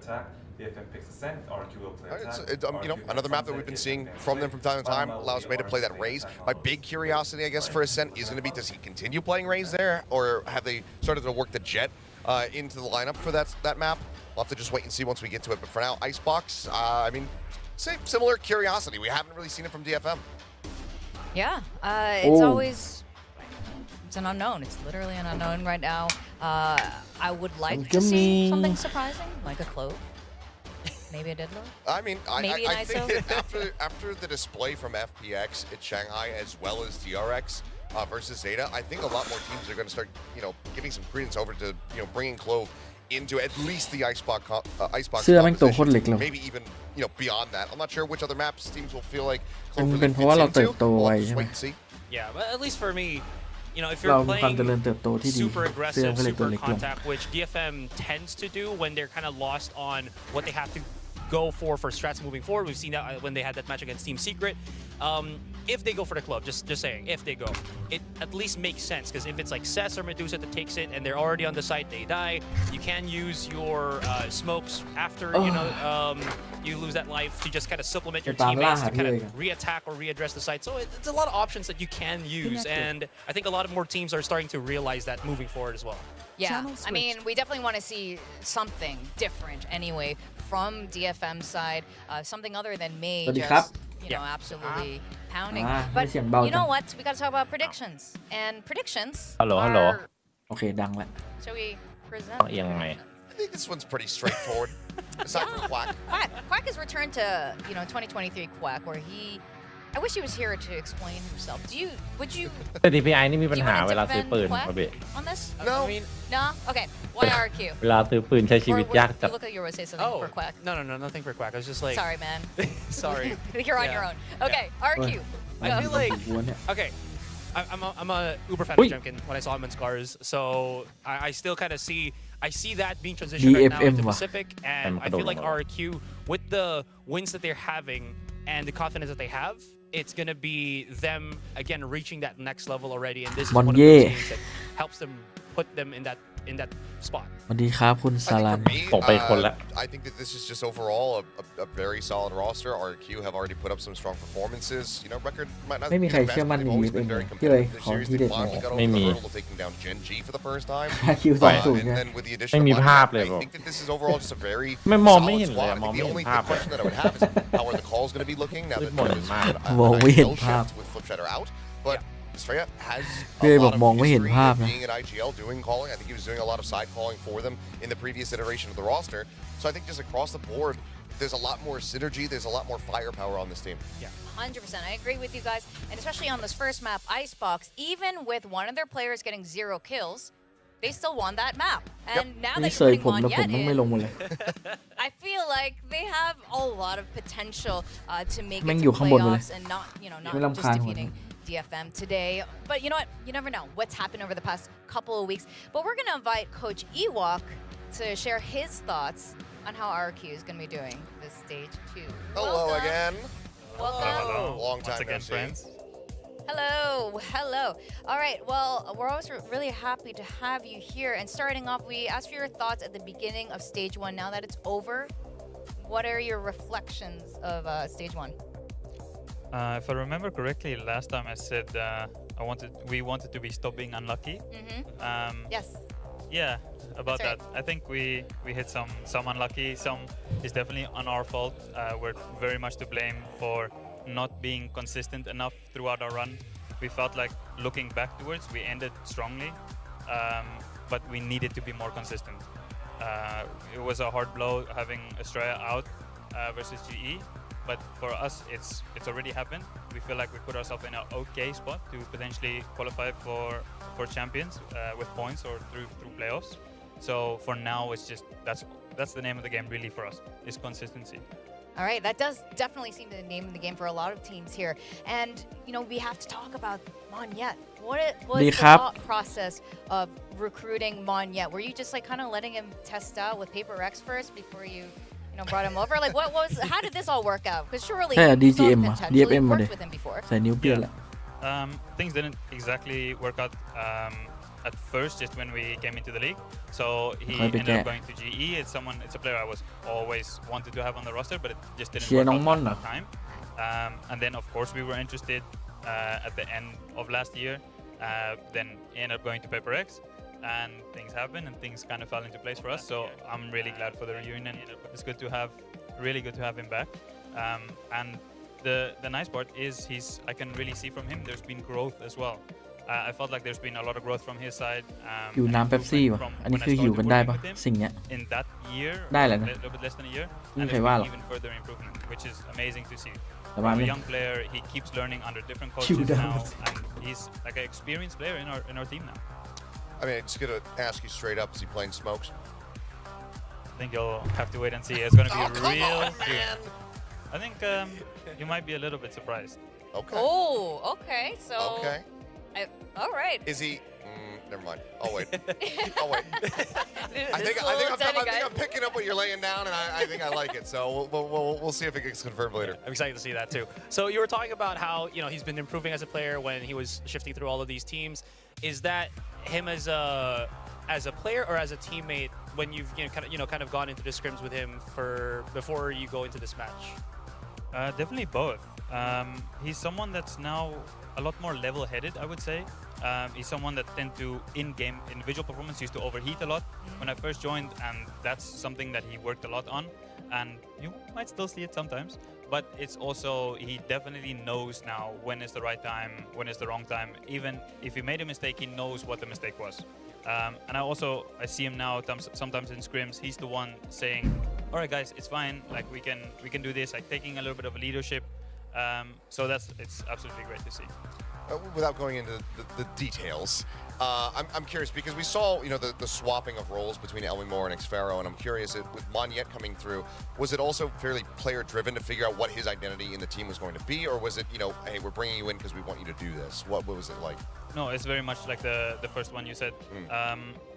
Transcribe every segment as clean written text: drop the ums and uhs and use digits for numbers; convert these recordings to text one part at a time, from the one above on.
attack. DFM picks Ascent, RRQ will play attack. Another map that we've been seeing from them from time to time allows May to play that Raze. My big curiosity, I guess, for Ascent is going to be, does he continue playing Raze there, or have they started to work the Jet into the lineup for that map? We'll have to just wait and see once we get to it. But for now, Icebox, similar curiosity. We haven't really seen it from DFM. Yeah, it's always, it's an unknown. It's literally an unknown right now. I would like to see something surprising, like a Clove. Maybe a Diddler. I think after the display from FPX at Shanghai as well as DRX versus Zeta, I think a lot more teams are going to start, giving some credence over to, bringing Clove into at least the Icebox competition, maybe even beyond that. I'm not sure which other maps teams will feel like Clove really fits into. We'll just wait and see. Yeah, but at least for me, if you're playing super aggressive, super contact, which DFM tends to do when they're kind of lost on what they have to go for strats moving forward. We've seen that when they had that match against Team Secret. If they go for the club, just saying, if they go, it at least makes sense, because if it's like Cess or Medusa that takes it and they're already on the site, they die, you can use your smokes after, you lose that life to just kind of supplement your teammates to kind of re-attack or readdress the site. So it's a lot of options that you can use, and I think a lot of more teams are starting to realize that moving forward as well. Yeah, I mean, we definitely want to see something different anyway from DFM's side, something other than May just, absolutely pounding. But you know what? We got to talk about predictions. And predictions are... Okay, ดังแล้ว Shall we present? ยังไง I think this one's pretty straightforward. Aside from Quack. Quack has returned to 2023 Quack, where I wish he was here to explain himself. Would you แต่ DPI นี่มีปัญหาเวลาซื้อปืนครับพี่ on this? No. No? Okay. Why RRQ? เวลาซื้อปืนใช้ชีวิตยากจัด You look like you were going to say something for Quack. No, nothing for Quack. I was just like... Sorry, man. Sorry. You're on your own. Okay, RRQ. I feel like... Okay. I'm a uber fan of Jemkin when I saw him in Scars, so I still kind of see that being transitioned right now into Pacific, and I feel like RRQ, with the wins that they're having and the confidence that they have, it's going to be them again reaching that next level already, and this is one of those things that helps them put them in that spot. สวัสดีครับคุณสารัน I think that this is just overall a very solid roster. RRQ have already put up some strong performances. Record might not be the best, but they've always been very competitive this year. They finally got over the hurdle of taking down Gen G for the first time. And then with the addition of I think that this is overall just a very solid squad. The only question that I would have is how are the calls going to be looking now that there is an IGL shift with Flip Shatter out. But Straya has a lot of history of being at IGL doing calling. I think he was doing a lot of side calling for them in the previous iteration of the roster. So I think just across the board, there's a lot more synergy, there's a lot more firepower on this team. Yeah, 100%. I agree with you guys. And especially on this first map, Icebox, even with one of their players getting 0 kills, they still won that map. And now that you're putting Monyet in, I feel like they have a lot of potential to make it to playoffs and not just defeating DFM today. But you know what? You never know what's happened over the past couple of weeks. But we're going to invite Coach Ewok to share his thoughts on how RRQ is going to be doing this stage 2. Hello again. Welcome. Long time again, friends. Hello. All right. Well, we're always really happy to have you here. And starting off, we asked for your thoughts at the beginning of stage 1. Now that it's over, what are your reflections of stage 1? If I remember correctly, last time I said we wanted to be stop being unlucky. Yes. Yeah, about that. I think we hit some unlucky. Some is definitely on our fault. We're very much to blame for not being consistent enough throughout our run. We felt like looking backwards, we ended strongly, but we needed to be more consistent. It was a hard blow having Estrella out versus GE. But for us, it's already happened. We feel like we put ourselves in an okay spot to potentially qualify for champions with points or through playoffs. So for now, it's just that's the name of the game really for us, is consistency. All right, that does definitely seem the name of the game for a lot of teams here. And we have to talk about Monyet. What was the thought process of recruiting Monyet? Were you just like kind of letting him test out with Paper X first before you brought him over? Like, how did this all work out? Because surely you saw the potential. You worked with him before. Things didn't exactly work out at first, just when we came into the league. So he ended up going to GE. It's a player I was always wanted to have on the roster, but it just didn't work out at that time. And then, of course, we were interested at the end of last year. Then he ended up going to PaperX, and things happened, and things kind of fell into place for us. So I'm really glad for the reunion. It's really good to have him back. And the nice part is I can really see from him there's been growth as well. I felt like there's been a lot of growth from his side. อยู่น้ำเป๊ปซี่ป่ะอันนี้คืออยู่กันได้ป่ะสิ่งเนี้ย in that year ได้แหละนะ a little bit less than a year ไม่ and เคย there's ว่า been หรอก even further improvement, which is amazing to see. แต่ว่า From ไม่ a young player, he keeps learning under different coaches now, and he's like an experienced player in our team now. I mean, it's gonna ask you straight up: is he playing smokes? I think you'll have to wait and see. It's gonna be real soon. I think you might be a little bit surprised. Okay. Oh, okay. So. Okay. All right. Is he? Never mind. I'll wait. I'll wait. I This think little tiny guy. I'm picking up what you're laying down, and I think I like it. So we'll see if it gets confirmed later. I'm excited to see that too. So you were talking about how he's been improving as a player when he was shifting through all of these teams. Is that him as a player or as a teammate when you've kind of gone into the scrims with him before you go into this match? Definitely both. He's someone that's now a lot more level-headed, I would say. He's someone that tend to, in-game individual performance, used to overheat a lot when I first joined, and that's something that he worked a lot on, and you might still see it sometimes, but it's also, he definitely knows now when is the right time, when is the wrong time. Even if he made a mistake, he knows what the mistake was. And I see him now sometimes in scrims, he's the one saying, all right guys, it's fine, like we can do this, like taking a little bit of leadership. So it's absolutely great to see. Without going into the details, I'm curious because we saw the swapping of roles between Elmore and Xfero, and I'm curious with Monyet coming through, was it also fairly player driven to figure out what his identity in the team was going to be, or was it hey, we're bringing you in because we want you to do this? What was it like? No, it's very much like the first one you said.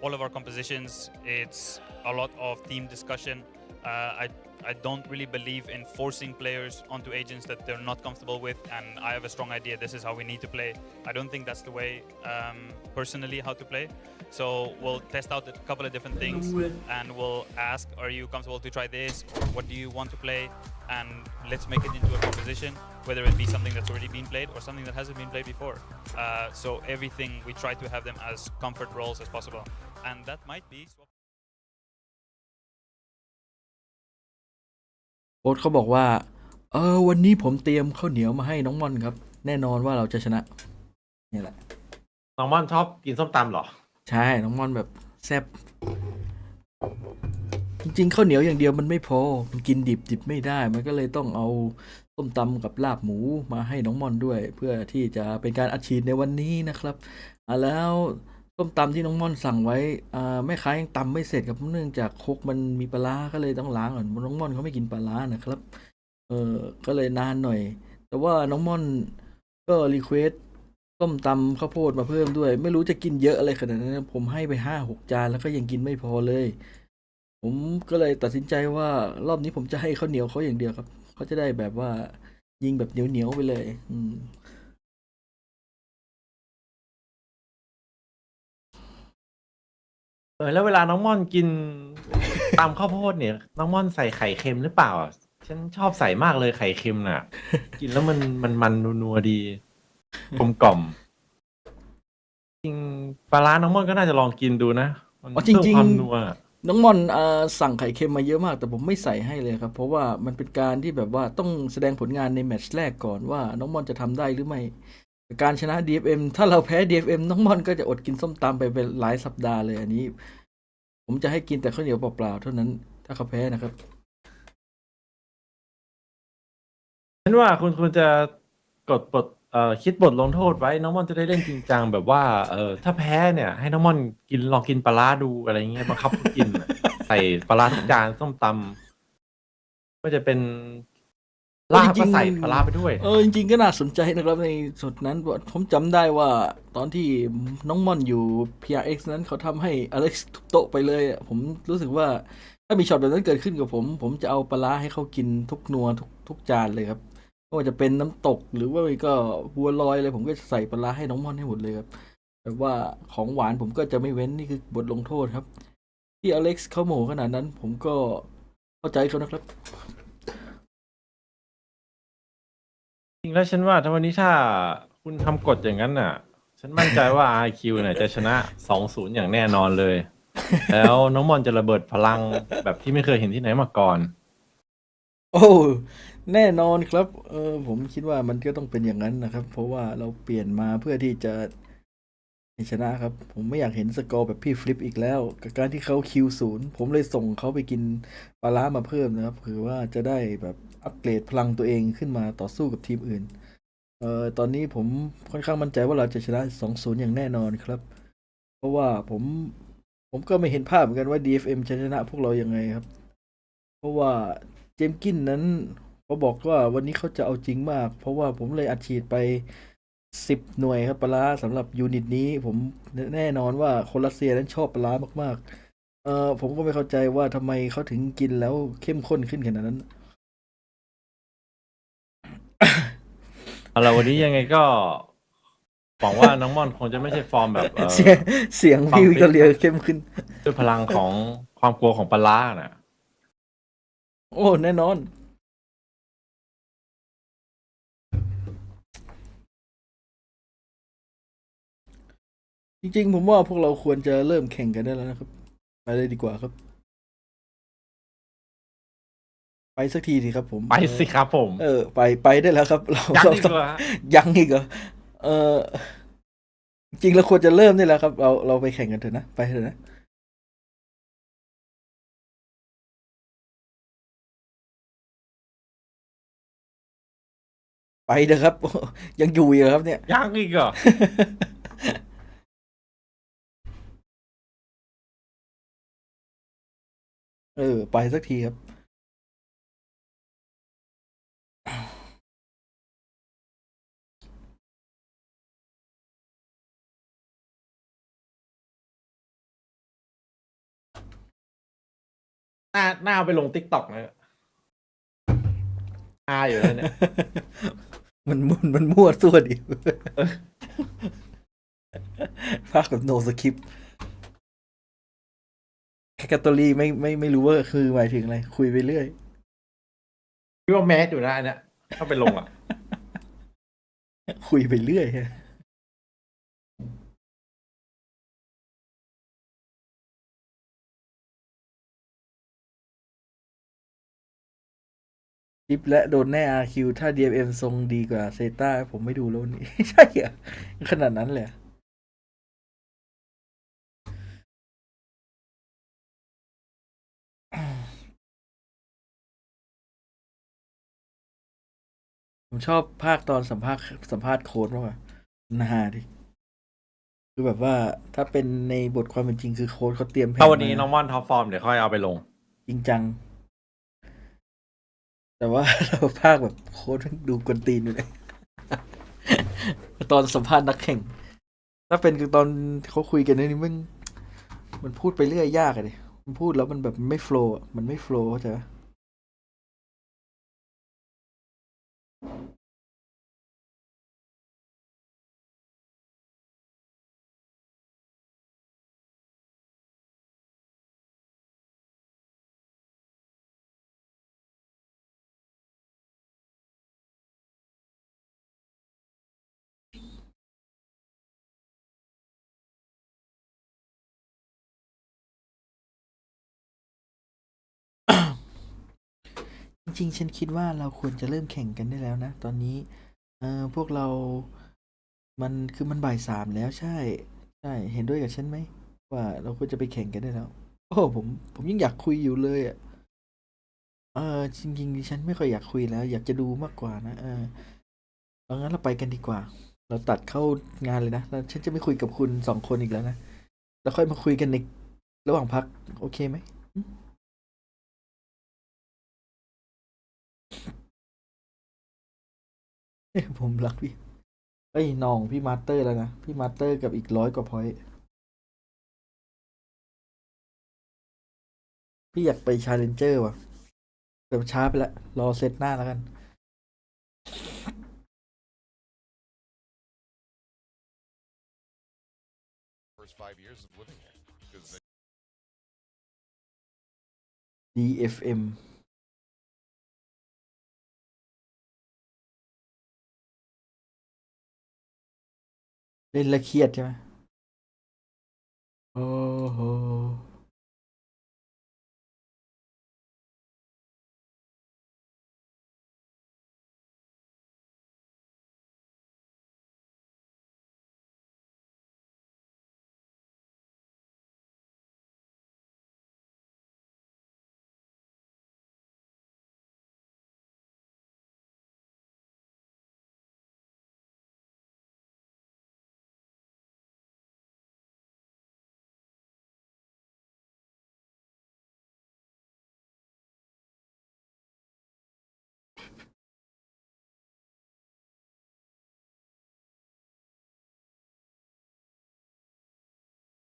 All of our compositions, it's a lot of team discussion. I don't really believe in forcing players onto agents that they're not comfortable with, and I have a strong idea this is how we need to play. I don't think that's the way, personally, how to play. So we'll test out a couple of different things, and we'll ask, are you comfortable to try this? Or what do you want to play? And let's make it into a composition, whether it be something that's already been played or something that hasn't been played before. So everything, we try to have them as comfort roles as possible. And that might be... โค้ชเขาบอกว่าวันนี้ผมเตรียมข้าวเหนียวมาให้น้องม่อนครับแน่นอนว่าเราจะชนะนี่แหละ น้องม่อนชอบกินส้มตำเหรอใช่น้องม่อนแบบแซ่บจริงๆข้าวเหนียวอย่างเดียวมันไม่พอมันกินดิบไม่ได้มันก็เลยต้องเอาส้มตำกับลาบหมูมาให้น้องม่อนด้วยเพื่อที่จะเป็นการอัดฉีดในวันนี้นะครับแล้วส้มตำที่น้องม่อนสั่งไว้แม่ค้ายังตำไม่เสร็จครับเนื่องจากครกมันมีปลาร้าก็เลยต้องล้างก่อนน้องม่อนเขาไม่กินปลาร้านะครับก็เลยนานหน่อยแต่ว่าน้องม่อนก็รีเควสส้มตำข้าวโพดมาเพิ่มด้วยไม่รู้จะกินเยอะอะไรขนาดนั้นผมให้ไป 5-6 จานแล้วก็ยังกินไม่พอเลยผมก็เลยตัดสินใจว่ารอบนี้ผมจะให้ข้าวเหนียวเขาอย่างเดียวครับเขาจะได้แบบว่ายิงแบบเหนียวไปเลยแล้วเวลาน้องม่อนกินตำข้าวโพดเนี่ยน้องม่อนใส่ไข่เค็มหรือเปล่าฉันชอบใส่มากเลยไข่เค็มน่ะ กินแล้วมันนัวดีกลมกล่อมจริงปลาร้าน้องม่อนก็น่าจะลองกินดูนะมันเพิ่มความนัวน้องม่อนสั่งไข่เค็มมาเยอะมากแต่ผมไม่ใส่ให้เลยครับเพราะว่ามันเป็นการที่แบบว่าต้องแสดงผลงานในแมตช์แรกก่อนว่าน้องม่อนจะทำได้หรือไม่การชนะ DFM ถ้าเราแพ้ DFM น้องม่อนก็จะอดกินส้มตำไปเป็นหลายสัปดาห์เลยอันนี้ผมจะให้กินแต่ข้าวเหนียวเปล่าๆเท่านั้นถ้าเขาแพ้นะครับฉันว่าคุณจะกดบทคิดบทลงโทษไว้น้องม่อนจะได้เล่นจริงจังแบบว่าถ้าแพ้เนี่ยให้น้องม่อนลองกินปลาร้าดูอะไรเงี้ยบังคับกิน ใส่ปลาร้าทุกจานส้มตำก็จะเป็นลาบก็ใส่ปลาร้าไปด้วยจริงๆก็น่าสนใจนะครับในส่วนนั้นผมจำได้ว่าตอนที่น้องม่อนอยู่ PRX นั้นเขาทำให้อเล็กซ์ทุบโต๊ะไปเลยผมรู้สึกว่าถ้ามีช็อตแบบนั้นเกิดขึ้นกับผมจะเอาปลาร้าให้เขากินทุกนัวทุกจานเลยครับไม่ว่าจะเป็นน้ำตกหรือว่าก็บัวลอยอะไรผมก็ใส่ปลาร้าให้น้องม่อนให้หมดเลยครับ แบบว่าของหวานผมก็จะไม่เว้นนี่คือบทลงโทษครับที่อเล็กซ์เขาโมโหขนาดนั้น ผมก็เข้าใจเขานะครับ จริงแล้วฉันว่าถ้าวันนี้ถ้าคุณทำกฎอย่างนั้นน่ะ ฉันมั่นใจว่า RRQ เนี่ยจะชนะ 2-0 อย่างแน่นอนเลย แล้วน้องมอนจะระเบิดพลังแบบที่ไม่เคยเห็นที่ไหนมาก่อน โอ้แน่นอนครับผมคิดว่ามันก็ต้องเป็นอย่างนั้นนะครับ เพราะว่าเราเปลี่ยนมาเพื่อที่จะให้ชนะครับ ผมไม่อยากเห็นสกอร์แบบพี่ฟลิปอีกแล้วกับการที่เขาคิว0ผมเลยส่งเขาไปกินปลาร้ามาเพิ่มนะครับเผื่อว่าจะได้แบบอัปเกรดพลังตัวเองขึ้นมาต่อสู้กับทีมอื่นตอนนี้ผมค่อนข้างมั่นใจว่าเราจะชนะ 2-0 อย่างแน่นอนครับ เพราะว่าผมก็ไม่เห็นภาพเหมือนกันว่า DFM จะชนะพวกเรายังไงครับ เพราะว่าเจมกินนั้นเขาบอกว่าวันนี้เขาจะเอาจริงมาก เพราะว่าผมเลยอัดฉีดไป10 หน่วยครับปลาร้าสำหรับยูนิตนี้ผมแน่นอนว่าคนรัสเซียนั้นชอบปลาร้ามากๆผมก็ไม่เข้าใจว่าทำไมเขาถึงกินแล้วเข้มข้นขึ้นขนาดนั้น เอาละวันนี้ยังไงก็หวังว่าน้องม่อนคงจะไม่ใช่ฟอร์มแบบเสียงพี่วิกตอเรียเข้มขึ้น ด้วยพลังของความกลัวของปลาร้าน่ะ โอ้แน่นอน จริงๆผมว่าพวกเราควรจะเริ่มแข่งกันได้แล้วนะครับ ไปเลยดีกว่าครับ ไปสักทีสิครับผม ไปสิครับผม ไปได้แล้วครับ ยังอีกเหรอฮะ ยังอีกเหรอจริงเราควรจะเริ่มได้แล้วครับ เราไปแข่งกันเถอะนะไปเถอะนะไปเถอะครับ ยังอยู่อีกเหรอครับเนี่ย ยังอีกเหรอ ไปสักทีครับ หน้าเอาไปลง TikTok นะอยู่แล้วเนี่ย มันมั่วซั่วดิภาคแบบ no script แคตตอรี่ไม่รู้ว่าคือหมายถึงอะไร คุยไปเรื่อย คิดว่าแมสอยู่นะอันเนี้ยถ้าไปลงอ่ะ คุยไปเรื่อยฮะทิปและโดนแน่ RQ ถ้า DFM ทรงดีกว่าเซต้าผมไม่ดูแล้ววันนี้ ใช่เหรอขนาดนั้นเลยเหรอผมชอบภาคตอนสัมภาษณ์โค้ดมากกว่านาฮาดิคือแบบว่าถ้าเป็นในบทความเป็นจริงคือโค้ดเขาเตรียมแผน ถ้าวันนี้ มา น้องม่อนท็อปฟอร์มเดี๋ยวค่อยเอาไปลง จริงจัง แต่ว่า เราภาคแบบโค้ดดูกวนตีนอยู่เลย ตอนสัมภาษณ์นักแข่ง ถ้าเป็นคือตอนเขาคุยกันนี่มันพูดไปเรื่อยยากอะดิมันพูดแล้วมันแบบไม่โฟล์มันไม่โฟล์เข้าใจปะจริงๆฉันคิดว่าเราควรจะเริ่มแข่งกันได้แล้วนะ ตอนนี้พวกเรามันบ่าย3แล้วใช่ เห็นด้วยกับฉันไหมว่าเราควรจะไปแข่งกันได้แล้ว โอ้ผมยังอยากคุยอยู่เลยอ่ะจริงๆดิฉันไม่ค่อยอยากคุยแล้ว อยากจะดูมากกว่านะเอางั้นเราไปกันดีกว่า เราตัดเข้างานเลยนะแล้วฉันจะไม่คุยกับคุณ2 คนอีกแล้วนะแล้วค่อยมาคุยกันในระหว่างพักโอเคไหมผมรักพี่น้องพี่มาสเตอร์แล้วนะพี่มาสเตอร์กับอีก100 กว่าพอยต์พี่อยากไปชาเลนเจอร์ว่ะแต่ช้าไปแล้วรอเซตหน้าแล้วกัน first 5 years of living here. 'Cause DFM เล่นและเครียดใช่ไหมโอ้โห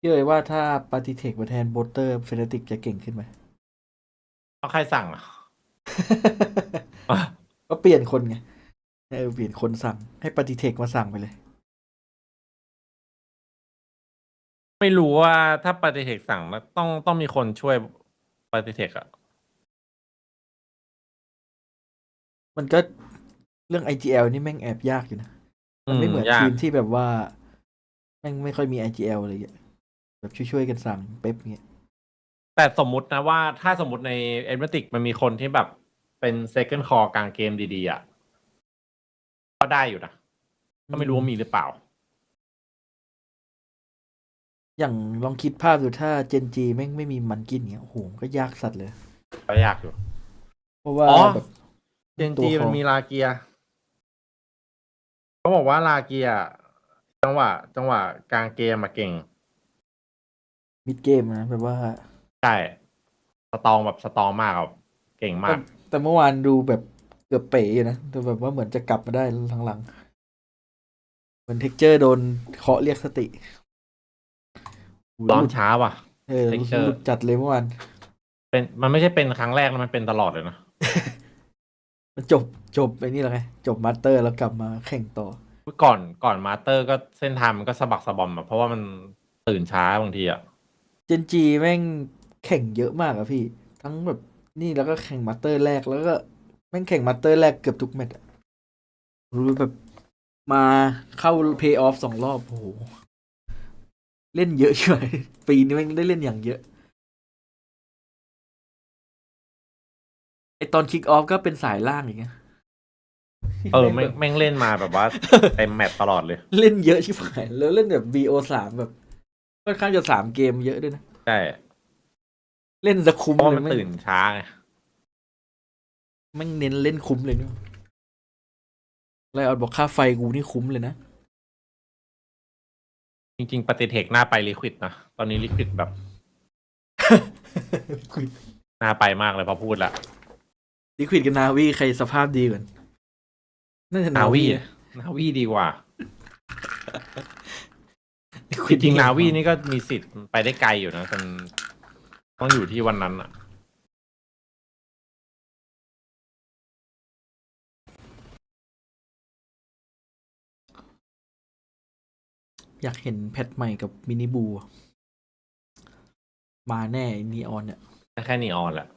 พี่เอ่ยว่าถ้าปฏิเทคมาแทนโบเตอร์เฟเนติกจะเก่งขึ้นไหม เอาใครสั่งอ่ะ ก็เปลี่ยนคนไงเปลี่ยนคนสั่งให้ปฏิเทคมาสั่งไปเลย ไม่รู้ว่าถ้าปฏิเทคสั่งแล้วต้องมีคนช่วยปฏิเทคอ่ะ มัน ก็เรื่อง IGL นี่แม่งแอบยากอยู่นะ มันไม่เหมือน ยาก ทีมที่แบบว่าแม่งไม่ค่อยมี IGL อะไรอย่างเงี้ยแบบช่วยๆกันสั่งเป๊ปเงี้ย แต่สมมุตินะว่าถ้าสมมติในเอ็นเมติกมันมีคนที่แบบเป็น second call กลางเกมดีๆอ่ะก็ได้อยู่นะก็ไม่รู้ว่ามีหรือเปล่า อย่างลองคิดภาพดูถ้าเจนจีแม่งไม่มีมันกินเงี้ยโอ้โหก็ยากสัตว์เลย ก็ยากอยู่ เพราะว่า อ๋อ แบบ เจนจีมันมีลาเกียเขาบอกว่าลาเกียจังหวะกลางเกมมาเก่ง มิดเกมนะแบบว่า ใช่สตองมากครับเก่งมาก แต่เมื่อวานดูแบบเกือบเป๋อยู่นะแต่แบบว่าเหมือนจะกลับมาได้หลังๆเหมือนเท็กเจอร์โดนเคาะเรียกสติ ร้อนช้าว่ะ หลุดจัดเลยเมื่อวาน มันไม่ใช่เป็นครั้งแรกนะมันเป็นตลอดเลยนะ มันจบไปนี่แหละไงจบมาสเตอร์แล้วกลับมาแข่งต่อ ก่อนมาสเตอร์ก็เส้นทางมันก็สะบักสะบอมอะเพราะว่ามันตื่นช้าบางทีอะ เจนจีแม่งแข่งเยอะมากอะพี่ ทั้งแบบนี่แล้วก็แข่งมาสเตอร์แรกแล้วก็แม่งแข่งมาสเตอร์แรกเกือบทุกแมตช์อะรู้แบบมาเข้าเพย์ออฟ2 รอบโอ้โหเล่นเยอะช่วยปีนี้แม่งได้เล่นอย่างเยอะไอตอนคิกออฟก็เป็นสายล่างอย่างเงี้ย แม่งเล่นมาแบบว่าเต็มแมตช์ตลอดเลย เล่นเยอะชิบหายแล้วเล่นแบบ VO3 แบบค่อนข้างจะ3 เกมเยอะด้วยนะ ใช่ เล่นจะคุ้ม เพราะ เลย มัน แม่ง ตื่นช้าไง แม่งเน้นเล่นคุ้มเลยเนี่ยไลออนบอกค่าไฟกูนี่คุ้มเลยนะ จริงๆปฏิเทคหน้าไปลิควิดนะตอนนี้ลิควิดแบบหน้าไปมากเลยพอพูดละ ลิควิดกับนาวีใครสภาพดีกว่าน่าจะ นาวี นะ นาวีดีกว่า ลิค จ วิด ริงๆนาวีนี่ก็มีสิทธิ์ไปได้ไกลอยู่นะแต่ต้องอยู่ที่วันนั้นอะ อยากเห็นแพทใหม่กับมินิบูอะมาแน่นีออนเนี่ย แค่นีออนแหละ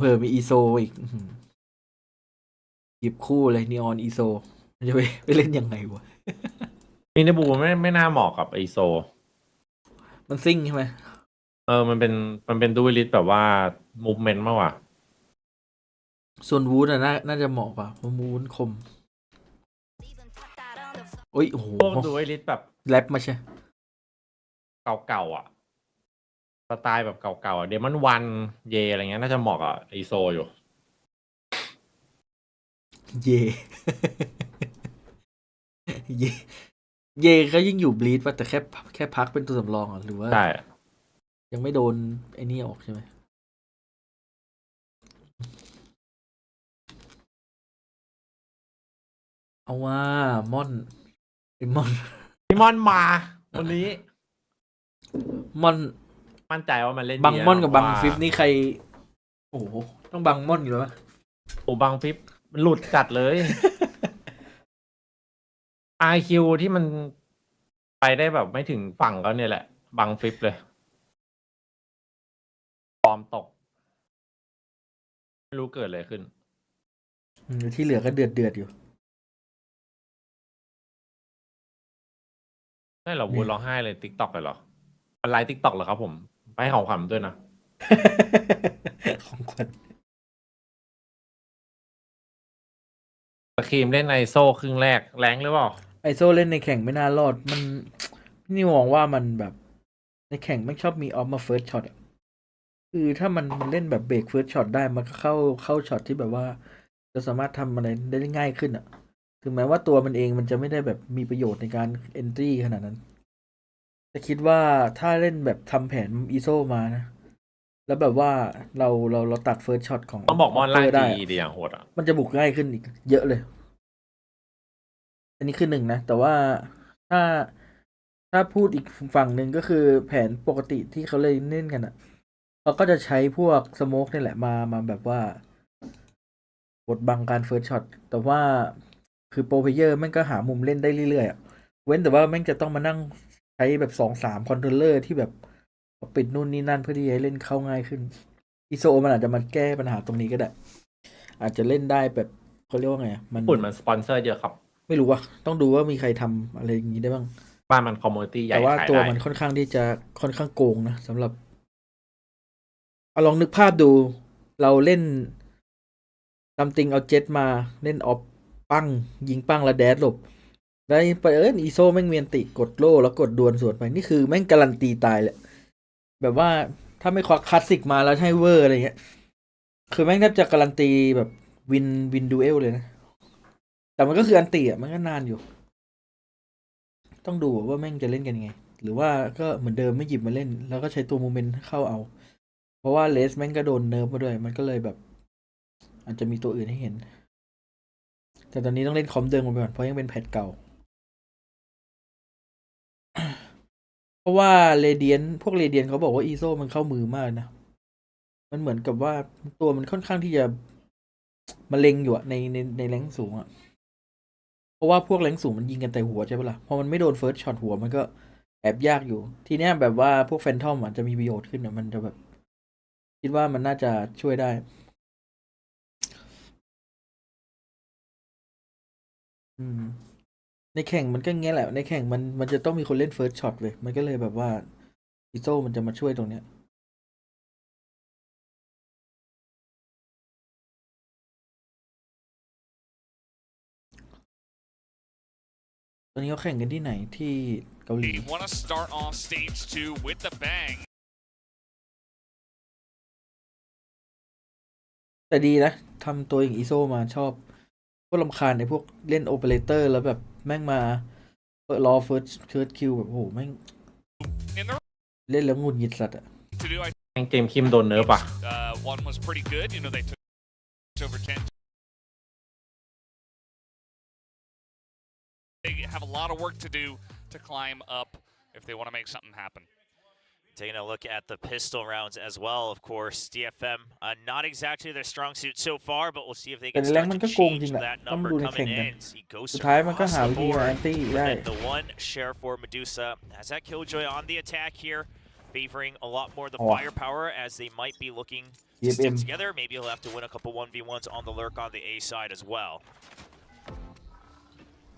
เพิ่มมีอีโซอีกอื้อหือหยิบคู่เลยนีออนอีโซมันจะไปเล่นยังไงวะ มินาบูไม่น่าเหมาะกับไอโซ มันซิ่งใช่ไหม มันเป็นดูลิสแบบว่ามูฟเมนต์มากกว่า ส่วนวูดอะน่าจะเหมาะกว่าเพราะวูดคมโอ้ยโอ้โห พวกดูลิสแบบ แรปมาใช่ เก่าๆอ่ะสไตล์แบบเก่าๆอ่ะเดมอนวันเยอะไรเงี้ยน่าจะเหมาะกับไอโซอยู่ เย่ เย่เย่ก็ยิ่งอยู่บลีดป่ะแต่แค่พักเป็นตัวสำรองอ่ะหรือว่า ใช่ ยังไม่โดนไอ้นี่ออกใช่ไหมเอาว่าม่อนไอ้ม่อน พี่มอนมาวันนี้ ม่อน มั่นใจว่ามันเล่น บัง ดี ม่อนกับบัง ว่า ฟิปนี่ใคร โอ้โหต้องบังม่อนอยู่แล้วป่ะ โอ้บังฟิปมันหลุดจัดเลย RQ ที่มัน ได้แบบไม่ถึงฝั่งก็เนี่ยแหละบังฟิปเลยฟอร์มตกไม่รู้เกิดอะไรขึ้น ที่เหลือก็เดือดอยู่ ได้เหรอวูดร้องไห้เลยติ๊กต็อกเลยเหรอมันไลฟ์ติ๊กต็อกเหรอครับผมไปให้ของขวัญด้วยนะ ของขวัญ สครีมเล่นไอโซ่ครึ่งแรกแรงหรือเปล่า ไอโซเล่นในแข่งไม่น่ารอดมันนี่มองว่ามันแบบในแข่งไม่ชอบมีออฟมาเฟิร์สช็อตคือถ้ามันเล่นแบบเบรกเฟิร์สช็อตได้มันก็เข้าช็อตที่แบบว่าจะสามารถทำอะไรได้ง่ายขึ้นถึงแม้ว่าตัวมันเองมันจะไม่ได้แบบมีประโยชน์ในการเอนตรีขนาดนั้นแต่คิดว่าถ้าเล่นแบบทำแผนอีโซมานะแล้วแบบว่าเราตัดเฟิร์สช็อตของ ต้องบอกมอนไล่ ได้ ดีอย่างโหดอ่ะ มันจะบุกง่ายขึ้นอีกเยอะเลย อันนี้คือหนึ่งนะ แต่ว่าถ้าพูดอีกฝั่งหนึ่งก็คือแผนปกติที่เขาเลยเล่นกันเราก็จะใช้พวกสโมกนี่แหละมาแบบว่าบดบังการเฟิร์สช็อตแต่ว่าคือโปรเพลเยอร์แม่งก็หามุมเล่นได้เรื่อยๆเว้นแต่ว่าแม่งจะต้องมานั่งใช้แบบ2-3คอนโทรลเลอร์ที่แบบปิดนู่นนี่นั่นเพื่อที่จะให้เล่นเข้าง่ายขึ้นอีโซมันอาจจะมาแก้ปัญหาตรงนี้ก็ได้อาจจะเล่นได้แบบเขาเรียกว่าไงมันสปอนเซอร์เยอะครับไม่รู้ว่าต้องดูว่ามีใครทำอะไรอย่างนี้ได้บ้างบ้านมันคอมมูนิตี้ใหญ่แต่ว่าตัว ขายได้ มันค่อนข้างที่จะค่อนข้างโกงนะสำหรับเอาลองนึกภาพดูเราเล่นซัมติงเอาเจ็ตมาเล่นออฟปั้งยิงปั้งแล้วแดดหลบแล้วไปอีโซแม่งเมียนติกดโล่แล้วกดดวลสวนไปนี่คือแม่งการันตีตายแหละแบบว่าถ้าไม่ควักคลาสสิกมาแล้วให้เวอร์อะไรเงี้ยคือแม่งแทบจะการันตีแบบวินดูเอลเลยนะแต่มันก็คืออันตีมันก็นานอยู่ต้องดูว่าแม่งจะเล่นกันยังไงหรือว่าก็เหมือนเดิมไม่หยิบมาเล่นแล้วก็ใช้ตัวโมเมนต์เข้าเอาเพราะว่าเลสแม่งก็โดนเนิร์ฟมาด้วยมันก็เลยแบบอาจจะมีตัวอื่นให้เห็นแต่ตอนนี้ต้องเล่นคอมเดิมไปก่อนเพราะยังเป็นแพทเก่า เพราะว่าพวกเรเดียนเขาบอกว่าอีโซมันเข้ามือมากนะมันเหมือนกับว่าตัวมันค่อนข้างที่จะมาเล็งอยู่ในแรงสูงเพราะว่าพวกแรงสูงมันยิงกันแต่หัวใช่ปะล่ะพอมันไม่โดนเฟิร์สช็อตหัวมันก็แอบยากอยู่ทีเนี้ยแบบว่าพวกแฟนทอมจะมีประโยชน์ขึ้นมันจะแบบคิดว่ามันน่าจะช่วยได้ในแข่งมันก็งี้แหละในแข่งมันจะต้องมีคนเล่นเฟิร์สช็อตเว้ยมันก็เลยแบบว่าอีโซมันจะมาช่วยตรงเนี้ยตอนนี้เขาแข่งกันที่ไหนที่เกาหลีแต่ดีนะทำตัวอย่างอีโซมาชอบก็รำคาญในพวกเล่นโอเปอเรเตอร์แล้วแบบแม่งมารอเฟิร์สคิวแบบโหแม่งเล่นแล้วงุนหงิดสัตว์เจมคิมโดนเนิร์ฟป่ะThey have a lot of work to do to climb up if they want to make something happen. Taking a look at the pistol rounds as well, of course. DFM, not exactly their strong suit so far, but we'll see if they can start to change that number coming in. He goes across the board, and the one share for Medusa has that Killjoy on the attack here, favoring a lot more the firepower as they might be looking to stick together. Maybe he'll have to win a couple 1v1s on the lurk on the A side as well.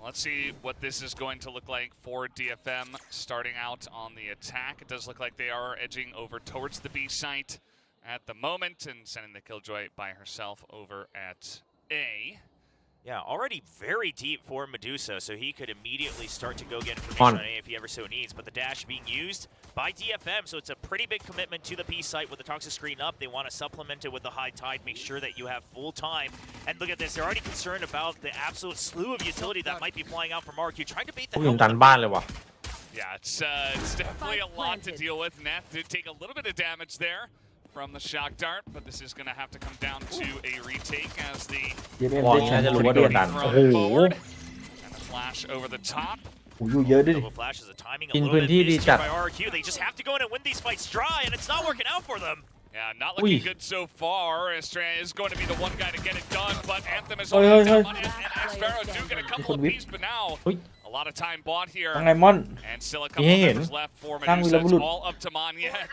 Let's see what this is going to look like for DFM starting out on the attack. It does look like they are edging over towards the B site at the moment and sending the Killjoy by herself over at A. Yeah, already very deep for Medusa, so he could immediately start to go get information on A if he ever so needs. But the dash being used by DFM, so it's a pretty big commitment to the B site with the toxic screen up. They want to supplement it with the high tide, make sure that you have full time. And look at this, they're already concerned about the absolute slew of utility that might be flying out from RRQ, trying to bait the hell out of them. Yeah, it's definitely a lot to deal with. Nat did take a little bit of damage there from the shock dart, but this is going to have to come down to a retake as the forward and a flash over the top. Double flash is a timing a little bit missed by RRQ. They just have to go in and win these fights dry, and it's not working out for them. Yeah, not looking good so far. Estrella is going to be the one guy to get it done, but Anthem is on the money, and Asphero do get a couple of pieces, but now A lot of time bought here. ยังไงม่อน And still a couple of members left for Medusa. It's all up to Monyet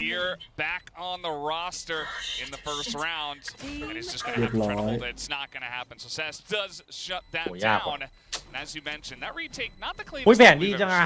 here, back on the roster in the first round. And he's just going to have to try to hold it. It's not going to happen. So Sess does shut that down. And as you mentioned, that retake, not the cleanest. อุ้ยแผนดีจังอะ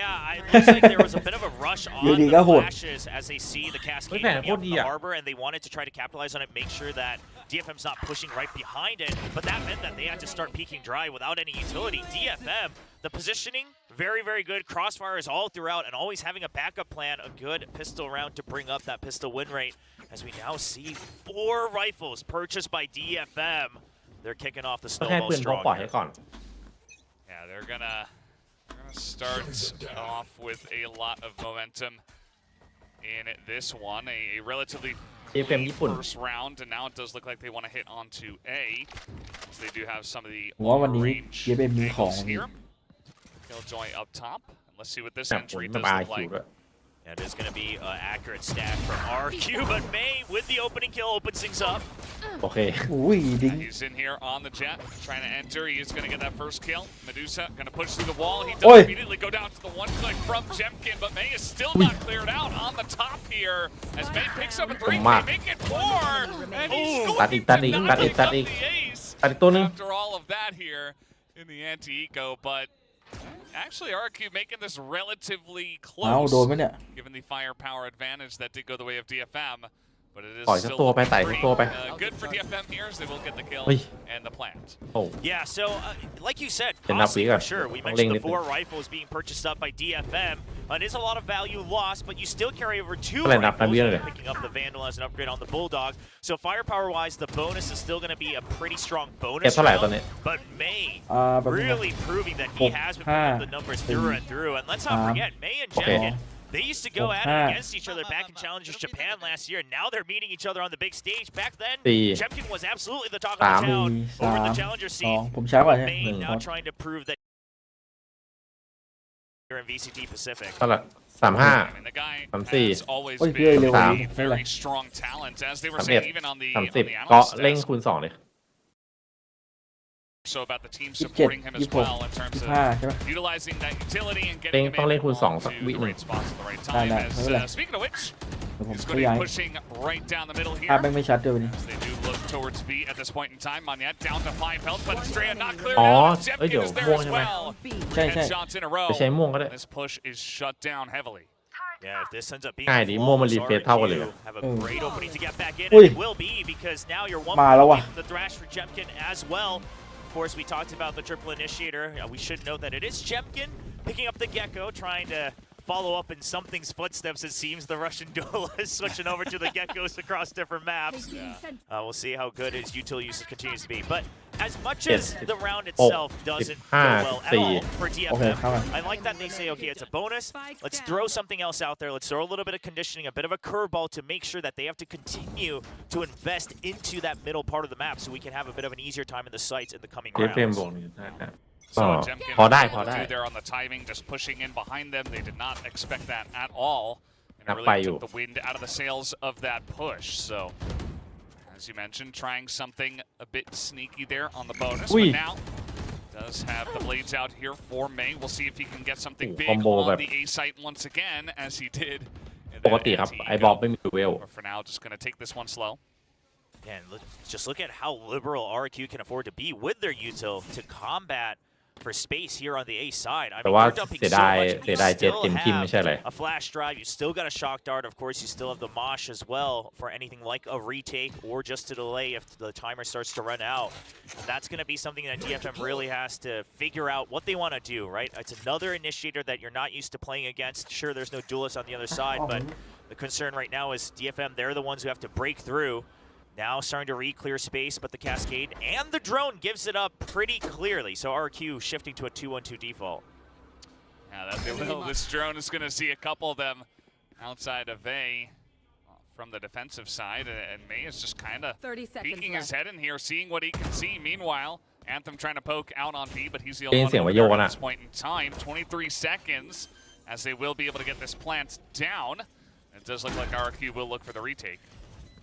Yeah, it looks like there was a bit of a rush on the flashes as they see the cascade coming up the harbor, and they wanted to try to capitalize on it, make sure that DFM's not pushing right behind it, but that meant that they had to start peeking dry without any utility. DFM, the positioning, very, very good. Crossfires all throughout, and always having a backup plan, a good pistol round to bring up that pistol win rate, as we now see 4 rifles purchased by DFM. They're kicking off the ก็แค่ snowball ปืนพก strong ปล่อย here. ให้ก่อน Yeah, they're gonna start off with a lot of momentum in this one. A relatively DFM ญี่ปุ่น first round, and now it does look like they want to hit onto A. So they do have some of the ผมว่าวันนี้ range DFM มีของ angles here. Killjoy up top. Let's see what this แต่ผม entry น้ำ does อา look คิว like. ด้วย That is going to be an accurate stat from RRQ, but May with the opening kill opens things up. โอเค อุ้ยดิ้ง He's in here on the jet, trying to enter. He is going to get that first kill. Medusa going to push through the wall. He Oi. does immediately go down to the one click from Jemkin, but May is still not cleared out on the top here. As May picks up a 3,มาก they make it 4, and he's going ตัดอีกตัดอีก to ตัด not อีก pick ตัด up อีก the ace ตัดอีกตัวนึง after all of that here in the anti-eco, but actually RRQ making this relatively เอา close, โดนไหมเนี่ย given the firepower advantage that did go the way of DFM. But it is ปล่อยสัก still ตัวไปไต่สัก pretty, ตัวไป good for DFM here as they will get the kill เฮ้ย and the plant. โอ้ Yeah, so like you said, Enough costly bigger. for sure. We Don't mentioned ling the 4 it. rifles being purchased up by DFM. It is a lot of value lost, but you still carry over 2 อะไรนับ rifles. นับเยอะเลย Picking up the Vandal as an upgrade on the Bulldog. So firepower-wise, the bonus is still going to be a pretty strong เก็บ bonus เท่าไหร่ round, ตอนนี้ but May แป๊บนึงนะ really proving that he has been putting up the numbers through and through. And let's not forget, May and Jemkin, they used to go at it against each other back in Challengers Japan last year. Now they're meeting each other on the big stage. Back then, 4 Jemkin was absolutely the talk of the town over the Challenger 2 scene. ผมช้ากว่าเนี่ย May 1 now trying to prove that here in VCT Pacific. เท่าไหร่35 I mean, the guy has always Oi, been ร็ว a ๆไม่เป็นไร very strong talent, as they were 31 saying even on the 30 ก็ analyst เร่ง desk. คูณ2เลย So about the team 27 supporting him as 26 well in terms of 25ใช่ปะ utilizing that utility and เร่ getting ง him ต้องเร่งคูณ in 2 สัก onto วิ the หนึ่ง right spots at the right ได้ time. ได้ As ไม่เป็นไร speaking of which, เดี๋ยวผม he's ข going to ยาย be pushing right down the middle ภาพ here. แม่งไม่ชัดด้วยวันนี้ As they do look towards B at this point in time. Monyet down to 5 health, but Estrella not cleared อ๋อ out. เอ้ย Jemkin เดี๋ยว is there ม่วง as ใช่ไหม well. ใช่ใช่ Headshots in a row. ไปใช้ม่วงก็ได้ This push is shut down heavily. Yeah, if this ends up being ง่ายดีม่วงมัน flawless, รีเฟรชเท่ากันเลย RRQ have a great opening to get back in, อุ้ย and it will be because now you're 1 มาแล้วว่ะ point the thrash for Jemkin as well. Of course, we talked about the triple initiator. We should note that it is Jemkin picking up the Gecko, trying to follow up in something's footsteps. It seems the Russian duelist switching over to the Geckos across different maps. We'll see how good his util usage continues to be. But as much as the round itself doesn't go well at all for DFM, I like that they say, okay, it's a bonus. Let's throw something else out there. Let's throw a little bit of conditioning, a bit of a curveball to make sure that they have to continue to invest into that middle part of the map so we can have a bit of an easier time in the sights in the coming DFM rounds. บวกนี่ได้นะ So ก็ Jemkin พอได้ was พอ able to ได้ do there on the timing, just pushing in behind them. They did not expect that at all. And it นับไป really อยู่ took the wind out of the sails of that push. So, as you mentioned, trying something a bit sneaky there on the bonus. Ui. But now, does have the blades out here for May. We'll see if he can get something big combo on แบบ the A site once again, as he did. in ปก that ติครับ anti-eco. ไอ้บอลไม่มีดูเวล But for now, just going to take this one slow. And just look at how liberal RRQ can afford to be with their util to combat for space here on the A side. I แต่ mean, ว่า you're dumping เสีย so ดาย much. เสีย You ดายเจ็ต still เต็มทีมไม่ใช่ have เลย a flash drive. You still got a shock dart. Of course, you still have the mosh as well for anything like a retake or just to delay if the timer starts to run out. And that's going to be something that DFM really has to figure out what they want to do, right? It's another initiator that you're not used to playing against. Sure, there's no duelist on the other side, but the concern right now is DFM, they're the ones who have to break through. Now starting to re-clear space, but the Cascade and the drone gives it up pretty clearly. So RRQ shifting to a 2-1-2 default. Yeah, that they will. This drone is going to see a couple of them outside of A from the defensive side, and May is just kind of peeking his head in here, seeing what he can see. Meanwhile, Anthem trying to poke out on B, but he's the only one over there at this point in time. 23 seconds, as they will be able to get this plant down. It does look like RRQ will look for the retake.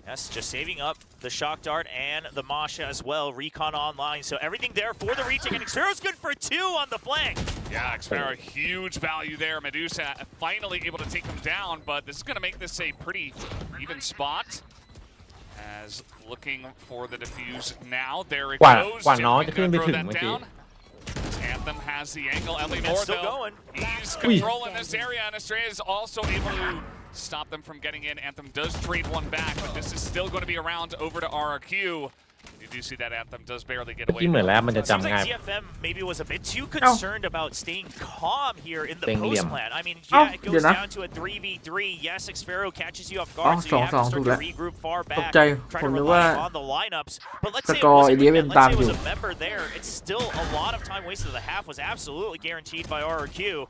Yes, just saving up the Shock Dart and the Masha as well. Recon online, so everything there for the retake. And Xpero's good for 2 on the flank. Yeah, Xpero, huge value there. Medusa finally able to take him down, but this is going to make this a pretty even spot. As looking for the defuse now. There it goes. กว่าน้องจะขึ้นไปถึงเมื่อกี้ Anthem has the angle. Ellie Moore, though, he's controlling this area, and Estrella is also able to stop them from getting in. Anthem does trade one back, but this is still going to be around over to RRQ. You do see that Anthem does barely get away. ที่เหมือนแล้วมันจะ Seems จำง่าย like DFM maybe was a bit too concerned about staying calm here in the post plan. I mean, yeah, it goes down to a 3v3. Yes, Xpero catches you off guard, so you have to start to regroup far back, try to rely on the lineups. But let's say it was a Let's say it was a member there. It's still a lot of time wasted. The half was absolutely guaranteed by RRQ.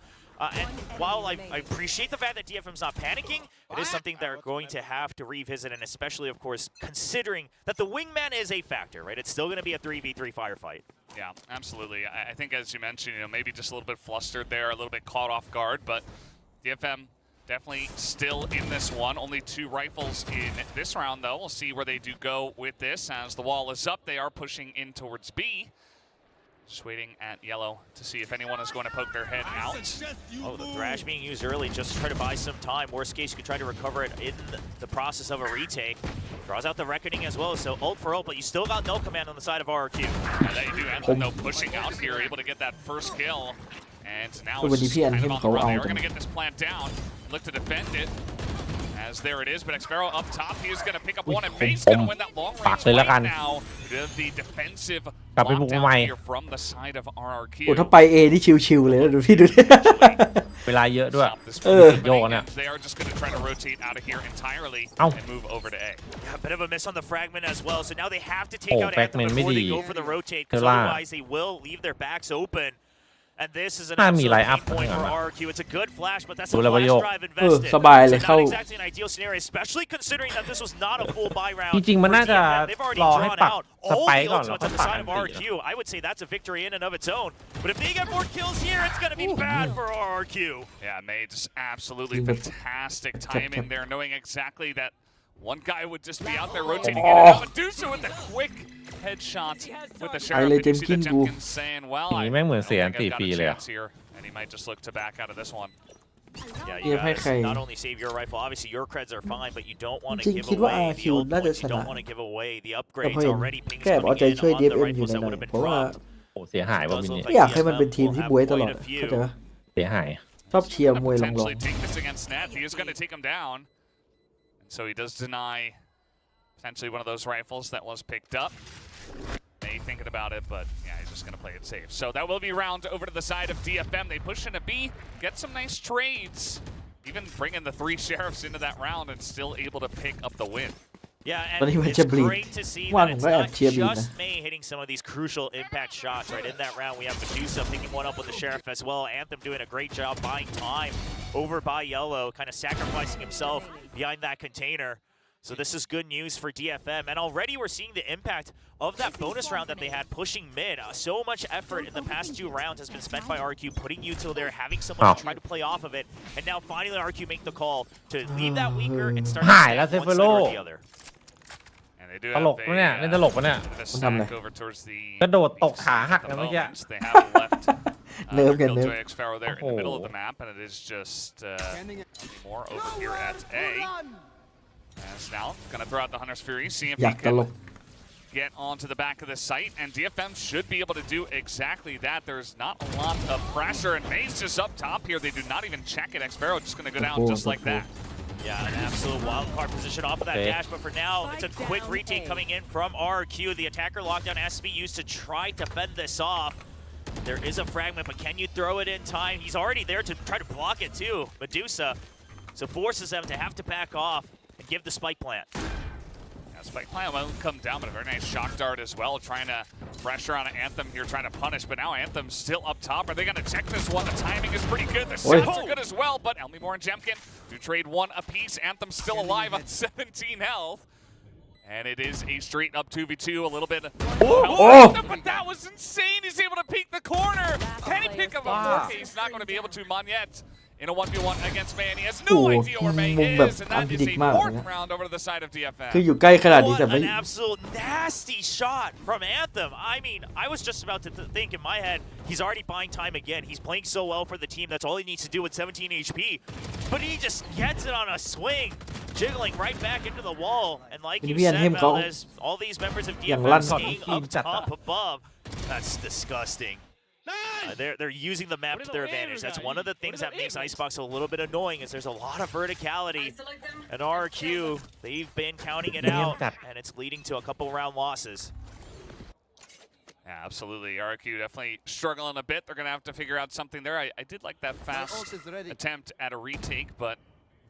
And while I appreciate the fact that DFM's not panicking, it is something they're going to have to revisit, and especially, of course, considering that the wingman is a factor, right? It's still going to be a 3v3 firefight. Yeah, absolutely. I think, as you mentioned, maybe just a little bit flustered there, a little bit caught off guard, but DFM definitely still in this one. Only 2 rifles in this round, though. We'll see where they do go with this. As the wall is up, they are pushing in towards B. Just waiting at yellow to see if anyone is going to poke their head out. Oh, the Thrash being used early just to try to buy some time. Worst case, you could try to recover it in the process of a retake. Draws out the Reckoning as well, so ult for ult, but you still got no command on the side of RRQ. And they do Anthem, though, pushing out here, able to get that first kill. And now it's just kind of on the run. They are going to get this plant down, look to defend it. As there it is, but Xpero up top, he is going to pick up one, and May's going to win that long range fight now. The defensive lockdown here from the side of RRQ. โอ้ถ้าไป A นี่ชิวๆเลยนะดูพี่ดูดิ เวลาเยอะด้วย โยกเนี่ย They are just going to try to rotate out of here entirely and move over to A. Yeah, a bit of a miss on the fragment as well, so now they have to take out Anthem before they go for the rotate, because otherwise they will leave their backs open. And this is an absolute point for RRQ. It's a good flash, but that's a flash drive invested. So not exactly an ideal scenario, especially considering that this was not a full buy round. จริงๆมันน่าจะ They've already รอให้ drawn ปัก out ส all ไป the ก่อนแล้ว ultimates ค่อย on the ปัก side of RRQ. I would say that's a victory in and of its own. But if they get more kills here, it's going to be bad for RRQ. Yeah, May just absolutely fantastic timing there, knowing exactly that one guy would just be out there rotating in and out. Medusa with the quick headshot with the Sheriff. Did you see the Jemkin saying, well, I don't think I've got a chance here. And he might just look to back out of this one. Yeah, you guys not only save your rifle, obviously your creds are fine, but you don't want to give away the old points, you don't want to give away the upgrades already. Pings coming in on the rifles that would have been dropped. โอ้เสียหายว่ะมินนี่ ไม่อยากให้มันเป็นทีมที่บวยตลอดเข้าใจปะ เสียหาย ชอบเชียร์มวยลง Potentially take this against Net. He is going to take him down. And so he does deny potentially one of those rifles that was picked up. May thinking about it, but yeah, he's just going to play it safe. So that will be round over to the side of DFM. They push into B, get some nice trades, even bringing the 3 sheriffs into that round and still able to pick up the win. Yeah, and it's great to see that it's not just May hitting some of these crucial impact shots, right? In that round, we have Medusa picking one up with the Sheriff as well. Anthem doing a great job buying time over by Yellow, kind of sacrificing himself behind that container. So this is good news for DFM, and already we're seeing the impact of that bonus round that they had pushing mid. So much effort in the past 2 rounds has been spent by RQ, putting you till there, having someone to try to play off of it, and now finally RQ make the call to leave that weaker and start to stay on one side or the other. And they do ตลกปะเนี่ยเล่นตลกปะเนี่ย stack over towards the กระโดดตกขาหักกันเมื่อกี้ they have left Killjoy Xpero there in the middle of the map, and it is just more over here at A. As now, gonna throw out the Hunter's Fury, see if he can get onto the back of the site, and DFM should be able to do exactly that. There's not a lot of pressure, and May's just up top here. They do not even check it. Xpero just gonna go down just like that. Yeah, an absolute wild card position off of that dash, but for now, it's a quick retake coming in from RQ. The attacker lockdown has to be used to try to fend this off. There is a fragment, but can you throw it in time? He's already there to try to block it too, Medusa. So forces them to have to back off and give the spike plant. Yeah, spike plant will come down, but a very nice shock dart as well, trying to pressure on Anthem here, trying to punish, but now Anthem's still up top. Are they going to check this one? The timing is pretty good. The shots are good as well, but Elmimore and Jemkin do trade 1 apiece. Anthem's still alive on 17 health. And it is a straight up 2v2, a little bit. But that was insane. He's able to peek the corner. Can he pick up a 4K? He's not going to be able to. Monyet in a 1v1 against May, and he has โอ้ no โห idea where May มุมแบบ is, and อัน that พิ is ดิก a มากเลย fourth นะ round over to the side of DFM. คืออยู่ใกล้ขนาดนี้แต่ What ไม่ an absolute nasty shot from Anthem. I mean, I was just about to think in my head, he's already buying time again. He's playing so well for the team. That's all he needs to do with 17 HP. But he just gets it on a swing, jiggling right back into the wall. And like you said, Valdez, all these members of DFM staying up top above. That's disgusting. They're using the map to their advantage. That's one of the things that makes Icebox a little bit annoying is there's a lot of verticality. And RRQ, they've been counting it out, and it's leading to a couple round losses. Yeah, absolutely. RRQ definitely struggling a bit. They're going to have to figure out something there. I did like that fast attempt at a retake, but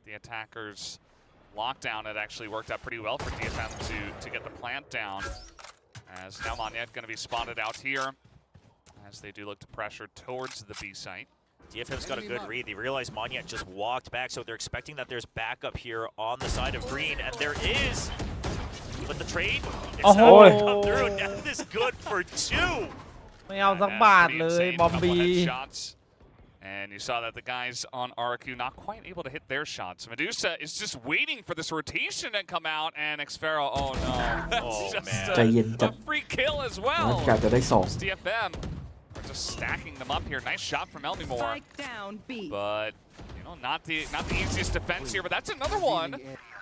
the attackers' lockdown had actually worked out pretty well for DFM to get the plant down. As now Monyet going to be spotted out here, as they do look to pressure towards the B site. DFM's got a good read. They realize Monyet just walked back, so they're expecting that there's backup here on the side of green, and there is. But the trade, it's not going to come through. Death is good for 2. ไม่เอาสักบาทเลยบอมบี And you saw that the guys on RRQ not quite able to hit their shots. Medusa is just waiting for this rotation to come out, and Xfero, oh no, that's just a free kill as well. กะจะได้2 DFM are just stacking them up here. Nice shot from Elmimore, but you know, not the easiest defense here. But that's another one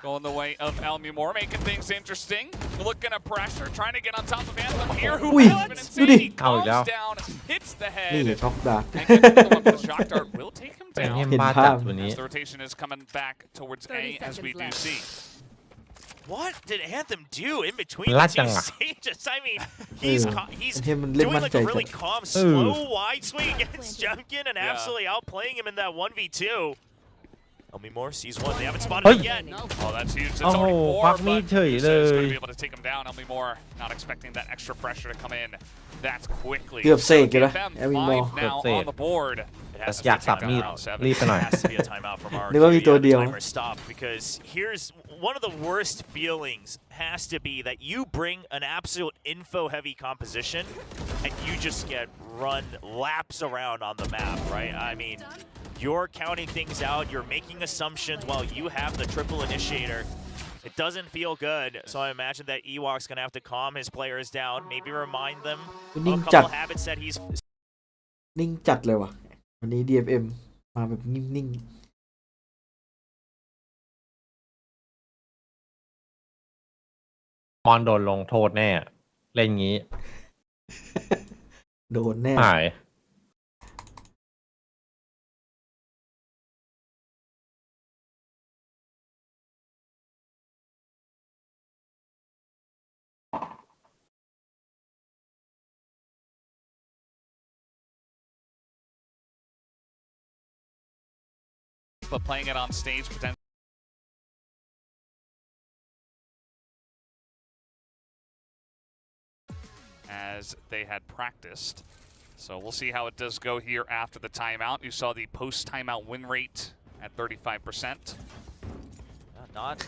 going the way of Elmimore, making things interesting. Looking at pressure, trying to get on top of Anthem here. Who has been insane. He comes down, hits the head. นี่ช็อกดาร์ And gets the one with the shock dart will take him แต่เห็น down. บ้าจัดวันนี้ As the rotation is coming back towards A, as we do see. What did Anthem do in between ลั the ดจัง two อะ stages? I mean, he's เห็นมันเล่น doing มั่น like ใจ a จั really ด calm, slow wide swing against Jumpkin and absolutely outplaying him in that 1v2. Elmimore sees one. They haven't spotted him yet. Oh, that's huge. It's โอ้โห only ควั 4, กมีด but เฉย Medusa เล is ย going to be able to take him down. Elmimore not expecting that extra pressure to come in that quickly. เกือบเสกอยู่นะ DFM Elmimore 5 now on the board. It has to อยาก be a สับ timeout มีด round 7. รีบไปหน่อย It has to be a timeout from RRQ. นึกว่ามีตัวเดียว The timer stopped because here's one of the worst feelings has to be that you bring an absolute info-heavy composition and you just get run laps around on the map, right? I mean, you're counting things out, you're making assumptions while you have the triple initiator. It doesn't feel good, so I imagine that Ewok's gonna have to calm his players down, maybe remind them of a couple habits that he's นิ่งจัดเลยว่ะวันนี้ DFM มาแบบนิ่งมอนโดนลงโทษแน่เล่นงี้ โดนแน่ หาย but playing it on stage potentially. As they had practiced. So we'll see how it does go here after the timeout. You saw the post-timeout win rate at 35%. not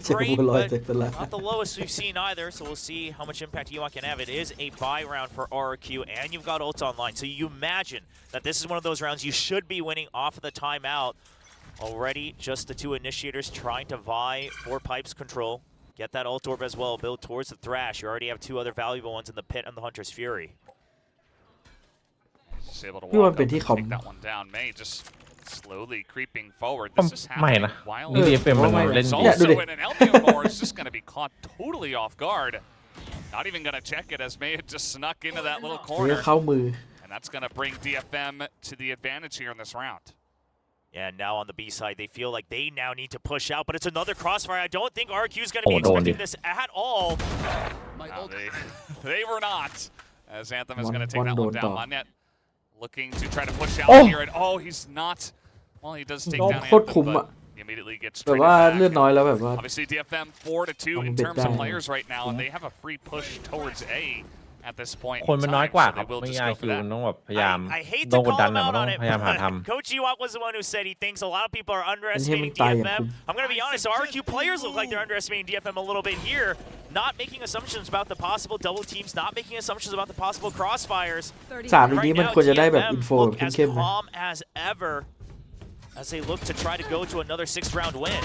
great, but not the lowest we've seen either. So we'll see how much impact Ewok can have. It is a bye round for RRQ, and you've got ults online. So you imagine that this is one of those rounds you should be winning off of the timeout. Already, just the 2 initiators trying to vie for Pipes control. Get that ult orb as well, build towards the Thrash. You already have 2 other valuable ones in the Pit and the Hunter's Fury. Just able to walk up and take that one down. May just slowly creeping forward. This is happening while it's also in an Elmimore is just going to be caught totally off guard. Not even going to check it as May had just snuck into that little corner. And that's going to bring DFM to the advantage here in this round. Yeah, now on the B side, they feel like they now need to push out, but it's another crossfire. I don't think RRQ is going to be expecting this at all. No, they were not, as Anthem is going to take that one down. Monyet looking to try to push out here, and he's not. Well, he does take down Anthem, but he immediately gets traded back. Obviously, DFM 4-2 in terms of players right now, and they have a free push towards A. At this point, คนมันน้อยกว่าครับไม่ง่ายคือมันต้องแบบพยายามโดนกดดันนะมันต้องพยายามหาทำ Coach Ewok was the one who said he thinks a lot of people are underestimating DFM. I'm going to be honest, RRQ players look like they're underestimating DFM a little bit here. Not making assumptions about the possible double teams, not making assumptions about the possible crossfires. 3 นี้มันควรจะได้แบบอินโฟ look as calm as ever. as they look to try to go to another 6th round win.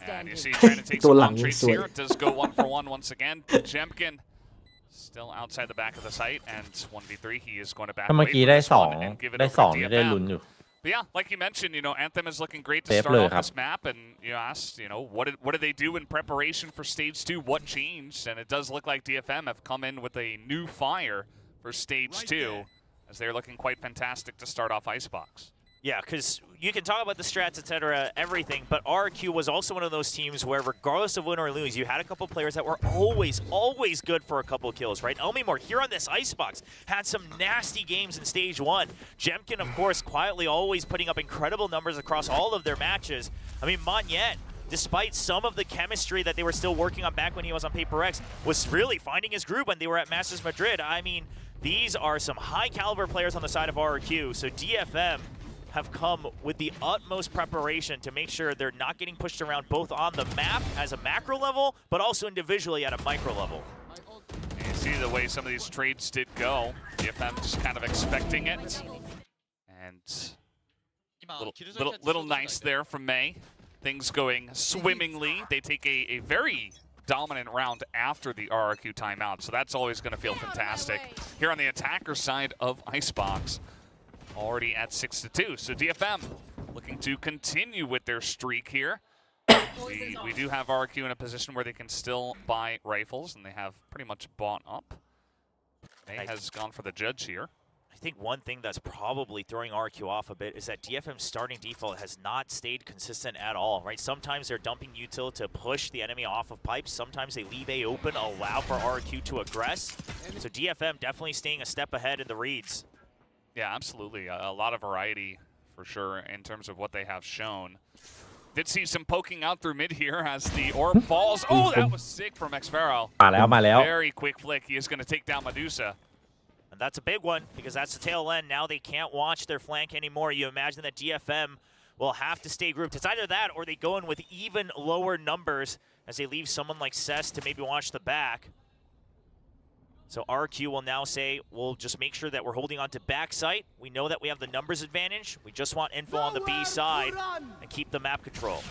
And you see trying to take some long trades here. Does go 1-for-1 once again. Jemkin still outside the back of the site, and 1v3 he is going to back ถ้าเมื่อ away กี้ from ได้ this สอง one and give it ได้ over สอง to นี่ได้ DFM. ลุ้นอยู่ But yeah, like you mentioned, Anthem is looking great to Safe start off เลยครับ this map, and you asked, what did they do in preparation for stage 2? What changed? And it does look like DFM have come in with a new fire for stage 2, as they're looking quite fantastic to start off Icebox. Yeah, because you can talk about the strats, etc., everything, but RRQ was also one of those teams where, regardless of win or lose, you had a couple players that were always good for a couple kills, right? Elmimore, here on this Icebox, had some nasty games in Stage 1. Jemkin, of course, quietly always putting up incredible numbers across all of their matches. I mean, Monyet, despite some of the chemistry that they were still working on back when he was on Paper X, was really finding his groove when they were at Masters Madrid. I mean, these are some high-caliber players on the side of RRQ, so DFM have come with the utmost preparation to make sure they're not getting pushed around both on the map as a macro level, but also individually at a micro level. And you see the way some of these trades did go. DFM just kind of expecting it. And little nice there from May. Things going swimmingly. They take a very dominant round after the RRQ timeout, so that's always going to feel fantastic. Here on the attacker side of Icebox, already at 6-2. So DFM looking to continue with their streak here. We do have RRQ in a position where they can still buy rifles, and they have pretty much bought up. May has gone for the judge here. I think one thing that's probably throwing RRQ off a bit is that DFM's starting default has not stayed consistent at all, right? Sometimes they're dumping util to push the enemy off of pipes. Sometimes they leave A open, allow for RRQ to aggress. So DFM definitely staying a step ahead in the reads. Yeah, absolutely. A lot of variety for sure in terms of what they have shown. Did see some poking out through mid here as the orb falls. Oh, that was sick from Xfaro. มาแล้ว Very quick flick. He is going to take down Medusa. And that's a big one because that's the tail end. Now they can't watch their flank anymore. You imagine that DFM will have to stay grouped. It's either that or they go in with even lower numbers as they leave someone like Cess to maybe watch the back. So RQ will now say, we'll just make sure that we're holding on to backside. We know that we have the numbers advantage. We just want info on the B side and keep the map control.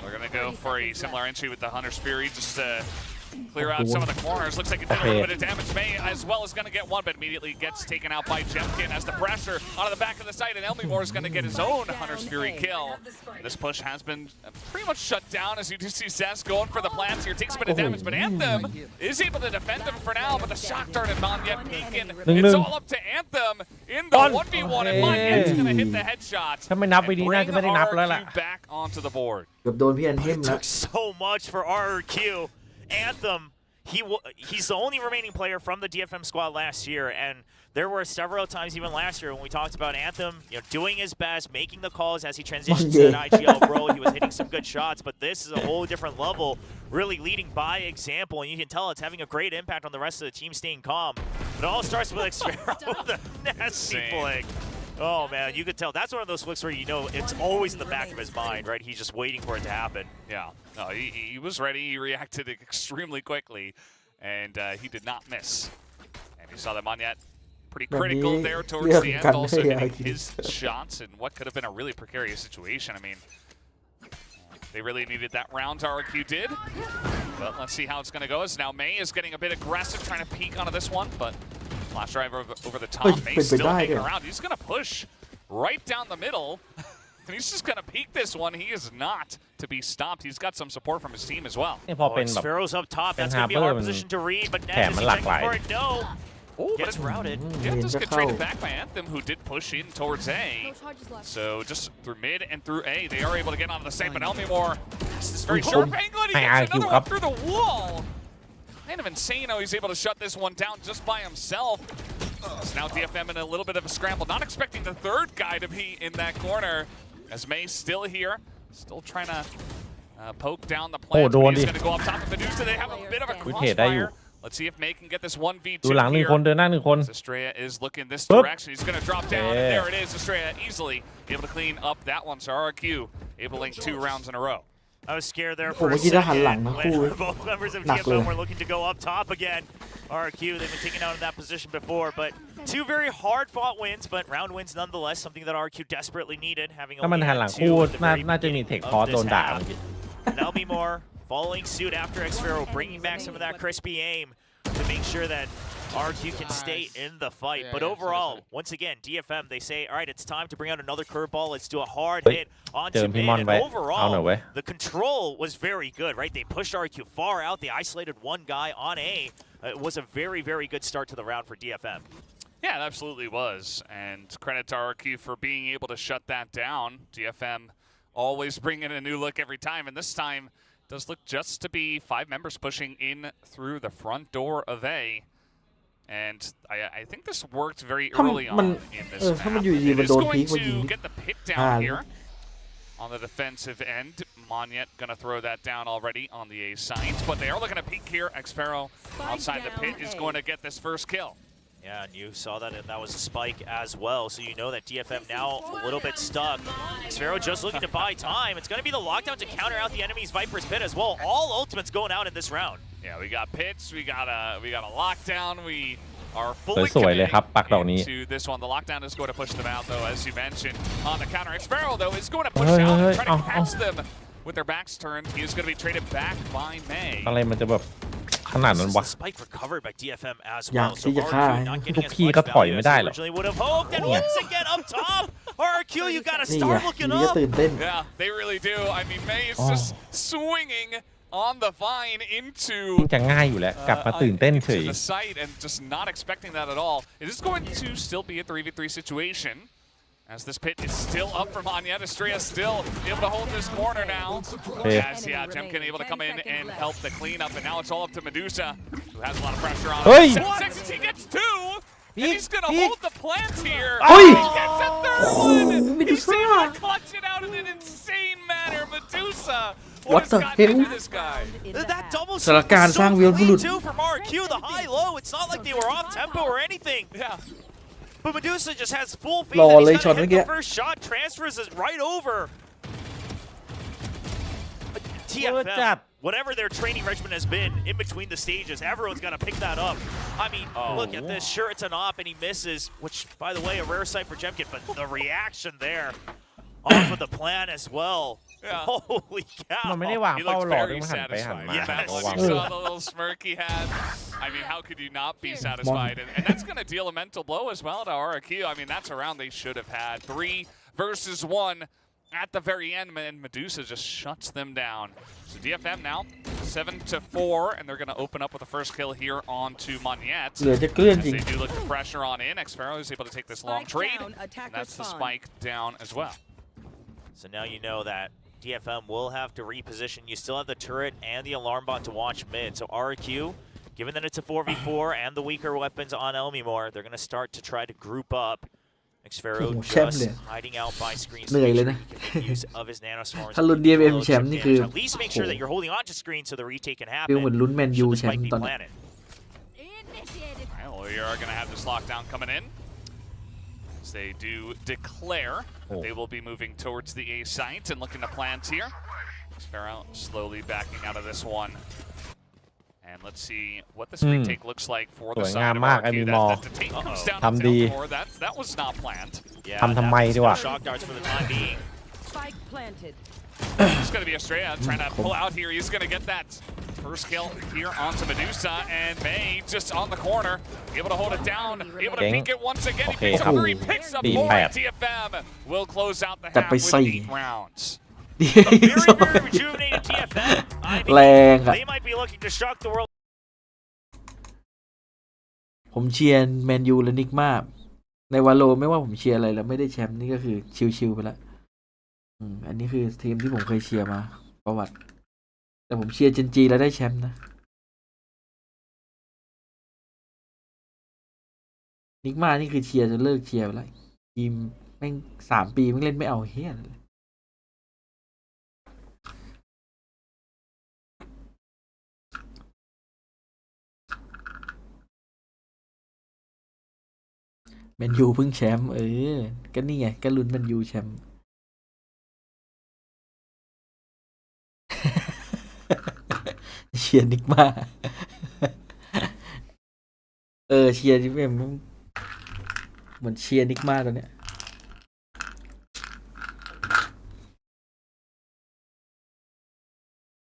We're going to go for a similar entry with the Hunter's Fury just to clear out some of the corners. Looks like it did a little bit of damage. May as well is going to get one, but immediately gets taken out by Jemkin as the pressure out of the back of the site, and Elmimore is going to get his own Hunter's Fury kill. This push has been pretty much shut down as you do see Cess going for the plants here. Takes a bit of damage, but Anthem is able to defend him for now, but the shock dart and Monyet peeking. It's all up to Anthem in the 1v1, and Monyet's going to hit the headshot ถ้าไม่นับวิ and ดี bring น่าจะไม่ได้นับแล้วล่ะ RRQ back onto the board. เกือบโดนพี่อันเทม It แล้ว took so much for RRQ. Anthem, he's the only remaining player from the DFM squad last year, and there were several times even last year when we talked about Anthem, doing his best, making the calls as he transitioned to that IGL role. He was hitting some good shots, but this is a whole different level, really leading by example, and you can tell it's having a great impact on the rest of the team staying calm. But it all starts with Xfaro with a nasty flick. Oh man, you could tell that's one of those flicks where it's always in the back of his mind, right? He's just waiting for it to happen. Yeah, no, he was ready. He reacted extremely quickly, and he did not miss. And you saw that Monyet pretty critical there towards the end, also hitting his shots in what could have been a really precarious situation. I mean, they really needed that round, RRQ did. But let's see how it's going to go. As now May is getting a bit aggressive, trying to peek onto this one, but flash drive over the top. May still hanging around. He's going to push right down the middle. And he's just going to peek this one. He is not to be stopped. He's got some support from his team as well. นี่พอเป็นแบบ Xfaro's up top. That's going to be a hard position to read, but Ned is checking for it. No. Oh, Gets routed. Yeah, just get traded back by Anthem, who did push in towards A. So just through mid and through A, they are able to get onto the site, but Elmimore, this is very sharp angle, and he gets another one through the wall. Kind of insane how he's able to shut this one down just by himself. So now DFM in a little bit of a scramble, not expecting the third guy to be in that corner. As May's still here, still trying to poke down the plant. He's going to go up top of Medusa. They have a bit of a crossfire. Let's see if May can get this 1v2 ดูหลังหนึ่งคนเดินหน้าหนึ่งคน Estrella is looking this direction. He's going to drop down, and there it is. Estrella easily able to clean up that one. So RRQ able to link 2 rounds in a row. I was scared there โอ้ for เมื่ a อกี้ถ้าหันหลัง second นะ when คู่ both members of หนักเลย DFM were looking to go up top again. RRQ, they've been taken out in that position before, but two very hard-fought wins, but round wins nonetheless, something that RRQ desperately needed, having ถ้ามัน only หันหลั had งคู่ two at the very น่าจะมี beginning เทคพอ of โดน this ด่า half. Now be more following suit after Xfero, bringing back some of that crispy aim to make sure that RQ can stay in the fight. But overall, once again, DFM, they say, all right, it's time to bring out another curveball. Let's do a hard hit onto mid. And overall, the control was very good, right? They pushed RQ far out. They isolated one guy on A. It was a very, very good start to the round for DFM. Yeah, it absolutely was. And credit to RRQ for being able to shut that down. DFM always bringing a new look every time. And this time does look just to be 5 members pushing in through the front door of A. And I think this worked very early on in this map. It is going to get the pit down here on the defensive end. Monyet going to throw that down already on the A side. But they are looking to peek here. Xfero outside the pit is going to get this first kill. Yeah, and you saw that, and that was a spike as well. So you know that DFM now a little bit stuck. Xfero just looking to buy time. It's going to be the lockdown to counter out the enemy's Viper's pit as well. All ultimates going out in this round. Yeah, we got pits, we got a lockdown, we are fully committing into this one. The lockdown is going to push them out though, as you mentioned. On the counter, Xfero though is going to push out and try to catch them with their backs turned. He is going to be traded back by May. อะไรมันจะแบบขนาดนั้นวะ Spike recovered by DFM as อยาก well. ที่จะฆ่า Not พ getting วก as พี่ much ก็ถอย value ไม่ as ได้ they หรอก originally would have hoped. And once again up top, RRQ, you got to นี่ไง start อยู่ looking ดีก็ up. ตื่นเต้น Yeah, they really do. I mean, May is just swinging on the vine into จะง่ายอยู่แล้วกลับมาตื่นเต้นเฉย the site and just not expecting that at all. It is going to still be a 3v3 situation. As this pit is still up for Monyet. Estrella still able to hold this corner now. As, yeah, Jemkin able to come in and help the cleanup, and now it's all up to Medusa, who has a lot of pressure on him. 7-6 as he gets 2, and he's going to hold the plant here. He gets a third one. He's able to clutch it out in an insane manner. Medusa, what has gotten into this guy? That double สถานการณ์สร้างวีรบุรุษ too from RRQ, the high-low. It's not like they were off tempo or anything. Yeah. But Medusa just has full faith รอ that เลย he's ช็อต going เมื่ to อ hit กี้ the first shot. Transfers is right over. TFM, whatever their training regimen has been in between the stages, everyone's got to pick that up. I mean, look at this. Sure, it's an op and he misses, which, by the way, a rare sight for Jemkin, but the reaction there off of the plan as well. Yeah. Holy มัน cow. ไม่ได้วาง He เป้า looked หลอก very มันหันไปหัน satisfied. มา Yeah, ระวัง you saw the little smirk he had. I mean, how could you not be satisfied? And that's going to deal a mental blow as well to RRQ. I mean, that's a round they should have had. 3 versus 1 at the very end, and Medusa just shuts them down. So DFM now 7-4, and they're going to open up with the first kill here onto Monyet. เหลือจะเกลื่อน As จริง they do look to pressure on in, Xfero is able to take this long trade, and that's the spike down as well. So now you know that DFM will have to reposition. You still have the turret and the alarm bot to watch mid. So RRQ, given that it's a 4v4 and the weaker weapons on Elmimore, they're going to start to try to group up. Xfero just hiding out by screens to make sure he can make use of his nanoswarms. ถ้าลุ้น DFM แชมป์นี่คือ At least make sure that you're holding on to screen so the retake can ฟิล happen. เหมือนลุ้นแมนยู Should the แชม spike ป์ be ตอนนี้ planted? Well, we are going to have this lockdown coming in. As they do declare that they will be moving towards the A site and looking to plant here. Xfero slowly backing out of this one. And let's see what this retake looks like for the side of RRQ. That the take comes down to down 4. That was not planned. Yeah, ทำไมดีวะ shock darts for the time being. Spike planted. It's going to be Estrella trying to pull out here. He's going to get that first kill here onto Medusa, and May just on the corner, able to hold it down, able to peek it once again. He picks up 3, picks up 4. TFM will close out the half with 8 rounds. A very, very rejuvenated TFM. I แรง think อะ they might be looking to shock the world. ผมเชียร์แมนยูและนิกมากในวาโลไม่ว่าผมเชียร์อะไรแล้วไม่ได้แชมป์นี่ก็คือชิวๆไปแล้วอันนี้คือทีมที่ผมเคยเชียร์มาประวัติแต่ผมเชียร์เจนจีแล้วได้แชมป์นะนิกมานี่คือเชียร์จนเลิกเชียร์ไปแล้วทีมแม่ง3 ปีแม่งเล่นไม่เอาเฮี้ยเลยแมนยูเพิ่งแชมป์ก็นี่ไงก็ลุ้นแมนยูแชมป์ เชียร์นิกมาเชียร์ดิเอ็มเหมือนเชียร์นิกมาตอนเนี้ย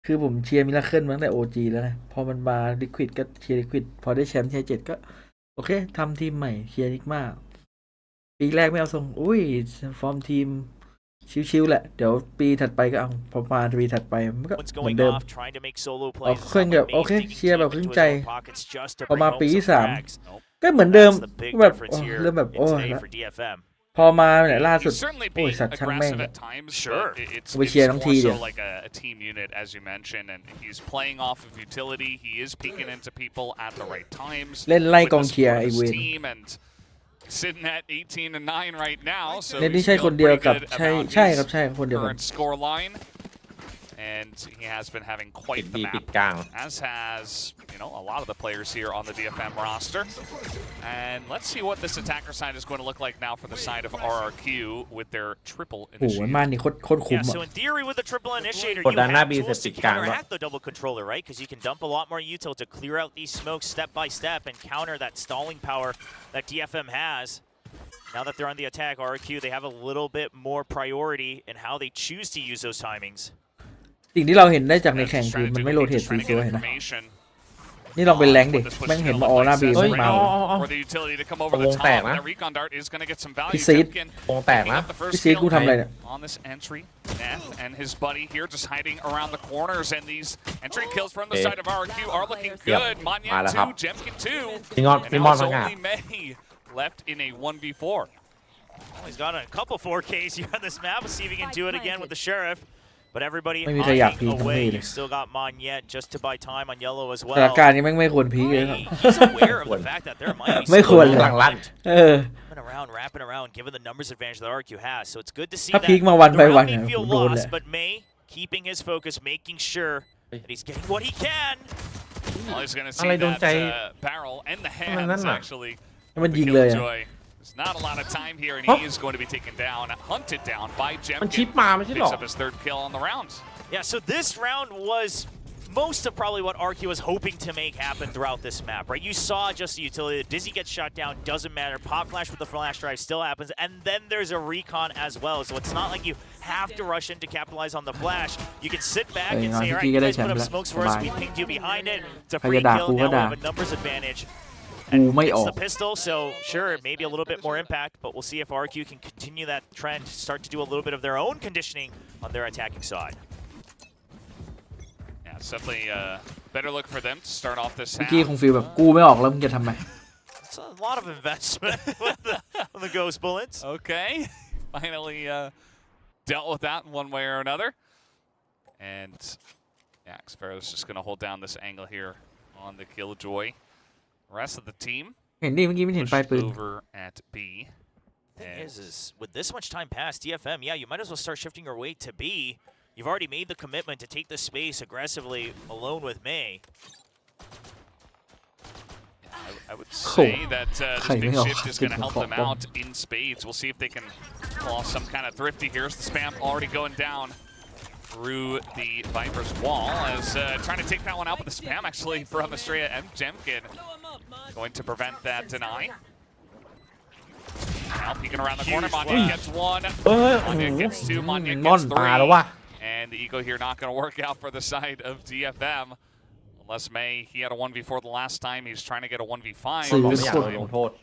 คือผมเชียร์มิราเคิลมาตั้งแต่ OG แล้วนะพอมันมาลิควิดก็เชียร์ลิควิดพอได้แชมป์เทียร์7ก็โอเคทำทีมใหม่เชียร์นิกมาปีแรกไม่เอาทรงอุ้ยฟอร์มทีมชิวๆแหละเดี๋ยวปีถัดไปก็เอาพอมาปีถัดไปมันก็เหมือนเดิมเคยแบบโอเคเชียร์แบบครึ่งใจพอมาปีที่3ก็เหมือนเดิมแบบเริ่มแบบโอ้ยพอมาเนี่ยล่าสุดโอ้ยสัตว์ช่างแม่งไปเชียร์ทั้งทีเดียวเล่นไล่กองเชียร์ไอเวนsitting at 18 and 9 right now. So เล่นที่ใช่คนเดียวกับใช่ครับใช่คนเดียวกัน score line. And he has been having quite the map, as has, a lot of the players here on the DFM roster. And let's see what this attacker side is going to look like now for the side of RRQ with their triple initiator. มันนี่โคตรคุ้ม So in theory with the triple initiator, you have tools to counteract the double controller, right? Because you can dump a lot more util to clear out these smokes step by step and counter that stalling power that DFM has. Now that they're on the attack, RRQ, they have a little bit more priority in how they choose to use those timings. สิ่งที่เราเห็นได้จากในแข่งคือมันไม่โรเทตซีซัวเห็นไหมนี่ลองเป็นแรงดิแม่งเห็นมาออหน้าบีไม่มาวงแตกนะพี่ซีดวงแตกนะพี่ซีดกูทำอะไรเนี่ยAnd his buddy here just hiding around the corners, and these entry kills from the side of RRQ are looking good. Manya 2, Jemkin 2, and now it's only May left in a 1v4. Well, he's got a couple 4Ks here on this map. Let's see if he can do it again with the Sheriff. But everybody away. You still got Monyet just to buy time on yellow as well. สถานการณ์นี้ไม่ควรพีคเลยครับ He's aware of the fact that there might be ไม่ควรเลย wrapping around, given the numbers advantage that RQ has. So it's good to see ถ้า that พีคมาวันไปวัน the เนี่ย round may feel โดนเลย lost, but May keeping his focus, making sure that he's getting what he can. Well, he's going to see that barrel and the hands actually. มันยิงเลยอะ There's not a lot of time here, and he is going to be taken down, hunted down by Jemkin. Picks up his third kill on the round. Yeah, so this round was most of probably what RQ was hoping to make happen throughout this map, right? You saw just the utility. The Dizzy gets shot down, doesn't matter. Pop flash with the flash drive still happens, and then there's a recon as well. So it's not like you have to rush in to capitalize on the flash. You can sit back and say, all right, you guys put up smokes for us. We pinged you behind it. It's a free kill. Now we have a numbers advantage. And it's the pistol, so sure, maybe a little bit more impact, but we'll see if RQ can continue that trend, start to do a little bit of their own conditioning on their attacking side. Yeah, it's definitely a better look for them to start off this half. เมื่อกี้คงฟีลแบบกูไม่ออกแล้วมึงจะทำไม It's a lot of investment with the ghost bullets. Okay, finally dealt with that in one way or another. And yeah, Xfero's just going to hold down this angle here on the Killjoy. Rest of the team เห็นดิเมื่อกี้ไม่เห็นปลายปืน over at B. Thing is with this much time past, DFM, yeah, you might as well start shifting your weight to B. You've already made the commitment to take the space aggressively alone with May. I would say that this big shift is going to help them out in spades. We'll see if they can pull off some kind of thrifty here. The spam already going down through the Viper's wall as trying to take that one out, but the spam actually from Estrella and Jemkin going to prevent that deny. Now peeking around the corner, Manya gets one, Manya gets two, Manya gets three, and the eco here not going to work out for the side of DFM. Unless May, he had a 1v4 the last time, he's trying to get a 1v5.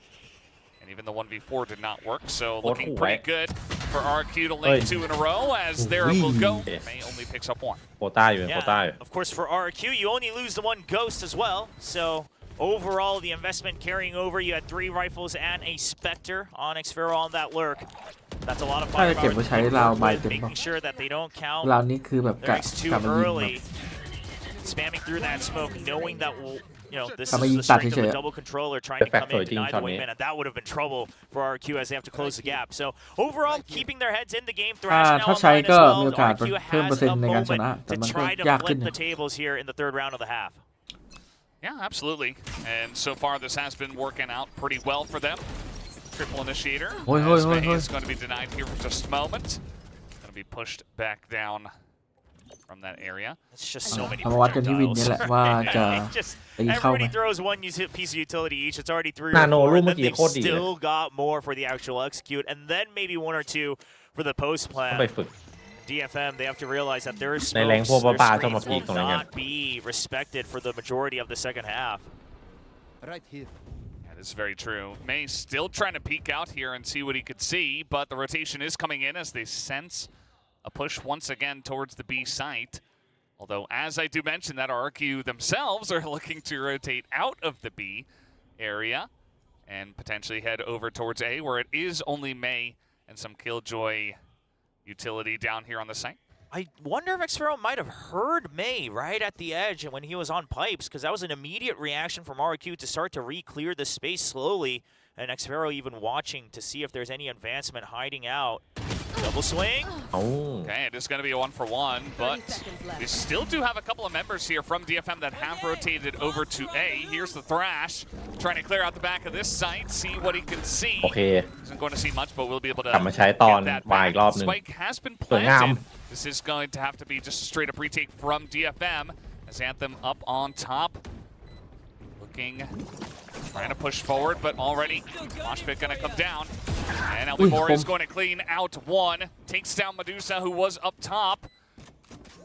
And even the 1v4 did not work, so looking pretty good for RQ to link 2 in a row as there it will go. May only picks up 1. Yeah, of course for RQ, you only lose the one ghost as well, so overall the investment carrying over, you had 3 rifles and a Spectre on Xfero on that lurk. That's a lot of firepower, making sure that they don't count their too early. Spamming through that smoke, knowing that this is the strength of the double controller trying to come in and deny the wingman, and that would have been trouble for RQ as they have to close the gap. So overall, keeping their heads in the game, thrashing now online as well. RQ has a moment to try to flip the tables here in the third round of the half. Yeah, absolutely. And so far, this has been working out pretty well for them. Triple initiator. As May is going to be denied here for just a moment. Going to be pushed back down from that area. It's just so many มาวัดกันที่วินนี่แหละว่าจะตีเข้าไหม Everybody throws one piece of utility each. It's already 3 or นาโน 4, รูป and เมื่ then อกี้ they've โคตรดี still got more for the actual execute, and then maybe 1 or 2 for the post ต้อง plan. ไปฝึก DFM, they have to realize that their ในแรง smokes, พวก their ป้าๆชอบมา screens พีคตรง will นี้กัน not be respected for the majority of the second half. Right here. That is very true. May still trying to peek out here and see what he could see, but the rotation is coming in as they sense a push once again towards the B site. Although, as I do mention, that RRQ themselves are looking to rotate out of the B area and potentially head over towards A, where it is only May and some Killjoy utility down here on the site. I wonder if Xfero might have heard May right at the edge when he was on pipes, because that was an immediate reaction from RRQ to start to re-clear the space slowly, and Xfero even watching to see if there's any advancement hiding out. Double swing. Okay, it is going to be a 1-for-1, but we still do have a couple of members here from DFM that have rotated over to A. Here's the Thrash, trying to clear out the back of this site, see what he can see. โอเค Isn't going to see much, but we'll be able to กลับมาใช้ตอน get that วายอี back. กรอบหนึง Spike has been สวยงาม planted. This is going to have to be just a straight up retake from DFM as Anthem up on top. Looking, trying to push forward, but already Moshpit going to come down. And Elmore is going to clean out one. Takes down Medusa, who was up top.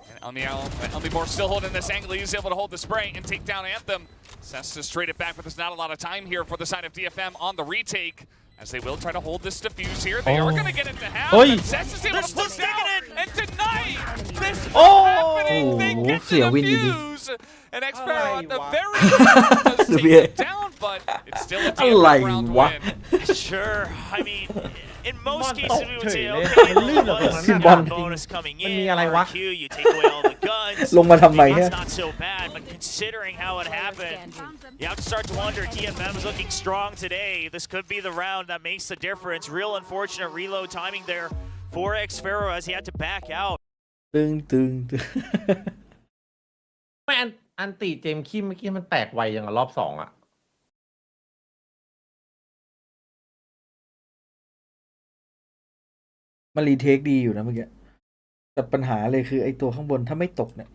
And Elmore still holding this angle. He's able to hold the spray and take down Anthem. Sets to straight it back, but there's not a lot of time here for the side of DFM on the retake. As they will try to hold this defuse here. They are going to get it to half. Oi. And Sess is able to push down and deny this is Oh. happening. They get Sia the win you did. defuse. And Xpero at the very end does take it down, but it's still a DFM round win. Sure, I mean, in most cases we would say, Okay, okay, man. well,ลื่น you แบบ got a bonus coming มัน in, มีอะไรวะ RRQ, you take away all the guns. ลงมาทำไมฮะ That's not so bad, but considering how it happened, you have to start to wonder, DFM is looking strong today. This could be the round that makes the difference. Real unfortunate reload timing there for Xfero as he had to back out. ตึงตึงตึง ไม่อันติเจมส์คิมเมื่อกี้มันแตกไวอย่างกับรอบ2อ่ะ มันรีเทคดีอยู่นะเมื่อกี้แต่ปัญหาเลยคือไอ้ตัวข้างบนถ้าไม่ตกเนี่ย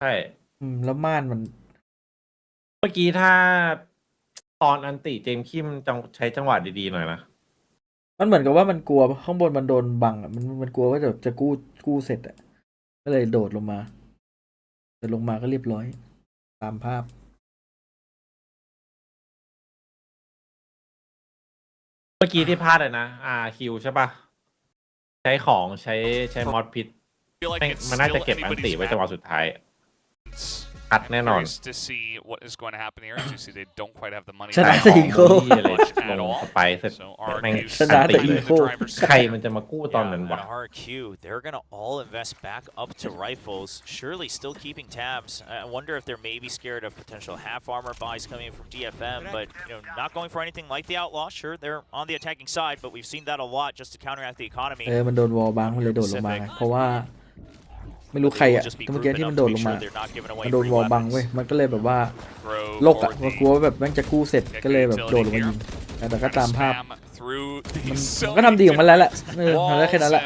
ใช่ แล้วม่านมัน เมื่อกี้ถ้าตอนอันติเจมส์คิมใช้จังหวะดีๆหน่อยนะ มันเหมือนกับว่ามันกลัวข้างบนมันโดนบังอ่ะมันกลัวว่าจะกู้เสร็จอ่ะก็เลยโดดลงมาแต่ลงมาก็เรียบร้อยตามภาพ เมื่อกี้ที่พลาดเลยนะ RRQ ใช่ปะใช้มอดพิษ Feel like it's มันน่าจะ still เก็บอันติ anybody's ไว้จังหวะ map. สุดท้าย อัดแน่นอน Curious to see what is going to happen here. As you see, they don't quite have the money ชนะ back แต่อีโค นี่เลย much ล at ง all. สไปเสร็จ So แม่ง RRQ ชนะแต่ still อี in โค the driver's ใคร seat. มันจะมากู้ตอนนั้น And วะ RRQ, they're going to all invest back up to rifles, surely still keeping tabs. I wonder if they're maybe scared of potential half armor buys coming from DFM, but not going for anything like the Outlaw. Sure, they're on the attacking side, but we've seen that a lot just to counteract the economy. มันโดนวอลบังมันเลยโดดลงมาไงเพราะว่าไม่รู้ใครอ่ะแต่เมื่อกี้ที่มันโดดลงมามันโดนวอลบังเว้ยมันก็เลยแบบว่าโลกอ่ะกลัวว่าแบบแม่งจะกู้เสร็จก็เลยแบบโดดลงมายิงแต่ก็ตามภาพมันก็ทำดีของมันแล้วแหละทำได้แค่นั้นแหละ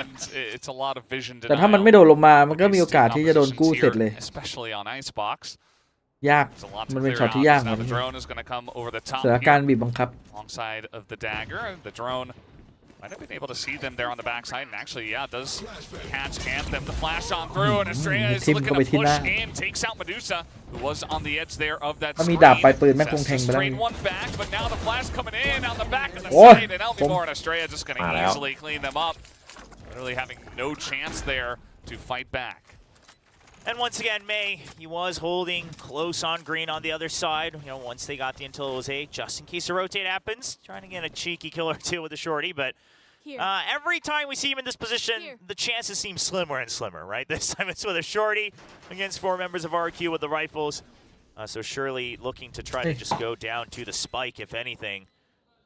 แต่ถ้ามันไม่โดดลงมามันก็มีโอกาสที่จะโดนกู้เสร็จเลยยากมันเป็นช็อตที่ยากเหมือนกันสถานการณ์บีบบังคับ Might have been able to see them there on the backside, and actually, yeah, does catch Anthem. The flash on through, and Estrella is looking to push in, takes out Medusa, who was on the edge there of that screen. มีดาบปลายปืนแม่งคงแทงไปแล้ว Straight one back, but now the flash coming in on the back of the side, and Elmore and Estrella just going to easily clean them up. Literally having no chance there to fight back. And once again, May, he was holding close on green on the other side. Once they got the intel, it was A, just in case a rotate happens. Trying to get a cheeky kill or two with the shorty, but every time we see him in this position, the chances seem slimmer and slimmer, right? This time it's with a shorty against 4 members of RRQ with the rifles. So surely looking to try to just go down to the spike, if anything.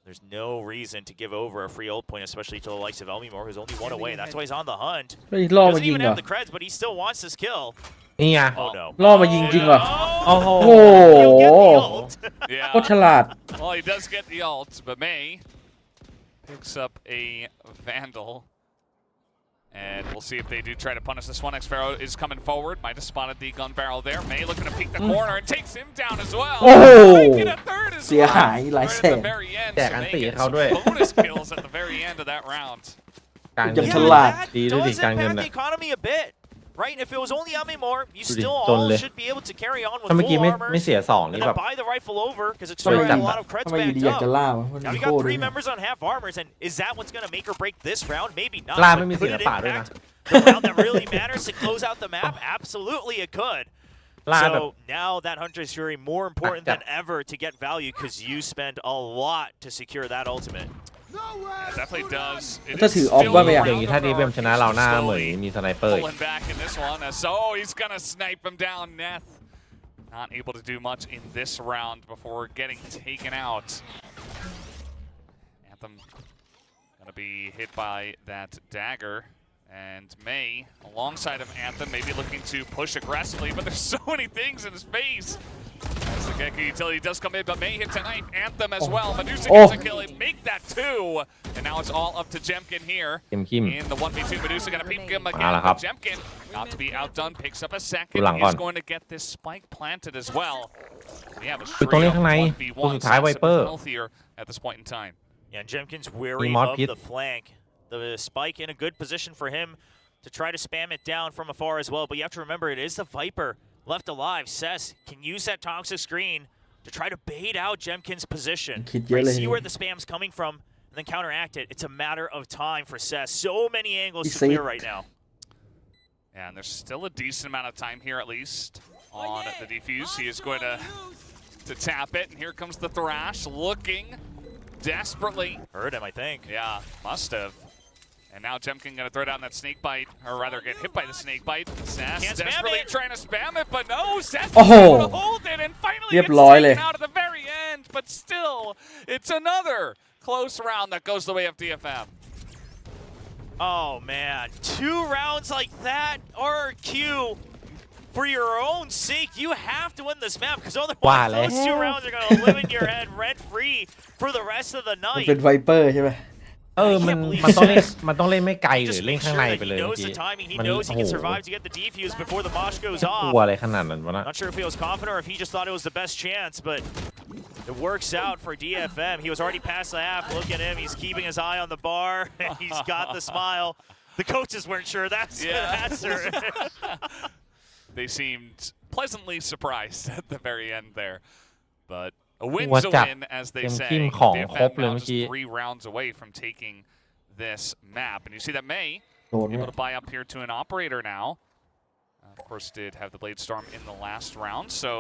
There's no reason to give over a free ult point, especially to the likes of Elmore, who's only 1 away. That's why he's on the hunt. He doesn't even have the creds, but he still wants this kill. นี่ไง Oh no. ล่อมายิงจริงเหรอ โอ้โห โอ้ He'll get the โห ult. โคตรฉลาด Well, he does get the ult, but May picks up a Vandal And we'll see if they do try to punish this one. Xfero is coming forward. Might have spotted the gun barrel there. May looking to peek the corner and takes him down as well. โอ้โห Making a third as เสีย well. หายหลาย Right แส at น the very end. แจก So อัน May ตี gets เขาด้วย bonus kills at the very end of that round. การ ยั เงิ ง น ฉลาด that ดีด้วยดิ does การเงิน impact น่ะ the economy a bit, right? And if it was only Amimor, you ดูดิ still จน all เลย should be able to carry on with ถ้าเมื่อกี้ full ไม่ armor ไม่เสีย2 and นี่ then แบบ buy the rifle over because it's ทำไม throwing ดี a lot of creds ทำไมอยู่ back ดีอยากจะ up. ล่าวะมัน Now มี you โค้ got ด้วย 3 members on half armors, and is that what's going to make or break this round? Maybe not. ล่า but ไม่มี could ศิล it ปะด้วยนะ impact the round that really matters to close out the map? Absolutely, it could. ล่าแบบ So now that Hunter's Fury more important than ever to get value because you spend a lot to secure that ultimate. It definitely does. It ถ้า is ถือออฟ still ว่าไม่อยาก อย่างนี้ถ้า DFM ชนะเราหน้าเหมยมีสไนเปอร์อีก pulling back in this one. So he's gonna snipe him down. Neth not able to do much in this round before getting taken out. Anthem gonna be hit by that dagger. And May, alongside of Anthem, maybe looking to push aggressively, but there's so many things in his face. As the Gecko utility does come in, but May hits a knife. Anthem as well. Medusa gets a kill. It make that 2. And now it's all up to Jemkin here. In the 1v2, Medusa gonna peep him again. But Jemkin, not to be outdone, picks up a second. He's going to get this spike planted as well. We have a straight up 1v1. So healthier at this point in time. Yeah, and Jemkin's wary of the flank. The spike in a good position for him to try to spam it down from afar as well. But you have to remember, it is the Viper left alive. Cess can use that toxic screen to try to bait out Jemkin's position. Right, see where the spam's coming from and then counteract it. It's a matter of time for Cess. So many angles to clear right now. Yeah, and there's still a decent amount of time here at least on the defuse. He is going to tap it, and here comes the Thrash looking desperately. Heard him, I think. Yeah, must have. And now Jemkin gonna throw down that snake bite, or rather get hit by the snake bite. Sass desperately trying to spam it, but no, Sass is able to hold it, and finally gets taken out at the very end. But still, it's another close round that goes the way of DFM. Oh man, 2 rounds like that, RRQ. For your own sake, you have to win this map because otherwise those 2 rounds are going to live in your head rent-free for the rest of the มัน night. เป็นไวเปอร์ใช่ไหม มันต้องเล่นไม่ไกลหรือเล่นข้างในไปเลยเมื่อกี้ He มัน knows โอ้ he โห can survive to get the defuse before the mosh goes กลั off. วอะไรขนาดนั้นวะนะ Not sure if he was confident or if he just thought it was the best chance, but it works out for DFM. He was already past the half. Look at him. He's keeping his eye on the bar. He's got the smile. The coaches weren't sure. That's sir. They seemed pleasantly surprised at the very end there. But a win's a win, as they say. DFM now just 3 rounds away from taking this map. And you see that May able to buy up here to an operator now. Of course, did have the Blade Storm in the last round. So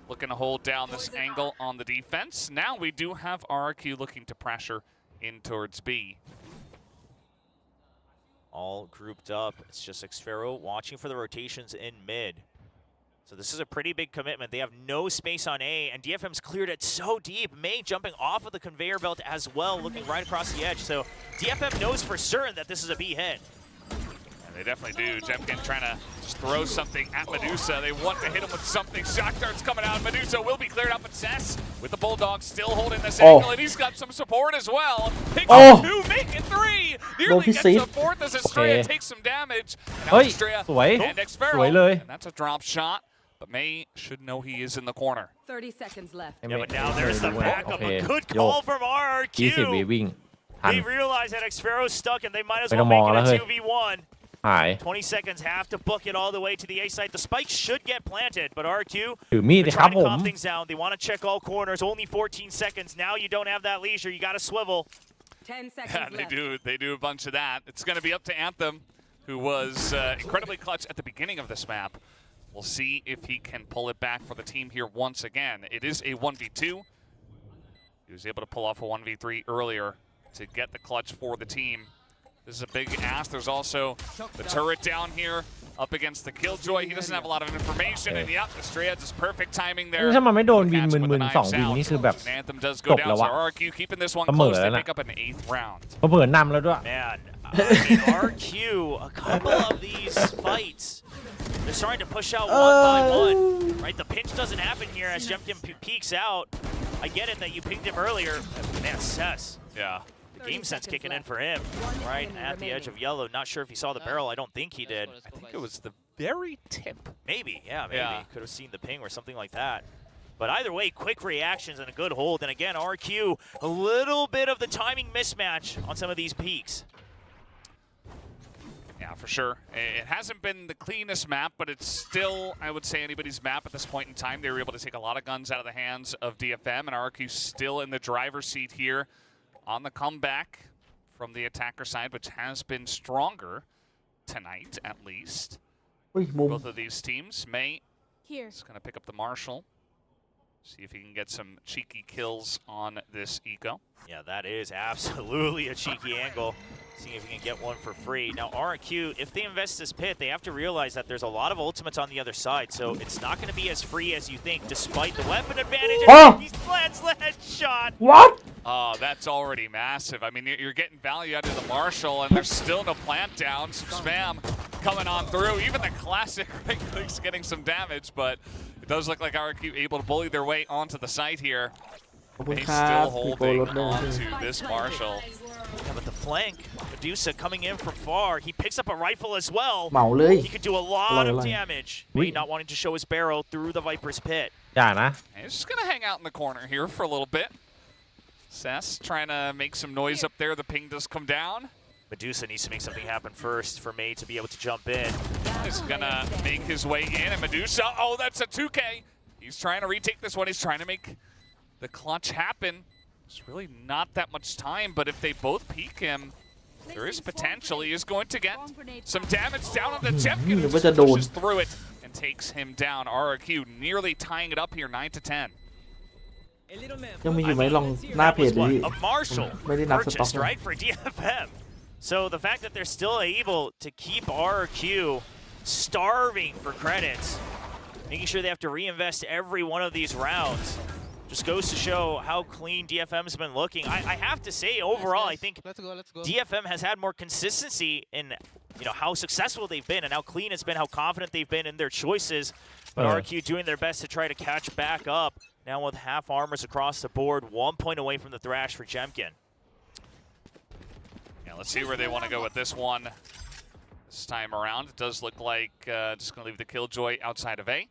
looking to hold down this angle on the defense. Now we do have RRQ looking to pressure in towards B. All grouped up. It's just Xfero watching for the rotations in mid. So this is a pretty big commitment. They have no space on A, and DFM's cleared it so deep. May jumping off of the conveyor belt as well, looking right across the edge. So DFM knows for certain that this is a B hit. And they definitely do. Jemkin trying to just throw something at Medusa. They want to hit him with something. Shock darts coming out. Medusa will be cleared up, but Cess with the Bulldog still holding this angle, and he's got some support as well. Picks up 2, making 3. Nearly gets a 4th as Estrella takes some damage. And now Estrella and Xfero, and that's a drop shot. But May should know he is in the corner. 30 seconds left. Yeah, but now there's the backup. A good call from RRQ. 20 วิวิ่งทัน They realize that Xfero's stuck and they might as well make it a 2v1. หาย 20 seconds, have to book it all the way to the A site. The spike should get planted, but RRQ ถือมีดดิ they're ครับ trying ผ to ม calm things down. They want to check all corners. Only 14 seconds. Now you don't have that leisure. You got to swivel. 10 seconds Yeah, left. they do a bunch of that. It's going to be up to Anthem, who was incredibly clutch at the beginning of this map. We'll see if he can pull it back for the team here once again. It is a 1v2. He was able to pull off a 1v3 earlier to get the clutch for the team. This is a big ask. There's also the turret down here up against the Killjoy. He doesn't have a lot of information, and yep, Estrella just perfect timing there. ถ้ามันไม่โดนวินมึนๆ2 วินนี่คือแบบ Anthem does จ go บ down, แล้ว so วะ RRQ keeping this one เสมอ close. แล้ว They นะ pick up an 8th round. เผื่อนำแล้วด้วย Man, I mean, RQ, a couple of these fights, they're starting to push out one by one. Right, the pinch doesn't happen here as Jemkin peeks out. I get it that you pinged him earlier. Man, Cess. Yeah. The game sense kicking in for him, right at the edge of yellow. Not sure if he saw the barrel. I don't think he did. I think it was the very tip. Maybe, yeah, maybe. Could have seen the ping or something like that. But either way, quick reactions and a good hold. And again, RQ, a little bit of the timing mismatch on some of these peaks. Yeah, for sure. It hasn't been the cleanest map, but it's still, I would say, anybody's map at this point in time. They were able to take a lot of guns out of the hands of DFM, and RRQ still in the driver's seat here on the comeback from the attacker side, which has been stronger tonight, at least. Both of these teams. May is going to pick up the Marshall. See if he can get some cheeky kills on this eco. Yeah, that is absolutely a cheeky angle. Seeing if he can get one for free. Now, RRQ, if they invest this pit, they have to realize that there's a lot of ultimates on the other side, so it's not going to be as free as you think, despite the weapon advantage. He's plants the headshot. What? Oh, that's already massive. I mean, you're getting value out of the Marshall, and there's still no plant down. Some spam coming on through. Even the classic right click's getting some damage, but it does look like RRQ able to bully their way onto the site here. He's still holding onto this Marshall. Yeah, but the flank, Medusa coming in from far. He picks up a rifle as well. He could do a lot of damage. May not wanting to show his barrel through the Viper's pit. Yeah, He's just going to hang out in the corner here for a little bit. Cess trying to make some noise up there. The ping does come down. Medusa needs to make something happen first for May to be able to jump in. He's going to make his way in, and Medusa, oh, that's a 2K. He's trying to retake this one. He's trying to make the clutch happen. There's really not that much time, but if they both peek him, there is potential. He is going to get some damage down on the champion, who just pushes through it and takes him down. RRQ nearly tying it up here, 9-10. ยังมีอยู่ไหมลองหน้าเพจดิ A Marshall ไม่ได้นับสต็อก purchased, right, for DFM. So the fact that they're still able to keep RRQ starving for credits, making sure they have to reinvest every one of these rounds, just goes to show how clean DFM's been looking. I have to say, overall, I think DFM has had more consistency in how successful they've been and how clean it's been, how confident they've been in their choices. But RRQ doing their best to try to catch back up. Now with half armors across the board, 1 point away from the Thrash for Jemkin. Yeah, let's see where they want to go with this one this time around. It does look like just going to leave the Killjoy outside of A.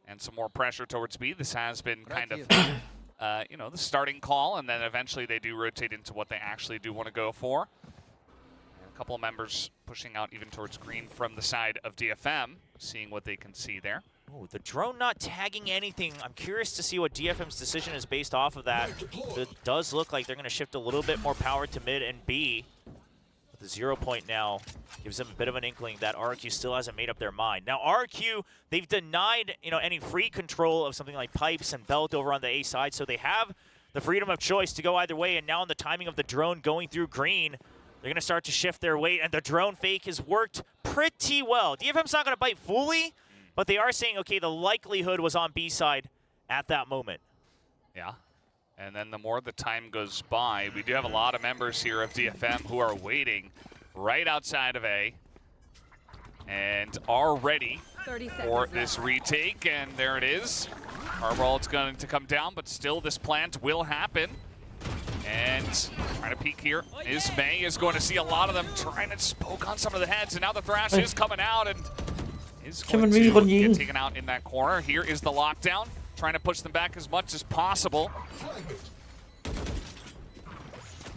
And some more pressure towards B. This has been kind of, the starting call, and then eventually they do rotate into what they actually do want to go for. And a couple of members pushing out even towards green from the side of DFM, seeing what they can see there. Oh, the drone not tagging anything. I'm curious to see what DFM's decision is based off of that. It does look like they're going to shift a little bit more power to mid and B. The 0 point now gives them a bit of an inkling that RRQ still hasn't made up their mind. Now RRQ, they've denied any free control of something like pipes and belt over on the A side, so they have the freedom of choice to go either way. And now in the timing of the drone going through green, they're going to start to shift their weight, and the drone fake has worked pretty well. DFM's not going to bite fully, but they are saying, okay, the likelihood was on B side at that moment. Yeah. And then the more the time goes by, we do have a lot of members here of DFM who are waiting right outside of A and are ready for this retake. And there it is. Arball's going to come down, but still this plant will happen. And trying to peek here is May, is going to see a lot of them trying to poke on some of the heads. And now the Thrash is coming out and is going to get taken out in that corner. Here is the lockdown, trying to push them back as much as possible.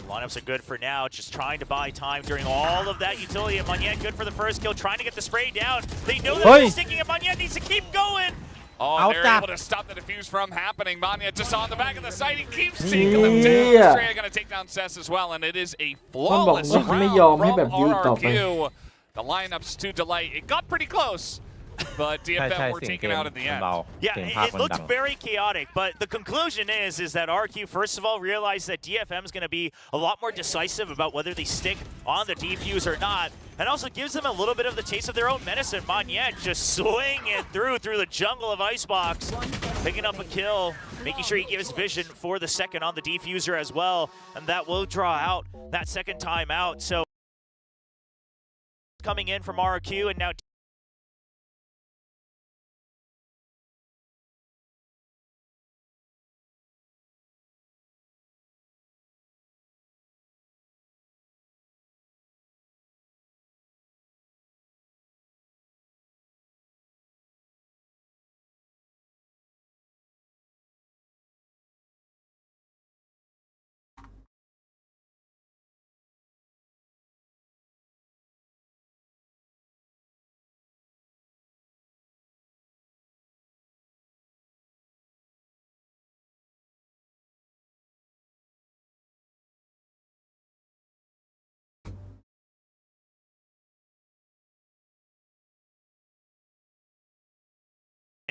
Lineups are good for now, just trying to buy time during all of that utility. And Magnet good for the first kill, trying to get the spray down. They know they're sticking, and Magnet needs to keep going. Oh, they're able to stop the defuse from happening. Magnet just on the back of the site. He keeps taking them down. Stray going to take down Cess as well, and it is a flawless round from RRQ. The lineups to delight. It got pretty close, but DFM were taken out in the end. Yeah, it looked very chaotic, but the conclusion is that RRQ, first of all, realized that DFM is going to be a lot more decisive about whether they stick on the defuse or not, and also gives them a little bit of the taste of their own medicine. Magnet just swinging through the jungle of Icebox, picking up a kill, making sure he gives vision for the second on the defuser as well, and that will draw out that second timeout. So coming in from RRQ, and now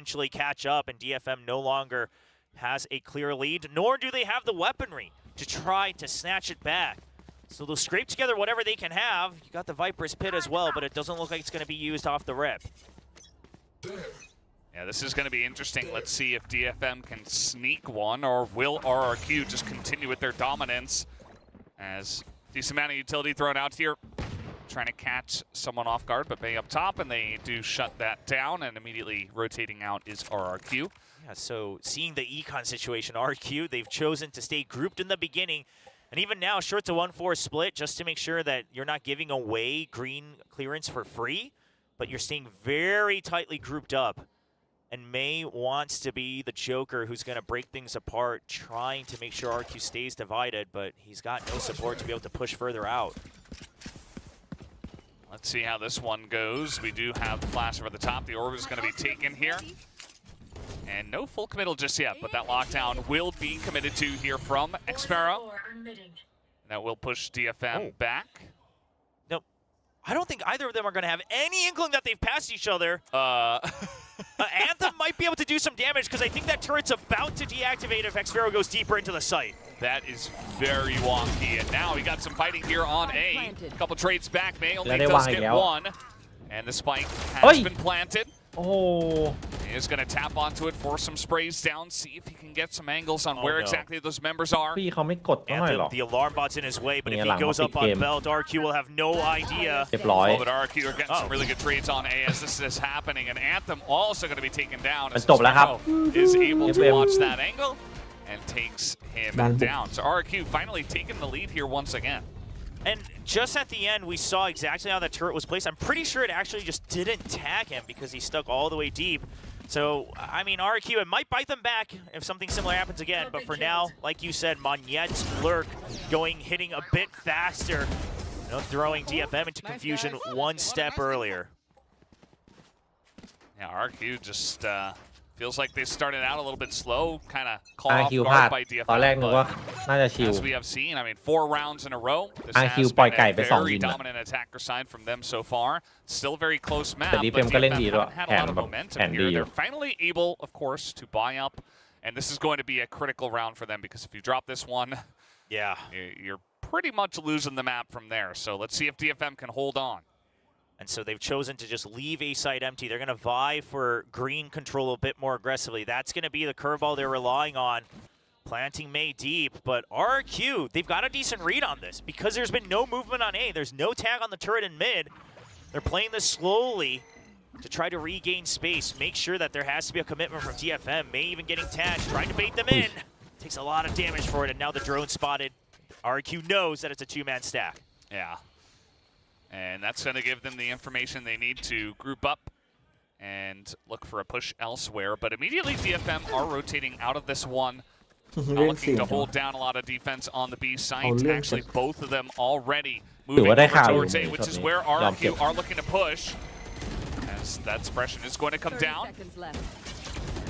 eventually catch up, and DFM no longer has a clear lead, nor do they have the weaponry to try to snatch it back. So they'll scrape together whatever they can have. You got the Viper's Pit as well, but it doesn't look like it's going to be used off the rip. Yeah, this is going to be interesting. Let's see if DFM can sneak one, or will RRQ just continue with their dominance, as decent amount of utility thrown out here, trying to catch someone off guard, but Bay up top, and they do shut that down, and immediately rotating out is RRQ. Yeah, so seeing the econ situation, RRQ, they've chosen to stay grouped in the beginning, and even now, sure, it's a 1-4 split just to make sure that you're not giving away green clearance for free, but you're staying very tightly grouped up. And May wants to be the Joker who's going to break things apart, trying to make sure RQ stays divided, but he's got no support to be able to push further out. Let's see how this one goes. We do have the flash over the top. The orb is going to be taken here. And no full committal just yet, but that lockdown will be committed to here from Xpero. That will push DFM back. Nope. I don't think either of them are going to have any inkling that they've passed each other. Anthem might be able to do some damage because I think that turret's about to deactivate if Xpero goes deeper into the site. That is very wonky, and now we got some fighting here on A. A couple trades back. May only does get one, and the spike has been planted. Oh. He is going to tap onto it, force some sprays down, see if he can get some angles on where exactly those members are. พี่เขาไม่กดต้องหน่อยหรอ The alarm bot's in his way, but if he goes up on belt, RQ will have no idea. เรียบร้อย But RRQ are getting some really good trades on A as this is happening, and Anthem also going to be taken down มัน as จบแล้วครับ Xpero is able to watch that angle and takes him down. So RRQ finally taking the lead here once again. And just at the end, we saw exactly how that turret was placed. I'm pretty sure it actually just didn't tag him because he stuck all the way deep. So, I mean, RRQ, it might bite them back if something similar happens again. But for now, like you said, Monyet's lurk hitting a bit faster, throwing DFM into confusion one step earlier. Yeah, RRQ just feels like they started out a little bit slow, kind of caught off guard by DFM. ตอนแรกนึกว่าน่าจะชิล As we have seen, I mean, 4 rounds in a row. This RRQ has ปล่อย been ไก่ a ไป2 very วิน dominant attacker side from them so far. Still a very close map, แต่ but DFM ก็เล่นดีด้วย haven't had แผ a น lot of แบบ momentum แผนดี here. อยู่ They're finally able, of course, to buy up, and this is going to be a critical round for them because if you drop this one, yeah, you're pretty much losing the map from there. So let's see if DFM can hold on. And so they've chosen to just leave A site empty. They're going to vie for green control a bit more aggressively. That's going to be the curveball they're relying on. Planting May deep, but RRQ, they've got a decent read on this because there's been no movement on A. There's no tag on the turret in mid. They're playing this slowly to try to regain space, make sure that there has to be a commitment from DFM. May even getting tagged, trying to bait them in. Takes a lot of damage for it, and now the drone spotted. RRQ knows that it's a 2-man stack. Yeah. And that's going to give them the information they need to group up and look for a push elsewhere. But immediately DFM are rotating out of this one. Looking to hold down a lot of defense on the B site. Actually, both of them already moving over towards A, which is where RRQ are looking to push. As that suppression is going to come down.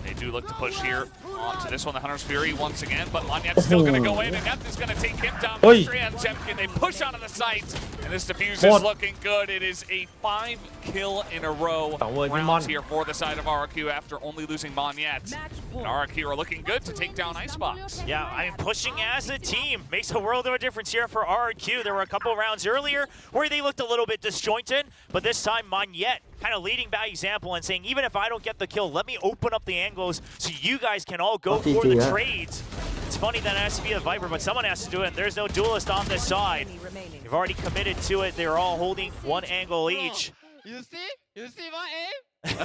They do look to push here onto this one, the Hunter's Fury once again, but Monyet's still going to go in, and Neth is going to take him down. Astrea and Zemkin, they push onto the site, and this defuse is looking good. It is a 5-kill in a row rounds here for the side of RRQ after only losing Monyet. And RRQ are looking good to take down Icebox. Yeah, I mean, pushing as a team makes a world of a difference here for RRQ. There were a couple rounds earlier where they looked a little bit disjointed, but this time Monyet kind of leading by example and saying, even if I don't get the kill, let me open up the angles so you guys can all go for the trades. It's funny that it has to be a Viper, but someone has to do it, and there's no duelist on this side. They've already committed to it. They're all holding one angle each. You see my aim?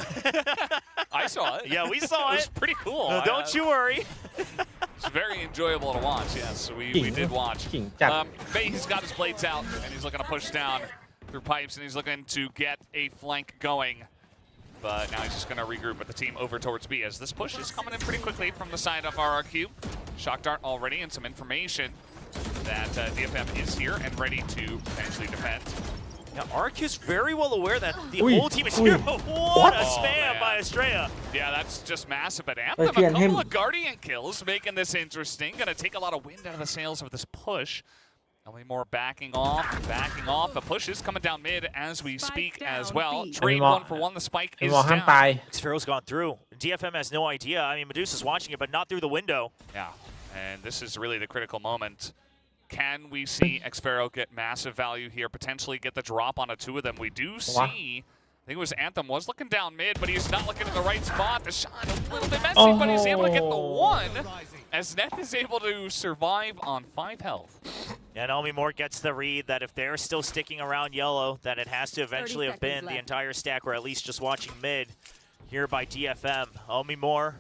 I saw it. Yeah, we saw it. It was pretty cool. No, don't you worry. It's very enjoyable to watch, yes. We did watch. Faye, he's got his blades out, and he's looking to push down through pipes, and he's looking to get a flank going. But now he's just going to regroup with the team over towards B as this push is coming in pretty quickly from the side of RRQ. Shock dart already and some information that DFM is here and ready to potentially defend. Now, RRQ's very well aware that the whole team is here. What a spam by Astrea. Yeah, that's just massive. But Anthem, a couple of Guardian kills, making this interesting. Going to take a lot of wind out of the sails of this push. Only more backing off. A push is coming down mid as we speak as well. Trade 1-for-1. The spike is down. Xfero's gone through. DFM has no idea. I mean, Medusa's watching it, but not through the window. Yeah, and this is really the critical moment. Can we see Xfero get massive value here, potentially get the drop on a 2 of them? We do see, I think it was Anthem was looking down mid, but he's not looking in the right spot. The shot a little bit messy, but he's able to get the 1 as Neth is able to survive on 5 health. And Omimore gets the read that if they're still sticking around yellow, that it has to eventually have been the entire stack, or at least just watching mid here by DFM. Omimore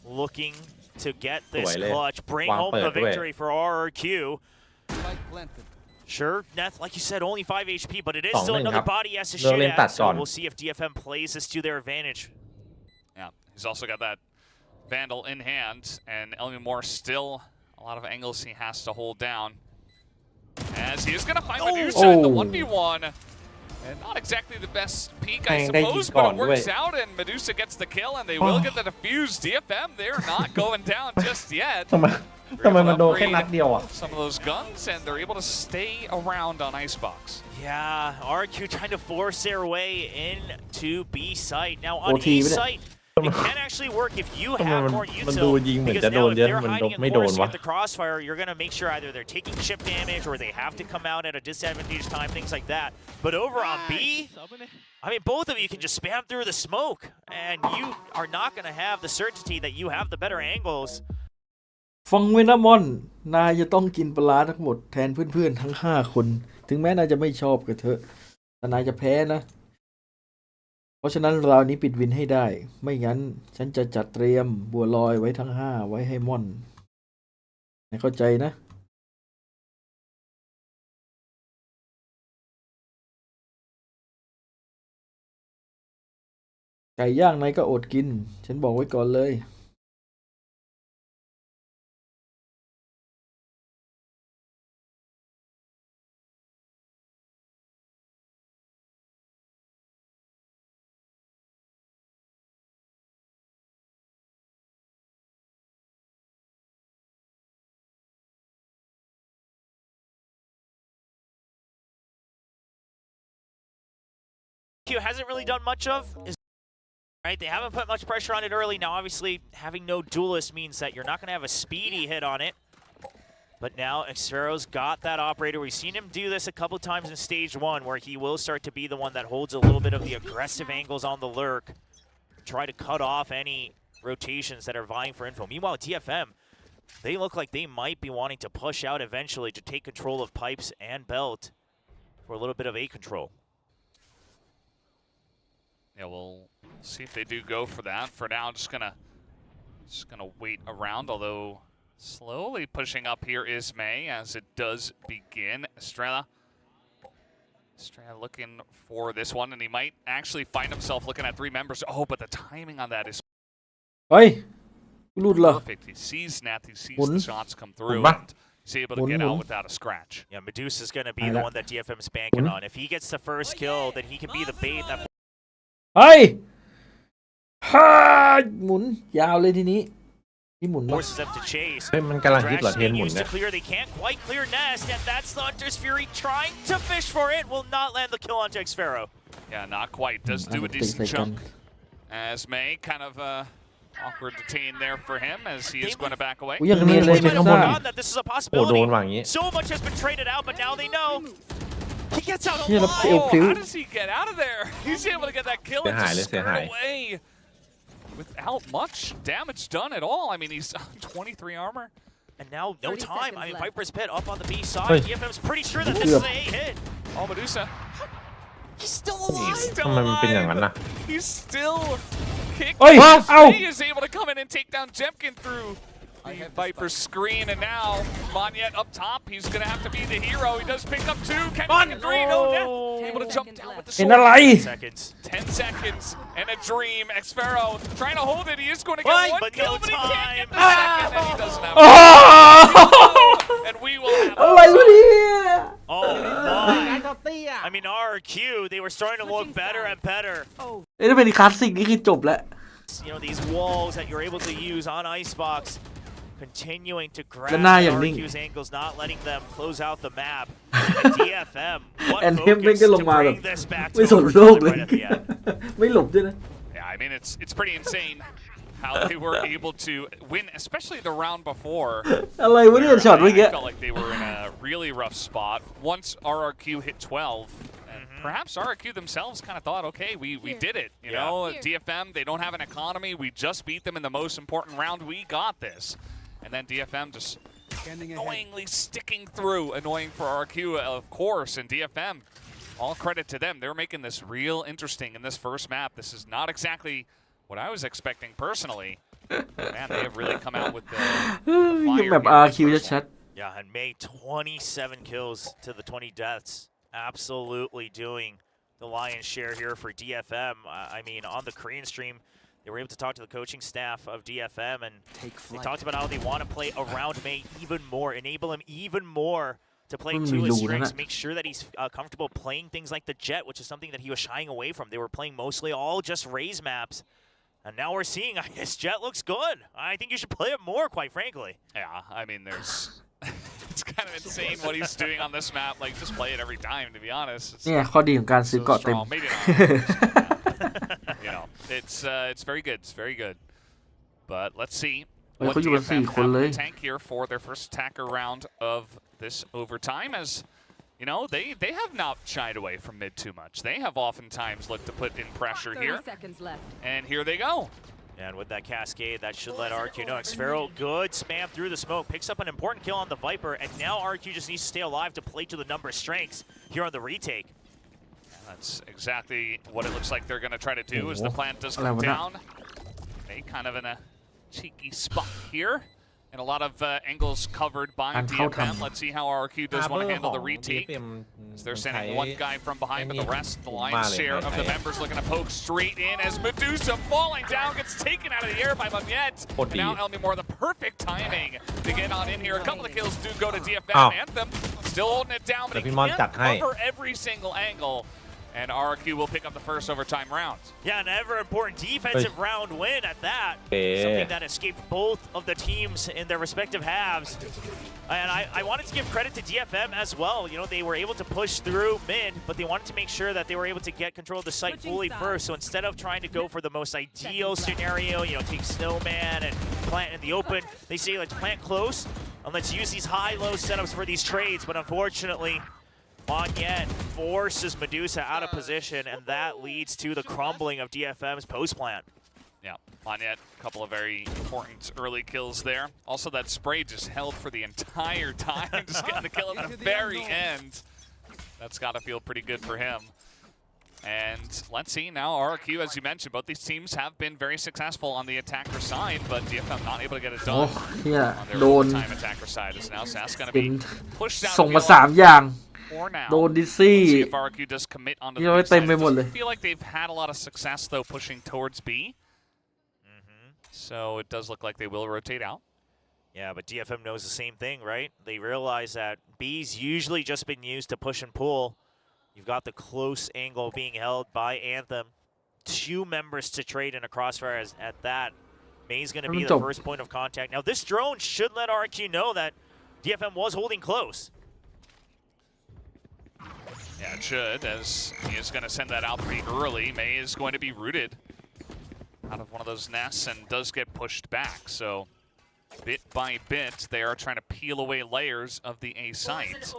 looking to get this clutch, bring home the victory for RRQ. Sure, Neth, like you said, only 5 HP, but it is still another body he has to shoot at, so we'll see if DFM plays this to their advantage. Yeah, he's also got that Vandal in hand, and Elmore still a lot of angles he has to hold down. As he is going to find Medusa in the 1v1. And not exactly the best peak, I suppose, but it works out, and Medusa gets the kill, and they will get the defuse. DFM, they're not going down just yet. Some of those guns, and they're able to stay around on Icebox. Yeah, RQ trying to force their way into B site. Now on A site, it can actually work if you have more util, because now if they're hiding in force with the crossfire, you're going to make sure either they're taking chip damage or they have to come out at a disadvantageous time, things like that. But over on B, I mean, both of you can just spam through the smoke, and you are not going to have the certainty that you have the better angles. ฟังไว้นะมอนนายจะต้องกินปลาทั้งหมดแทนเพื่อนๆทั้ง5 คนถึงแม้นายจะไม่ชอบก็เถอะแต่นายจะแพ้นะเพราะฉะนั้นราวนี้ปิดวินให้ได้ไม่งั้นฉันจะจัดเตรียมบัวลอยไว้ทั้ง5ไว้ให้ม่อนนายเข้าใจนะไก่ย่างนายก็อดกินฉันบอกไว้ก่อนเลยHasn't really done much of is right. They haven't put much pressure on it early. Now, obviously, having no duelist means that you're not going to have a speedy hit on it. But now, Xfero's got that operator. We've seen him do this a couple times in stage 1, where he will start to be the one that holds a little bit of the aggressive angles on the lurk, try to cut off any rotations that are vying for info. Meanwhile, DFM, they look like they might be wanting to push out eventually to take control of pipes and belt for a little bit of A control. Yeah, we'll see if they do go for that. For now, just gonna wait around, although slowly pushing up here is May as it does begin. Estrella looking for this one, and he might actually find himself looking at 3 members. Oh, but the timing on that is perfect. He sees Nath, he sees the shots come through, and he's able to get out without a scratch. Yeah, Medusa's going to be the one that DFM's banking on. If he gets the first kill, then he can be the bait that หมุนยาวเลยทีนี้ที่หมุน forces them to chase. มันกำลังฮิตเหรอเทนหมุน used to clear, they can't quite clear Nest, and that's the Hunter's Fury trying to fish for it. Will not land the kill onto Xfero. Yeah, not quite. Does do a decent chunk. As May kind of awkward detain there for him as he is going to back away. They might have forgotten that this is a possibility. So much has been traded out, but now they know. He gets out alive. How does he get out of there? He's able to get that kill and just skirt away without much damage done at all. I mean, he's on 23 armor. And now, no time. I mean, Viper's Pit up on the B side. DFM's pretty sure that this is a hit. Oh, Medusa. He's still alive. He's still kicked. He is able to come in and take down Jemkin through the Viper's screen, and now Monyet up top. He's gonna have to be the hero. He does pick up 2. Can he get 3? No, able to jump down with the sword. 10 seconds and a dream. Xfero trying to hold it. He is going to get 1 kill, but he can't get the second, and he doesn't have and we will have oh my. I mean, RRQ, they were starting to look better and better. นี่เป็นคลาสสิกนี่คือจบแล้ว You know, these walls that you're able to use on Icebox. continuing to grab และหน้าอย่างนิ่ง RRQ's angles, not letting them close out the map. And DFM, what แอนเทม focus แม่งก็ลง to มาแบบ bring this back ไม่ to สนโลก overtime เลย right at the end. ไม่หลบด้วยนะ Yeah, I mean, it's pretty insane how they were able to win, especially the round before. อะไรวะเนี่ยช็อตเมื่อกี้ I felt like they were in a really rough spot. Once RRQ hit 12, and perhaps RRQ themselves kind of thought, okay, we did it. You know, DFM, they don't have an economy. We just beat them in the most important round. We got this. And then DFM just annoyingly sticking through. Annoying for RRQ, of course, and DFM. All credit to them. They're making this real interesting in this first map. This is not exactly what I was expecting personally. Man, they have really come out with the ยัง fire แบบ here in RQ this first ชัด Yeah, and May 27 kills to the 20 deaths. Absolutely doing the lion's share here for DFM. I mean, on the Korean stream, they were able to talk to the coaching staff of DFM, and they talked about how they want to play around May even more, enable him even more to play to his strengths, make sure that he's comfortable playing things like the Jet, which is something that he was shying away from. They were playing mostly all just Raze maps. And now we're seeing his Jet looks good. I think you should play it more, quite frankly. Yeah, I mean, there's... it's kind of insane what he's doing on this map. Like, just play it every time, to be honest. เนี่ยข้อดีของการซื้อ So เกาะเต็ม strong. Maybe not. You know, it's very good. It's very good. But let's see เฮ้ย what เขาอยู่กัน DFM 4 คน have เล in ย the tank here for their first attacker round of this overtime. As you know, they have not shied away from mid too much. They have oftentimes looked to put in pressure 30 here, seconds left. and here they go. And with that cascade, that should let RQ know. Xfero, good spam through the smoke, picks up an important kill on the Viper, and now RQ just needs to stay alive to play to the number of strengths here on the retake. That's exactly what it looks like they're going to try to do as the plant does come down. They kind of in a cheeky spot here. And a lot of angles covered by DFM. Let's see how RRQ does want to handle the retake. As they're sending one guy from behind, but the rest, the lion's share of the members looking to poke straight in as Medusa falling down gets taken out of the air by Mamiet. And now Elmore, the perfect timing to get on in here. A couple of kills do go to DFM. Anthem still holding it down, but he can't cover every single angle. And RRQ will pick up the first overtime round. Yeah, an ever important defensive round win at that. Something that escaped both of the teams in their respective halves. And I wanted to give credit to DFM as well. You know, they were able to push through mid, but they wanted to make sure that they were able to get control of the site fully first. So instead of trying to go for the most ideal scenario, you know, take Snowman and plant in the open, they say let's plant close and let's use these high-low setups for these trades. But unfortunately, Yen forces Medusa out of position, and that leads to the crumbling of DFM's post plant. Yeah, Yen, a couple of very important early kills there. Also, that spray just held for the entire time, just getting the kill at the very end. That's got to feel pretty good for him. And let's see now, RRQ, as you mentioned, both these teams have been very successful on the attacker side, but DFM not able to get it done on their full-time attacker side. As now Sass going to be pushed out ส่งมา3 อย่าง for now. โดนดิซี่ Let's see if RRQ does commit onto the B side. It doesn't feel like they've had a lot of success, though, pushing towards B. So it does look like they will rotate out. Yeah, but DFM knows the same thing, right? They realize that B's usually just been used to push and pull. You've got the close angle being held by Anthem. 2 members to trade in a crossfire at that. May's going to be the first point of contact. Now, this drone should let RQ know that DFM was holding close. Yeah, it should, as he is going to send that out pretty early. May is going to be rooted out of one of those nests and does get pushed back. So bit by bit, they are trying to peel away layers of the A site.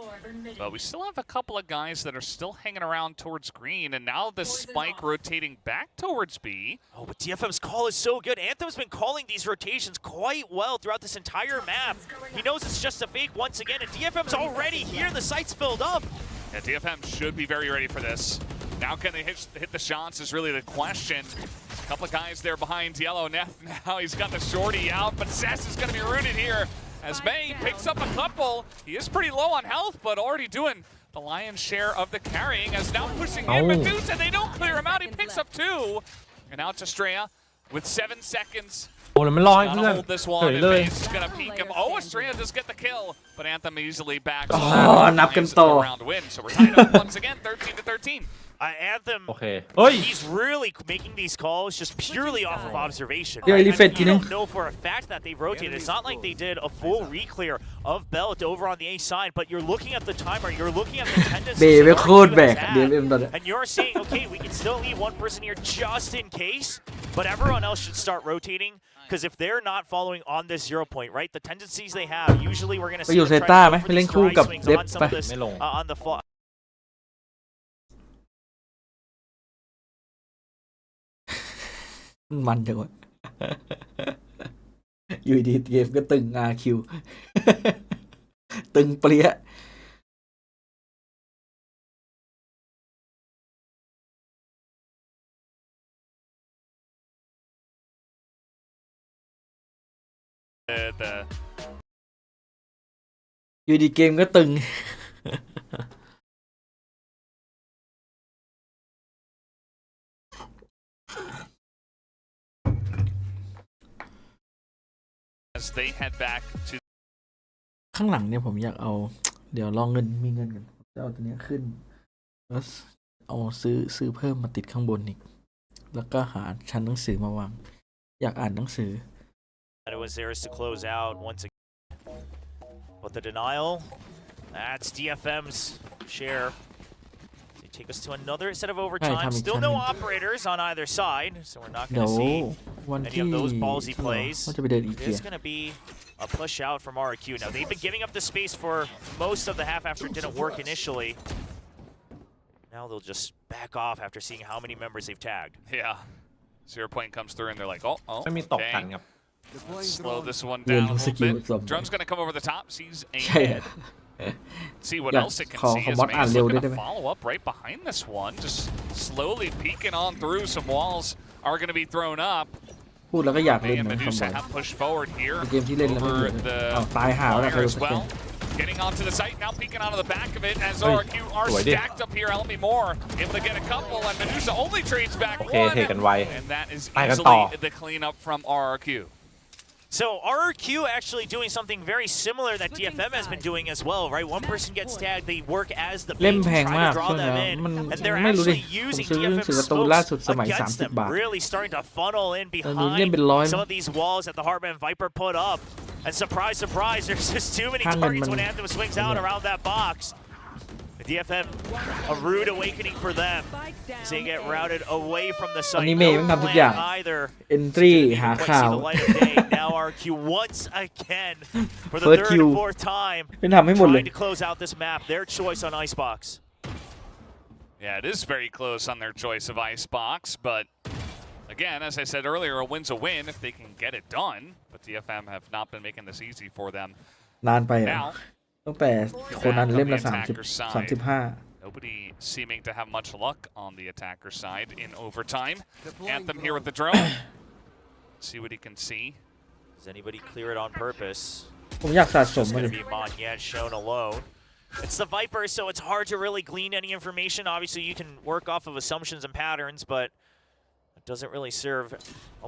But we still have a couple of guys that are still hanging around towards green, and now the spike rotating back towards B. Oh, but DFM's call is so good. Anthem's been calling these rotations quite well throughout this entire map. He knows it's just a fake once again, and DFM's already here. The site's filled up. Yeah, DFM should be very ready for this. Now can they hit the shots is really the question. A couple of guys there behind Yellow. Now he's got the shorty out, but Sess is going to be rooted here as May picks up a couple. He is pretty low on health, but already doing the lion's share of the carrying as now pushing in Medusa. They don't clear him out. He picks up 2. And now to Estrella with 7 seconds. โอ้แล้วมันลอยเพื่อน Hold this เฉ one ย and เลย Maze is going to peek him. Oh, Estrella does get the kill, but Anthem easily backs. นับกันต่อ round win. So we're tied up once again, 13-13. Anthem, โอเคเฮ้ย he's really making these calls just purely off of observation. Yeah, Right? he I fed mean, you Keenan. don't know for a fact that they've rotated. It's not like they did a full re-clear of Belt over on the A side, but you're looking at the timer, you're looking at the tendencies เบย์ไป that โคตร RRQ แบก has had, DFM ตอนนี้ and you're saying, okay, we can still leave one person here just in case, but everyone else should start rotating. Because if they're not following on this 0 point, right, the tendencies they have, usually we're going to ไป see อยู่ them เซ try ต้า to ไหม go ไป for เล่ these นคู่ dry กับ swings เดฟ on some ไป of this ไม่ลง on the fly. มันจังวะ อยู่ดีเกมก็ตึง RQ ตึงเปรี้ย อยู่ดีเกมก็ตึง As they head back to ข้างหลังเนี่ยผมอยากเอา เดี๋ยวลองมีเงินกันจะเอาตัวเนี้ยขึ้นแล้วเอาซื้อเพิ่มมาติดข้างบนอีก แล้วก็หาชั้นหนังสือมาวาง อยากอ่านหนังสือ It was theirs to close out once again. But the denial, that's DFM's share. They take us to another set of overtime. Still no operators on either side, so we're not เดี๋ย going ว to see วัน any ที่ of those ballsy plays. ว่าจะไปเดินอีเกีย There's going to be a push out from RRQ. Now, they've been giving up the space for most of the half after it didn't work initially. Now they'll just back off after seeing how many members they've tagged. yeah, 0 point comes through and they're like, oh, ไม่มีตก okay. กันครับ Slow this one เรียน down a รู้ส little กิล bit. สม Drone's going to come over the top, sees a ใช่ head. See what Yeah, else it can call- see. call As bot May's ร็ว looking ได้ to ไหม follow up right behind this one. Just slowly peeking on through. Some walls are going to be thrown up. พูดแล้วก็อยากเล่ May น and นะคอมบ Medusa อย have pushed forward here เกมที่เล่นแล้วไม่ over เล่น the อ้าวตายหาแล้วใคร wire รู้ as สเก well. ม Getting onto the site, now peeking onto the back of it as Hey, RRQ are oh, I did. stacked up here. Elmi Moore able to get a couple, and Medusa only trades back โอเค one. เทกันไว And that is ไปกันต่อ easily the cleanup from RRQ. So RRQ actually doing something very similar that DFM has been doing as well, right? One person gets tagged, they work as the เล่ม bait แพ to ง try มาก to draw ช่วง them นี้ in, มัน and they're ไม่รู้ดิ actually ผม using ซื้อหนัง DFM สือการ์ตูนล่าสุด smokes สมัย against 30 them, บาท really starting to funnel in ตอนนี้เล่ม behind เป็นร้อย some of these walls that the Heartman Viper put up. And surprise, surprise, there's just too many ห้างเงิน targets มัน when Anthem swings out around that box. The DFM, a rude awakening for them. As they get routed away from the ตอน site. นี้เมย์มัน No ทำทุกอย่าง plan either. entry Didn't หา even quite ข่า see ว the light of day. Now RQ once again for the First third kill. and fourth time เป็นทำให้หมดเลย trying to close out this map. Their choice on Icebox. Yeah, it is very close on their choice of Icebox, but again, as I said earlier, a win's a win if they can get it done. But DFM have not been making this easy for them. นานไปอ่ะ Now, ตั้งแต่คนนั้นเล่มละ35 nobody seeming to have much luck on the attacker side in overtime. Anthem here with the drone. See what he can see. Does anybody clear it on purpose? ผมอยากสะสม It's มัน going to be Monyet shown alone. It's the Viper, so it's hard to really glean any information. Obviously, you can work off of assumptions and patterns, but it doesn't really serve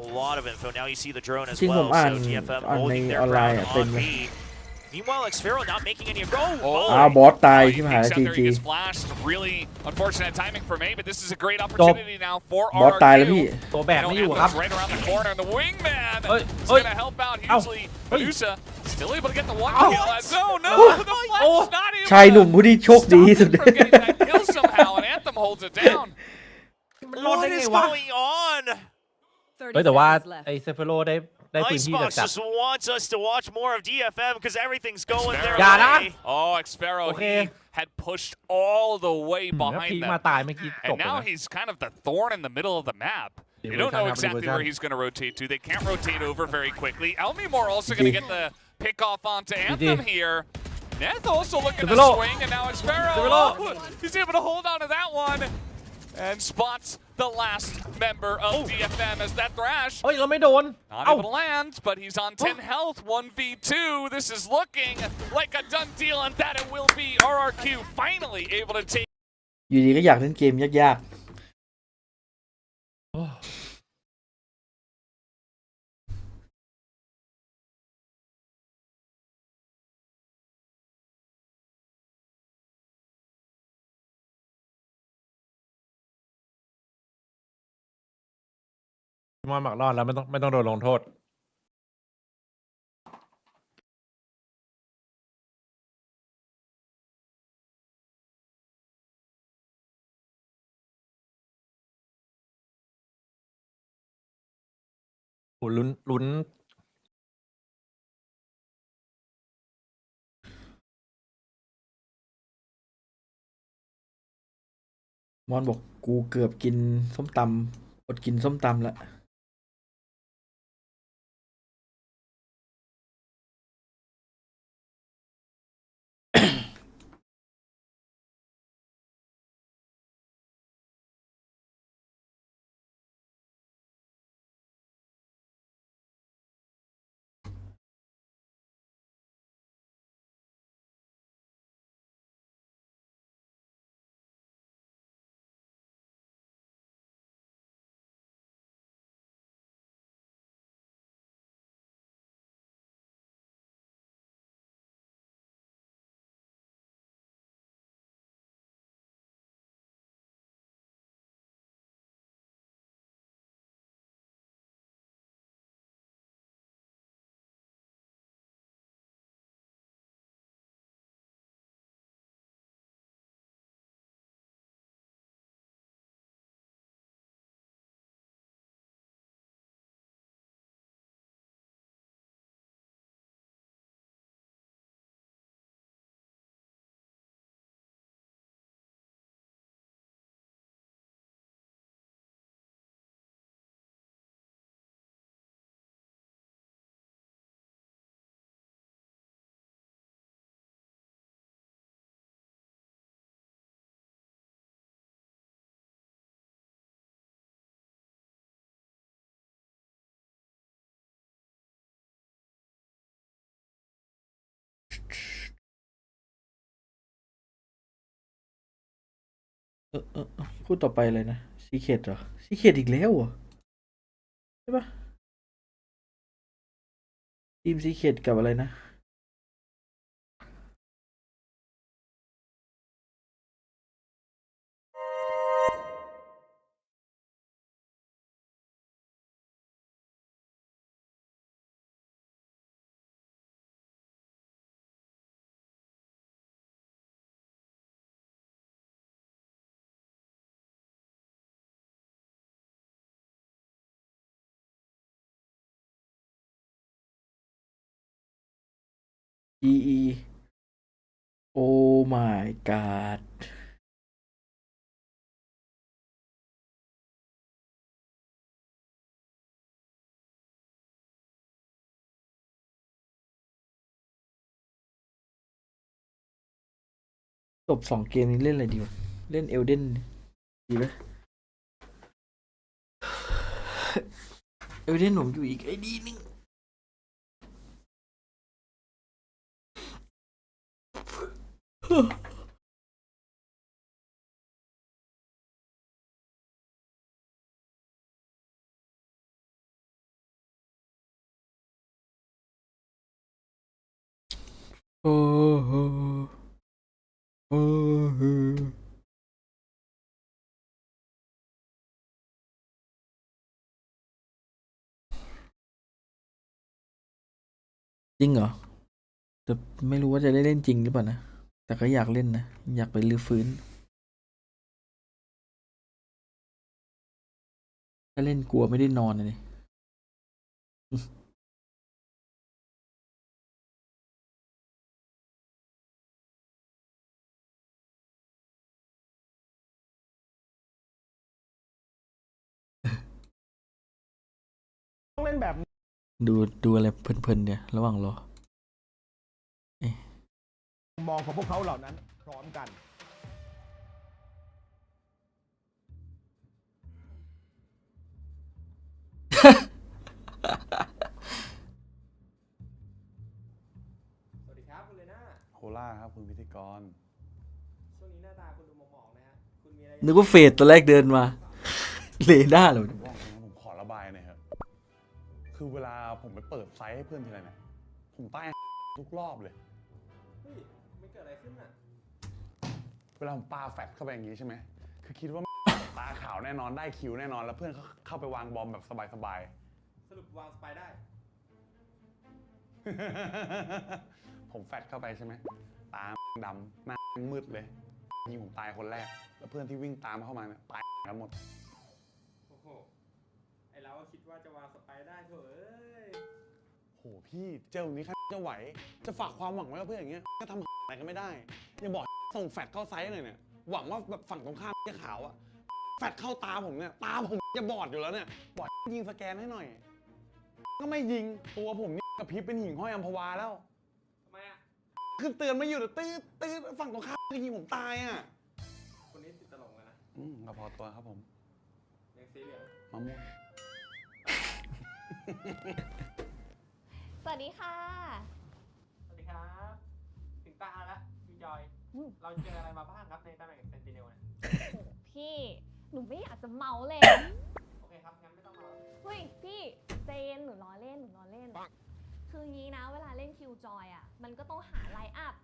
a lot of info. Now you see the drone as จริงผม well, อ่าน so DFM อ่านใน holding อ their อนไลน์ ground เต็ม on เลย B. Meanwhile, Xfero not making any... Oh, อ้าวบอสตาย he ที่มหา peeks out จี there, จี he gets flashed. Really unfortunate timing for May, but this is a great opportunity now for บอสตายแล้ว RRQ. พี่ ตัวแบก You ไม่ know, อยู่ครับ Anthem's right around the corner, and the wingman Oi, is oi. going to help out Ow. hugely. Oi. Medusa still able to get the one Ow. kill. Oh no, Oh. the flash Oh. not able ชายหนุ่มผู้ที่โชคดีที่สุด stop him from getting that kill somehow, and Anthem holds it down. มันรอดได้ What ไง is วะ going on? เฮ้ยแต่ว่า seconds left. ไอ้เซฟโรได้พื้นที่ Icebox จัด just wants us to watch more of DFM because everything's going their Yeah, nah. way. Oh, Xfero, Okay. he had pushed all the way แล้ว behind พีมา them. ตายเมื่อกี้จ And บเลย now นะ he's kind of the thorn in the middle of the map. You don't know exactly where he's going to rotate to. They can't rotate over very quickly. Elmimore also going to get the pick off onto Anthem here. Neth also looking to swing, and now Xfero. Oh, he's able to hold on to that one. And spots the last member of DFM as that thrash. เฮ้ยเราไม่โดน Not เอ้า able to land, but he's on 10 health, 1v2. This is looking like a done deal, and that it will be. RRQ finally able to take อยู่ดีก็อยากเล่นเกมยาก มอนหมักรอดแล้วไม่ต้องโดนลงโทษโหลุ้นมอนบอกกูเกือบกินส้มตำอดกินส้มตำละพูดต่อไปเลยนะซีเคดเหรอซีเคดอีกแล้วเหรอใช่ปะทีมซีเคดกับอะไรนะอีโอ้ my god จบ2 เกมนี้เล่นอะไรดีวะเล่นเอลเดนดีไหมเอลเดนผมอยู่อีกไอดีนึงโอ้โหโอ้โหจริงเหรอแต่ไม่รู้ว่าจะได้เล่นจริงหรือเปล่านะแต่ก็อยากเล่นนะอยากไปรื้อฟื้นถ้าเล่นกลัวไม่ได้นอนเลยต้องเล่นแบบดูอะไรเพลินๆเนี่ยระหว่างรอมองของพวกเขาเหล่านั้นพร้อมกันสวัสดีครับคุณเลน่าโคล่าครับคุณพิธีกรช่วงนี้หน้าตาคุณดูหมองๆนะฮะคุณมีอะไรนึกว่าเฟดตัวแรกเดินมาเลน่าเลยผมขอระบายหน่อยครับคือเวลาผมไปเปิดไซต์ให้เพื่อนทีไรเนี่ยผมใต้ทุกรอบเลยเฮ้ยไม่เกิดอะไรขึ้นอ่ะเวลาผมปาแฟตเข้าไปอย่างงี้ใช่ไหมคือคิดว่าใต้ าขาวแน่นอนได้คิวแน่นอนแล้วเพื่อนเขาเข้าไปวางบอมแบบสบายๆ สรุปวางสไปได้ ผมแฟดเข้าไปใช่ไหมตาดำหน้ามืดเลยยิงผมตายคนแรกแล้วเพื่อนที่วิ่งตามเข้ามาเนี่ยตายกันหมด โอ้โห ไอเราก็คิดว่าจะวางสไปได้เถอะเอ้ย โหพี่เจอแบบนี้ใครจะไหวจะฝากความหวังไว้กับเพื่อนอย่างเงี้ยก็ทำอะไรกันไม่ได้อย่าบอกส่งแฟดเข้าไซส์หน่อยเนี่ยหวังว่าแบบฝั่งตรงข้ามจะขาวอะแฟดเข้าตาผมเนี่ยตาผมจะบอดอยู่แล้วเนี่ยบอกยิงสแกนให้หน่อยก็ไม่ยิงตัวผมนี่กระพริบเป็นหิ่งห้อยอัมพวาแล้ว ทำไมอ่ะ คือเตือนไม่อยู่แต่ตื้อฝั่งตรงข้ามจะยิงผมตายอ่ะ คนนี้ติดตลกแล้วนะ ก็พอตัวครับผม ยังสีเหลือง มะม่วง สวัสดีค่ะ สวัสดีครับ ถึงตาแล้วพี่จอย เราเจออะไรมาบ้างครับในตำแหน่งเซนติเนลเนี่ย โอ้พี่ หนูไม่อยากจะเมาเลย โอเคครับ งั้นไม่ต้องมา เฮ้ยพี่เจนหนูล้อเล่นคืองี้นะเวลาเล่นคิวจอยอ่ะมันก็ต้องหาไลน์อัพ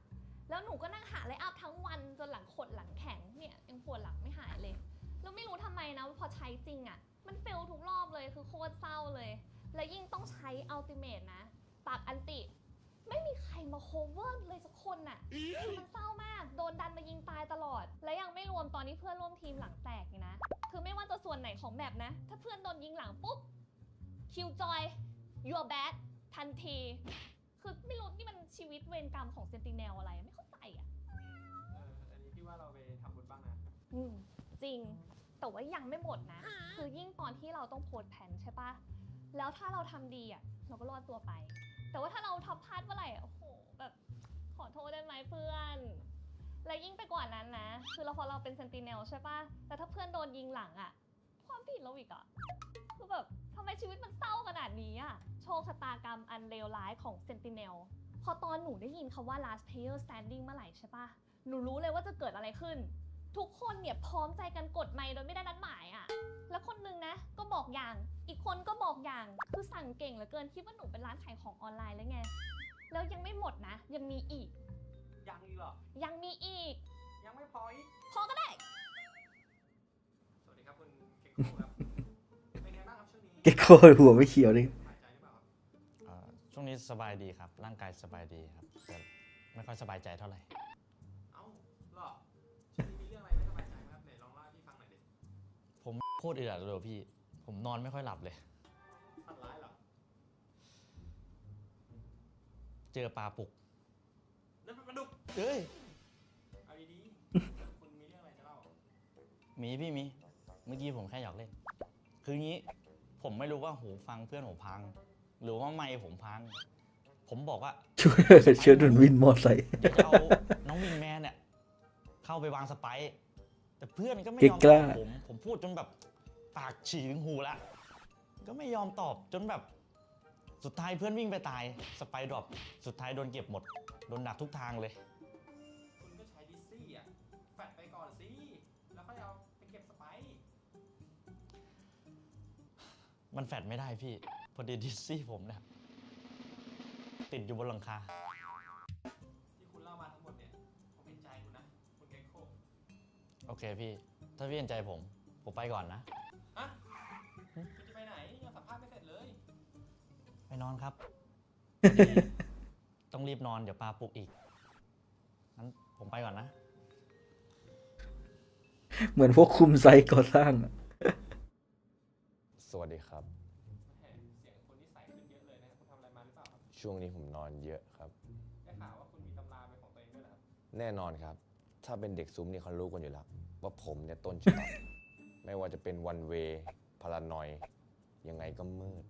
แล้วหนูก็นั่งหาไลน์อัพทั้งวันจนหลังขดหลังแข็งเนี่ยยังปวดหลังไม่หายเลยแล้วไม่รู้ทำไมนะพอใช้จริงอ่ะมันเฟลทุกรอบเลยคือโคตรเศร้าเลยแล้วยิ่งต้องใช้อัลติเมทนะปักอันติไม่มีใครมาโคเวอร์เลยสักคนน่ะคือมันเศร้ามากโดนดันมายิงตายตลอดและยังไม่รวมตอนนี้เพื่อนร่วมทีมหลังแตกนี่นะคือไม่ว่าจะส่วนไหนของแมปนะถ้าเพื่อนโดนยิงหลังปุ๊บคิวจอย you're bad ทันทีคือไม่รู้นี่มันชีวิตเวรกรรมของเซนติเนลอะไรไม่เข้าใจอ่ะอันนี้พี่ว่าเราไปทำบุญบ้างนะ จริงแต่ว่ายังไม่หมดนะคือยิ่งตอนที่เราต้องโพสแผนใช่ปะแล้วถ้าเราทำดีอ่ะเราก็รอดตัวไปแต่ว่าถ้าเราทำพลาดเมื่อไหร่โอ้โหแบบขอโทษได้ไหมเพื่อนและยิ่งไปกว่านั้นนะคือพอเราเป็นเซนติเนลใช่ปะแต่ถ้าเพื่อนโดนยิงหลังอ่ะความผิดเราอีกอ่ะคือแบบทำไมชีวิตมันเศร้าขนาดนี้อ่ะโชคชะตากรรมอันเลวร้ายของเซนติเนลพอตอนหนูได้ยินคำว่า last player standing เมื่อไหร่ใช่ปะหนูรู้เลยว่าจะเกิดอะไรขึ้นทุกคนเนี่ยพร้อมใจกันกดไมค์โดยไม่ได้นัดหมายอ่ะแล้วคนนึงนะก็บอกอย่างอีกคนก็บอกอย่างคือสั่งเก่งเหลือเกินคิดว่าหนูเป็นร้านขายของออนไลน์แล้วไงแล้วยังไม่หมดนะยังมีอีก ยังอีกเหรอ ยังมีอีก ยังไม่พออีก พอก็ได้ สวัสดีครับคุณเก็กโก้ครับ เป็นไงบ้างครับช่วงนี้ เก็กโก้หัวไม่เขียวดิ สบายใจหรือเปล่าครับ ช่วงนี้สบายดีครับร่างกายสบายดีครับแต่ไม่ค่อยสบายใจเท่าไหร่ เอ้าเหรอช่วงนี้มีเรื่องอะไรไม่สบายใจไหมครับไหนลองเล่าให้พี่ฟังหน่อยดิ ผมโคตรอึดอัดเลยพี่ผมนอนไม่ค่อยหลับเลย ฝันร้ายเหรอ เจอปลาปลุก นั่นเป็นปลาดุก เอ้ย เอาดีๆ คุณมีเรื่องอะไรจะเล่า มีพี่มีเมื่อกี้ผมแค่อยากเล่นคืองี้ผมไม่รู้ว่าหูฟังเพื่อนผมพัง หรือว่าไมค์ผมพังผมบอกว่า เชื่อดุนวินมอไซค์ เดี๋ยวจะเอาน้องวินแมนเนี่ยเข้าไปวางสไปร์แต่เพื่อนก็ไม่ยอมตอบผมพูดจนแบบปากฉี่ถึงหูละก็ไม่ยอมตอบจนแบบสุดท้ายเพื่อนวิ่งไปตายสไปร์ดรอปสุดท้ายโดนเก็บหมดโดนดักทุกทางเลย คุณก็ใช้ดิสซี่อ่ะ แฟดไปก่อนสิ แล้วค่อยเอาไปเก็บสไปร์ มันแฟดไม่ได้พี่พอดีดิสซี่ผมเนี่ยติดอยู่บนหลังคา ที่คุณเล่ามาทั้งหมดเนี่ยผมเห็นใจคุณนะ คุณเก็กโก้ โอเคพี่ถ้าพี่เห็นใจผมไปก่อนนะ อะคุณจะไปไหนยังสัมภาษณ์ไม่เสร็จเลย ไปนอนครับ ต้องรีบนอนเดี๋ยวปลาปลุกอีกงั้นผมไปก่อนนะ เหมือนพวกคุมไซต์ก่อสร้างอะ สวัสดีครับ เสียงคนที่ใสขึ้นเยอะเลยนะคุณทำอะไรมาหรือเปล่าครับ ช่วงนี้ผมนอนเยอะครับ ได้ข่าวว่าคุณมีตำราเป็นของตัวเองด้วยเหรอครับ แน่นอนครับ ถ้าเป็นเด็กซุ้มนี่เขารู้กันอยู่แล้ว ว่าผมเนี่ยต้นฉบับ ไม่ว่าจะเป็นวันเวพารานอยยังไงก็มืด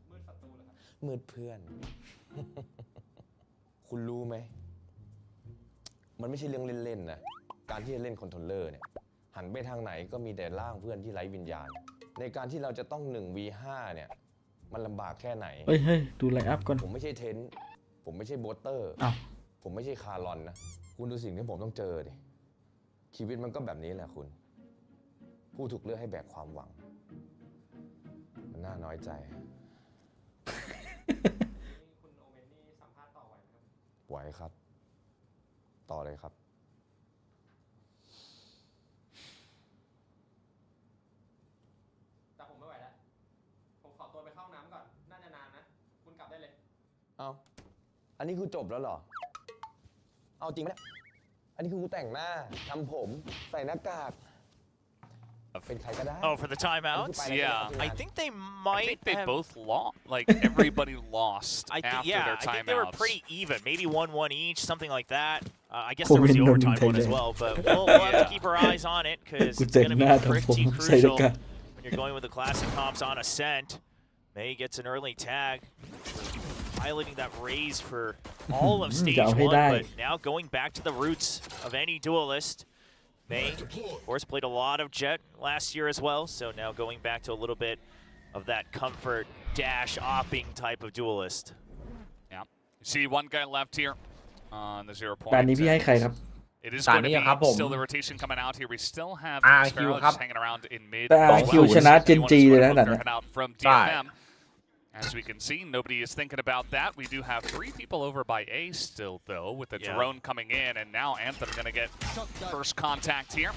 มืดศัตรูเหรอครับ มืดเพื่อน คุณรู้ไหม มันไม่ใช่เรื่องเล่นๆนะ การที่จะเล่นคอนโทรลเลอร์เนี่ย หันไปทางไหนก็มีแต่ร่างเพื่อนที่ไร้วิญญาณ ในการที่เราจะต้อง 1v5 เนี่ย มันลำบากแค่ไหน เฮ้ยดูไลน์อัพก่อน ผมไม่ใช่เทนต์ผมไม่ใช่โบสเตอร์ อ้าว ผมไม่ใช่คาร์ลอนนะ คุณดูสิ่งที่ผมต้องเจอดิ ชีวิตมันก็แบบนี้แหละคุณ ผู้ถูกเลือกให้แบกความหวัง มันน่าน้อยใจ คุณโอเมนนี่สัมภาษณ์ต่อไหวไหมครับ ไหวครับ ต่อเลยครับ อันนี้คือจบแล้วเหรอเอาจริงไหมอันนี้คือกูแต่งหน้าทำผมใส่หน้ากากเป็นใครก็ได้ Oh, for the timeouts? Yeah. I think they might. I think they have, both lost. Like everybody lost after their timeouts. I think they were pretty even. Maybe 1-1 each, something like that. I guess there was the overtime one as well, but we'll have to keep our eyes on it because it's going to be pretty crucial when you're going with the classic comps on Ascent. May gets an early tag, piloting that raise for all of stage 1, but now going back to the roots of any duelist. May, of course, played a lot of Jet last year as well, so now going back to a little bit of that comfort dash opping type of duelist. Yeah. You see one guy left here on the 0 point. ด่านนี้พี่ให้ใครครับ It is going to be still the rotation coming out here. We still have Sparrow just hanging around in mid. แต่ RRQ ชนะเจนจีเลยนะด่านนี้ From DFM. As we can see, nobody is thinking about that. We do have 3 people over by A still, though, with the drone coming in, and now Anthem going to get first contact here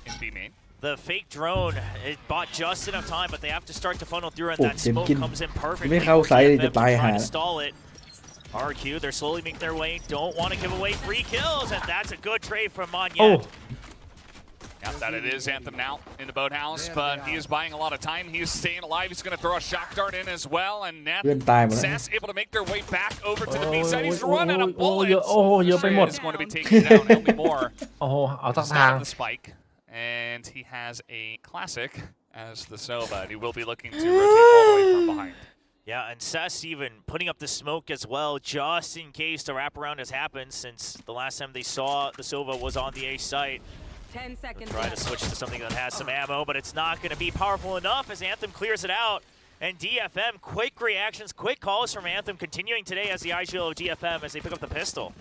in B main. The fake drone, it bought just enough time, but they have to start to funnel through, and that smoke comes in perfectly. ไม่เข้าไซด์เลยจะตายหา to stall it. RRQ, they're slowly making their way. Don't want to give away free kills, and that's a good trade from Monyet. Yeah, that it is Anthem now in the boathouse, but he is buying a lot of time. He is staying alive. He's going to throw a shock dart in as well, and Sass able to make their way back over to the B side. He's running a bullet. He's going to be taking down Elmi Moore. โอ้โหเอาสัก Instead ทาง of the spike, and he has a classic as the Sova, and he will be looking to rotate all the way from behind. Yeah, and Sess even putting up the smoke as well, just in case the wraparound has happened, since the last time they saw the Sova was on the A site. 10 seconds Try to switch to something that has some ammo, but it's not going to be powerful enough as Anthem clears it out. And DFM, quick reactions, quick calls from Anthem, continuing today as the IGL of DFM as they pick up the pistol.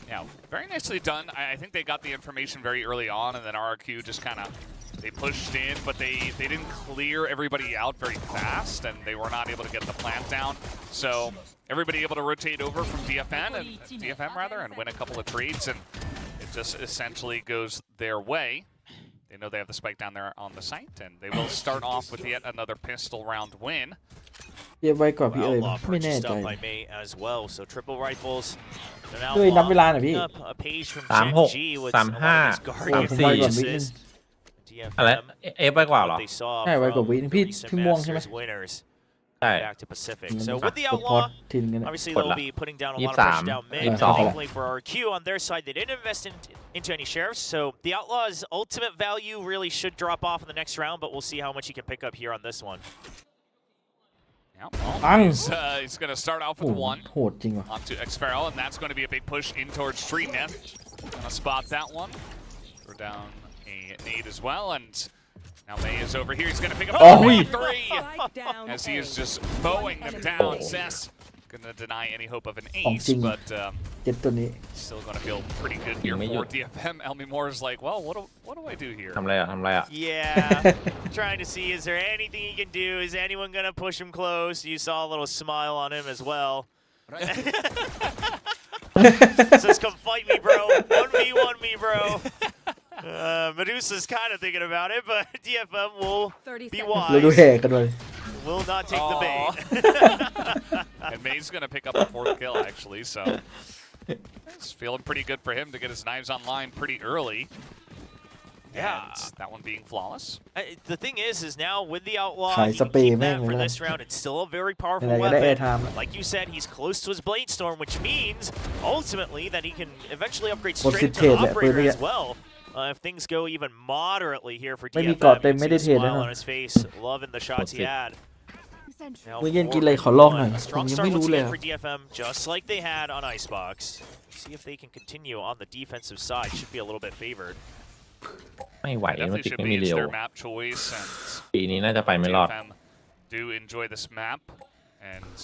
Yeah, very nicely done. I think they got the information very early on, and then RRQ just kind of, they pushed in, but they didn't clear everybody out very fast, and they were not able to get the plant down. So everybody able to rotate over from DFM, and win a couple of trades, and it just essentially goes their way. They know they have the spike down there on the site, and they will start off with yet another pistol round win. เก็บไว้ก่อนพี่เอ๋ยไม่แน่ใจ by May as well, so triple rifles. ด้วยนับเวลาหน่อยพี่ A page from 36 Gen G with 35 guardian 34อะไรเอฟไปกว่าเหรอ ใช่ไว้กว่าวินพี่ม่วงใช่ไหม ใช่ back to Pacific. So with the Outlaw, obviously they'll be putting down a lot of pressure down mid. Thankfully for RRQ on their side, they didn't invest into any sheriffs, so the Outlaw's ultimate value really should drop off in the next round, but we'll see how much he can pick up here on this one. Yeah, well, he's going to start off with 1 โหดจริงว่ะ onto Xferal, and that's going to be a big push in towards Street Net. Gonna spot that one. Throw down a nade as well, and now May is over here. He's going to pick up 3 as he is just mowing them down. Cess going to deny any hope of an ace, but still going to feel pretty good here for DFM. Elmi Moore is like, well, what do I do here? ทำอะไรอ่ะทำอะไรอ่ะ Yeah, trying to see, is there anything he can do? Is anyone going to push him close? You saw a little smile on him as well. Says, come fight me, bro. 1v1 me, bro. Medusa's kind of thinking about it, but DFM will be wise. Will not take the bait. And May's going to pick up a 4th kill, actually, so it's feeling pretty good for him to get his knives online pretty early. Yeah. And that one being flawless. The thing is now with the Outlaw, he can keep that for this round. It's still a very powerful weapon. Like you said, he's close to his Blade Storm, which means ultimately that he can eventually upgrade straight into an Operator as well. If things go even moderately here for DFM, you can see a smile on his face, loving the shots he had. Now, a strong start once again for DFM, just like they had on Icebox. See if they can continue on the defensive side. Should be a little bit favored. ไม่ไหวมันติด Definitely should ไม่มี be เร็ว their map choice, and ปีนี้น่าจะไปไม่รอด DFM do enjoy this map, and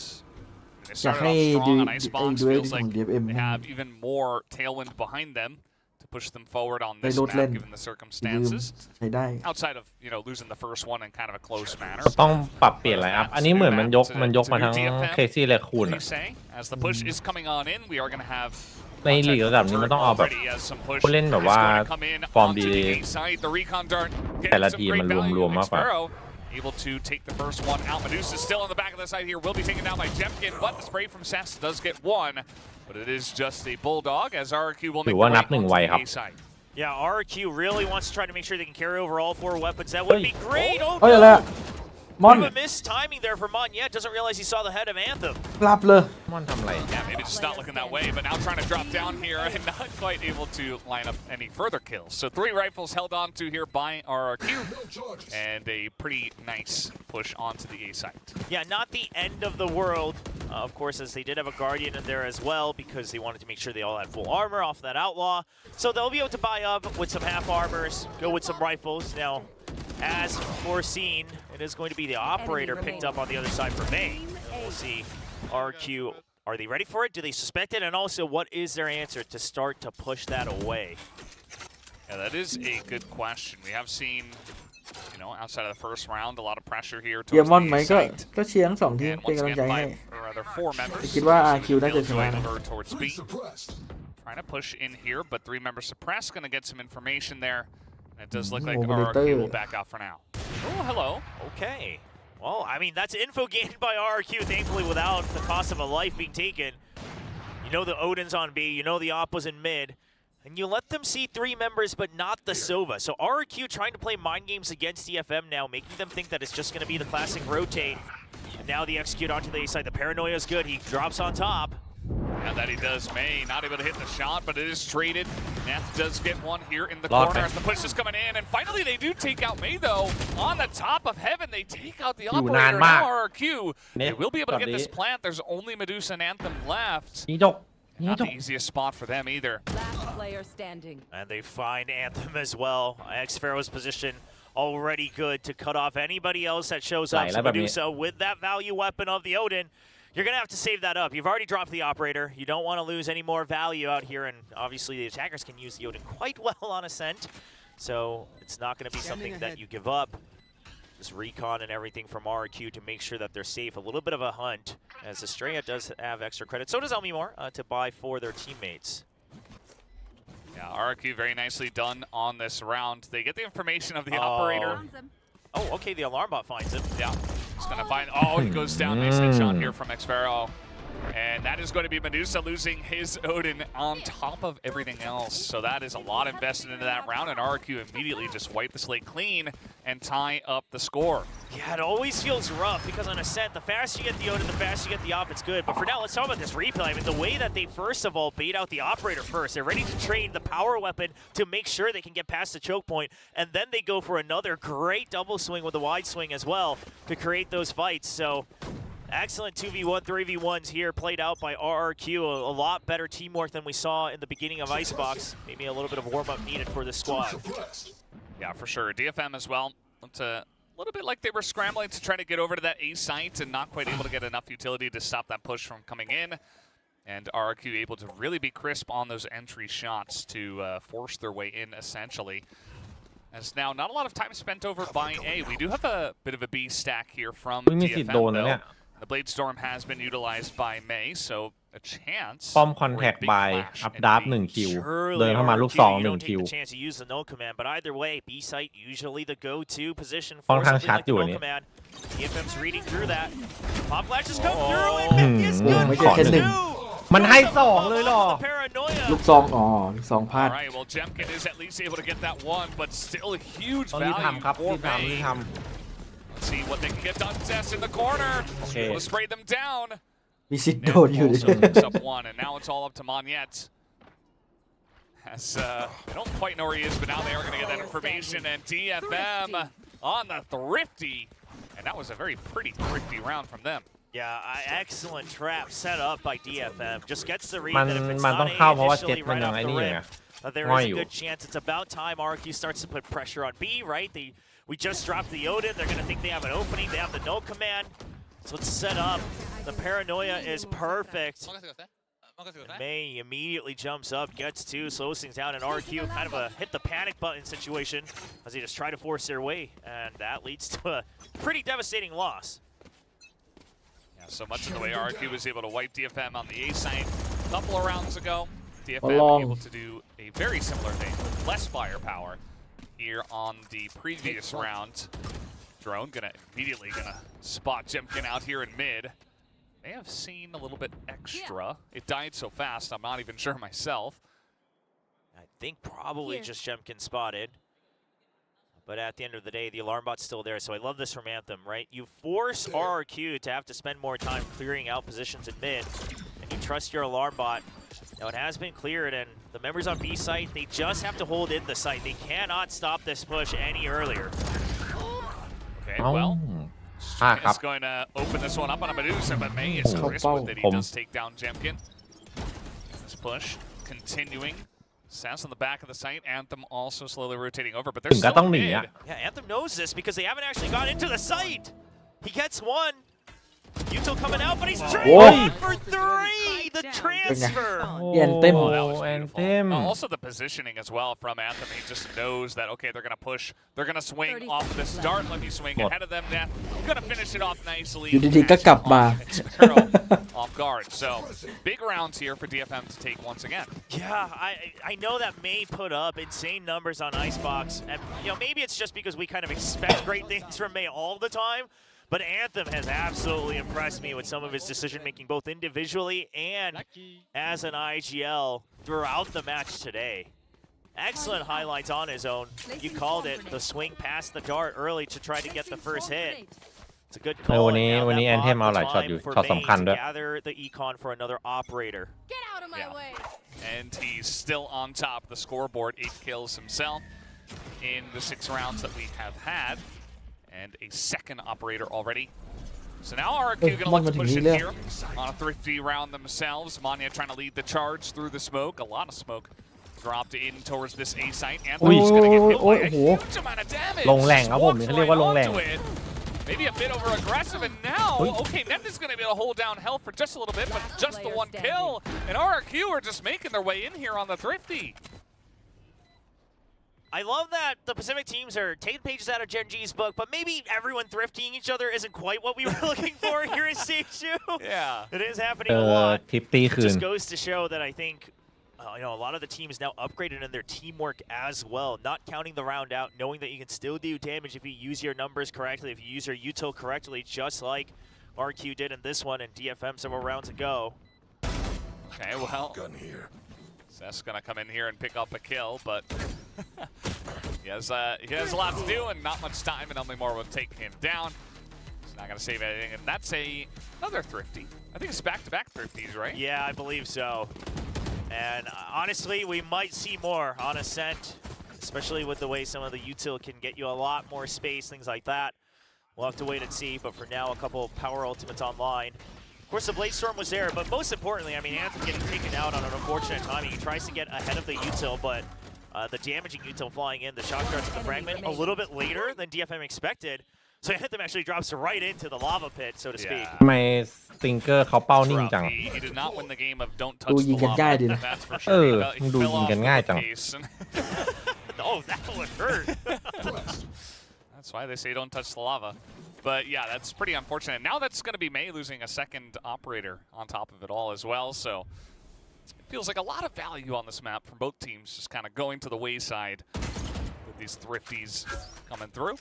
they อยาก started ให้ off ดู strong on Icebox. ดู Feels ของ like DFM they have even more tailwind behind them to push them forward on this map, given the circumstances. ใช้ได้ Outside of losing the first one in kind of a close manner. ต้องปรับเปลี่ยนไลน์อัพอันนี้เหมือนมันยกมาทั้งเคซี่และคูณ As the push is coming on in, we are going to have ในลีกระดับนี้มันต้องเอาแบบผู้เล่นแบบว่าฟอร์มดีแต่ละทีมมันรวมๆมากกว่า able to take the first one out. Medusa still in the back of the side here, will be taken down by Jemkin, but the spray from Sess does get one. But it is just a bulldog as RRQ will make the right onto the A side. Yeah, RRQ really wants to try to make sure they can carry over all 4 weapons. That would be great. Oh, no. มอน missed timing there for Mon. Yeah, doesn't realize he saw the head of Anthem. หลับเลย มอนทำอะไร Yeah, maybe just not looking that way, but now trying to drop down here and not quite able to line up any further kills. So 3 rifles held on to here by RRQ, and a pretty nice push onto the A site. Yeah, not the end of the world, of course, as they did have a Guardian in there as well, because they wanted to make sure they all had full armor off that Outlaw. So they'll be able to buy up with some half armors, go with some rifles. Now, as foreseen, it is going to be the operator picked up on the other side for May. We'll see RQ. Are they ready for it? Do they suspect it? And also, what is their answer to start to push that away? Yeah, that is a good question. We have seen, you know, outside of the first round, a lot of pressure here เกียร์ towards มอนไหม the ก็ site. ก็เชียร์ทั้ง2ทีม And เป็น once กำลังใจ again, ให้ 5 or rather 4 members. คิดว่า RRQ น่าจะชนะ Killjoy นะ over towards B. Trying to push in here, but 3 members suppressed. Going to get some information there. It does look like RRQ will back out for now. Oh, hello. Okay. Well, I mean, that's info gained by RRQ, thankfully, without the cost of a life being taken. You know the Odin's on B, you know the Op was in mid, and you let them see 3 members, but not the Sova. So RRQ trying to play mind games against DFM now, making them think that it's just going to be the classic rotate. And now the execute onto the A side. The paranoia is good. He drops on top. And that he does. May not able to hit the shot, but it is traded. Nath does get one here in the corner as the push is coming in. And finally they do take out May, though. On the top of heaven, they take out the operator. Now RRQ. They will be able to get this plant. There's only Medusa and Anthem left. Not the easiest spot for them either. Last player standing. And they find Anthem as well. X-Pharaoh's position already good to cut off anybody else that shows up. So Medusa with that value weapon of the Odin. You're going to have to save that up. You've already dropped the operator. You don't want to lose any more value out here, and obviously the attackers can use the Odin quite well on Ascent, so it's not going to be something that you give up. Just recon and everything from RRQ to make sure that they're safe. A little bit of a hunt, as Estrella does have extra credit. So does Elmimor to buy for their teammates. Yeah, RRQ very nicely done on this round. They get the information of the operator. Oh, okay, the alarm bot finds him. Yeah. He's going to find... Oh, he goes down. Nice headshot here from X-Pharaoh. And that is going to be Medusa losing his Odin on top of everything else. So that is a lot invested into that round, and RRQ immediately just wipe the slate clean and tie up the score. Yeah, it always feels rough because on Ascent, the faster you get the Odin, the faster you get the op, it's good. But for now, let's talk about this replay. I mean, the way that they first of all bait out the operator first. They're ready to train the power weapon to make sure they can get past the choke point, and then they go for another great double swing with a wide swing as well to create those fights. So excellent 2v1, 3v1s here played out by RRQ. A lot better teamwork than we saw in the beginning of Icebox. Maybe a little bit of warm-up needed for the squad. Yeah, for sure. DFM as well. Looked a little bit like they were scrambling to try to get over to that A site and not quite able to get enough utility to stop that push from coming in. And RRQ able to really be crisp on those entry shots to force their way in, essentially. As now, not a lot of time spent over by A. We do have a bit of a B stack here from DFM, though. The Blade Storm has been utilized by May, so a chance. ป้อมคอนแทคบายอัพดับ1 คิว เดินเข้ามาลูก 2 1 คิว chance to use the no command, but either way, B site usually the go-to position ค่อน for ข้าง something ชัด like อยู่ the อัน no นี้ command. DFM's reading through that. Pop flashes come through, and Minty is good ไม่ใช่แค่หนึ่ง มันให้2เลยเหรอ ลูกซองอ๋อลูกซองพลาด All right, well, Jemkin is at least able to get that one, but still a huge ต้องรีบ value ทำครับ for รีบทำ May. รีบทำ Let's see what they can get done. Tess in the corner. Okay. Able to spray them down. มีสิทธิ์โดนอยู่ Also picks up one, and now it's all up to Monyet. As they don't quite know where he is, but now they are going to get that information. And DFM on the thrifty, and that was a very pretty thrifty round from them. Yeah, excellent trap set up by DFM. Just gets the read มัน that if it's มันต้อง not เข้า A เพราะว่าเจ็ต initially มัน right ยัง off ไอ้ the นี่ไง rip, there ง่อย is อ a ยู่ good chance. It's about time RRQ starts to put pressure on B, right? We just dropped the Odin. They're going to think they have an opening. They have the no command. So it's set up. The paranoia is perfect. May immediately jumps up, gets two, slows things down, and RRQ kind of a hit the panic button situation as they just try to force their way, and that leads to a pretty devastating loss. Yeah, so much of the way RRQ was able to wipe DFM on the A site a couple of rounds ago. DFM able to do a very similar thing with less firepower here on the previous round. Drone immediately gonna spot Jemkin out here in mid. May have seen a little bit extra. It died so fast, I'm not even sure myself. I think probably just Jemkin spotted. But at the end of the day, the alarm bot's still there, so I love this from Anthem, right? You force RRQ to have to spend more time clearing out positions in mid, and you trust your alarm bot. Now it has been cleared, and the members on B site, they just have to hold in the site. They cannot stop this push any earlier. Okay, well, is going to open this one up on a Medusa, but May is crisp with it. He does take down Jemkin. This push continuing. Sass on the back of the site. Anthem also slowly rotating over, but they're still mid. Yeah, Anthem knows this because they haven't actually got into the site. He gets one. Util coming out, but he's trained for 3! The transfer! Anthem. Also the positioning as well from Anthem. He just knows that, okay, they're going to push. They're going to swing off the start. Let me swing ahead of them. They're going to finish it off nicely. อยู่ดีๆก็กลับมา Off guard. So, big rounds here for DFM to take once again. Yeah, I know that May put up insane numbers on Icebox. And, maybe it's just because we kind of expect great things from May all the time. But Anthem has absolutely impressed me with some of his decision-making, both individually and as an IGL throughout the match today. Excellent highlights on his own. You called it, the swing past the dart early to try to get the first hit. It's a good call. วันนี้แอนเทมเอาหลายช็อตอยู่ช็อตสำคัญด้วย Gather the econ for another operator. Get out of my way. And he's still on top of the scoreboard, 8 kills himself in the 6 rounds that we have had. And a second operator already. So now RRQ going to look to push in here on a thrifty round themselves. Manya trying to lead the charge through the smoke. A lot of smoke dropped in towards this A site. Anthem's going to get hit by a huge amount of damage. ลงแรงครับผมเขาเรียกว่าลงแรง Maybe a bit over aggressive, and now, okay, Net is going to be able to hold down health for just a little bit, but just the 1 kill. And RRQ are just making their way in here on the thrifty. I love that the Pacific teams are taking pages out of Gen G's book, but maybe everyone thrifting each other isn't quite what we were looking for here in Stage 2. Yeah. It is happening a lot. ทิปตี้ It คืน just goes to show that I think a lot of the teams now upgraded in their teamwork as well, not counting the round out, knowing that you can still do damage if you use your numbers correctly, if you use your util correctly, just like RQ did in this one and DFM several rounds ago. Okay, well, Seth's going to come in here and pick up a kill, but he has a lot to do and not much time, and Elmore will take him down. He's not going to save anything, and that's another thrifty. I think it's back-to-back thrifties, right? Yeah, I believe so. And honestly, we might see more on Ascent, especially with the way some of the util can get you a lot more space, things like that. We'll have to wait and see, but for now, a couple power ultimates online. Of course, the Blade Storm was there, but most importantly, I mean, Anthem getting taken out on an unfortunate timing. He tries to get ahead of the util, but the damaging util flying in, the shock darts and the fragment a little bit later than DFM expected. So Anthem actually drops right into the lava pit, so to speak. ทำไมสติงเกอร์เขาเป้านิ่งจัง He did not win the game of Don't ดู Touch ยิ the งกันง่ายดี Lava. นะ That's for เอ sure. อมึงดูยิงกันง่ายจัง Oh, that would hurt. That's why they say don't touch the lava. But yeah, that's pretty unfortunate. Now that's going to be May losing a second operator on top of it all as well. So it feels like a lot of value on this map from both teams just kind of going to the wayside with these thrifties coming through.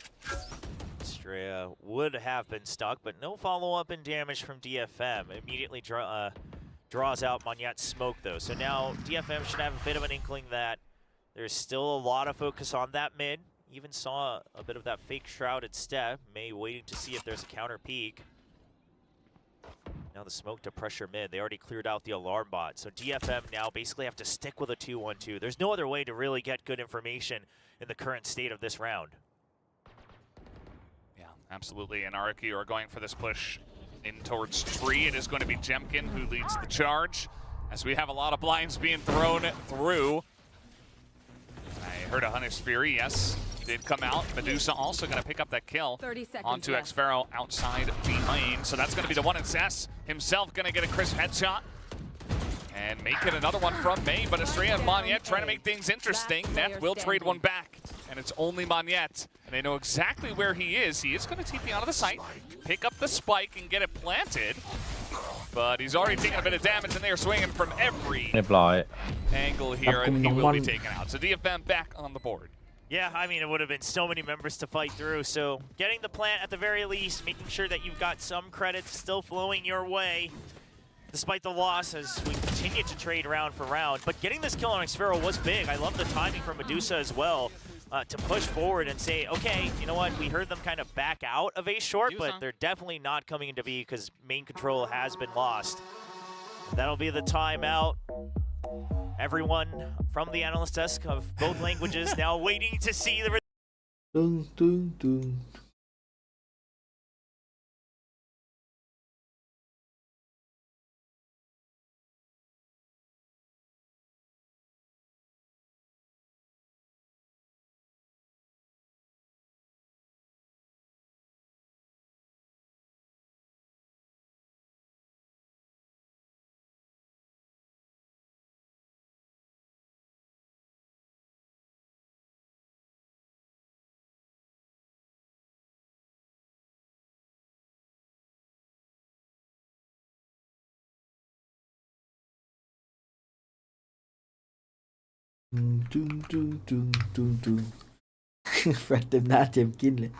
Estrella would have been stuck, but no follow-up in damage from DFM. Immediately draws out Monyet's smoke, though. So now DFM should have a bit of an inkling that there's still a lot of focus on that mid. Even saw a bit of that fake shrouded step. May waiting to see if there's a counter peek. Now the smoke to pressure mid. They already cleared out the alarm bot. So DFM now basically have to stick with a 2-1-2. There's no other way to really get good information in the current state of this round. Yeah, absolutely. And RRQ are going for this push in towards tree. It is going to be Jemkin who leads the charge, as we have a lot of blinds being thrown through. I heard a Hunter's Fury, yes. Did come out. Medusa also going to pick up that kill onto Xfero outside the lane. So that's going to be the one, and Sess himself going to get a crisp headshot and make it another one from May. But Estrella and Monyet trying to make things interesting. Neth will trade one back, and it's only Monyet. And they know exactly where he is. He is going to TP out of the site, pick up the spike, and get it planted. But he's already taken a bit of damage, and they are swinging from every angle here, and he will be taken out. So DFM back on the board. Yeah, I mean, it would have been so many members to fight through. So getting the plant at the very least, making sure that you've got some credits still flowing your way, despite the loss as we continue to trade round for round. But getting this kill on Xfero was big. I love the timing from Medusa as well to push forward and say, okay, you know what? We heard them kind of back out of A short, but they're definitely not coming into B because main control has been lost. That'll be the timeout. Everyone from the analyst desk of both languages now waiting to see theแฟนเต็มหน้าเจมกินเลย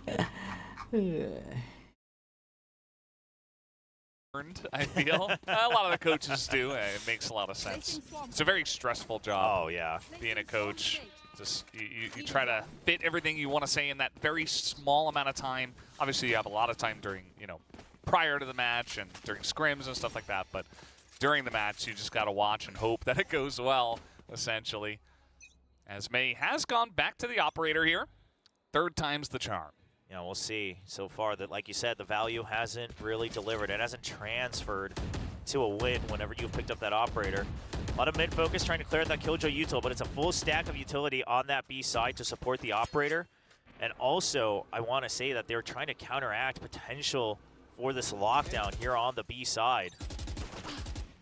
I feel a lot of the coaches do. It makes a lot of sense. It's a very stressful job. Oh yeah, being a coach. Just you try to fit everything you want to say in that very small amount of time. Obviously, you have a lot of time during prior to the match and during scrims and stuff like that. But during the match, you just got to watch and hope that it goes well. Essentially, as May has gone back to the operator here, third time's the charm. Yeah, we'll see. So far, that like you said, the value hasn't really delivered. It hasn't transferred to a win whenever you've picked up that operator. A lot of mid-focus trying to clear that Killjoy util, but it's a full stack of utility on that B side to support the operator. And also, I want to say that they're trying to counteract potential for this lockdown here on the B side.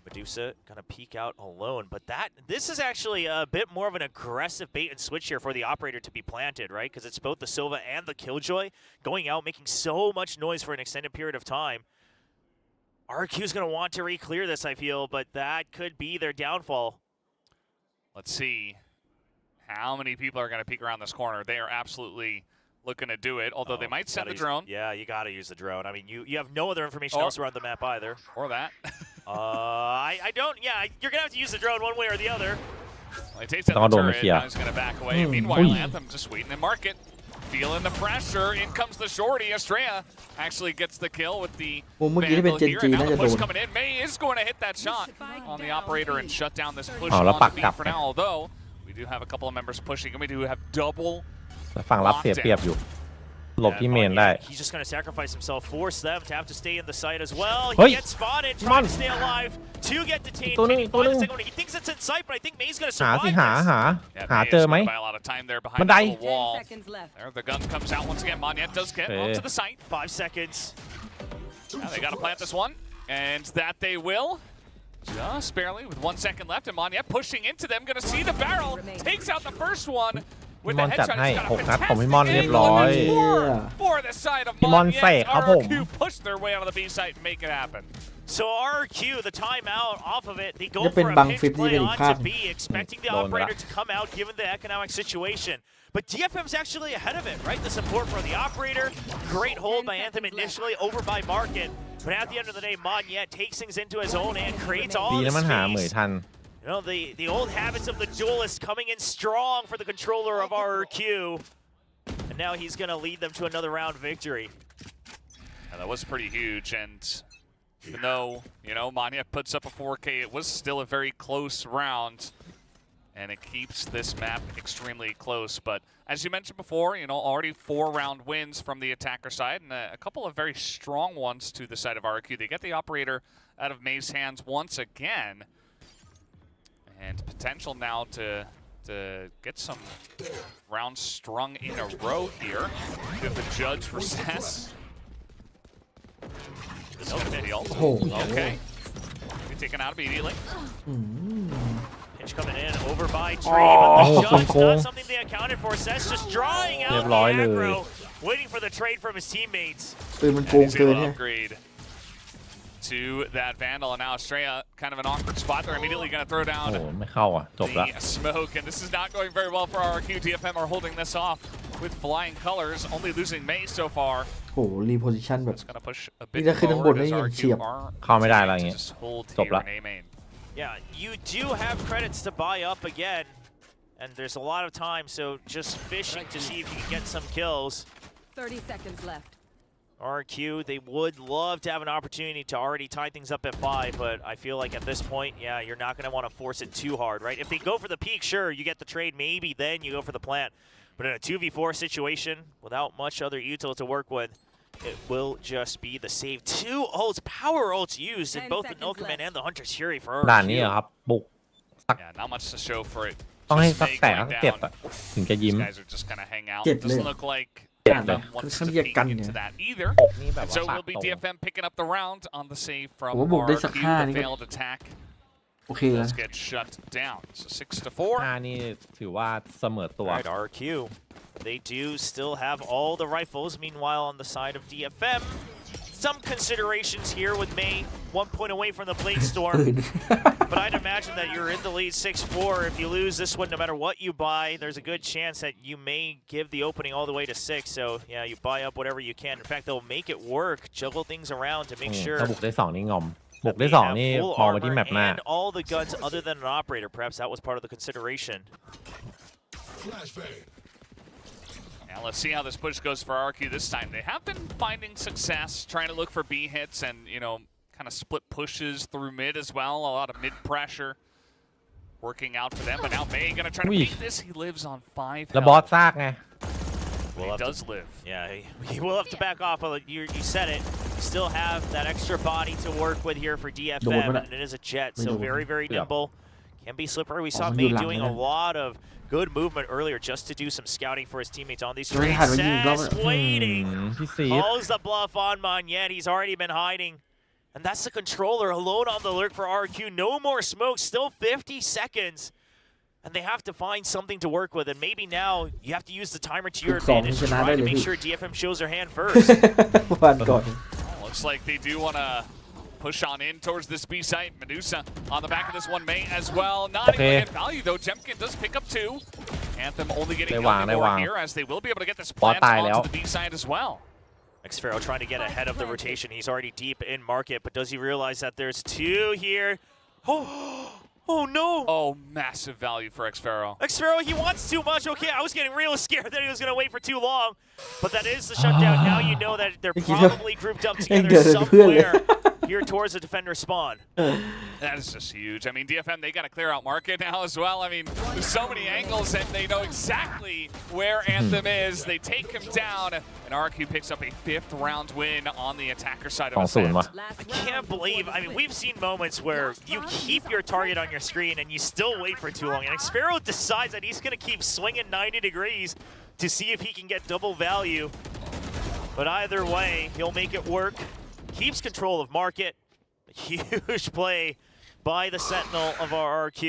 Medusa gonna peek out alone, but this is actually a bit more of an aggressive bait and switch here for the operator to be planted, right? Because it's both the Silva and the Killjoy going out, making so much noise for an extended period of time. RRQ is gonna want to re-clear this, I feel, but that could be their downfall. Let's see how many people are gonna peek around this corner. They are absolutely looking to do it, although they might send the drone. Yeah, you gotta use the drone. I mean, you have no other information else around the map either. Or that. I don't. Yeah, you're gonna have to use the drone one way or the other. Well, he takes out the turret. Now he's gonna back away. Meanwhile, Anthem just waiting in market, feeling the pressure. In comes the shorty. Estrella actually gets the kill with the vandal here, and now the push coming in. May is going to hit that shot on the operator and shut down this push on the B for now. Although we do have a couple of members pushing, and we do have double. ฝั่งรับเสียเปรียบอยู่หลบที่เมนได้ He's just going to sacrifice himself, force them to have to stay in the site as well. He gets spotted, trying to stay alive to get detained. He thinks it's in sight, but I think May's going to survive this. หาเจอไหม บันได There, the gun comes out once again. Monyet does get onto the site. 5 seconds. Now they got to plant this one, and that they will. Just barely with 1 second left, and Monyet pushing into them. Going to see the barrel. Takes out the first one. พี่มอนจัดให้6 นัดผมพี่มอนเรียบร้อย พี่มอนเสกครับผม So RRQ, the timeout off of it, they go for a pinch play onto B, expecting the operator to come out given the economic situation. But DFM's actually ahead of it, right? The support for the operator, great hold by Anthem initially, over by Market. But at the end of the day, Monyet takes things into his own and creates all the space. You know, the old habits of the duelist coming in strong for the controller of RRQ. And now he's going to lead them to another round victory. Yeah, that was pretty huge, and even though, Monyet puts up a 4K, it was still a very close round, and it keeps this map extremely close. But as you mentioned before, already 4-round wins from the attacker side, and a couple of very strong ones to the side of RRQ. They get the operator out of May's hands once again. And potential now to get some rounds strung in a row here. We have the judge for Cess. Okay. Be taken out immediately. Pinch coming in, over by Tree, but the judge, not something they accounted for. Cess just drawing out the aggro, waiting for the trade from his teammates. And he's able to upgrade to that Vandal, and now Estrella kind of an awkward spot. They're immediately going to throw down ไม่เข้าอ่ะจบละ the smoke, and this is not going very well for RRQ. DFM are holding this off with flying colors, only losing May so far. โหรีโพซิชันแบบ It's going to push a นี่ bit จะขึ้นข้างบน forward ได้ as ยัง RRQ เฉียบ are เข้าไม่ได้อะไรอย่าง trying เงี้ to ย just hold จบ here ละ in A main. Yeah, you do have credits to buy up again, and there's a lot of time, so just fishing to see if you can get some kills. 30 seconds left. RQ, they would love to have an opportunity to already tie things up at 5, but I feel like at this point, yeah, you're not going to want to force it too hard, right? If they go for the peak, sure, you get the trade, maybe then you go for the plant. But in a 2v4 situation, without much other util to work with, it will just be the save. 2 ults, power ults used in both the Milkman and the Hunter's Fury for ด่านนี้ RQ. ครับบุก Yeah, not much to show for it. ต้องให้ Just สัก May แตก going เจ็บ down. อ่ะถึงจะยิ้ม These guys are just gonna hang out. เจ็บเลย Doesn't look like เจ็บเลย DFM wants ค่อน to ข้างจะ peek กันเนี่ย into that either. นี่แบบว่า So ปาก will be โต DFM picking up the round on the save from ผมว่าบุกได้สัก RRQ. 5 The นี่ก็ failed attack โอเคนะ does get shut down. So 6-4. นี่ถือว่าเสมอตัว Right, RQ. They do still have all the rifles. Meanwhile, on the side of DFM, some considerations here with May 1 point away from the Blade Storm. But I'd imagine that you're in the lead 6-4. If you lose this one, no matter what you buy, there's a good chance that you may give the opening all the way to 6. So, yeah, you buy up whatever you can. In fact, they'll make it work, juggle things around to make sure ถ้าบุกได้2นี่งอมบุกได้ they have 2นี่ full มองไปที่ armor แมปหน้า and all the guns other than an operator. Perhaps that was part of the consideration. Now let's see how this push goes for RRQ this time. They have been finding success trying to look for B hits and, you know, kind of split pushes through mid as well. A lot of mid pressure working out for them. But now May going to try to beat this. He lives on 5 แล้วบอสซากไง He does live. Yeah, he will have to back off. But you said it. You still have that extra body to work with here for DFM, and it is a jet, so very, very nimble. Can be slippery. We saw May doing a lot of good movement earlier just to do some scouting for his teammates on these trades. Sass waiting. Calls the bluff on Magnet. He's already been hiding. And that's the controller alone on the lurk for RQ. No more smoke. Still 50 seconds. And they have to find something to work with. And maybe now you have to use the timer to your advantage to try to make sure DFM shows their hand first. วันก่อน Looks like they do want to push on in towards this B site. Medusa on the back of this one, May as well. Not even get value though. Jemkin does pick up 2. Anthem only getting more here as they will be able to get this plant onto the B side as well. Xpharaoh trying to get ahead of the rotation. He's already deep in market, but does he realize that there's 2 here? Oh no! Oh, massive value for Xpharaoh. Xpharaoh, he wants too much. Okay, I was getting real scared that he was going to wait for too long. But that is the shutdown. Now you know that they're probably grouped up together somewhere here towards the defender spawn. That is just huge. I mean, DFM, they got to clear out market now as well. I mean, there's so many angles and they know exactly where Anthem is. They take him down and RQ picks up a 5th round win on the attacker side of Ascent. I can't believe, I mean, we've seen moments where you keep your target on your screen and you still wait for too long. And Xpharaoh decides that he's going to keep swinging 90 degrees to see if he can get double value. But either way, he'll make it work. Keeps control of market. A huge play by the Sentinel of RRQ.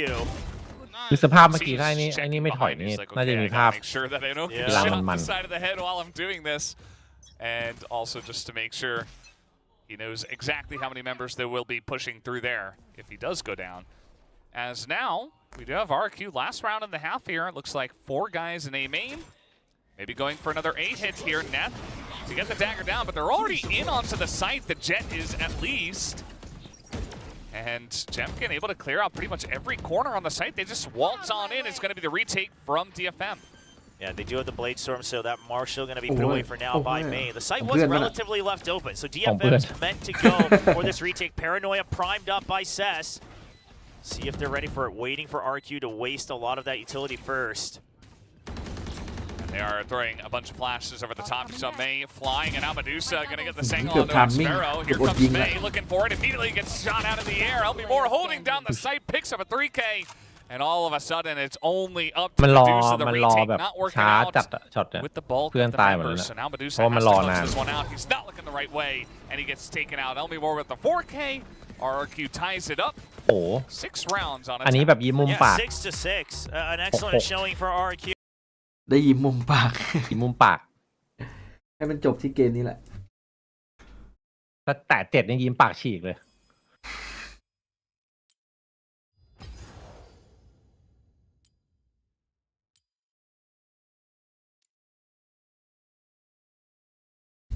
คือสภาพเมื่อกี้ถ้าไอ้นี่ไม่ถอยนี่น่าจะมีภาพ Make sure that I don't get กีฬา shot มั on น the side of the head while I'm doing this. And also just to make sure he knows exactly how many members there will be pushing through there if he does go down. As now, we do have RQ last round in the half here. It looks like 4 guys in A main. Maybe going for another 8 hit here. Neth to get the dagger down, but they're already in onto the site. The jet is at least. And Jemkin able to clear out pretty much every corner on the site. They just waltz on in. It's going to be the retake from DFM. Yeah, they do have the Blade Storm, so that Marshall going to be put away for now by May. The site was relatively left open, so DFM's meant to go for this retake. Paranoia primed up by Sass. See if they're ready for it, waiting for RQ to waste a lot of that utility first. They are throwing a bunch of flashes over the top. So May flying, and now Medusa going to get the single onto Xpharaoh. Here comes May looking for it. Immediately gets shot out of the air. Elmore holding down the site, picks up a 3K. And all of a sudden, it's only up to Medusa. The retake not working out with the bulk of the members. So now Medusa has to close this one out. He's not looking the right way, and he gets taken out. Elmore with the 4K. RRQ ties it up. 6 rounds on it. อันนี้แบบยิ้มมุมปาก 6-6. An excellent showing for RRQ. ได้ยิ้มมุมปาก ยิ้มมุมปาก ให้มันจบที่เกมนี้แหละ ถ้าแตะ7ยังยิ้มปากฉีกเลย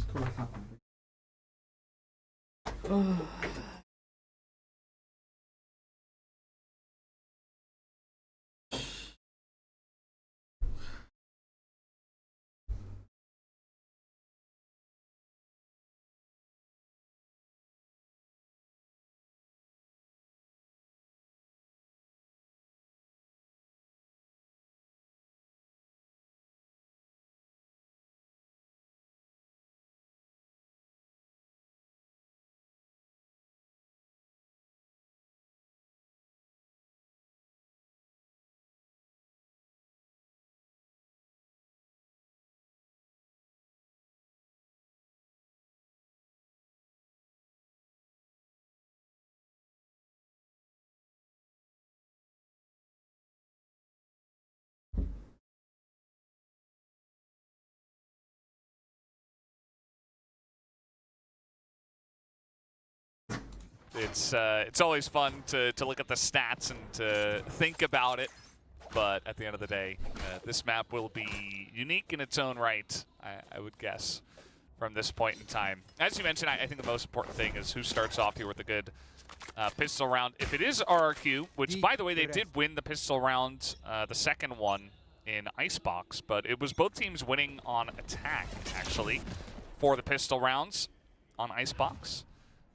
โทรศัพท์It's always fun to look at the stats and to think about it, but at the end of the day, this map will be unique in its own right, I would guess, from this point in time. As you mentioned, I think the most important thing is who starts off here with a good pistol round. If it is RRQ, which by the way, they did win the pistol round, the second one in Icebox, but it was both teams winning on attack, actually, for the pistol rounds on Icebox.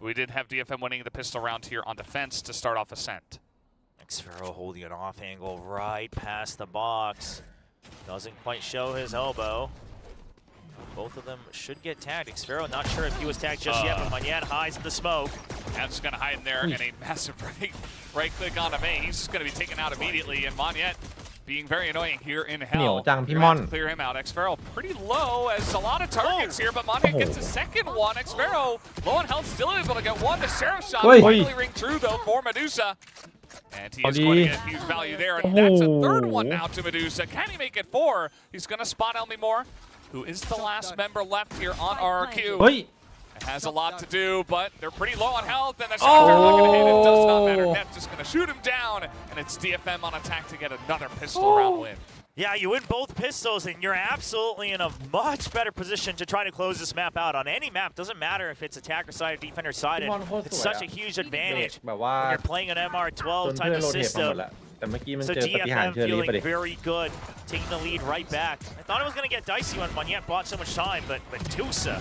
We did have DFM winning the pistol round here on defense to start off Ascent. xFaro holding an off angle right past the box. Doesn't quite show his elbow. Both of them should get tagged. xFaro not sure if he was tagged just yet, but Monyet hides in the smoke. That's going to hide in there, and a massive right click on Ame. He's just going to be taken out immediately, and Monyet being very annoying here in hell. เหนียวจังพี่ม่อน Clear him out. xFaro pretty low as a lot of targets here, but Monyet gets a second one. xFaro low on health, still able to get one. The Sheriff shot finally ring true though for Medusa. And he is going to get huge value there, and that's a third one now to Medusa. Can he make it 4? He's going to spot Elmi Moore, who is the last member left here on RRQ. It has a lot to do, but they're pretty low on health, and the shots are not going to hit. It does not matter. Net's just going to shoot him down, and it's DFM on attack to get another pistol round win. Yeah, you win both pistols, and you're absolutely in a much better position to try to close this map out. On any map, doesn't matter if it's attacker side or defender side. It's such a huge advantage when you're playing an MR12 type of system. แต่เมื่อกี้มัน So เจอปฏิหาร DFM เชอรี่ feeling ไปดิ very good, taking the lead right back. I thought it was going to get dicey when Monyet bought so much time, but Medusa,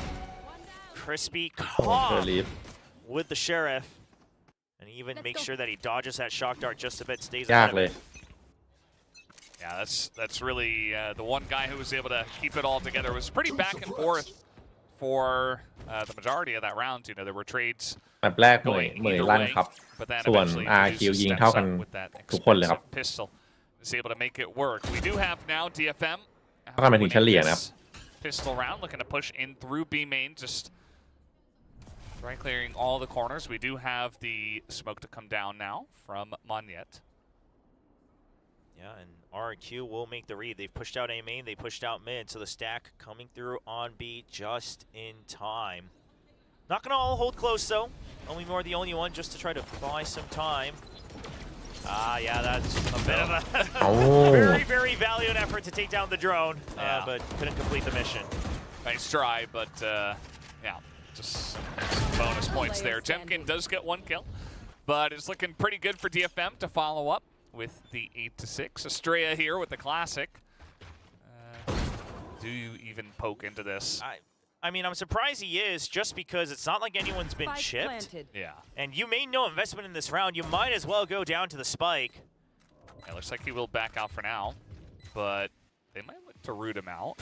crispy calm with the Sheriff, and even make sure that he dodges that shock dart just a bit, stays ยาก ahead เล of ย it. Yeah, that's really the one guy who was able to keep it all together. It was pretty back and forth for the majority of that round. You know, there were trades แบบแรกเหมยลั่นครับ but then ส่วน eventually RRQ Medusa ยิง steps เท่ากัน up with that ทุกคนเลยครับ expensive pistol. Is able to make it work. We do have now DFM เท่ากันเป็นถึงเฉลี่ยนะครับ pistol round, looking to push in through B main, just try clearing all the corners. We do have the smoke to come down now from Monyet. Yeah, and RRQ will make the read. They've pushed out A main, they pushed out mid, so the stack coming through on B just in time. Not gonna all hold close though. Only more the only one just to try to buy some time. Yeah, that's a bit of a very, very valiant effort to take down the drone, but couldn't complete the mission. Nice try, but yeah, just some bonus points there. Jemkin does get 1 kill, but it's looking pretty good for DFM to follow up with the 8-6. Estrella here with the classic. Do you even poke into this? I mean, I'm surprised he is, just because it's not like anyone's been chipped. Yeah. And you made no investment in this round. You might as well go down to the spike. It looks like he will back out for now, but they might look to root him out.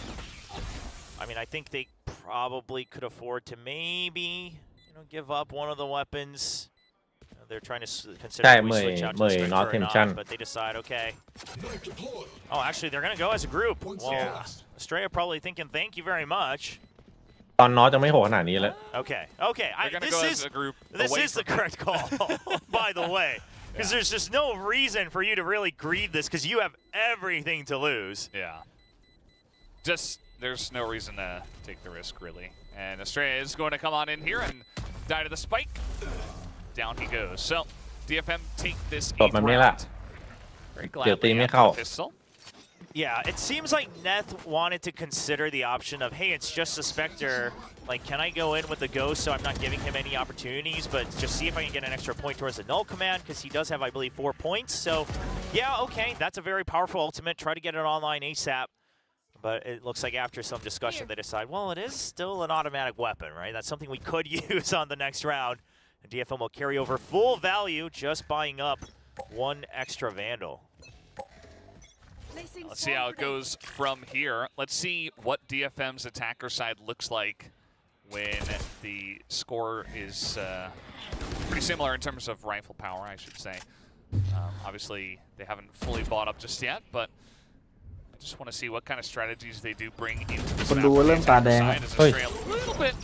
I mean, I think they probably could afford to maybe, give up one of the weapons. They're trying to consider if we switch out to the Spectre or not, but they decide, okay. Oh, actually, they're going to go as a group. Well, Estrella probably thinking, thank you very much. ตอนน็อตจะไม่โหดขนาดนี้เลย Okay. This is the correct call, by the way. Because there's just no reason for you to really greed this, because you have everything to lose. Yeah. Just, there's no reason to take the risk, really. And Estrella is going to come on in here, and Die to the spike. Down he goes. So DFM take this ตบแบบนี้แหละ Very เดี๋ยวตี gladly ไม่ after เข้า the pistol. Yeah, it seems like Neth wanted to consider the option of, hey, it's just a Spectre. Like, can I go in with the Ghost so I'm not giving him any opportunities, but just see if I can get an extra point towards the Null command, because he does have, I believe, 4 points. So, yeah, okay, that's a very powerful ultimate. Try to get it online ASAP. But it looks like after some discussion, they decide, well, it is still an automatic weapon, right? That's something we could use on the next round. And DFM will carry over full value, just buying up 1 extra Vandal. Let's see how it goes from here. Let's see what DFM's attacker side looks like when the score is pretty similar in terms of rifle power, I should say. Obviously, they haven't fully bought up just yet, but I just want to see what kind of strategies they do bring into this คน map. ดูเริ่มตาแดง Side is a little bit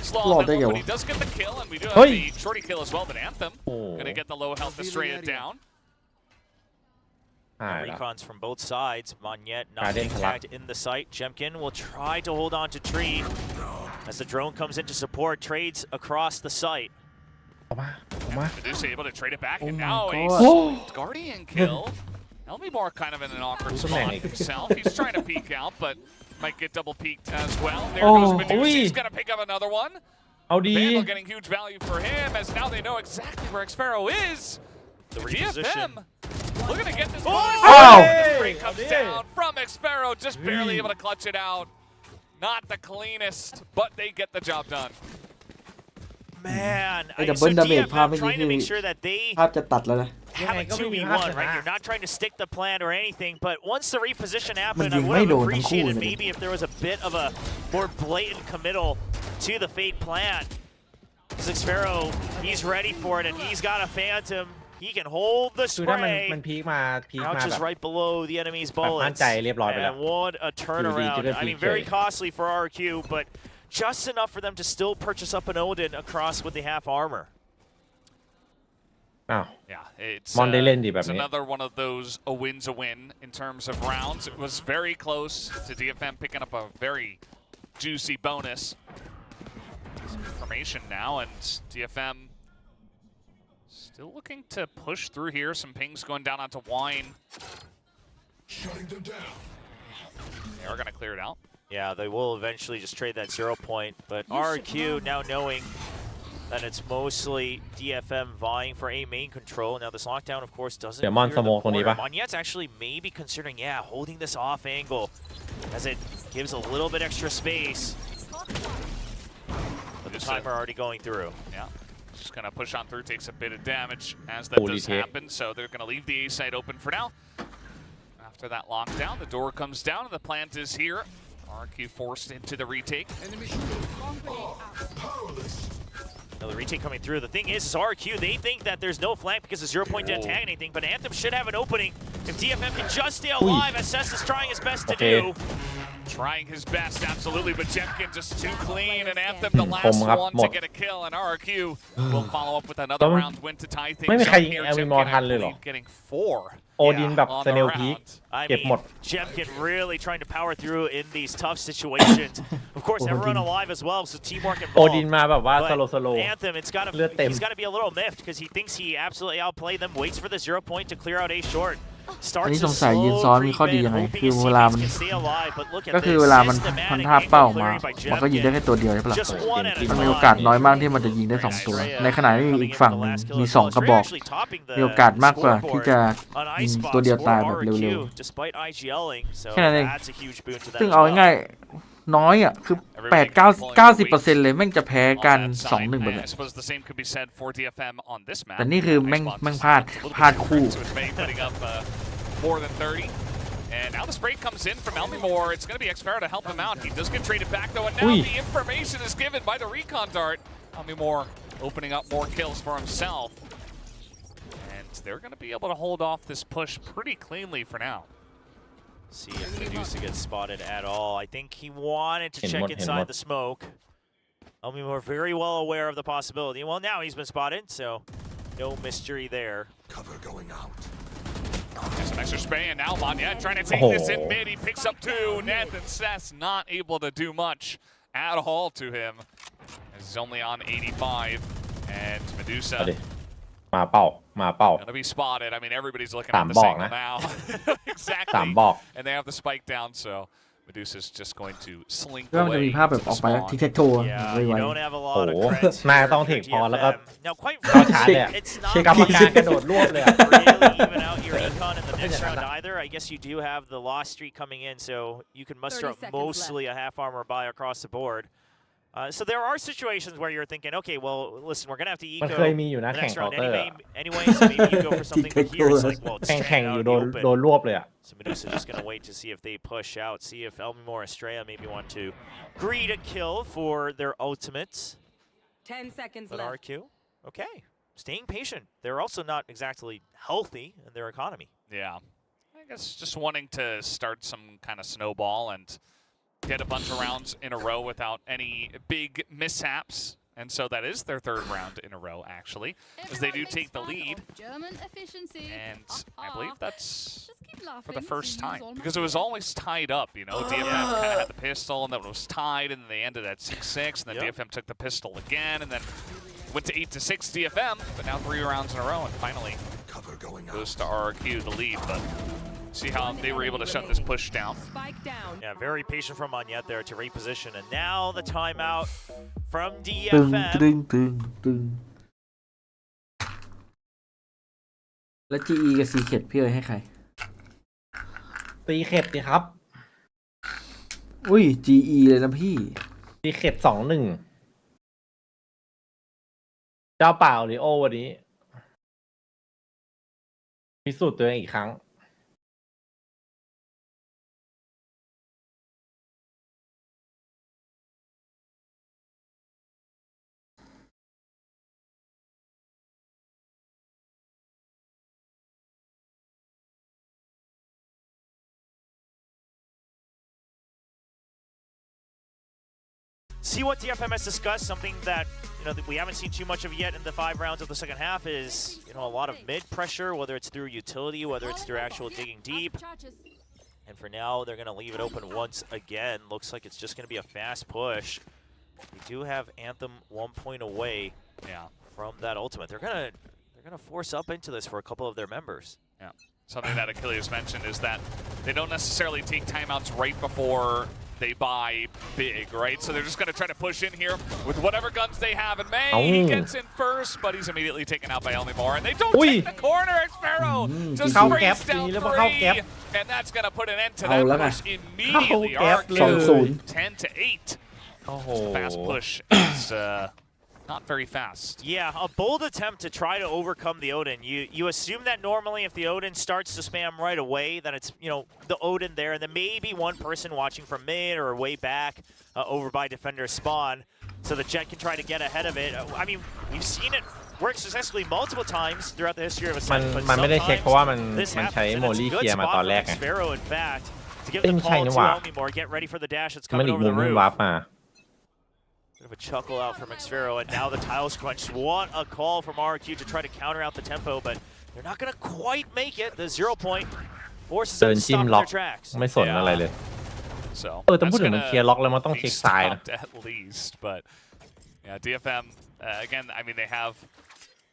slow รอ on ดได้ that ไง one, but วะ he does get the kill, and we do เฮ้ have ย the shorty kill as well, but Anthem gonna get the low health to stray it down. หายละ Recons from both sides. Monyet not Guardian being tagged in the site. Jemkin will try to hold on to Tree as the drone comes in to support. Trades across the site. ออกมาออกมา Medusa able to trade it back, Oh and my now a God. sweet Guardian kill. Elmimore kind of in an awkward Who's the spot man? himself. He's trying to peek out, but might get double peeked as well. There Oh. goes Medusa. He's Oi. gonna pick up another one. เอาดี Vandal getting huge value for him, as now they know exactly where Xpharaoh is. The reposition. DFM looking to get this Oh. bonus. Oh. This break comes Oh, down from Xpharaoh, just barely able to clutch it out. Not the cleanest, but they get the job done. Man, ไอ้ดับเบิล so ดาเมจภาพ DFM เมื่อกี้ trying คื to อ make sure that they ภาพจะตัดแล้วนะ have a ยังไงก็ไม่มี 2v1, ภาพชนะ right? You're not trying to stick the plan or anything, but once the reposition มัน happened, ยิ I ง would ไม่ have โดนทั้งคู่ appreciated เลย maybe if there was a bit of a more blatant committal to the fake plan. Xpharaoh, he's ready for it, and he's got a Phantom. He can hold the คือถ้ามัน spray. พีคมา Now แบ just บ right below the enemy's แบบมั่น bullets. ใจเรียบร้อยไปแล้ว And what a turnaround. I mean, very costly for RRQ, but just enough for them to still purchase up an Odin across with the half armor. อ้าว Yeah, it's, มอนได้เล่นดีแบบ it's นี้ another one of those a win's a win in terms of rounds. It was very close to DFM picking up a very juicy bonus. Some information now, and DFM still looking to push through here. Some pings going down onto Wine. Shutting them down. They are going to clear it out. Yeah, they will eventually just trade that 0 point, but RRQ now knowing that it's mostly DFM vying for A main control. Now this lockdown, of course, doesn't เดี๋ยวมอน clear ส the โมกตรงนี้ corner. ปะ Monyet's actually maybe considering, yeah, holding this off angle as it gives a little bit extra space. But the timer already going through. Yeah. Just going to push on through, takes a bit of damage as that Holy does shit. happen. So they're going to leave the A site open for now. After that lockdown, the door comes down and the plant is here. RQ forced into the retake. Now the retake coming through. The thing is RRQ, they think that there's no flank because the 0 point didn't tag anything, but Anthem should have an opening if DFM can just stay alive, as Cess is trying his best to do. Trying his best, absolutely, but Jemkin just too clean, and Anthem the ผม last ครับ one หม to ด get a kill, and RRQ will follow up with another round win to tie ไม่ things มีใคร up ยิง here. เอลวิมอร์ Jemkin, ทัน I เลยเหรอ believe, getting 4 โอดินแบบ on ส the เนลพีค round. I เก็บหมด mean, Jemkin really trying to power through in these tough situations. Of course, everyone alive as well, so teamwork โอ involved. ดินมาแบบว่า But สโลสโล Anthem,เลือดเต็ม he's got to be a little miffed because he thinks he absolutely outplayed them, waits for the 0 point to clear out A short. อัน Starts นี้ to สงสัยยืน slow ซ้อนมี creep ข้อดี in, ยังไง hoping คือ his เวลา teammates มัน can stay alive, but look at ก็คือ this เวลามัน systematic มันท่าเป้ามา angle clearing by มันก็ยิงได้ Jemkin. แค่ตัวเดียวใช่ปะล่ะ Just one at a มันมี time. โอกาสน้อยมากที่มันจะยิงได้2ตัว ในขณะที่อีกฝั่งหนึ่งมี2กระบอก มีโอกาสมากกว่าที่จะยิงตัวเดียวตายแบบเร็ว despite IGLing, so แค่นั้นเอง that's a huge boon to them ซึ่ง as เอา well. ง่ายๆน้อยอ่ะคือ 90% เลยแม่งจะแพ้กัน 2-1 แบบ And เนี้ I ย suppose the same could be said for DFM on this map. แต่นี่คือแม่ง Icebox แม่ง is พลาด a little bit พลาดคู่ different, so it's May putting up more than 30. And now the spray comes in from Elmimore. It's going to be Xpharaoh to help him out. He does get traded back, though, and now the information is given by the recon dart. Elmimore opening up more kills for himself. And they're going to be able to hold off this push pretty cleanly for now. See if Medusa gets spotted at all. I think he wanted to check inside the smoke. Elmimore very well aware of the possibility. Well, now he's been spotted, so no mystery there. Cover going out. There's some extra spray, and now Monyet trying to take this in mid. He picks up 2. Nathan Sess not able to do much at all to him. As He's only on 85, and Medusa มาเป้า gonna be spotted. I mean, everybody's looking สา at ม this บอก angle นะ now. สาม Exactly. บอก And they have the spike down, so Medusa's just going to slink ก็มันจะ away มีภาพแบ to บ the ออกไป spawn. ทิกแท็กโท Yeah, ไว you ๆ don't have a โอ้ lot of โห creds นาย here ต้อง for เทคพอแล้วก็ DFM. Now, quite เข้าชาร์จ frankly, เลยอะ it's กร not รมการกระโดดรวบเลยอะ really even out your econ in the next round either. I guess you do have the loss streak coming in, so you can muster 30 up seconds mostly a half armor buy across the board. So there are situations where you're thinking, okay, well, listen, we're gonna have to มัน eco เคยมีอยู่นะ the แข่ง next เคา round น์เตอร์ anyway, so maybe you go for something, but here it's like, well, it's แข่ง staying อยู่ out โด in น the โด open. นรวบเลยอะ So Medusa just gonna wait to see if they push out, see if Elmore Estrella maybe want to greed a kill for their ultimates. 10 seconds But left. RQ, okay, staying patient. They're also not exactly healthy in their economy. Yeah. I guess just wanting to start some kind of snowball and get a bunch of rounds in a row without any big mishaps. And so that is their third round in a row, actually, as they do take the lead. And I believe that's for the first time, because it was always tied up, you know. DFM kind of had the pistol, and then it was tied, and then they ended at 6-6, and then DFM took the pistol again, and then went to 8-6 DFM, but now 3 rounds in a row, and finally goes to RRQ, the lead. But see how they were able to shut this push down. Spike down. Yeah, very patient from Monyet there to reposition, and now the timeout from ตึง DFM. ตึงแล้ว GE กับ Secret พี่เอ๋ยให้ใคร ตีเข็ดดิครับ อุ้ย GE เลยนะพี่ ตีเข็ด2-1 เจ้าเปล่าหรือโอวันนี้พิสูจน์ตัวเองอีกครั้ง See what DFM has discussed, something that that we haven't seen too much of yet in the 5 rounds of the second half is a lot of mid pressure, whether it's through utility, whether it's through actual digging deep. And for now, they're going to leave it open once again. Looks like it's just going to be a fast push. We do have Anthem 1 point away from that ultimate. They're gonna force up into this for a couple of their members. Yeah. Something that Achilles mentioned is that they don't necessarily take timeouts right before they buy big, right? So they're just going to try to push in here with whatever guns they have. And May, he gets in first, but he's immediately taken out by Elmore. And they don't take the corner. Sparrow just sprays down 3. And that's going to put an end to that push immediately. RRQ 10-8. The fast push is not very fast. Yeah, a bold attempt to try to overcome the Odin. You assume that normally if the Odin starts to spam right away, then it's, the Odin there, and then maybe one person watching from mid or way back over by defender spawn, so the Jet can try to get ahead of it. I mean, we've seen it work successfully multiple times throughout the history of Ascent, but มันไม่ได้เช็คเพราะว่ามัน this ใช้ happens, โม and it's ลี่ a เค good ลียร์มา spot ตอนแร from กไง Sparrow, in fact, to give เอ้ย the ไม่ใช่ call นี่ to หว่า Elmore, get ready for the dash that's มัน coming อีก over มุ the มนึง roof. วาร์ปมา Bit of a chuckle out from Xfero, and now the tile scrunch. What a call from RRQ to try to counter out the tempo, but they're not going to quite make it. The 0 point forces เดิ them น to จิ้ม stop in ล็อก their tracks. ไม่สนอะไรเลย So แต่พูดถึงมันเคลียร์ล็อกแล้วมันต้องเช็คซ้ายนะ at least, but yeah, DFM again. I mean, they have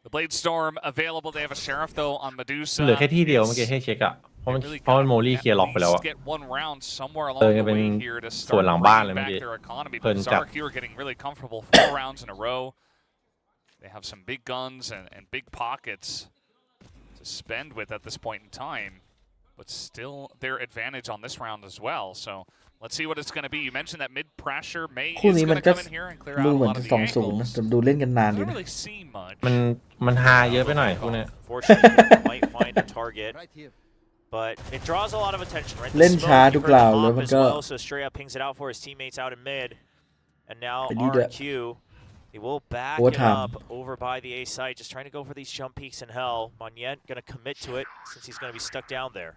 the Blade Storm available. They have a Sheriff though on Medusa. เหลือแค่ที่เดียวเมื่อกี้ให้เช็คอะเพราะมันโมลี่เคลียร์ล็อกไปแล้วอะ Get 1 round somewhere along เออ the เป็น way here to ส่วน start หลังบ้านเลย bringing เมื่อ back กี้ their economy. เพลิน But จัด RRQ are getting really comfortable 4 rounds in a row. They have some big guns and big pockets to spend with at this point in time, but still their advantage on this round as well. So let's see what it's going to be. You mentioned that mid pressure May is going to come in here and clear out a lot of the angles. ดูเล่นกันนานอยู่ Don't นะ really see much. มันฮาเยอะไปหน่อยพวกเนี้ย Fortunately, might find a target, but it draws a lot of attention, right? เล่นช้าทุกราวแล้วมันก็ So straight up pings it out for his teammates out in mid, and now ไปดีด้วย RRQ, they will back What it time? up over by the A site, just trying to go for these jump peaks in hell. Monyet going to commit to it since he's going to be stuck down there.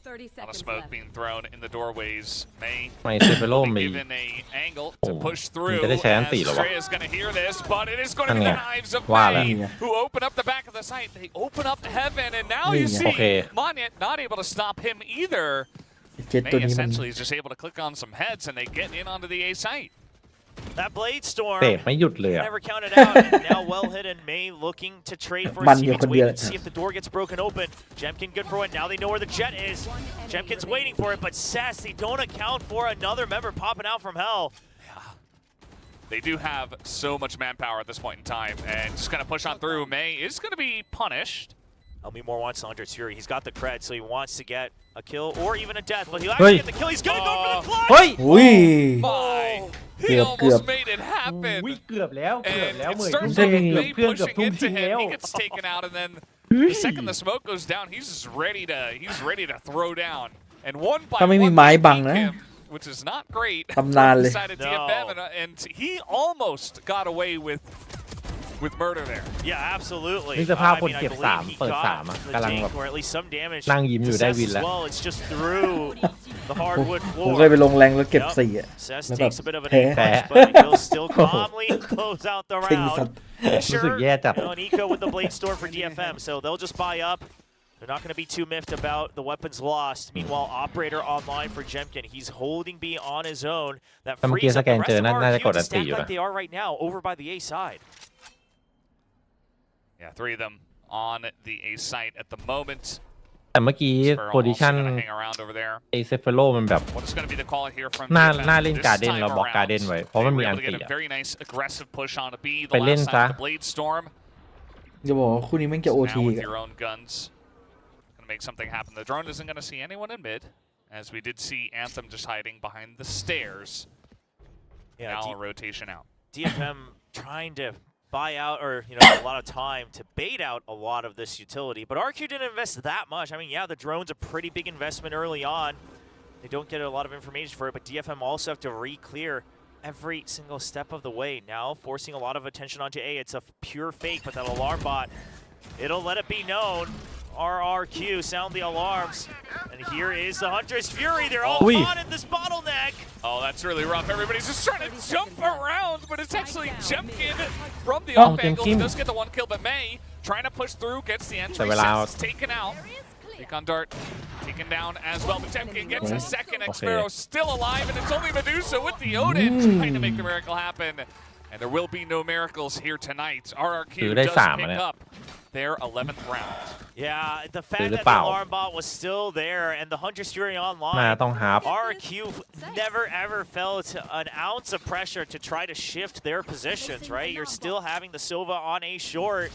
30 A lot of seconds smoke left. being thrown in the doorways. May ไม่เซเฟโร่มี given a angle โอ้ to push through. มันจะได้ใช้อันติเหรอวะ Astrea is going to hear this, but it is going to นั่ be นไง the knives of ว่าแล้ว May who open up the back of the site. They open up heaven, and now นี่ you ไง see โอเค Monyet not able to stop him either. เจ็ตตัว May นี้มัน essentially is just able to click on some heads, and they get in onto the A site. That blade storm เตะไม่หยุดเลยอะ never counted out. And now well hidden. May looking to trade for a teammate's wait and see if the door gets broken open. Jemkin good for it. Now they know where the jet is. Jemkin's waiting for it, but Sass, they don't account for another member popping out from hell. They do have so much manpower at this point in time, and just going to push on through. May is going to be punished. Elmore wants to Hunter's Fury. He's got the cred, so he wants to get a kill or even a death, but he'll actually get the kill. He's going to go for the clutch! เฮ้ย อุ้ย My, he เกือบ almost made it happen. อุ้ยเกือบแล้วเกือบ And แล้ว it เหมือน starts ทุ่ม off เท with เกือบ May เพื่อนเกือบ pushing ทุ่ม into ทิ้งแล้ว him. He gets taken out, and then the second the smoke goes down, he's just ready to throw down. And one by ถ้าไม่มี one, ไม้ they บัง beat นะ him, which is not great. ตำนานเลย Side of DFM, and he almost got away with murder there. Yeah, absolutely. นี่สภาพคน I mean, เก็บ I believe 3 he เปิด got 3 อ่ะ the กำลังแบบ tank or at least some damage นั่งยิ้มอยู่ to ได้ Sess วิน as แล้ว well. It's just through the hardwood ผม floor. เคยไปลงแรงแล้วเก็บ4อ่ะ Sess แล้วแบบ takes a bit of an แพ้ advantage, but he'll still calmly close out the จริงสัต round. ว์ รู้สึกแย่จัด You know, an eco with the blade storm for DFM, so they'll just buy up. They're not going to be too miffed about the weapons lost. Meanwhile, Operator online for Jemkin. He's holding B on his own. That แต่เมื่อ frees กี้ส up แก the น rest เจอ of น่าจะ RRQ กด to อันติ stack อยู่ like นะ they are right now over by the A side. Yeah, 3 of them on the A site at the moment. แต่เมื่อกี้ Sparrow โพซิชัน also gonna hang around over there. ไอเซฟเฟโรมันแบบ What is going to be the call here from น่า DFM น่าเล่น this การ์เด้น time เราบล็อก around? การ์เด้นไว้ เพราะ They มัน were มีอัน able to ติ get a อ่ะ very nice aggressive push on a B. The ไปเล่น last ซะ time, the Blade Storm. จะบอกว่าคู่นี้แม่งจะ So OT now อี with กอะ your own guns, gonna make something happen. The drone isn't gonna see anyone in mid, as we did see Anthem just hiding behind the stairs. Yeah, Now a rotation out. DFM trying to buy out or, you know, a lot of time to bait out a lot of this utility. But RQ didn't invest that much. I mean, yeah, the drone's a pretty big investment early on. They don't get a lot of information for it, but DFM also have to re-clear every single step of the way. Now forcing a lot of attention onto A. It's a pure fake, but that alarm bot, it'll let it be known. RRQ sound the alarms. And here is the Hunter's Fury. They're all caught in this bottleneck. Oh, that's really rough. Everybody's just trying to jump around, but it's actually Jemkin from the off angle. He does get the 1 kill, but May trying to push through, gets the entry. Sess is taken out. Recon Dart taken down as well, but Jemkin gets a second. Xparrow still alive, and it's only Medusa with the Odin trying to make the miracle happen. And there will be no miracles here tonight. RRQ does pick up their 11th round. Yeah, the fact that the alarm bot was still there and the Hunter's Fury online, น่าต้องฮับ RRQ never ever felt an ounce of pressure to try to shift their positions, right? You're still having the Sova on A short,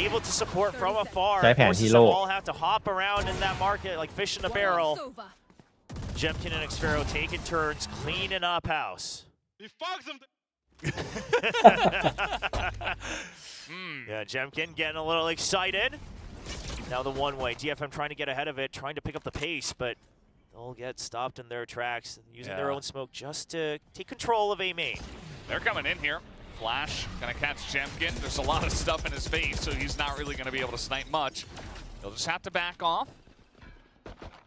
able to support from afar. ใช้แผน Forces ฮี them โร่ all have to hop around in that market like fish in a barrel. Jemkin and Xparrow taking turns cleaning up house. He fogs him. Yeah, Jemkin getting a little excited. Now the one-way. DFM trying to get ahead of it, trying to pick up the pace, but they'll get stopped in their tracks, using their own smoke just to take control of A main. They're coming in here. Flash gonna catch Jemkin. There's a lot of stuff in his face, so he's not really gonna be able to snipe much. They'll just have to back off.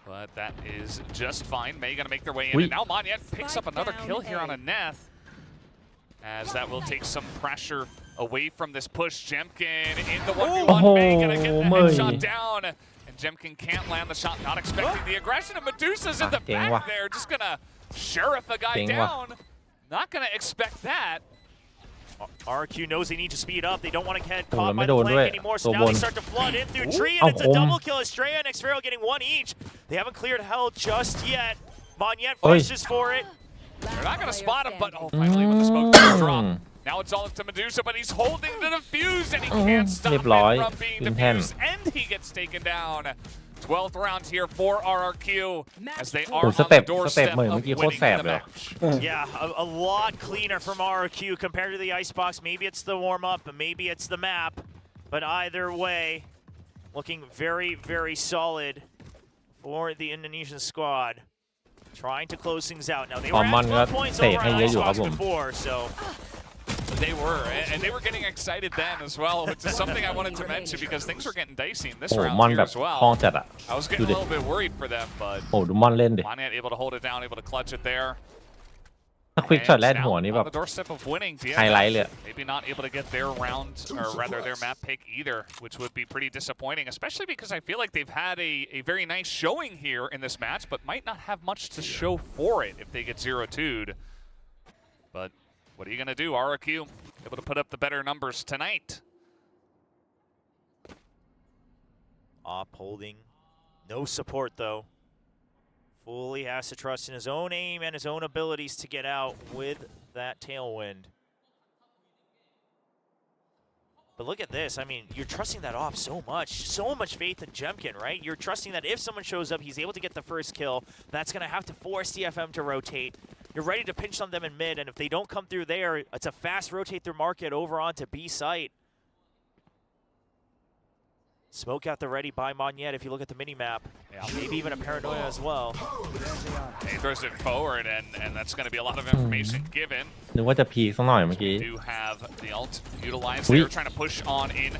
But that is just fine. May gonna make their way in. And now Monyet picks up another kill here on a Neth, as that will take some pressure away from this push. Jemkin in the 1v1. May gonna get the headshot down. And Jemkin can't land the shot, not expecting the aggression. And Medusa's in the back there, just gonna sheriff a guy down. Not gonna expect that. RQ knows they need to speed up. They don't want to get caught by the flank anymore, so now they start to flood in through tree, and it's a double kill. Estrella and Xparrow getting 1 each. They haven't cleared hell just yet. Monyet pushes for it. They're not going to spot him, but finally when the smoke does drop. Now it's all up to Medusa, but he's holding the defuse, and he can't stop it from being defused, and he gets taken down. 12th round here for RRQ, as they are on the doorstep of winning the match. Yeah, a lot cleaner from RRQ compared to the Icebox. Maybe it's the warm-up, maybe it's the map, but either way, looking very, very solid for the Indonesian squad. Trying to close things out. Now, they were at 12 points over on Icebox before, so... They were, and they were getting excited then as well, which is something I wanted to mention because things were getting dicey in this round here as well. I was getting a little bit worried for them, but Monyet able to hold it down, able to clutch it there. ถ้าควิกช็อตแรกหัวนี่แบบ On the doorstep of winning, ไฮไลท์เลย maybe not able to get their round, or rather their map pick either, which would be pretty disappointing, especially because I feel like they've had a very nice showing here in this match, but might not have much to show for it if they get 0-2'd. But what are you going to do? RRQ able to put up the better numbers tonight. Op holding. No support, though. Fully has to trust in his own aim and his own abilities to get out with that tailwind. But look at this. I mean, you're trusting that Op so much faith in Jemkin, right? You're trusting that if someone shows up, he's able to get the first kill. That's going to have to force DFM to rotate. You're ready to pinch on them in mid, and if they don't come through there, it's a fast rotate through market over onto B site. Smoke out the ready by Monyet if you look at the mini-map. Yeah. Maybe even a Paranoia as well. He throws it forward, and that's going to be a lot of information given. นึกว่าจะพีคสักหน่อยเมื่อกี้ Do have the ult utilized. They're trying to push on in.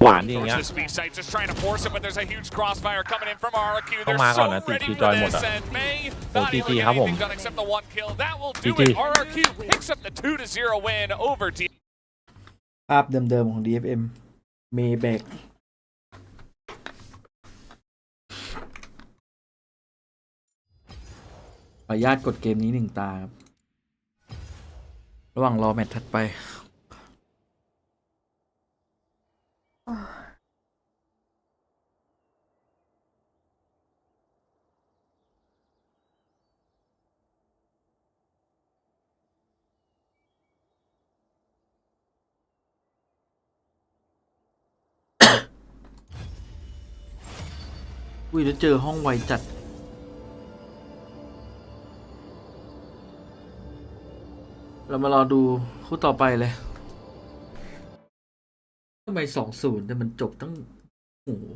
หวานดีอย่างเงี้ย This B site just trying to force it, but there's a huge crossfire coming in from RRQ. ต้อง They're มาก่อน so นะติด ready คิว for จอยหมด this, อ่ะ and May โอ้ not จี able จี to get ครับผม anything done except the one kill. That will do GG it. RRQ picks up the 2-0 win over D. ภาพเดิมๆของ DFM เมย์แบกขออนุญาตกดเกมนี้1 ตาครับระหว่างรอแมตช์ถัดไปอุ้ยแล้วเจอห้องไวจัดเรามารอดูคู่ต่อไปเลยทำไม2-0แต่มันจบตั้งโอ้โห17-15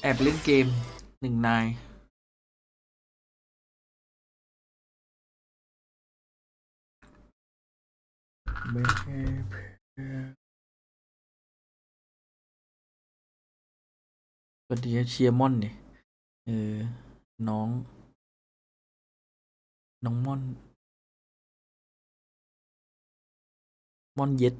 แอบเล่นเกม1 นายไม่ใช่เพื่อนสวัสดีเชียร์ม่อนเนี่ยน้องม่อนเย็ด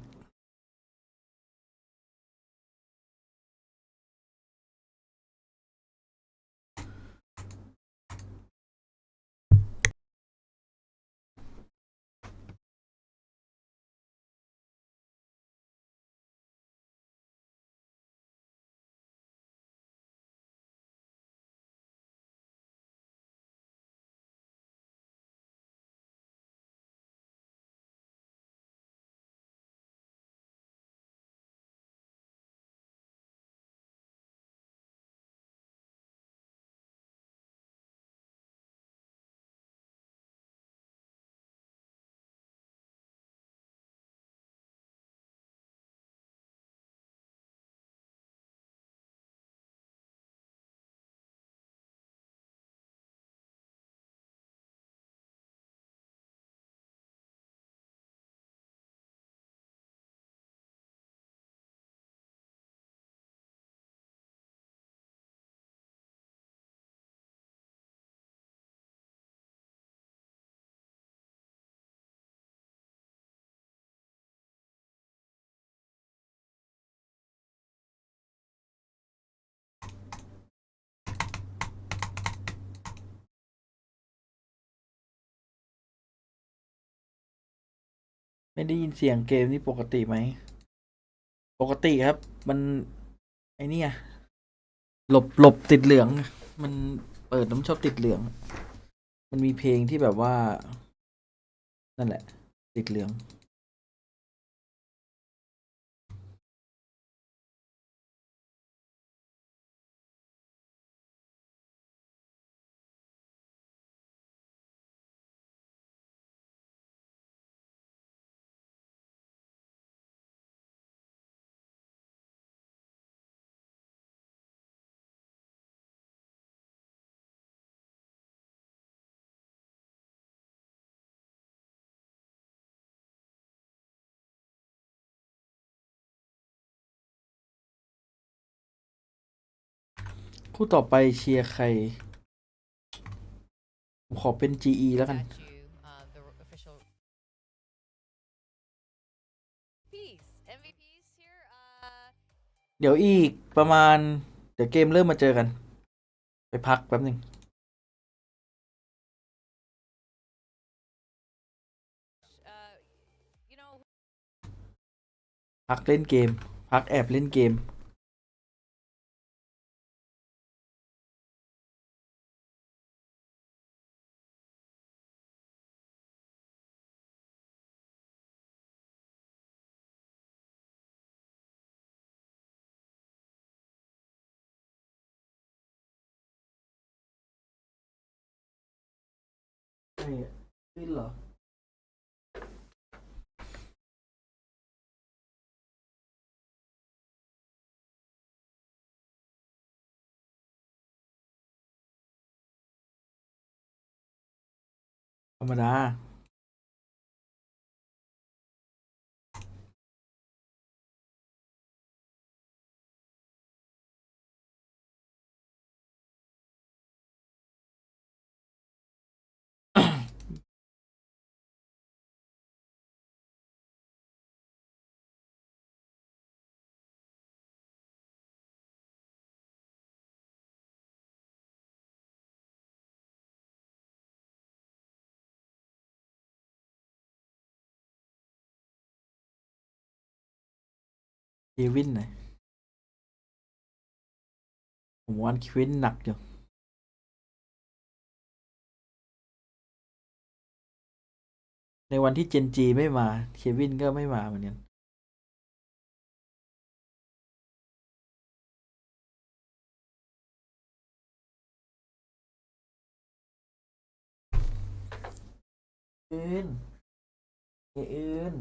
ไม่ได้ยินเสียงเกมนี่ปกติไหมปกติครับมันไอเนี่ยหลบติดเหลืองมันเปิดน้ำชอบติดเหลืองมันมีเพลงที่แบบว่านั่นแหละติดเหลืองคู่ต่อไปเชียร์ใครผมขอเป็น GE แล้วกัน เดี๋ยวอีกประมาณเดี๋ยวเกมเริ่มมาเจอกัน ไปพักแป๊บหนึ่งพักเล่นเกมพักแอบเล่นเกมขึ้นเหรอธรรมดาเควินหน่อยผมวันเควินหนักอยู่ในวันที่เจนจีไม่มาเควินก็ไม่มาเหมือนกันอื่นอื่น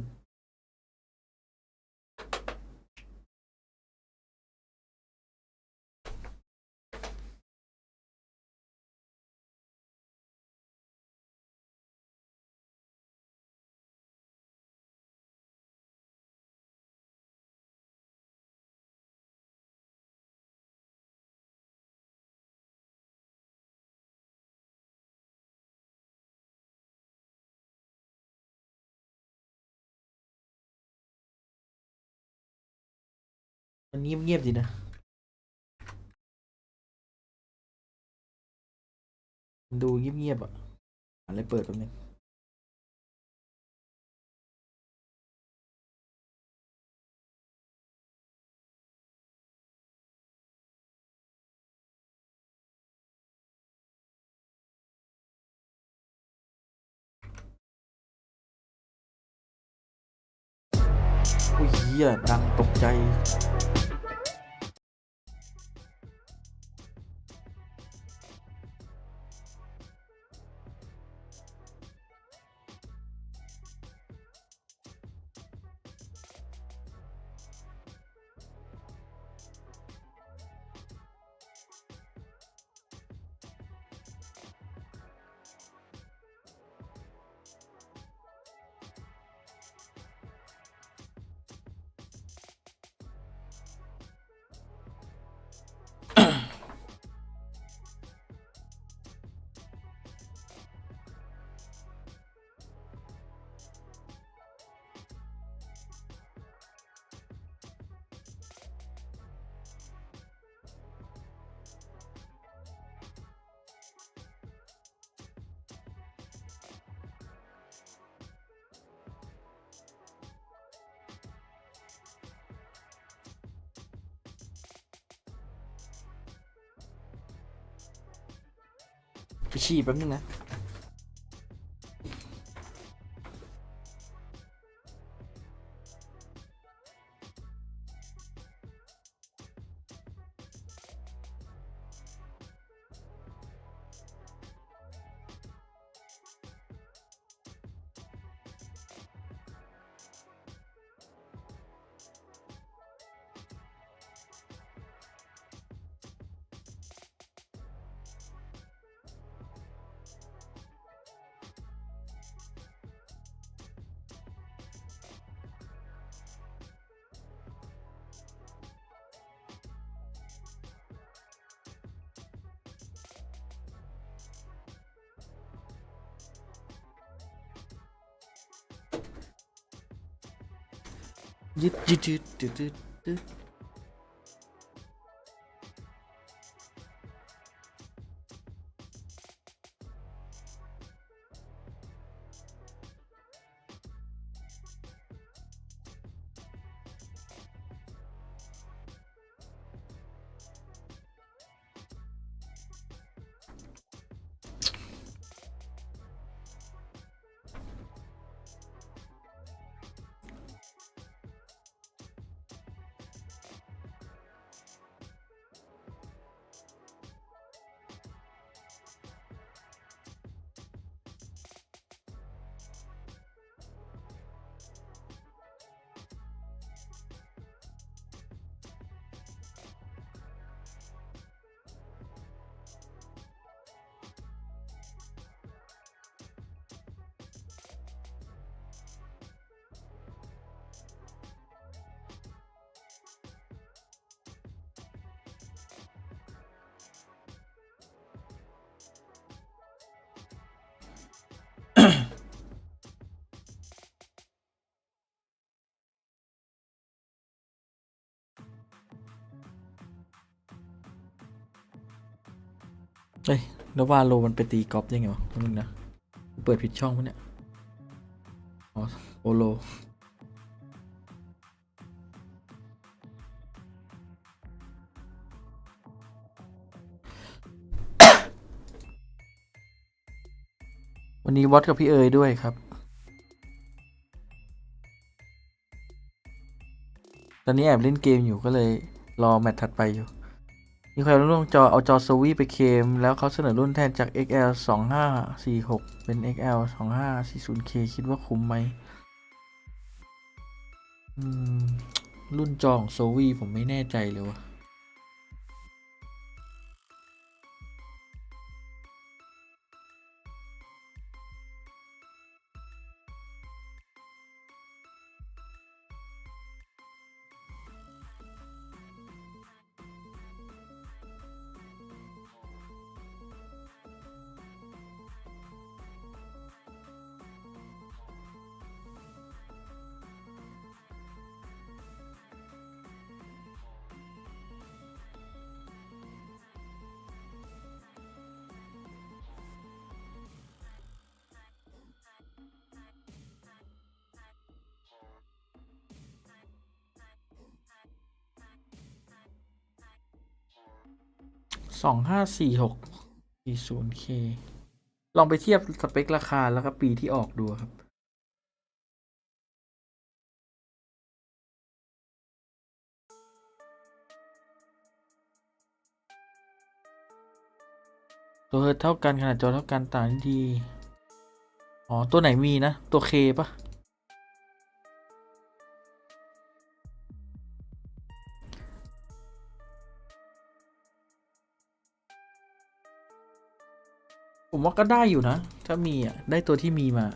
มันเงียบๆดีนะดูเงียบๆอ่ะอะไรเปิดแป๊บนึงอุ้ยเหี้ยดังตกใจ ฉี่แป๊บนึงนะยึดเฮ้ยแล้ววาโลมันไปตีกอล์ฟยังไงวะนึงนะเปิดผิดช่องปะเนี่ยอ๋อโอโลวันนี้วอตกับพี่เอ๋ยด้วยครับตอนนี้แอบเล่นเกมอยู่ก็เลยรอแมตช์ถัดไปอยู่มีใครรุ่นจอเอาจอโซวี่ไปเคลมแล้วเขาเสนอรุ่นแทนจาก XL 2546เป็น XL 2540K คิดว่าคุ้มไหมรุ่นจอของโซวี่ผมไม่แน่ใจเลยวะ254640K ลองไปเทียบสเปคราคาแล้วก็ปีที่ออกดูครับตัวเฮิร์ตเท่ากันขนาดจอเท่ากันต่างดีอ๋อตัวไหนมีนะตัว K ปะผมว่าก็ได้อยู่นะถ้ามีอ่ะได้ตัวที่มีมา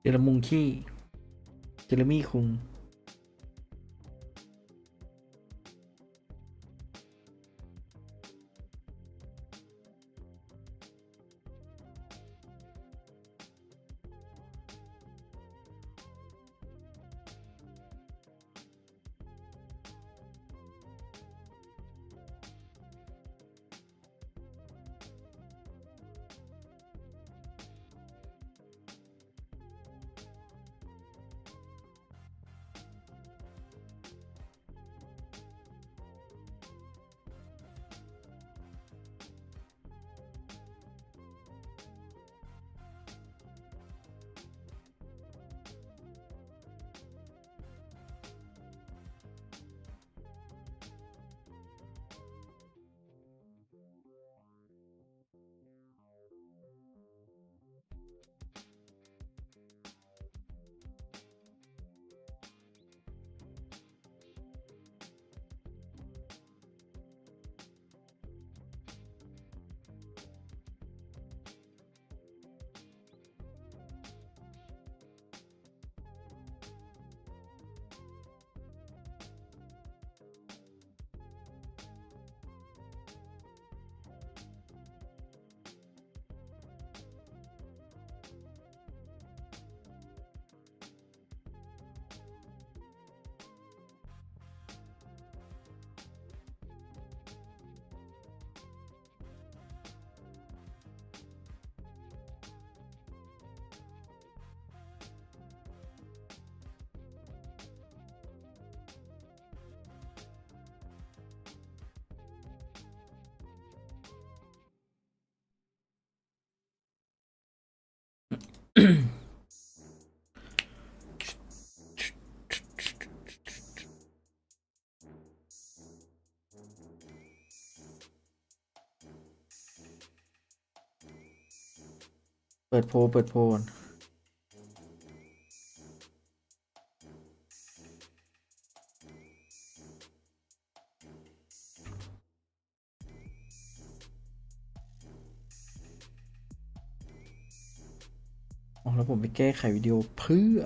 เจรมุงขี้เจรมี่คุงเปิดโพลแล้วผมไปแก้ไขวิดีโอเพื่อ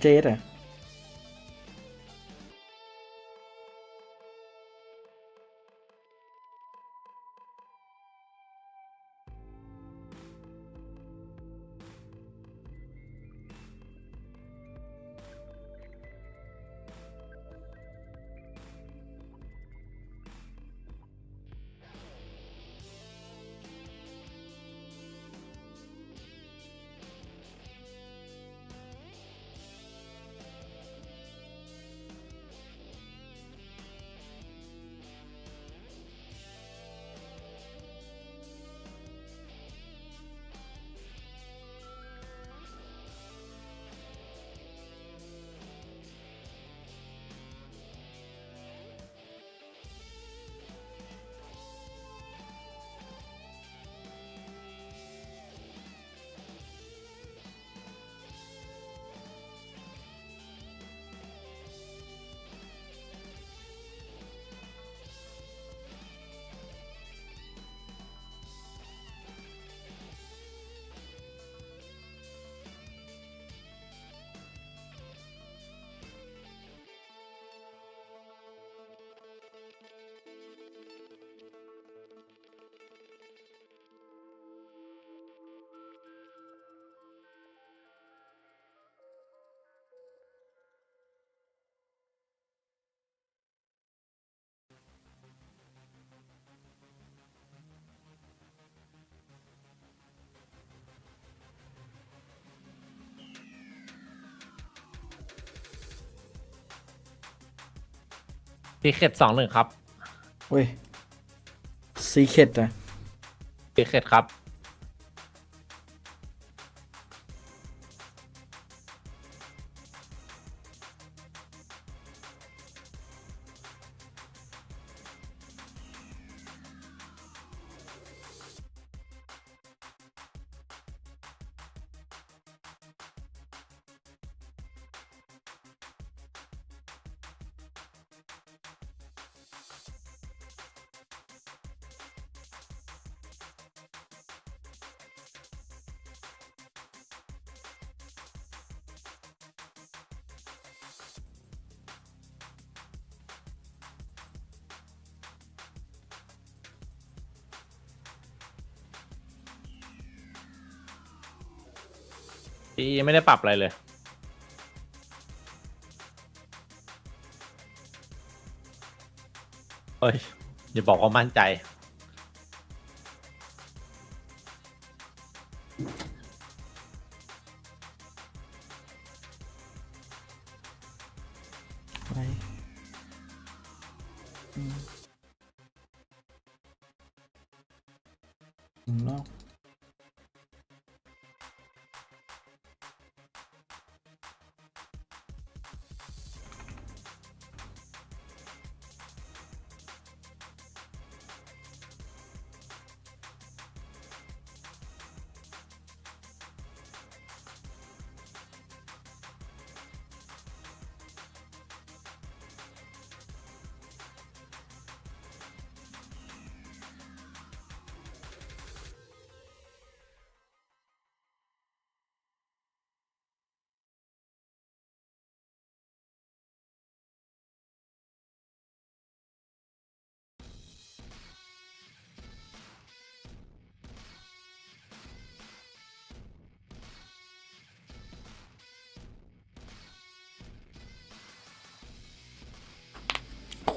เจสอ่ะซีเคท2-1ครับเว้ยซีเคทอ่ะซีเคทครับไม่ได้ปรับอะไรเลยเฮ้ยอย่าบอกว่ามั่นใจไปเนาะ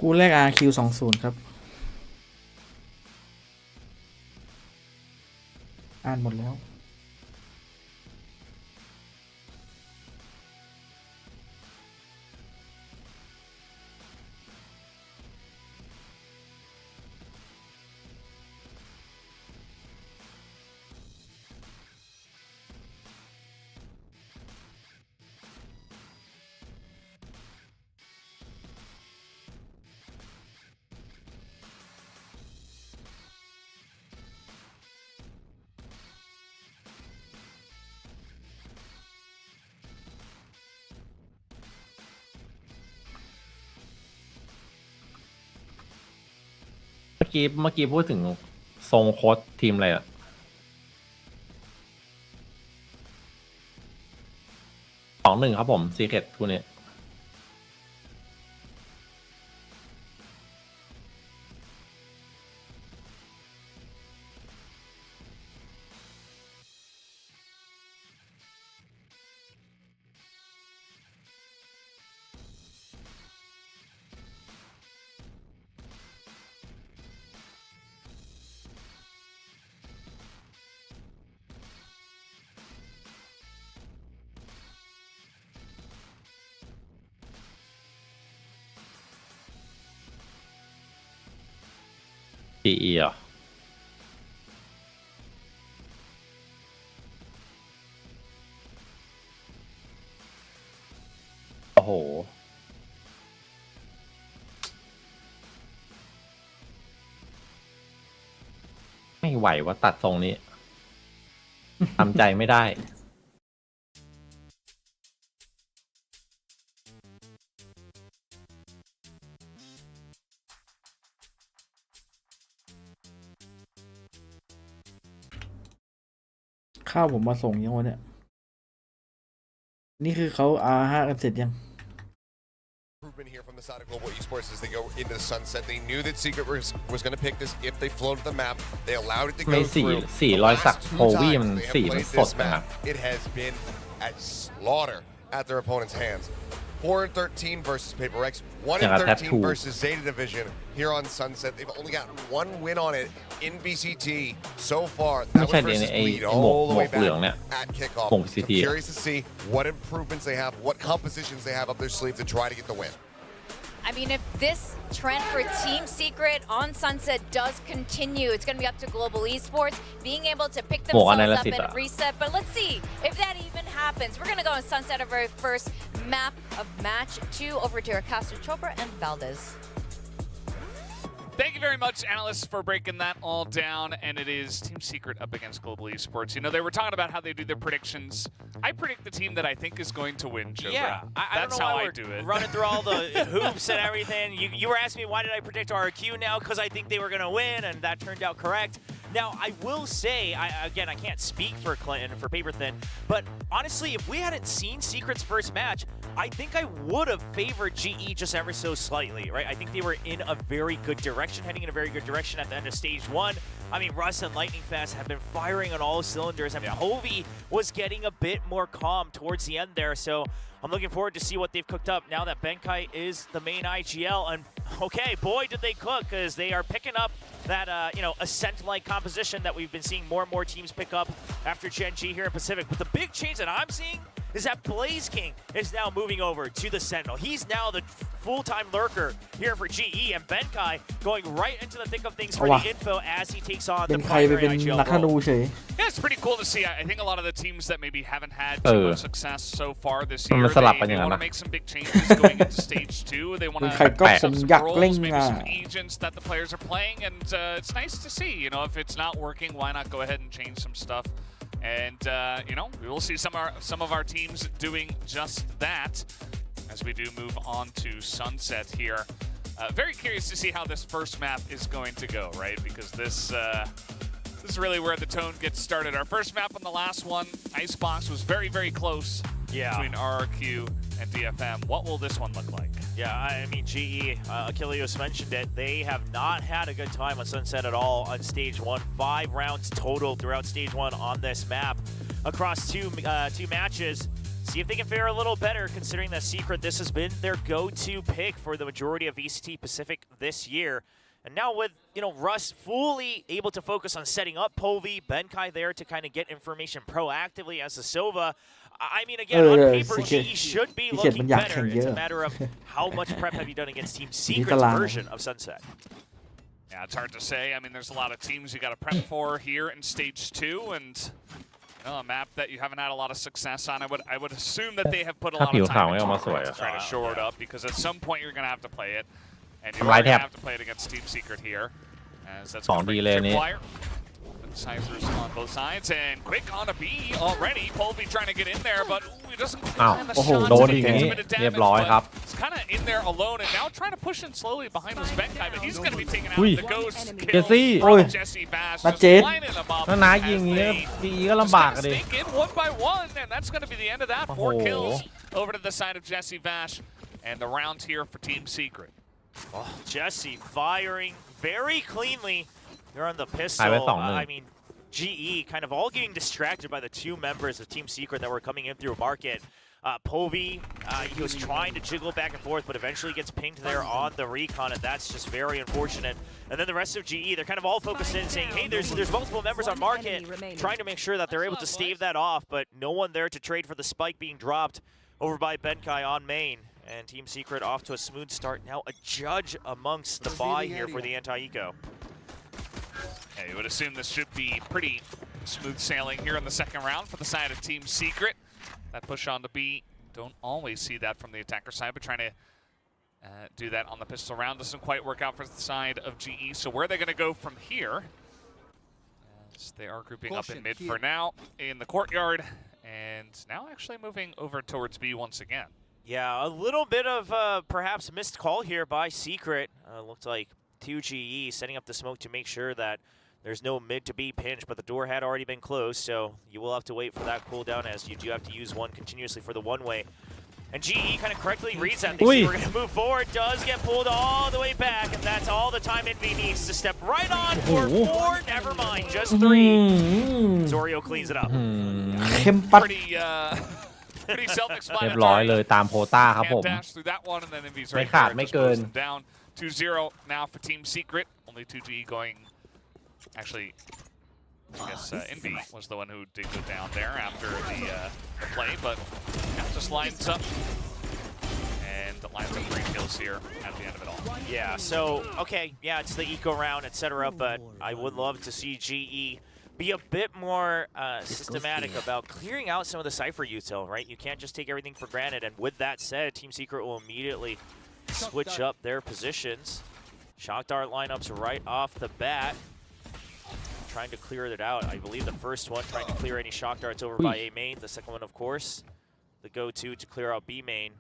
คู่แรก RRQ 20ครับอ่านหมดแล้วเมื่อกี้พูดถึงทรงโค้ชทีมอะไรอ่ะ อ 2-1ครับผมซีเคร็ตคู่นี้PE เหรอโอ้โหไม่ไหวว่าตัดทรงนี้ทำใจไม่ได้ข้าวผมมาส่งยังวะเนี่ยนี่คือเขา R5 กันเสร็จยัง Improvement here from the side of Global Esports as they go into the sunset. They knew that Secret was going to pick this if they floated the map. They allowed it to go through. 400 สักโฮวี่มันสีมันสดนะครับ It has been a slaughter at their opponent's hands. 4-13 versus Paper X, 1-13 versus Zeta Division here on Sunset. They've only got one win on it in VCT so far. That was versus Bleed all the way back at kickoff. I'm curious to see what improvements they have, what compositions they have up their sleeve to try to get the win. I mean, if this trend for Team Secret on Sunset does continue, it's going to be up to Global Esports being able to pick themselves up and reset. But let's see if that even happens. We're going to go on Sunset, our very first map of match 2 over to Castro Chopra and Valdez. Thank you very much, analysts, for breaking that all down. And it is Team Secret up against Global Esports. You know, they were talking about how they do their predictions. I predict the team that I think is going to win, Chopra. Yeah, that's how I do it. Running through all the hoops and everything. You were asking me why did I predict RRQ now? Because I think they were going to win, and that turned out correct. Now, I will say, again, I can't speak for Clinton, for Paper Thin, but honestly, if we hadn't seen Secret's first match, I think I would have favored GE just ever so slightly, right? I think they were in a very good direction, heading in a very good direction at the end of Stage 1. I mean, Russ and Lightning Fast have been firing on all cylinders, and Povey was getting a bit more calm towards the end there, so I'm looking forward to see what they've cooked up now that Benkai is the main IGL. And okay, boy, did they cook, because they are picking up that, Ascent-like composition that we've been seeing more and more teams pick up after Gen G here in Pacific. But the big change that I'm seeing is that Blaze King is now moving over to the Sentinel. He's now the full-time lurker here for GE, and Benkai going right into the thick of things for the info as he takes on the primary IGL role. Yeah, it's pretty cool to see. I think a lot of the teams that maybe haven't had too much success so far this year, they want to make some big changes going into Stage 2. They want to mix up some roles, maybe some agents that the players are playing, and it's nice to see. You know, if it's not working, why not go ahead and change some stuff? And we will see some of our teams doing just that as we do move on to Sunset here. Very curious to see how this first map is going to go, right? Because this is really where the tone gets started. Our first map on the last one, Icebox, was very, very close between RRQ and DFM. What will this one look like? Yeah, I mean, GE, Achilles mentioned it. They have not had a good time on Sunset at all on Stage 1. 5 rounds total throughout Stage 1 on this map across two matches. See if they can fare a little better, considering that Secret, this has been their go-to pick for the majority of VCT Pacific this year. And now with, Russ fully able to focus on setting up Povey, Benkai there to kind of get information proactively as the Sova. I mean, again, on paper, GE should be looking better. It's a matter of how much prep have you done against Team Secret's version of Sunset. Yeah, it's hard to say. I mean, there's a lot of teams you got to prep for here in Stage 2, and a map that you haven't had a lot of success on. I would assume that they have put a lot of time into trying to shore it up, because at some point you're going to have to play it, and you're going to have to play it against Team Secret here, as that's going to bring Tripwire. Cyphers on both sides, and quick on a B already. Povey trying to get in there, but he doesn't land the shot. It's kind of in there alone, and now trying to push in slowly behind this Benkai, but he's going to be taking out the ghost kill from Jesse Bass. Just lining them up as they sneak in one by one, and that's going to be the end of that. 4 kills over to the side of Jesse Vash, and the round here for Team Secret. Oh, Jesse firing very cleanly. They're on the pistol. I mean, GE kind of all getting distracted by the two members of Team Secret that were coming in through market. Povey, he was trying to jiggle back and forth, but eventually gets pinged there on the recon, and that's just very unfortunate. And then the rest of GE, they're kind of all focused in saying, hey, there's multiple members on market, trying to make sure that they're able to stave that off, but no one there to trade for the spike being dropped over by Benkai on main. And Team Secret off to a smooth start. Now a judge amongst the buy here for the anti-eco. Yeah, you would assume this should be pretty smooth sailing here in the second round for the side of Team Secret. That push on the B, don't always see that from the attacker side, but trying to do that on the pistol round doesn't quite work out for the side of GE. So where are they going to go from here? As they are grouping up in mid for now in the courtyard, and now actually moving over towards B once again. Yeah, a little bit of perhaps missed call here by Secret. Looked like 2GE setting up the smoke to make sure that there's no mid to B pinch, but the door had already been closed, so you will have to wait for that cooldown as you do have to use one continuously for the one-way. And GE kind of correctly reads that. They see we're going to move forward, does get pulled all the way back, and that's all the time Envy needs to step right on for 4. Never mind, just 3. Zorio cleans it up. Pretty self-explanatory. เรียบร้อยเลยตามโควต้าครับผม Dash through that one, and then Envy's ไม่ right ขาด there, ไม่ just เกิน moves them down. 2-0 now for Team Secret. Only 2G going. Actually, I guess Envy was the one who did go down there after the play, but yeah, just lines up. And lines up 3 kills here at the end of it all. Yeah, so, okay, yeah, it's the eco round, etc., but I would love to see GE be a bit more systematic about clearing out some of the Cypher util, right? You can't just take everything for granted, and with that said, Team Secret will immediately switch up their positions. Shock Dart lineups right off the bat. Trying to clear it out. I believe the first one trying to clear any Shock Darts over by A main. The second one, of course, the go-to to clear out B main.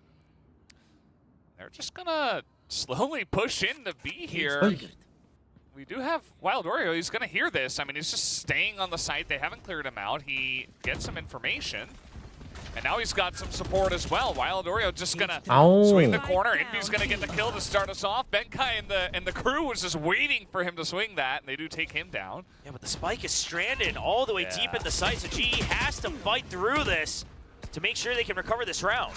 They're just gonna slowly push into B here. We do have Wild Oreo. He's going to hear this. I mean, he's just staying on the site. They haven't cleared him out. He gets some information. And now he's got some support as well. Wild Oreo just going to swing the corner. Envy's going to get the kill to start us off. Benkai and the crew was just waiting for him to swing that, and they do take him down. Yeah, but the spike is stranded all the way deep in the site, so GE has to fight through this to make sure they can recover this round.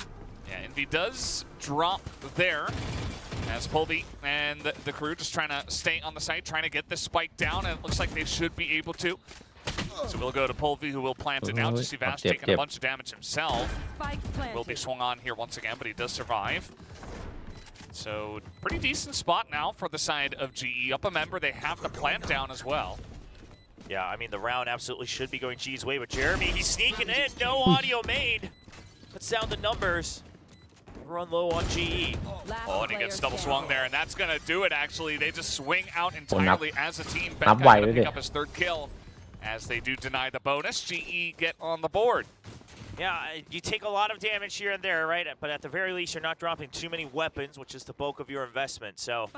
Yeah, Envy does drop there. As Polby and the crew just trying to stay on the site, trying to get this spike down, and it looks like they should be able to. So we'll go to Polby, who will plant it now. Jesse Vash taking a bunch of damage himself. Will be swung on here once again, but he does survive. So pretty decent spot now for the side of GE. Up a member, they have the plant down as well. Yeah, I mean, the round absolutely should be going GE's way, but Jeremy, he's sneaking in. No audio made. Cuts down the numbers. Run low on GE. Oh, and he gets double swung there, and that's going to do it, actually. They just swing out entirely as a team. Benkai going to pick up his 3rd kill as they do deny the bonus. GE get on the board. Yeah, you take a lot of damage here and there, right? But at the very least, you're not dropping too many weapons, which is the bulk of your investment. So,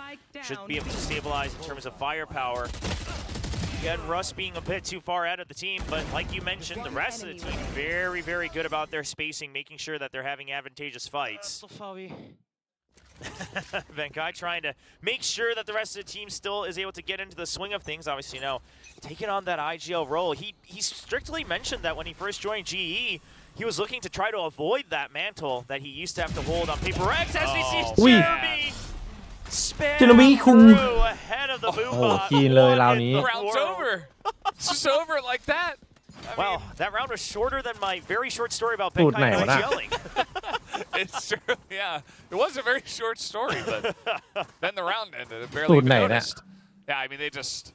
should be able to stabilize in terms of firepower. Again, Russ being a bit too far out of the team, but like you mentioned, the rest of the team very, very good about their spacing, making sure that they're having advantageous fights. Benkai trying to make sure that the rest of the team still is able to get into the swing of things. Obviously, you know, taking on that IGL role. He strictly mentioned that when he first joined GE, he was looking to try to avoid that mantle that he used to have to hold on Paper X as we see Jeremy spam through ahead of the boom. กินเลยราวนี้ The round's over. It's just over like that. Wow, that round was shorter than my very short story about Benkai yelling. It's true, yeah. It was a very short story, but then the round ended. It barely even noticed. Yeah, I mean, they just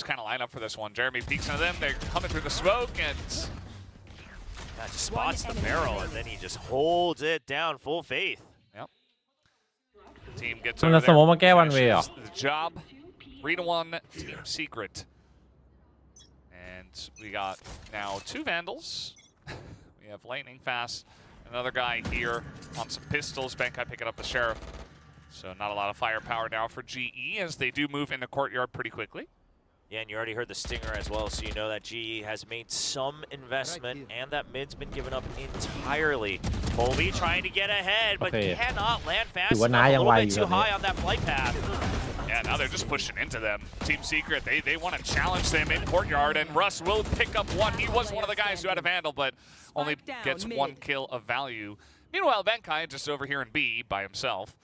kind of line up for this one. Jeremy peeks into them. They're coming through the smoke, and just spots the barrel, and then he just holds it down full faith. Yep. The team gets over there. Finishes the job. 3-1 Team Secret. And we got now 2 Vandals. We have Lightning Fast. Another guy here on some pistols. Benkai picking up the Sheriff. So not a lot of firepower now for GE as they do move in the courtyard pretty quickly. Yeah, and you already heard the stinger as well, so you know that GE has made some investment, and that mid's been given up entirely. Colby trying to get ahead, but cannot land fast enough, a little bit too high on that flight path. Yeah, now they're just pushing into them. Team Secret, they want to challenge them in courtyard, and Russ will pick up one. He was one of the guys who had a vandal, but only gets one kill of value. Meanwhile, Benkai just over here in B by himself.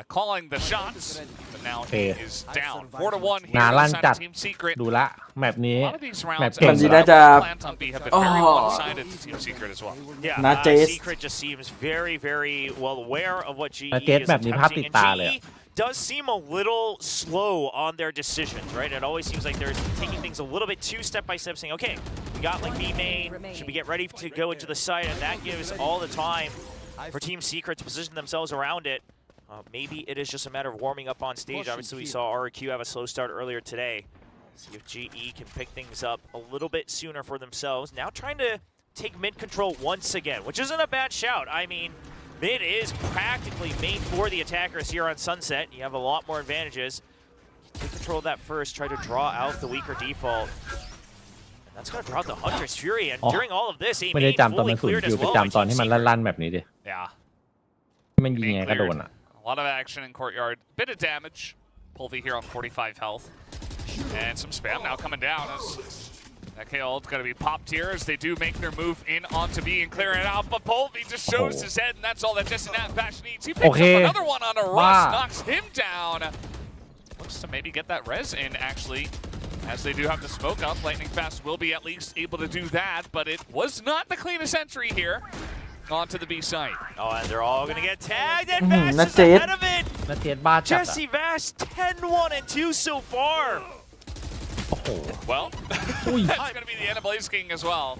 Calling the shots, but now he is down. 4-1 here inside of Team Secret. ดูละแมปนี้ A lot of these rounds มันดีน่าจะ plant on B have been very one-sided to Team Secret as well. Yeah, Secret just seems very, very well aware of what GE is แบบนี้ภาพติด attempting, ตา and เลย GE does seem a little slow on their decisions, right? It always seems like they're taking things a little bit too step-by-step, saying, okay, we got like B main, should we get ready to go into the site? And that gives all the time for Team Secret to position themselves around it. Maybe it is just a matter of warming up on stage. Obviously, we saw RRQ have a slow start earlier today. See if GE can pick things up a little bit sooner for themselves. Now trying to take mid control once again, which isn't a bad shout. I mean, mid is practically main for the attackers here on Sunset. You have a lot more advantages. Take control of that first, try to draw out the weaker default. And that's going to draw out the Hunter's Fury. And during all of this, a ไม่ได้ main จำตอน fully มันศูน cleared ย์คิ as วไป well by จำตอน Team ที่มัน Secret. ลั่นๆแบบนี้ดิ Yeah. มันยิงไงก็โดนอ่ะ A lot of action in courtyard. Bit of damage. Pulvy here on 45 health. And some spam now coming down as that KO's going to be popped here as they do make their move in onto B and clear it out. But Pulvy just shows his head, and that's all that Dissident Fashion needs. He picks up another one on a Russ, knocks him down. Looks to maybe get that res in, actually. As they do have the smoke up, Lightning Fast will be at least able to do that, but it was not the cleanest entry here. Onto the B site. Oh, and they're all going to get tagged, and Vash is ahead of it. นัดเทียดบ้าจัด Jesse Vash 10-1 and 2 so far. Well, that's going to be the end of Blaze King as well.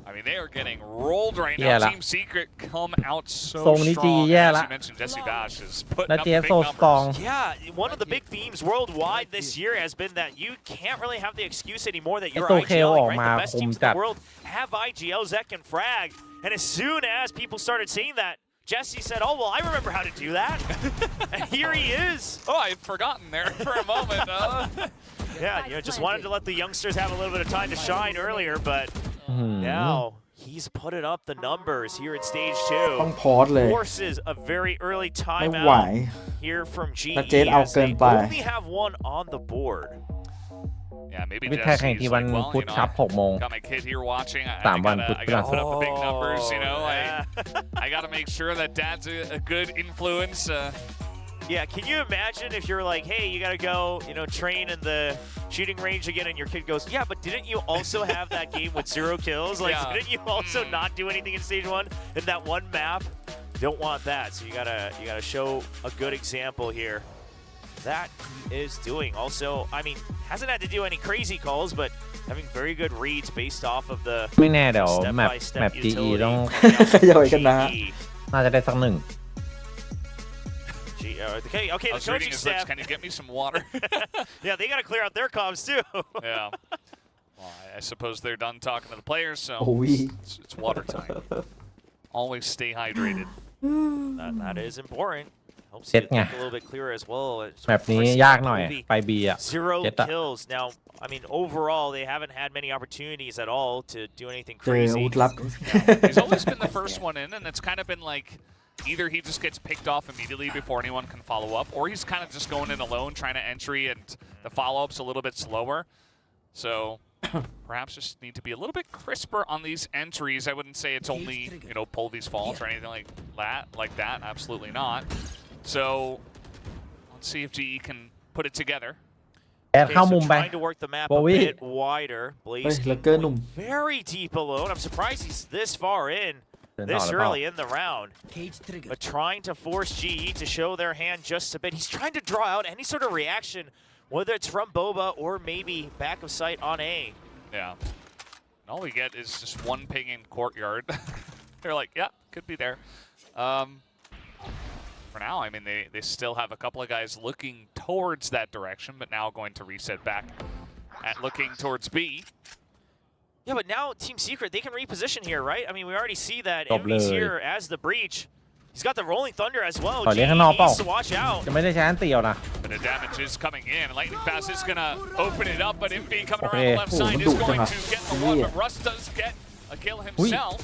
I mean, they are getting rolled right now. Team Secret come out so strong. As you mentioned, Jesse Vash is putting up big numbers. Yeah, one of the big themes worldwide this year has been that you can't really have the excuse anymore that you're IGLing, right? The best teams in the world have IGLs that can frag. And as soon as people started saying that, Jesse said, oh, well, I remember how to do that. And here he is. Oh, I had forgotten there for a moment. Yeah, you know, just wanted to let the youngsters have a little bit of time to shine earlier, but now he's put it up the numbers here at stage 2. ต้องพอสเลย Forces a very early ไม่ไหว timeout here from GE นัดเจนเอาเกินไป only have one on the board. Yeah, maybe วิทยาแข่งที่วันพุธครับ 6 โมง Got my kid here watching. I 3 วันพุธ gotta put up the big numbers, you know. I gotta make sure that dad's a good influence. Yeah, can you imagine if you're like, hey, you gotta go, you know, train in the shooting range again, and your kid goes, yeah, but didn't you also have that game with 0 kills? Like, didn't you also not do anything in stage 1 in that one map? Don't want that, so you gotta show a good example here. That he is doing. Also, I mean, hasn't had to do any crazy calls, but having very good reads based off of the ไม่แน่เดี๋ยวแมป GE ต้อง ขยายกันนะ น่าจะได้สักหนึ่ง Okay, the coaching staff. Can you get me some water? Yeah, they got to clear out their comms too. Yeah. Well, I suppose they're done talking to the players, so it's water time. Always stay hydrated. That is important. Helps เจ็ you ดไง think a little bit clearer as well. แมปนี้ยากหน่อยไป B อ่ะ 0 kills. Now, I mean, overall, they haven't had many opportunities at all to do anything crazy. He's always been the first one in, and it's kind of been like either he just gets picked off immediately before anyone can follow up, or he's kind of just going in alone, trying to entry, and the follow-up's a little bit slower. So perhaps just need to be a little bit crisper on these entries. I wouldn't say it's only, you know, Pulvy's fault or anything like that. Absolutely not. So let's see if GE can put it together. Okay, so trying to work the map a bit wider. Blaze very deep alone. I'm surprised he's this far in, this early in the round. But trying to force GE to show their hand just a bit. He's trying to draw out any sort of reaction, whether it's from Boba or maybe back of sight on A. Yeah. All we get is just one ping in courtyard. They're like, yeah, could be there. For now, I mean, they still have a couple of guys looking towards that direction, but now going to reset back at looking towards B. Yeah, but now Team Secret, they can reposition here, right? I mean, we already see that Envy's here as the breach. He's got the rolling thunder as well. ขอเลี้ยงข้างนอกเปล่า Needs to watch out. จะไม่ได้ใช้อันตีเอานะ But the damage is coming in. Lightning Fast is gonna open it up, but Envy coming around the left side is going to get the one, but Russ does get a kill himself.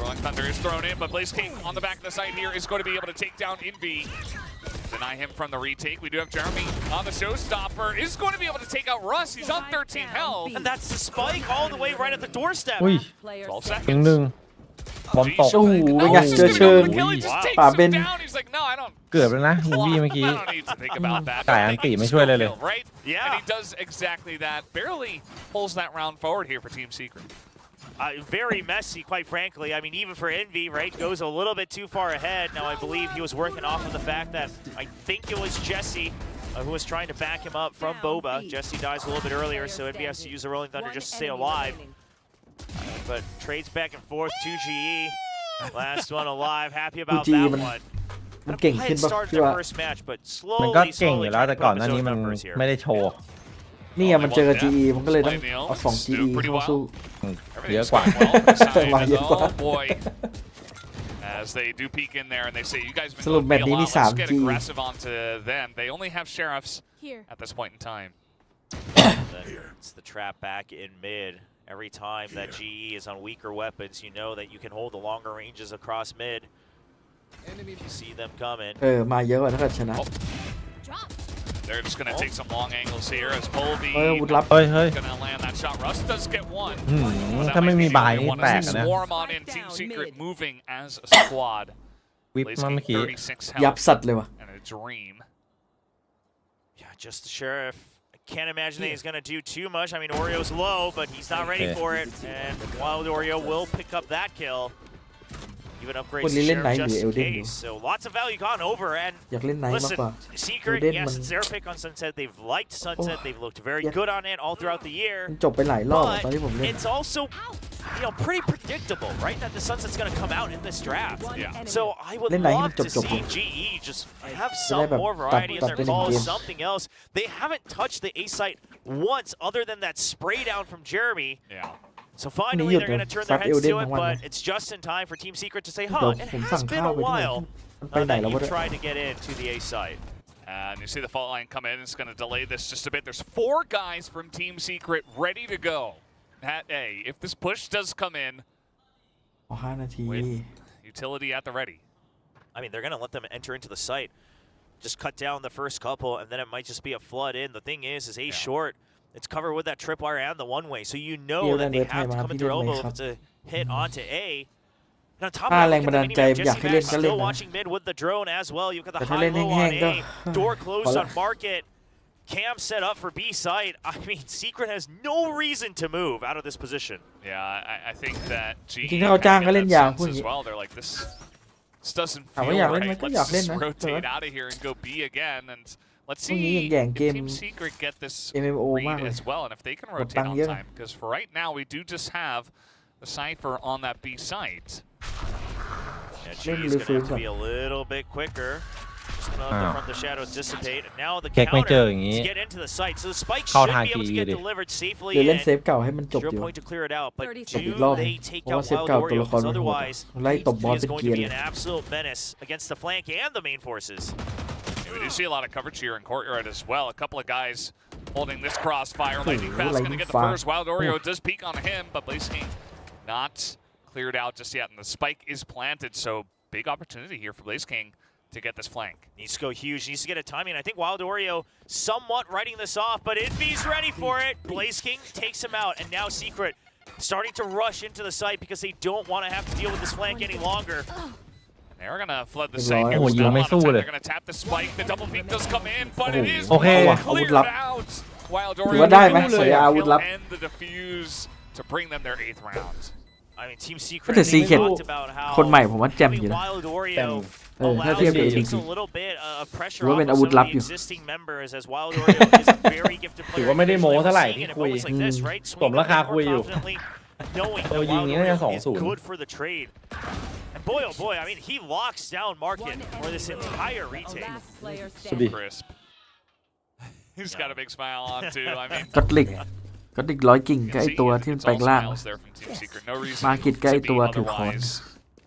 Rolling Thunder is thrown in, but Blaze King on the back of the side here is going to be able to take down Envy. Deny him from the retake. We do have Jeremy on the showstopper. Is going to be able to take out Russ. He's on 13 health. And that's the spike all the way right at the doorstep. อุ้ย 12 ห seconds. นึ่งบอมตก โอ้โหเป็นไงเจอเชิง ป่าเป็น He's like, no, I don't. เกือบแล้วนะวินเมื่อกี้ I don't need to think about that. จ่ายอันตีไม่ช่วยเลยเลย Right? Yeah. And he does exactly that. Barely pulls that round forward here for Team Secret. Very messy, quite frankly. I mean, even for Envy, right, goes a little bit too far ahead. Now, I believe he was working off of the fact that I think it was Jesse who was trying to back him up from Boba. Jesse dies a little bit earlier, so Envy has to use the Rolling Thunder just to stay alive. But trades back and forth to GE. Last one alive. Happy about that one. มันเก่งขึ้นป่ะ Started พี่ their ว่า first match, but มันก็ slowly, เก่งอยู่ slowly แล้ว trying แต่ to ก่อน put ห up น้า his นี้ own มัน numbers here. ไม่ได้โชว์ นี่มันเจอกับ GE ผมก็เลยต้องเอา2 GE เข้าสู้ เยอะกว่า Oh boy. As they do peek in there and they say, you guys have สรุป been แมต going ช์ to นี้ be a มี lot. Let's get 3G aggressive onto them. They only have sheriffs at this point in time. It's the trap back in mid. Every time that GE is on weaker weapons, you know that you can hold the longer ranges across mid. You see them coming. มาเยอะกว่าถ้าเกิดชนะ They're just going to take some long angles here as Polby วุฒิรับ เฮ้ย going to land that shot. Russ does get one. ถ้าไม่มีบายนี่แปลกนะ Swarm on in. Team Secret moving as a squad. วิปมาเมื่อกี้ 36 ยับ health สัตว์เลยว่ะ and a dream. Yeah, just the sheriff. I can't imagine that he's going to do too much. I mean, Oreo's low, but he's not ready for it. And Wild Oreo will pick up that kill. Even upgrades the sheriff just in case. So lots of value gone over. And อยากเล่นไนท์มาก listen, กว่า Secret, Elden yes,มัน it's their pick on Sunset. They've liked Sunset. They've looked very good on it all throughout the year. มันจบไปหลายรอบอะตอนที่ผมเล่น It's also, pretty predictable, right? That the Sunset's going to come out in this draft. Yeah. So I would เล่นไหนให้มั love น to จบ see ๆ GE just have จะได้ some แบบ more ตัด variety in ตัด their เป็นหนึ่ง calls, เกม something else. They haven't touched the A site once other than that spray down from Jeremy. Yeah. So finally they're going to turn their heads to it, but it's just in time for Team Secret to say, huh, it has been a while that you've tried to get into the A site. And you see the fault line come in. It's going to delay this just a bit. There's 4 guys from Team Secret ready to go at A. If this push does come in, 5 นาที with utility at the ready. I mean, they're going to let them enter into the site, just cut down the first couple, and then it might just be a flood in. The thing is A short. It's covered with that tripwire and the one-way, so you know that they have to come into their elbow to hit onto A. And on top of that, look at the minimap. Jesse Mack still watching mid with the drone as well. You've got the high-low on A. Door closed on Market. Cam set up for B site. I mean, Secret has no reason to move out of this position. Yeah, I think that GE จริงๆถ้าเขาจ้างก็เล่นยาวพวก as นี้ well. They're like, this doesn't ถาม feel ว่าอยากเล่นไหม right. ก็อยาก Let's เล่น just นะ rotate out of here and go B again. And let's พรุ่งนี้ see แย่ง if เกม Team Secret get this MMO มาก read เลย as well, and if they can หมด rotate ตังค์ on เยอะ time. Because for right now, we do just have the Cypher on that B site. Yeah, GE is going to have to be a little bit quicker. Just going to let the front the shadows dissipate. And now the counter to get into the site. So the spike should be able to get delivered safely เดี๋ยวเล่น in. เซฟเก่าให้มันจบ Zero อยู่ point to clear it out, but อีก do รอบ they take เพราะว่า out เซฟ Wild เก่าตัว Oreo? ละคร Because มันโหด otherwise, ไล่ตบ he บอล is เป็น going เกีย to ร์ be เลย an absolute menace against the flank and the main forces. Yeah, we do see a lot of coverage here in courtyard as well. A couple of guys holding this crossfire. Lightning Fast going to get the first. Wild Oreo does peek on him, but Blaze King not cleared out just yet, and the spike is planted. So big opportunity here for Blaze King to get this flank. Needs to go huge. Needs to get a timing. I think Wild Oreo somewhat writing this off, but Envy's ready for it. Blaze King takes him out, and now Secret starting to rush into the site because they don't want to have to deal with this flank any longer. They're going to flood the site. Oh, you mayสู้เลย They're going to tap the spike. The double peek does come in, but it is โอเค cleared out. Wild ถือว่าได้ไหม Oreo สวยอาวุธลับ and the defuse to bring them their 8th round. I mean, Team ก็แต่ Secret, ซี they เค็ด talked about how คนใหม่ผมว่าแจ่มอยู่ having นะ Wild Oreo ถ้า allows เทียบ them กับ to จริ take ง a little bit of pressure ถือว่า off เป็น of อาวุธ some ลั of บ the อยู่ existing members as Wild Oreo is a very gifted ถือ player. ว่าไม่ได้โม้เท่าไหร่ที่ Seeing it in คุย moments like this, right? สมราคาคุยอยู่ Confidently knowing that ตัวยิง Wild นี้น่าจะ Oreo is 2-0 good for the trade. And boy, oh boy, I mean, he locks down Market for this entire retake. Crisp. He's got a big smile on too. I mean, ก็ติกร้อยกิ่งกับไอตัวที่มันแปลงร่าง smiles there from Team Secret. No reason มาคิดใกล้ to be ตัวถือค้อน otherwise.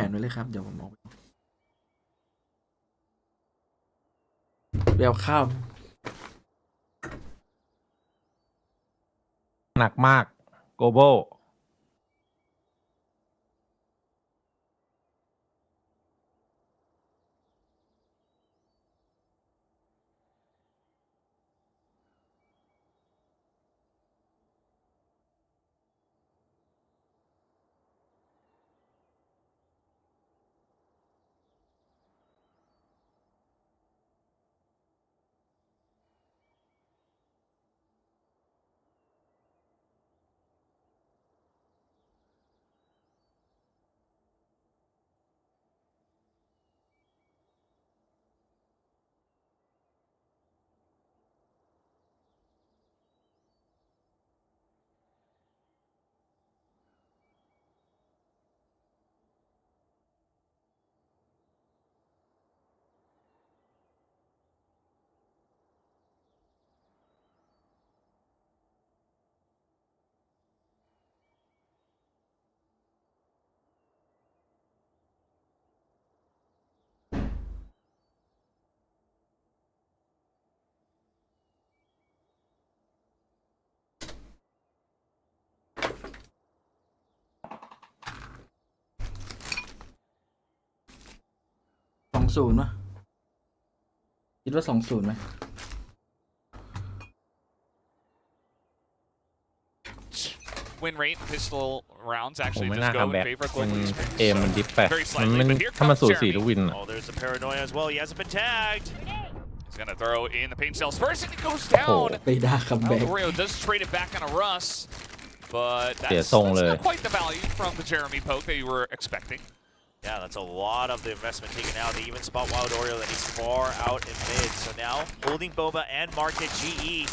แขวนไว้เลยครับเดี๋ยวผมออก เดี๋ยวข้าม หนักมาก global 2-0มั้ยคิดว่า 2-0 ไหม Win rate pistol rounds ผม actually ไม่ just น่า go คัม in แบ็ก favor มัน quickly screen. เกมมันดิฟไป Very มัน slightly, but here ถ้ามัน comes สูสี Jeremy. ทุกวิน Oh, there's the paranoia as well. He hasn't been tagged. He's gonna throw in the paint cells first, and it goes โอ้ down. ไม่ได้คัมแบ็ก Oreo does trade it back on a Russ, but เสีย that's ทรงเลย not quite the value from the Jeremy poke that you were expecting. Yeah, that's a lot of the investment taken out. They even spot Wild Oreo that he's far out in mid. So now holding Boba and Market GE.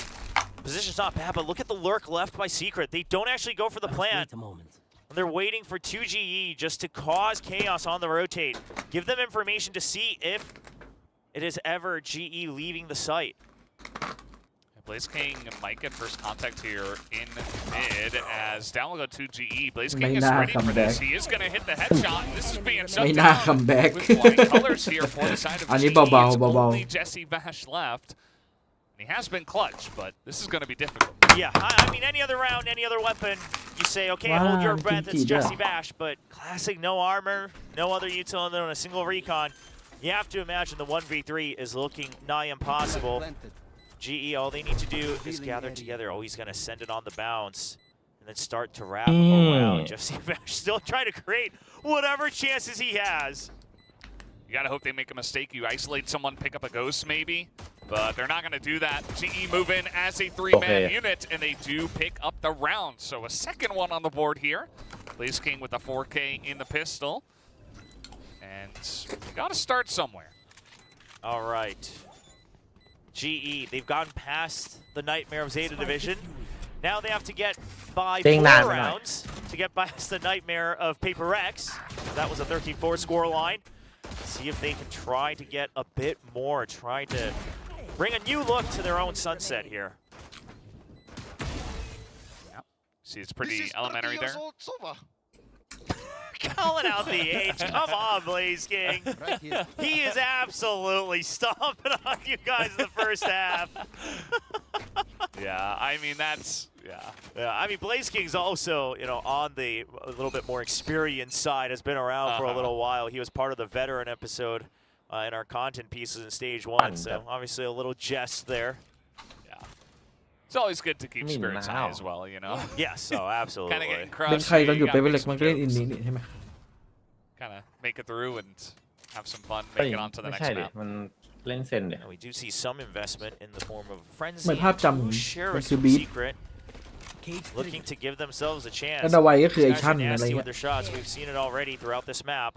Position's not bad, but look at the lurk left by Secret. They don't actually go for the plant. They're waiting for 2GE just to cause chaos on the rotate. Give them information to see if it is ever GE leaving the site. Blaze King might get first contact here in mid as down will go 2GE. Blaze King is ready for this. He is going to hit the headshot. This is being shut ไม่น่า down คัมแบ็ก with flying colors here for the side of อันนี้ GE. เบา It's ๆเบา only Jesse Bash left. He has been clutch, but this is going to be difficult. Yeah, I mean, any other round, any other weapon, you say, okay, hold your breath, it's Jesse Bash, but classic no armor, no other util on a single recon. You have to imagine the 1v3 is looking nigh impossible. GE, all they need to do is gather together. Oh, he's going to send it on the bounce and then start to wrap around. Jesse Bash still trying to create whatever chances he has. You gotta hope they make a mistake. You isolate someone, pick up a ghost maybe, but they're not gonna do that. GE move in as a three-man unit, and they do pick up the round. So a second one on the board here. Blaze King with the 4K in the pistol. And we gotta start somewhere. All right. GE, they've gone past the nightmare of Zeta Division. Now they have to get by 4 rounds to get past the nightmare of Paper X. That was a 13-4 score line. See if they can try to get a bit more, try to bring a new look to their own sunset here. Yeah. See, it's pretty elementary there. Calling out the age. Come on, Blaze King. He is absolutely stomping on you guys in the first half. Yeah, I mean, that's, Yeah, I mean, Blaze King's also, you know, on the a little bit more experienced side, has been around for a little while. He was part of the veteran episode in our content pieces in stage 1, so obviously a little jest there. It's always good to keep spirits high as well, you know? Yes, oh, absolutely. Kind of getting เป็น crushed. ใครตอนอยู่ you เป gotta เปอร์ make เล็ก some มันก็เล่นอิน jokes. นี้นี่ใช่ไหม Kind of make it through and have some fun, make it on to the ไม่ next ใช่ดิ map. มันเล่นเซนเนี่ย And we do see some investment in the form of Frenzy เหมือนภาพ and จ two ำ Sheriffs มันคือ from บีท Secret looking to give themselves a chance. แล้วดาไวก็คือไอ These guys ชั่น are อะไร nasty เงี้ with ย their shots. We've seen it already throughout this map.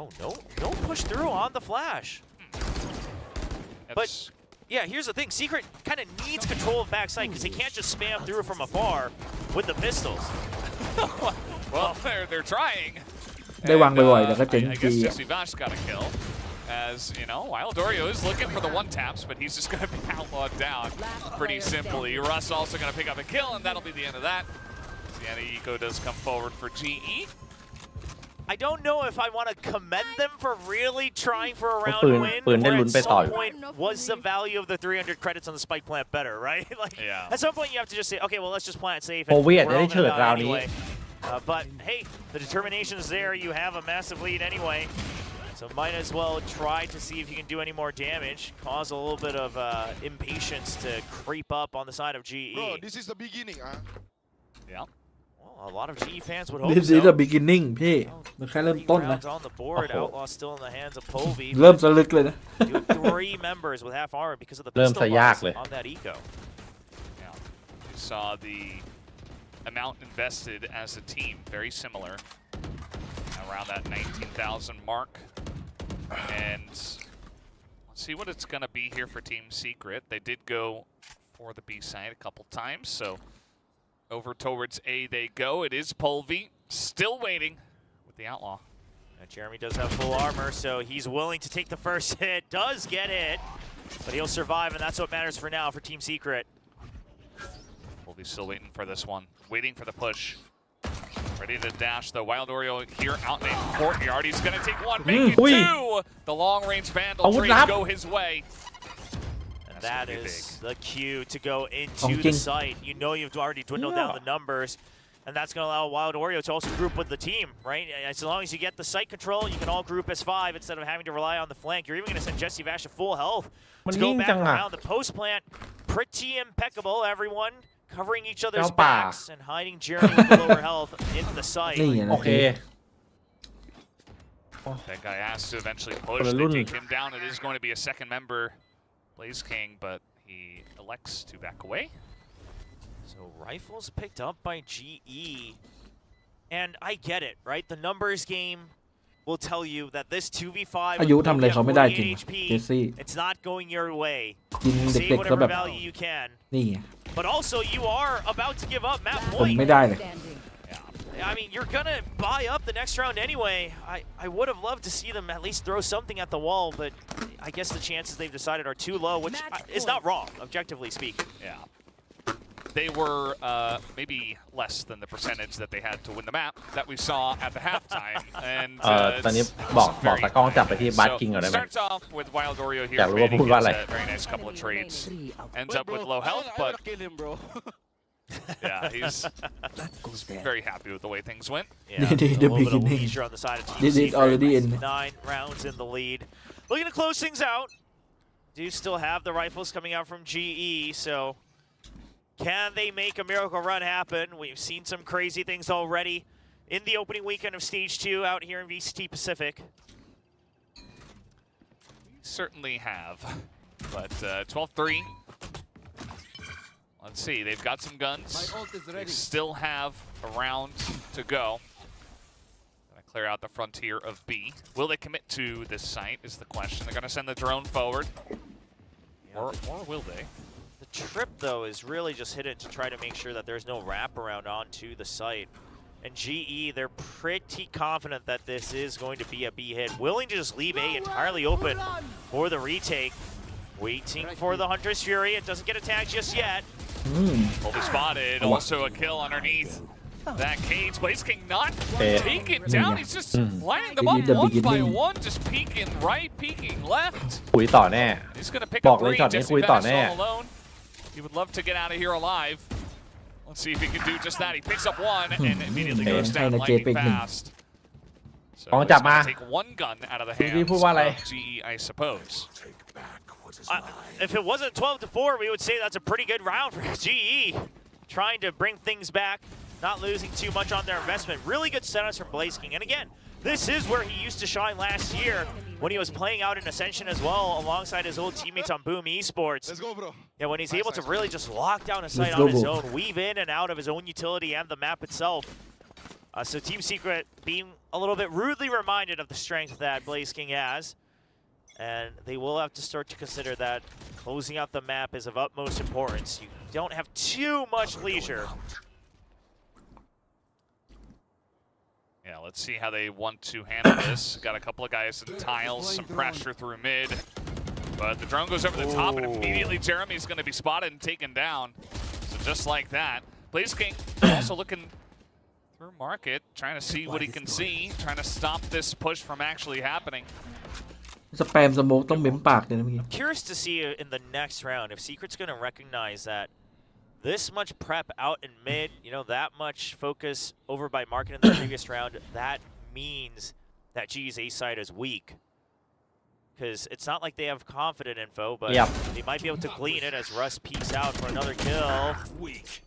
Oh, no push through on the flash. But yeah, here's the thing. Secret kind of needs control of backside because they can't just spam through from afar with the pistols. Well, they're trying. ได้วางบ่อยๆแต่ก็เจ๊ง I ที guess อะ Jesse Vash got a kill. As, you know, Wild Oreo is looking for the one-taps, but he's just going to be outlawed down pretty simply. Russ also going to pick up a kill, and that'll be the end of that. Sienna Eco does come forward for GE. I don't know if I want to commend them for really trying for a round ปืน win. ปืนได้ Where ลุ้น at ไปต่อ some อยู่ point was the value of the 300 credits on the spike plant better, right? Like at some point you have to just say, okay, well let's just plant safe. And โอเวียด we're all ได้เฉิด gonna ราว die นี้ anyway. But hey, the determination is there. You have a massive lead anyway. So might as well try to see if you can do any more damage, cause a little bit of impatience to creep up on the side of GE. Bro, this is the beginning, huh? Yeah. Well, a lot of GE fans would hope This is so. the beginning พี่มันแค่เริ่มต้นนะ Rounds on the board. Outlaw still in the hands of Povey. เริ่มสลึกเลยนะ Three members with half armor because of the เริ่ม pistol ซะยาก loss เลย on that eco. Yeah. You saw the amount invested as a team, very similar, around that 19,000 mark. And let's see what it's going to be here for Team Secret. They did go for the B side a couple times, so over towards A they go. It is Polvy, still waiting with the Outlaw. Jeremy does have full armor, so he's willing to take the first hit. Does get it, but he'll survive, and that's what matters for now for Team Secret. Polvy's still waiting for this one, waiting for the push. Ready to dash the Wild Oreo here out in the courtyard. He's going to take one, make it two. The long-range Vandal trades go his way. And that is the cue to go into the site. You know you've already dwindled down the numbers, and that's going to allow Wild Oreo to also group with the team, right? As long as you get the site control, you can all group as 5 instead of having to rely on the flank. You're even going to send Jesse Vash to full health to go back around the post plant. Pretty impeccable, everyone. Covering each other's backs and hiding Jeremy with the lower health into the site. โอเค That guy has to eventually push. They take him down. It is going to be a second member, Blaze King, but he elects to back away. So rifles picked up by GE. And I get it, right? The numbers game will tell you that this 2v5 อายุทำอะไรเขาไม่ได้จริง HP, เจสซี่ it's not going your way. กิน Save เด็กๆแล้ว whatever แบบ value you can. นี่ไง But also you are about to give up map ผม point. ไม่ได้เลย I mean, you're gonna buy up the next round anyway. I would have loved to see them at least throw something at the wall, but I guess the chances they've decided are too low, which is not wrong, objectively speaking. Yeah. They were maybe less than the percentage that they had to win the map that we saw at the halftime. And ตอนนี้บอกตากล้องจับไปที่บัสกิ้งก่อนได้ไหม starts off with Wild Oreo here. อยากรู้ว่าพูดว่าอะไร Very nice couple of trades. Ends up with low health, but yeah, he's very happy with the way things went. Yeah, a little bit of leisure on the side of Team This is Secret. already in. 9 rounds in the lead. Looking to close things out. Do still have the rifles coming out from GE, so can they make a miracle run happen? We've seen some crazy things already in the opening weekend of Stage 2 out here in VCT Pacific. We certainly have, but 12-3. Let's see, they've got some guns. They still have a round to go. Gonna clear out the frontier of B. Will they commit to this site is the question. They're gonna send the drone forward. Or will they? The trip, though, is really just hit it to try to make sure that there's no wraparound onto the site. And GE, they're pretty confident that this is going to be a B hit. Willing to just leave A entirely open for the retake. Waiting for the Hunter's Fury. It doesn't get attacked just yet. Will be spotted. Also a kill underneath that cage. Blaze King not taken down. He's just lining them up one by one. Just peeking right, peeking left. คุยต่อแน่ He's going to pick บอ up กเลย three. ช็อตนี้ Jesse คุยต่อ Vash แน่ all alone. He would love to get out of here alive. Let's see if he can do just that. He picks up one and immediately goes down lightning fast. So Bóng he's chạm gonna mà. take one gun out of the พี่พูด hands ว่าอะไร of GE, I suppose. If it wasn't 12-4, we would say that's a pretty good round for GE. Trying to bring things back, not losing too much on their investment. Really good setups from Blaze King. And again, this is where he used to shine last year when he was playing out in Ascension as well, alongside his old teammates on Boom Esports. Let's go, bro. Yeah, when he's able to really just lock down a site on his own, weave in and out of his own utility and the map itself. So Team Secret being a little bit rudely reminded of the strength that Blaze King has. And they will have to start to consider that closing out the map is of utmost importance. You don't have too much leisure. Yeah, let's see how they want to handle this. Got a couple of guys in tiles, some pressure through mid. But the drone goes over the top, and immediately Jeremy's going to be spotted and taken down. So just like that. Blaze King also looking through market, trying to see what he can see, trying to stop this push from actually happening. สแปมสโมกต้องเม้มปากเลยนะเมื่อกี้ Curious to see in the next round if Secret's going to recognize that this much prep out in mid, you know, that much focus over by market in the previous round, that means that G's A side is weak. Because it's not like they have confident info, but they might be able to glean it as Russ peeks out for another kill. Weak.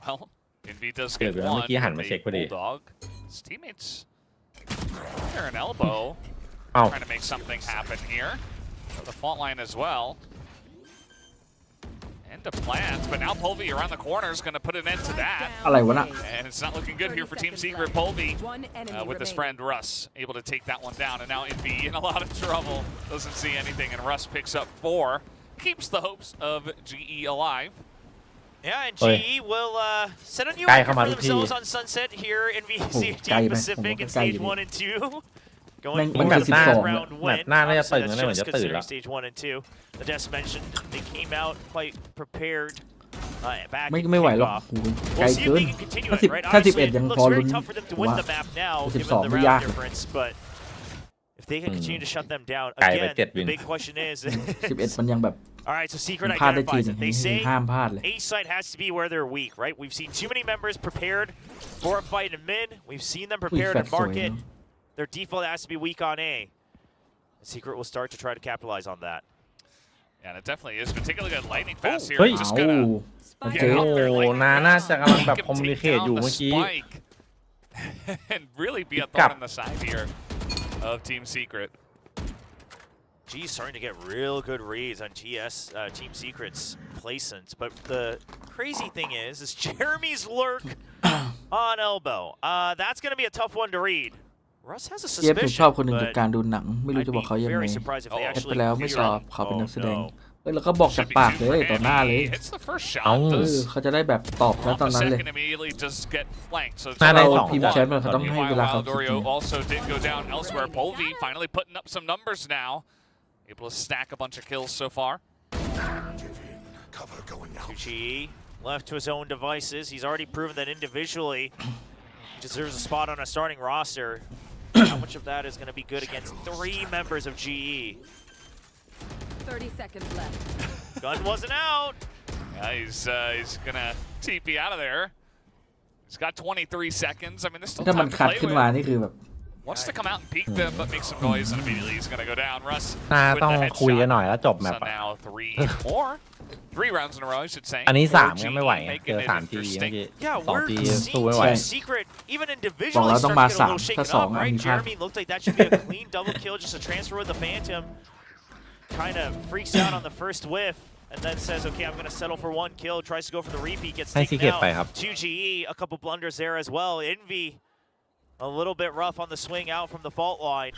Well, Envy does get one. Bulldog. His teammates under an elbow. Trying to make something happen here. The fault line as well. And to plant, but now Polvi around the corner is going to put an end to that. And it's not looking good here for Team Secret. Polvi with his friend Russ able to take that one down. And now Envy in a lot of trouble. Doesn't see anything, and Russ picks up 4. Keeps the hopes of GE alive. Yeah, and GE will set a new record for themselves on Sunset here in VCT Pacific in stage 1 and 2. Going for the first round win. Just considering stage 1 and 2. The Des mentioned they came out quite prepared. Back ไม่ไหวหรอกไกลเกินถ้า11ยังพอลุ้นว่า12ไม่ยาก but if they can continue to shut them down again, the big question is 11มันยังแบบ all right, so Secret พลาดได้ที identifies it. They say ห้ามพลาดเลย A side has to be where they're weak, right? We've seen too many members prepared for a fight in mid. We've seen them prepared in market. Their default has to be weak on A. Secret will start to try to capitalize on that. Yeah, and it definitely is, particularly good lightning fast here. Just gonna get out there like น่าจะกำลังแบบคอมมูนิเคตอยู่เมื่อกี้ and really be a thorn in the side here of Team Secret. G's starting to get real good reads on Team Secret's placements, but the crazy thing is Jeremy's lurk on elbow. That's going to be a tough one to read. Russ has a suspicion, ชอบคนหนึ่งจากการดูหนังไม่รู้จะบอกเขายังไงแอดไปแล้วไม่ตอบเขาเป็นนักแสดงแล้วก็บอกจากปากเลยต่อหน้าเลยเขาจะได้แบบตอบแล้วตอนนั้นเลยถ้าเราพิมพ์แชทมันเขาต้องให้เวลาเขาคิด Able to stack a bunch of kills so far. Tucci left to his own devices. He's already proven that individually he deserves a spot on a starting roster. How much of that is going to be good against 3 members of GE? 30 seconds left. Gun wasn't out. Yeah, he's gonna TP out of there. He's got 23 seconds. I mean, there's still time to play with. Wants to come out and peek them, but make some noise, and immediately he's gonna go down. Russ with the headshot. So now 3 more. 3 rounds in a row, I should say. อันนี้3ยังไม่ไหวเจอ3 ทีเมื่อกี้2 ทีสู้ไม่ไหว Secret even individually started to get a little shaken up, right? Jeremy looked like that should be a clean double kill, just a transfer with the Phantom. Kind of freaks out on the first whiff, and then says, okay, I'm going to settle for 1 kill, tries to go for the repeat, gets taken out. 2GE, a couple blunders there as well. Envy, a little bit rough on the swing out from the fault line.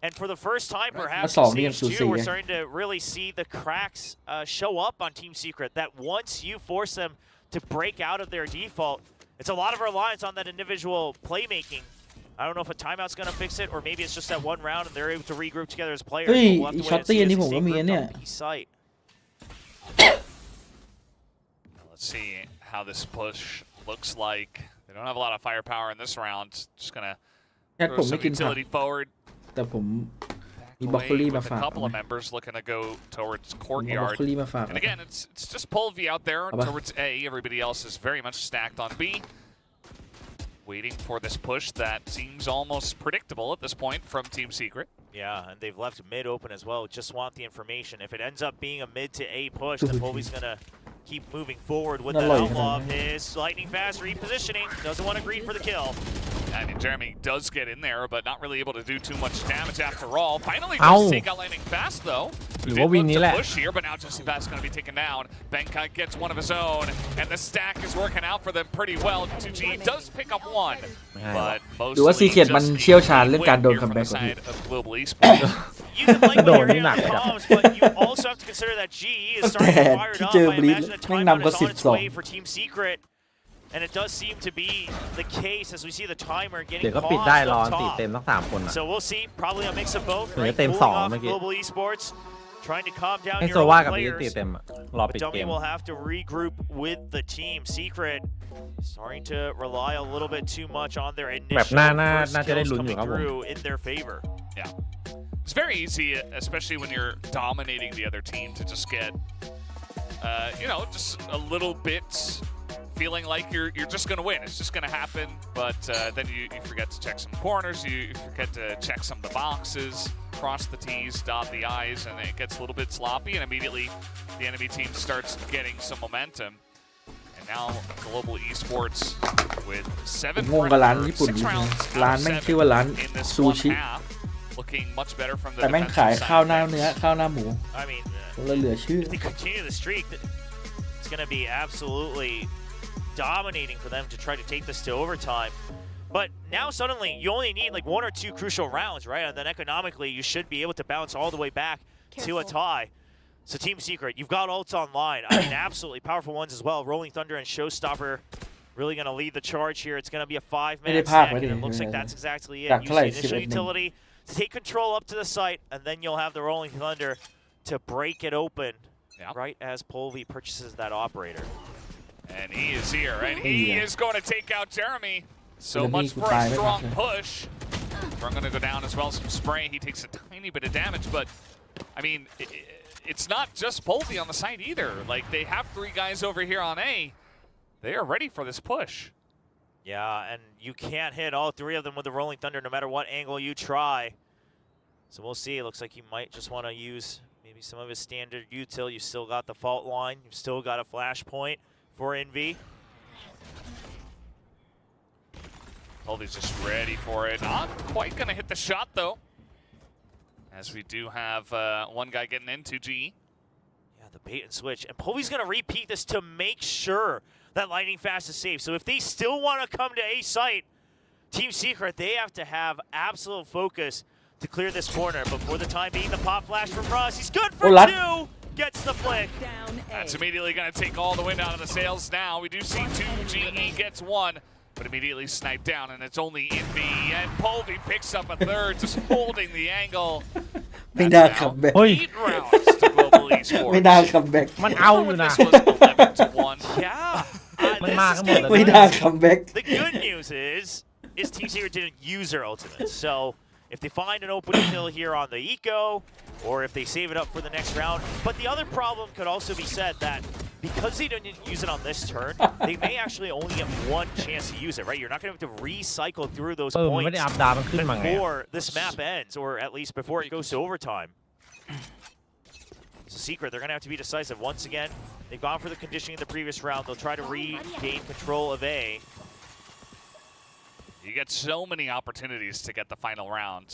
And for the first time, perhaps in Stage 2, we're starting to really see the cracks show up on Team Secret, that once you force them to break out of their default, it's a lot of reliance on that individual playmaking. I don't know if a timeout's going to fix it, or maybe it's just that 1 round and they're able to regroup together as players. We'll have to wait and see as they stay grouped on B site. Let's see how this push looks like. They don't have a lot of firepower in this round. Just going to throw some utility forward. แต่ผมมีบล็อกโคลี่มาฝาก A couple of members looking to go towards courtyard. And again, it's just Polvi out there towards A. Everybody else is very much stacked on B. Waiting for this push that seems almost predictable at this point from Team Secret. Yeah, and they've left mid open as well. Just want the information. If it ends up being a mid to A push, then Polvi's going to keep moving forward with that outlaw of his. Lightning fast repositioning. Doesn't want to greet for the kill. I mean, Jeremy does get in there, but not really able to do too much damage after all. Finally does take out Lightning Fast, though. Who did look to push here, but now Jesse Fast is going to be taken down. Benkai gets one of his own, and the stack is working out for them pretty well. 2G does pick up 1, but mostly just Secret มันเชี่ยวชาญเรื่องการโดนคัมแบ็ก You can like when you're hitting the bombs, but you also have to consider that GE is starting to fire it up. I imagine a timeout is on its way for Team Secret. And it does seem to be the case as we see the timer getting paused up top. So we'll see, probably a mix of both, right? Cooling off Global Esports. trying to calm down ให้ your โซว่า own กับ players. ตีเต็มรอปิด But เก Dummy ม will have to regroup with the team. Secret starting to rely a little bit too much on their แบบ initial น่า first จะได้ kills ลุ้นอยู่ coming ครับผม through in their favor. Yeah. It's very easy, especially when you're dominating the other team, to just get, just a little bit feeling like you're just going to win. It's just going to happen, but then you forget to check some corners, you forget to check some of the boxes, cross the T's, dot the I's, and it gets a little bit sloppy, and immediately the enemy team starts getting some momentum. And now Global Esports with 7 งงกับร้านญี่ปุ่น 6 rounds ร้านแม่งชื่อว่าร้าน in this ซู one ชิ half, looking much better from the แต่แม่ง defensive ขาย side ข้าวหน้า of เนื้อ things. ข้าวหน้าหมู I mean, เลยเหลือชื่อ if they continue the streak, it's going to be absolutely dominating for them to try to take this to overtime. But now suddenly you only need like 1 or 2 crucial rounds, right? And then economically you should be able to bounce all the way back to a tie. So Team Secret, you've got ults online. I mean, absolutely powerful ones as well. Rolling Thunder and Showstopper really going to lead the charge here. It's going to be a 5-man stack, and it looks like that's exactly it. Use the initial utility to take control up to the site, and then you'll have the Rolling Thunder to break it open right as Polvi purchases that operator. And he is here, and he is going to take out Jeremy. So much for a strong push. We're going to go down as well. Some spray. He takes a tiny bit of damage, but I mean, it's not just Polvi on the site either. Like, they have 3 guys over here on A. They are ready for this push. Yeah, and you can't hit all 3 of them with the Rolling Thunder no matter what angle you try. So we'll see. It looks like he might just want to use maybe some of his standard util. You still got the fault line. You've still got a flashpoint for Envy. Polvi's just ready for it. Not quite going to hit the shot, though. As we do have one guy getting into G. Yeah, the bait and switch. And Polvi's going to repeat this to make sure that Lightning Fast is safe. So if they still want to come to A site, Team Secret, they have to have absolute focus to clear this corner. But for the time being, the pop flash from Russ. He's good for 2. Gets the flick. That's immediately going to take all the wind out of the sails now. We do see 2. GE gets 1. But immediately sniped down, and it's only Envy, and Polvi picks up a 3rd, just holding the angle. ไม่น่าคัมแบ็ก 8 rounds to Global Esports. ไม่น่าคัมแบ็ก มันเอาอยู่นะ This was 11 to 1. Yeah. มันมากันหมดแล้ว ไม่น่าคัมแบ็ก The good news is Team Secret didn't use their ultimate. So if they find an opening kill here on the eco, or if they save it up for the next round. But the other problem could also be said that because they didn't use it on this turn, they may actually only get 1 chance to use it, right? You're not going to have to recycle through those มันไม่ points ได้อัพดาวมันขึ้นมาไง before this map ends, or at least before it goes to overtime. So Secret, they're going to have to be decisive once again. They've gone for the conditioning in the previous round. They'll try to regain control of A. You get so many opportunities to get the final round.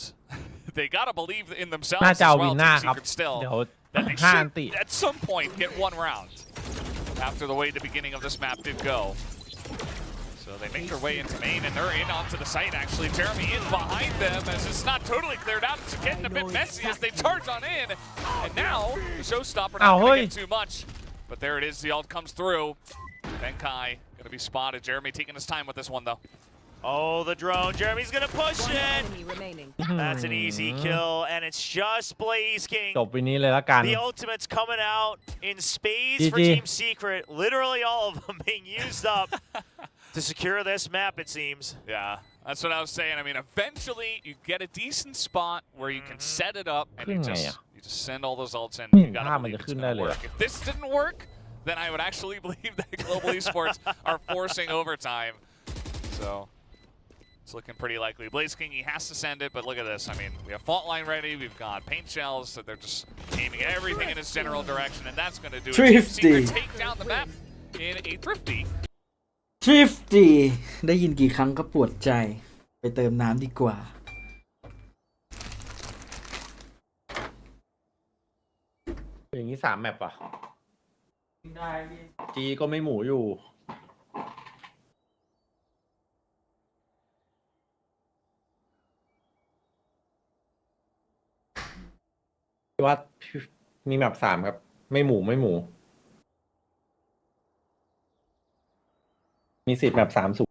They got to believe in themselves น่า as จะเอา well, วินหน้า Team ครับ Secret still, เดี๋ยว that they 5 อันติ should at some point get 1 round after the way the beginning of this map did go. So they make their way into main, and they're in onto the site, actually. Jeremy is behind them as it's not totally cleared out. It's getting a bit messy as they charge on in. And now, the Showstopper not going to get too much. But there it is. The ult comes through. Benkai going to be spotted. Jeremy taking his time with this one, though. Oh, the drone. Jeremy's going to push it. That's an easy kill, and it's just Blaze King. จบวินนี้เลยละกัน The ultimate's coming out in spades for GG. Team Secret. Literally all of them being used up to secure this map, it seems. Yeah, that's what I was saying. I mean, eventually you get a decent spot where you can set it up, and you just send all those ults in. You gotta believe it's gonna work. If this didn't work, then I would actually believe that Global Esports are forcing overtime. So it's looking pretty likely. Blaze King, he has to send it, but look at this. I mean, we have fault line ready. We've got paint shells, so they're just aiming everything in its general direction, and that's going to do it. Secret take down the map in a thrifty. Thrifty ได้ยินกี่ครั้งก็ปวดใจไปเติมน้ำดีกว่าอย่างนี้3 แมปอ่ะจีก็ไม่หมูอยู่ว่ามีแมป3 ครับ ไม่หมูมี10 แมป3 สูง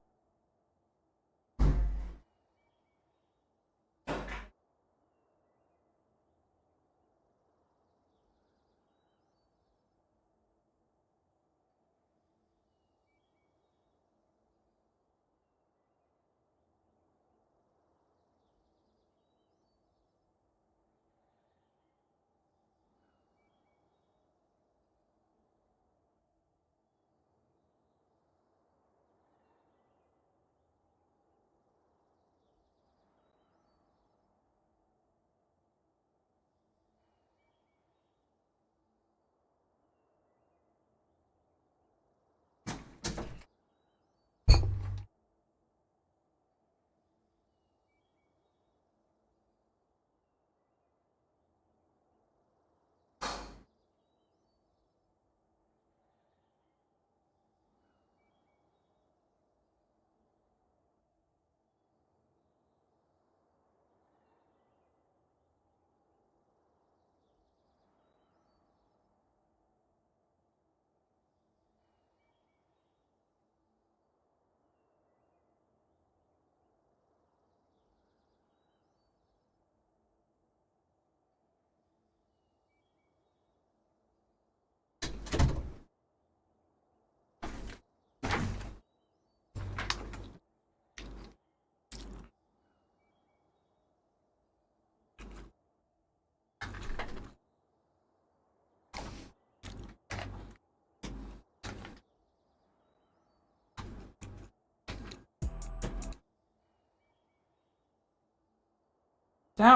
เจ้า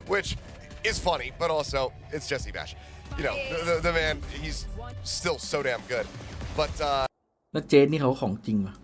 which is funny, but also it's Jesse Bash. You know, the man, he's still so damn good. But แล้วเจนนี่เขาของจริงว่ะ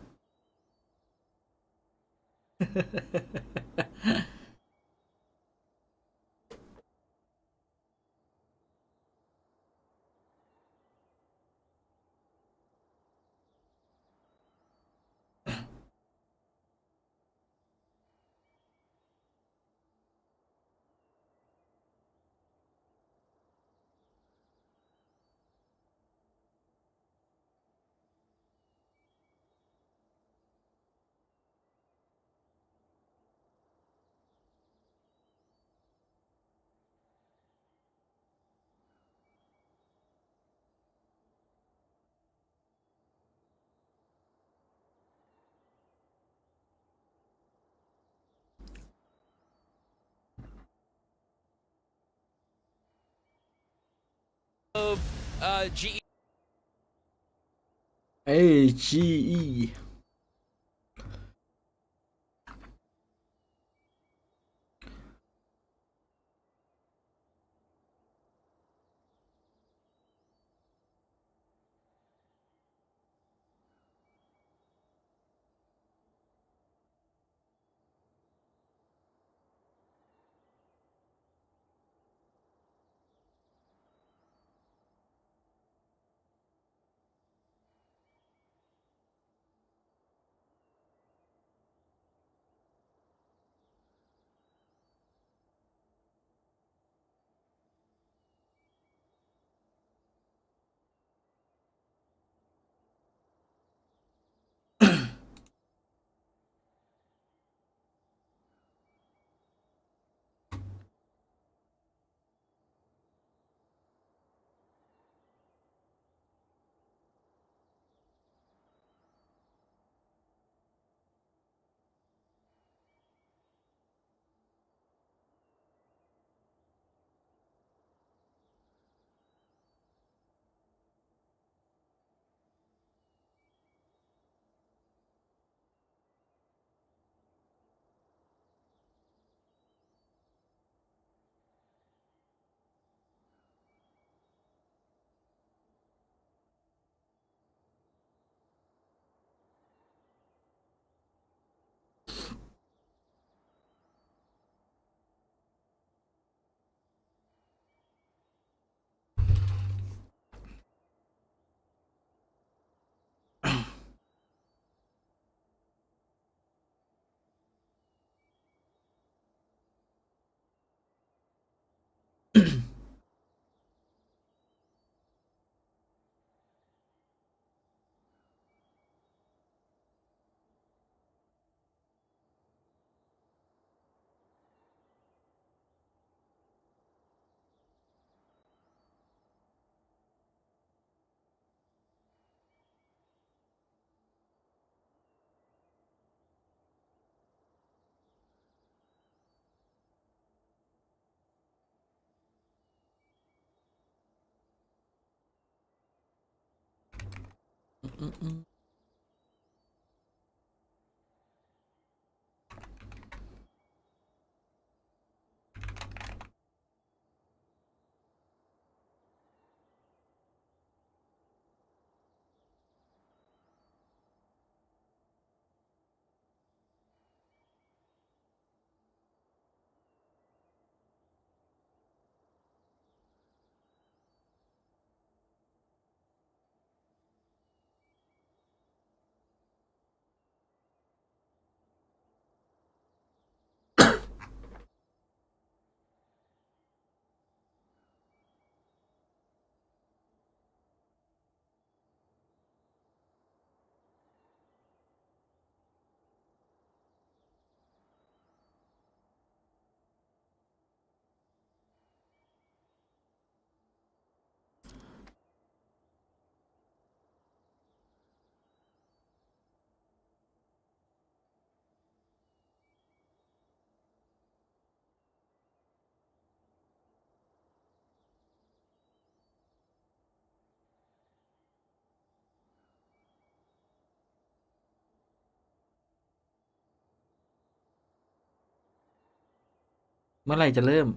GE จี เมื่อไหร่จะเริ่ม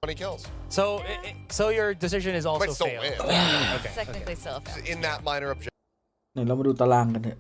20 kills. So your decision is also But still failed. win. Okay. Technically still a fail. In that minor objective. ไหนเรามาดูตารางกันเถอะ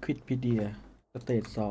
ควิดพีเดียสเตจ2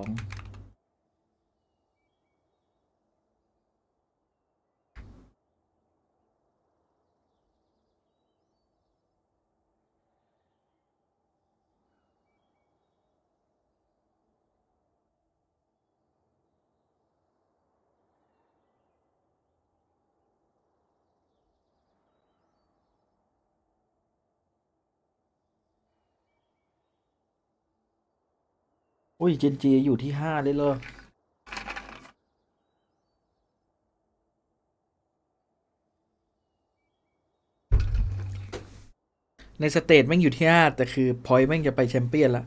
อุ้ยเจนจีอยู่ที่5เลยเหรอในสเตจแม่งอยู่ที่5แต่คือพอยต์แม่งจะไปแชมเปี้ยนละ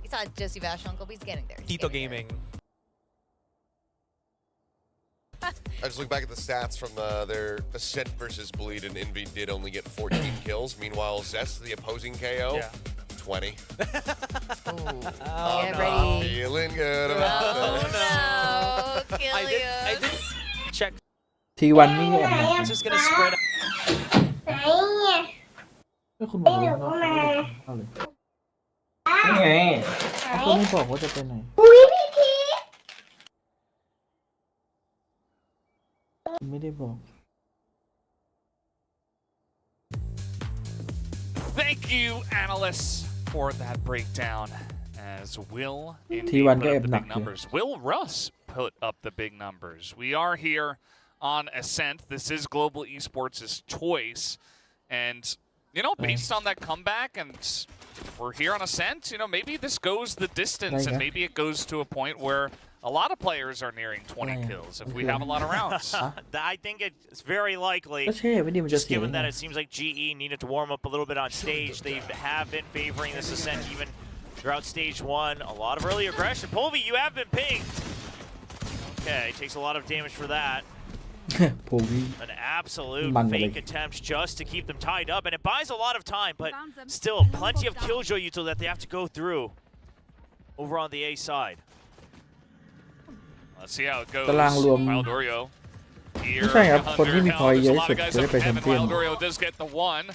He's not just Evash Uncle, but he's getting there. Tito Gaming. I just look back at the stats from their Ascent versus Bleed, and Envy did only get 14 kills. Meanwhile, Zest, the opposing KO, 20. Get ready. Feeling good about that. No, kill you. I did check. T1 นี่แอบหนัก It's just gonna spread out. ก็คุณบอกแล้วเอาเลยนี่ไงเขาไม่บอกว่าจะไปไหนไม่ได้บอก Thank you, analysts, for that breakdown. As Will indeed T1 putก็ up แอบ the หนัก big อยู่ numbers. Will Russ put up the big numbers. We are here on Ascent. This is Global Esports' choice. And, you know, based on that comeback, and we're here on Ascent, you know, maybe this goes the distance, and maybe it goes to a point where a lot of players are nearing 20 kills if we have a lot of rounds. I think it's very likely. ก็ใช่ไม่ดีมันจะ Just เสีย given that it seems like GE needed to warm up a little bit on stage, they have been favoring this Ascent even throughout stage 1. A lot of early aggression. Polvi, you have been pinged. Okay, takes a lot of damage for that. โพวี An absolute Man fake like- attempt just to keep them tied up, and it buys a lot of time, but still plenty of killjoy util that they have to go through over on the A side. Let's see how it goes. ตารางรวม Wildorio here. ไม่ใช่ครับคนที่มีพอยต์ There's เย a อะ lot สุด of guys จะได้ up ไป in แชม heaven. เปี้ยน Wildorio does get the one,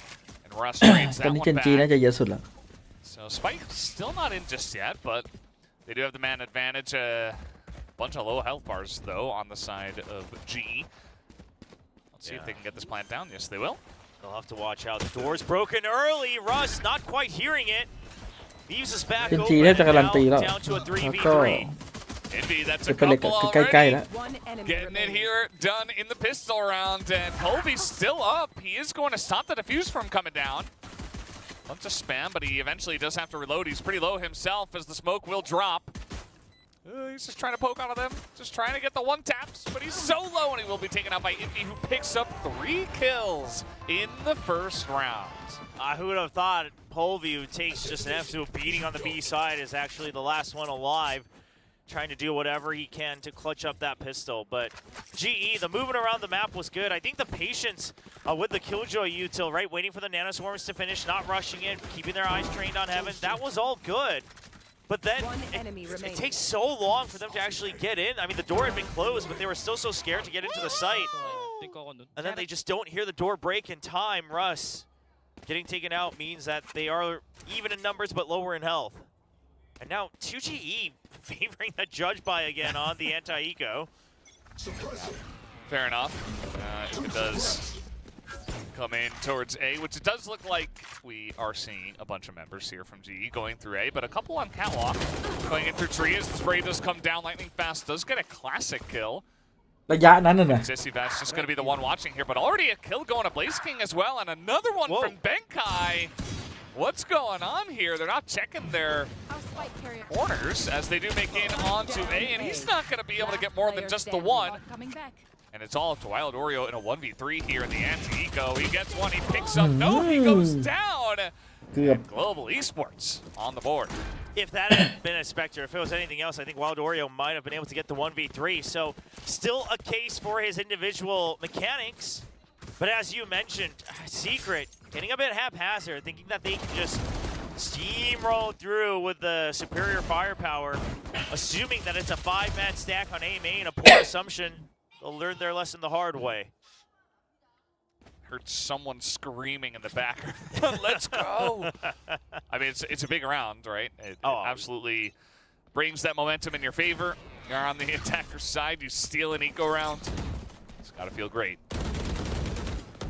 and Russ ต trades อน that นี้ one เจนจีน่า back. จะเยอะสุดละ So Spike still not in just yet, but they do have the man advantage. A bunch of low health bars though on the side of GE. Let's see if they can get this plant down. Yes, they will. They'll have to watch out. The door's broken early. Russ not quite hearing it. Leaves us back เจน open จีน่าจะ and การันตี now แล้ว down to a แล้วก็ 3v3. Envy, that's จะ a เป็นเหล็ก couple ใกล้ๆ already. แล้ว One enemy Getting it remaining. here done in the pistol round, and Polvy's still up. He is going to stop the defuse from coming down. Bunch of spam, but he eventually does have to reload. He's pretty low himself as the smoke will drop. He's just trying to poke onto them, just trying to get the one taps, but he's so low and he will be taken out by Envy, who picks up 3 kills in the first round. Who would have thought Polvi, who takes just an absolute beating on the B side, is actually the last one alive, trying to do whatever he can to clutch up that pistol. But GE, the movement around the map was good. I think the patience with the Killjoy util, right, waiting for the nanoswarms to finish, not rushing in, keeping their eyes trained on heaven, that was all good. But then it takes so long for them to actually get in. I mean, the door had been closed, but they were still so scared to get into the site. And then they just don't hear the door break in time. Russ getting taken out means that they are even in numbers but lower in health. And now 2GE favoring the judge buy again on the anti-eco. Fair enough. It does come in towards A, which it does look like we are seeing a bunch of members here from GE going through A, but a couple on catwalk going in through tree as the spray does come down lightning fast, does get a classic kill. ระยะนั้นน่ะนะ Jesse Vash just going to be the one watching here, but already a kill going to Blaze King as well, and another one from Benkai. What's going on here? They're not checking their corners as they do make in onto A, and he's not going to be able to get more than just the one. And it's all up to Wild Oreo in a 1v3 here in the anti-eco. He gets one, he picks up, no, he goes down. And Global Esports on the board. If that had been a Spectre, if it was anything else, I think Wild Oreo might have been able to get the 1v3. So still a case for his individual mechanics. But as you mentioned, Secret getting a bit haphazard, thinking that they can just steamroll through with the superior firepower, assuming that it's a 5-man stack on A main, a poor assumption. They'll learn their lesson the hard way. Heard someone screaming in the back. Let's go! I mean, it's a big round, right? It absolutely brings that momentum in your favor. You're on the attacker's side, you steal an eco round. It's got to feel great.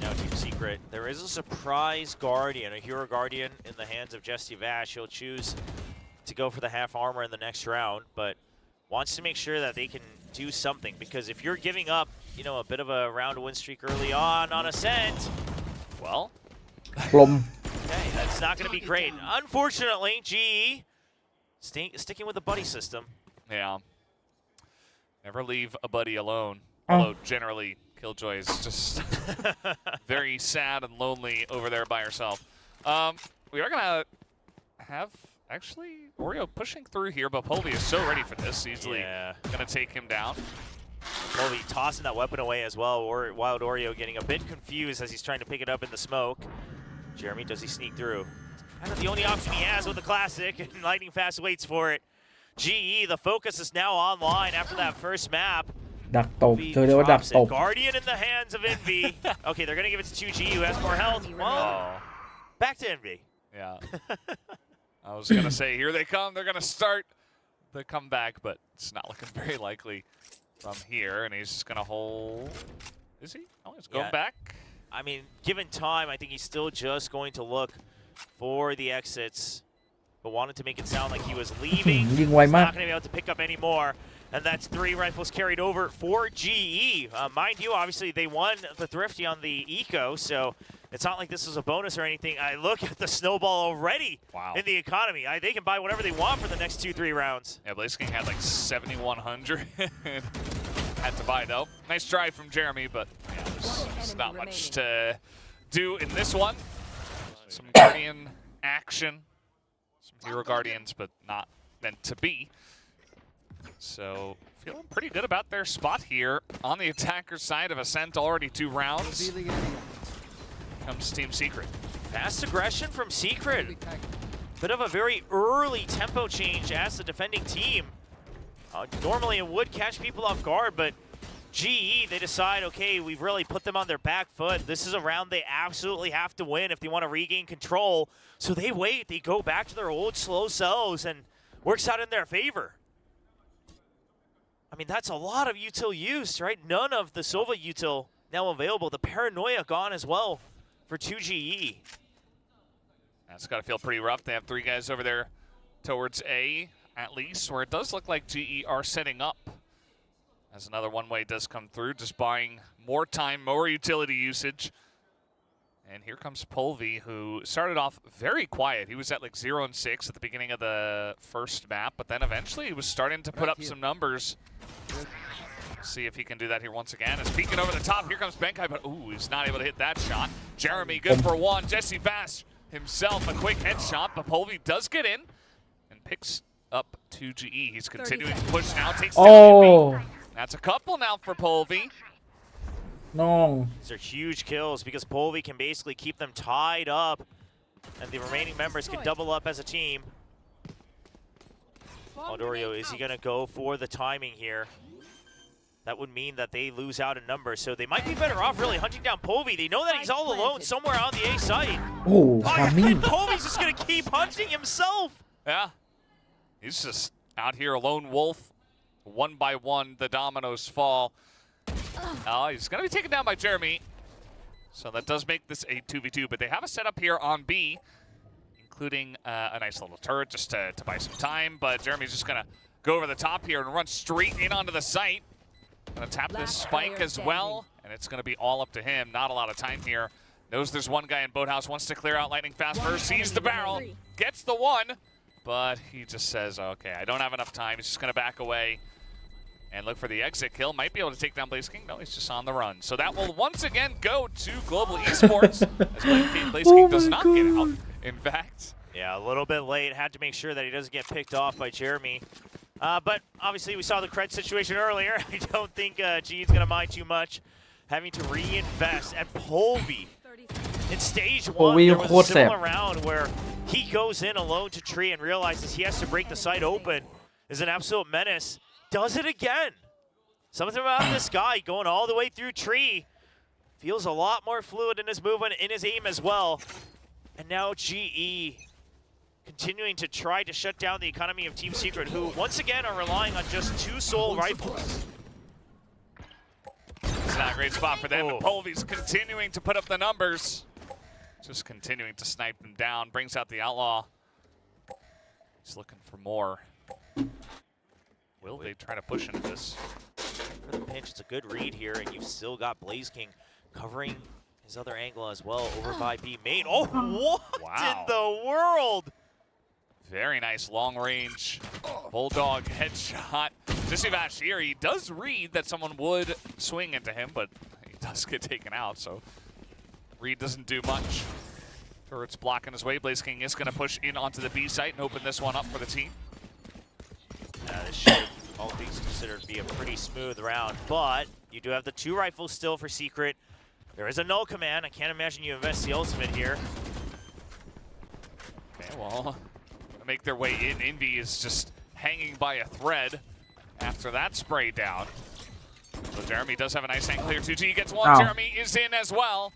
Now Team Secret, there is a surprise Guardian, a Hero Guardian in the hands of Jesse Vash. He'll choose to go for the half armor in the next round, but wants to make sure that they can do something, because if you're giving up, you know, a bit of a round win streak early on Ascent, well, okay, that's not going to be great. Unfortunately, GE sticking with the buddy system. Yeah. Never leave a buddy alone. Although generally Killjoy is just very sad and lonely over there by herself. We are going to have actually Oreo pushing through here, but Polvi is so ready for this. Easily going to take him down. Polvi tossing that weapon away as well. Wild Oreo getting a bit confused as he's trying to pick it up in the smoke. Jeremy, does he sneak through? Kind of the only option he has with the classic, and Lightning Fast waits for it. GE, the focus is now online after that first map. ดักตบเธอเรียกว่าดักตบ Guardian in the hands of Envy. Okay, they're going to give it to 2G, who has more health. Well, back to Envy. Yeah. I was going to say, here they come. They're going to start the comeback, but it's not looking very likely from here. And he's just going to hold. Is he? Oh, he's going back. I mean, given time, I think he's still just going to look for the exits, but wanted to make it sound like he was leaving. He's not going to be able to pick up any more. And that's 3 rifles carried over for GE. Mind you, obviously, they won the Thrifty on the Eco, so it's not like this was a bonus or anything. I look at the snowball already in the economy. They can buy whatever they want for the next 2-3 rounds. Yeah, Blaze King had like 7,100. Had to buy, though. Nice try from Jeremy, but yeah, there's not much to do in this one. Some Guardian action. Some Hero Guardians, but not meant to be. So, feeling pretty good about their spot here on the attacker's side of Ascent, already 2 rounds. Comes Team Secret. Fast aggression from Secret. Bit of a very early tempo change as the defending team. Normally it would catch people off guard, but GE, they decide, okay, we've really put them on their back foot. This is a round they absolutely have to win if they want to regain control. So they wait, they go back to their old slow selves, and works out in their favor. I mean, that's a lot of util use, right? None of the Sova util now available. The Paranoia gone as well for 2GE. That's got to feel pretty rough. They have 3 guys over there towards A, at least, where it does look like GE are setting up. As another one-way does come through, just buying more time, more utility usage. And here comes Polvi, who started off very quiet. He was at like 0-6 at the beginning of the first map, but then eventually he was starting to put up some numbers. See if he can do that here once again. It's peeking over the top. Here comes Benkai, but ooh, he's not able to hit that shot. Jeremy good for 1. Jesse Vash himself a quick headshot, but Polvi does get in and picks up 2GE. He's continuing to push now. Takes down. That's a couple now for Polvi. No. These are huge kills because Polvi can basically keep them tied up, and the remaining members can double up as a team. Aldorio, is he going to go for the timing here? That would mean that they lose out in numbers, so they might be better off really hunting down Polvi. They know that he's all alone somewhere on the A site. Oh, Polvi's just going to keep hunting himself. Yeah. He's just out here, a lone wolf. 1 by 1, the dominoes fall. Oh, he's going to be taken down by Jeremy. So that does make this a 2v2, but they have a setup here on B, including a nice little turret just to buy some time. But Jeremy's just going to go over the top here and run straight in onto the site. Gonna tap this spike as well, and it's gonna be all up to him. Not a lot of time here. Knows there's one guy in Boathouse, wants to clear out lightning fast first, sees the barrel, gets the one, but he just says, okay, I don't have enough time. He's just gonna back away and look for the exit kill. Might be able to take down Blaze King. No, he's just on the run. So that will once again go to Global Esports as Blaze King does not get out. In fact, yeah, a little bit late. Had to make sure that he doesn't get picked off by Jeremy. But obviously we saw the cred situation earlier. I don't think GE's going to mind too much. Having to reinvest at Polvi. In stage 1, there was a similar round where he goes in alone to Tree and realizes he has to break the site open. Is an absolute menace. Does it again. Something about this guy going all the way through Tree. Feels a lot more fluid in his movement, in his aim as well. And now GE continuing to try to shut down the economy of Team Secret, who once again are relying on just 2 soul rifles. It's not a great spot for them, and Polvi's continuing to put up the numbers. Just continuing to snipe them down, brings out the Outlaw. He's looking for more. Will they try to push into this? For the pinch, it's a good read here, and you've still got Blaze King covering his other angle as well, over by B main. Oh, what in the world? Very nice long range Bulldog headshot. Vash here, he does read that someone would swing into him, but he does get taken out, so read doesn't do much. Turret's blocking his way. Blaze King is going to push in onto the B site and open this one up for the team. This should, all things considered, be a pretty smooth round, but you do have the 2 rifles still for Secret. There is a null command. I can't imagine you invest the ultimate here. Okay, well, make their way in. Envy is just hanging by a thread after that spray down. So Jeremy does have a nice angle here. 2G gets one. Jeremy is in as well.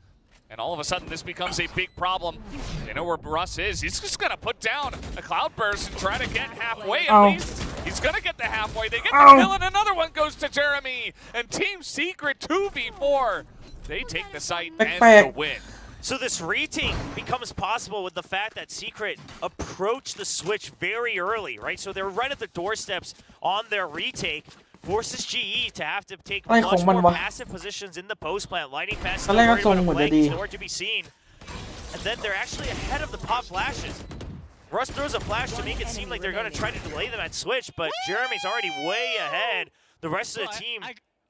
And all of a sudden, this becomes a big problem. They know where Russ is. He's just going to put down a Cloudburst and try to get halfway at least. He's going to get the halfway. They get the kill, and another one goes to Jeremy. And Team Secret 2v4. They take the site and the win. So this retake becomes possible with the fact that Secret approached the switch very early, right? So they're right at the doorsteps on their retake. Forces GE to have to take much more passive positions in the post plant. Lighting fast, still worried about a flank, nowhere to be seen. And then they're actually ahead of the pop flashes. Russ throws a flash to make it seem like they're going to try to delay them at switch, but Jeremy's already way ahead. The rest of the team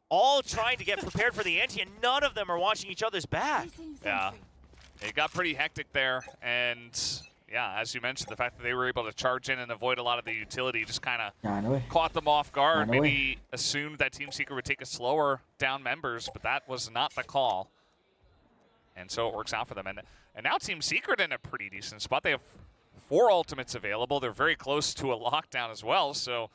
all trying to get prepared for the ante, and none of them are watching each other's back. Yeah, it got pretty hectic there, and yeah, as you mentioned, the fact that they were able to charge in and avoid a lot of the utility just kind of caught them off guard. Maybe assumed that Team Secret would take a slower down members, but that was not the call. And so it works out for them. And now Team Secret in a pretty decent spot. They have 4 ultimates available. They're very close to a lockdown as well. So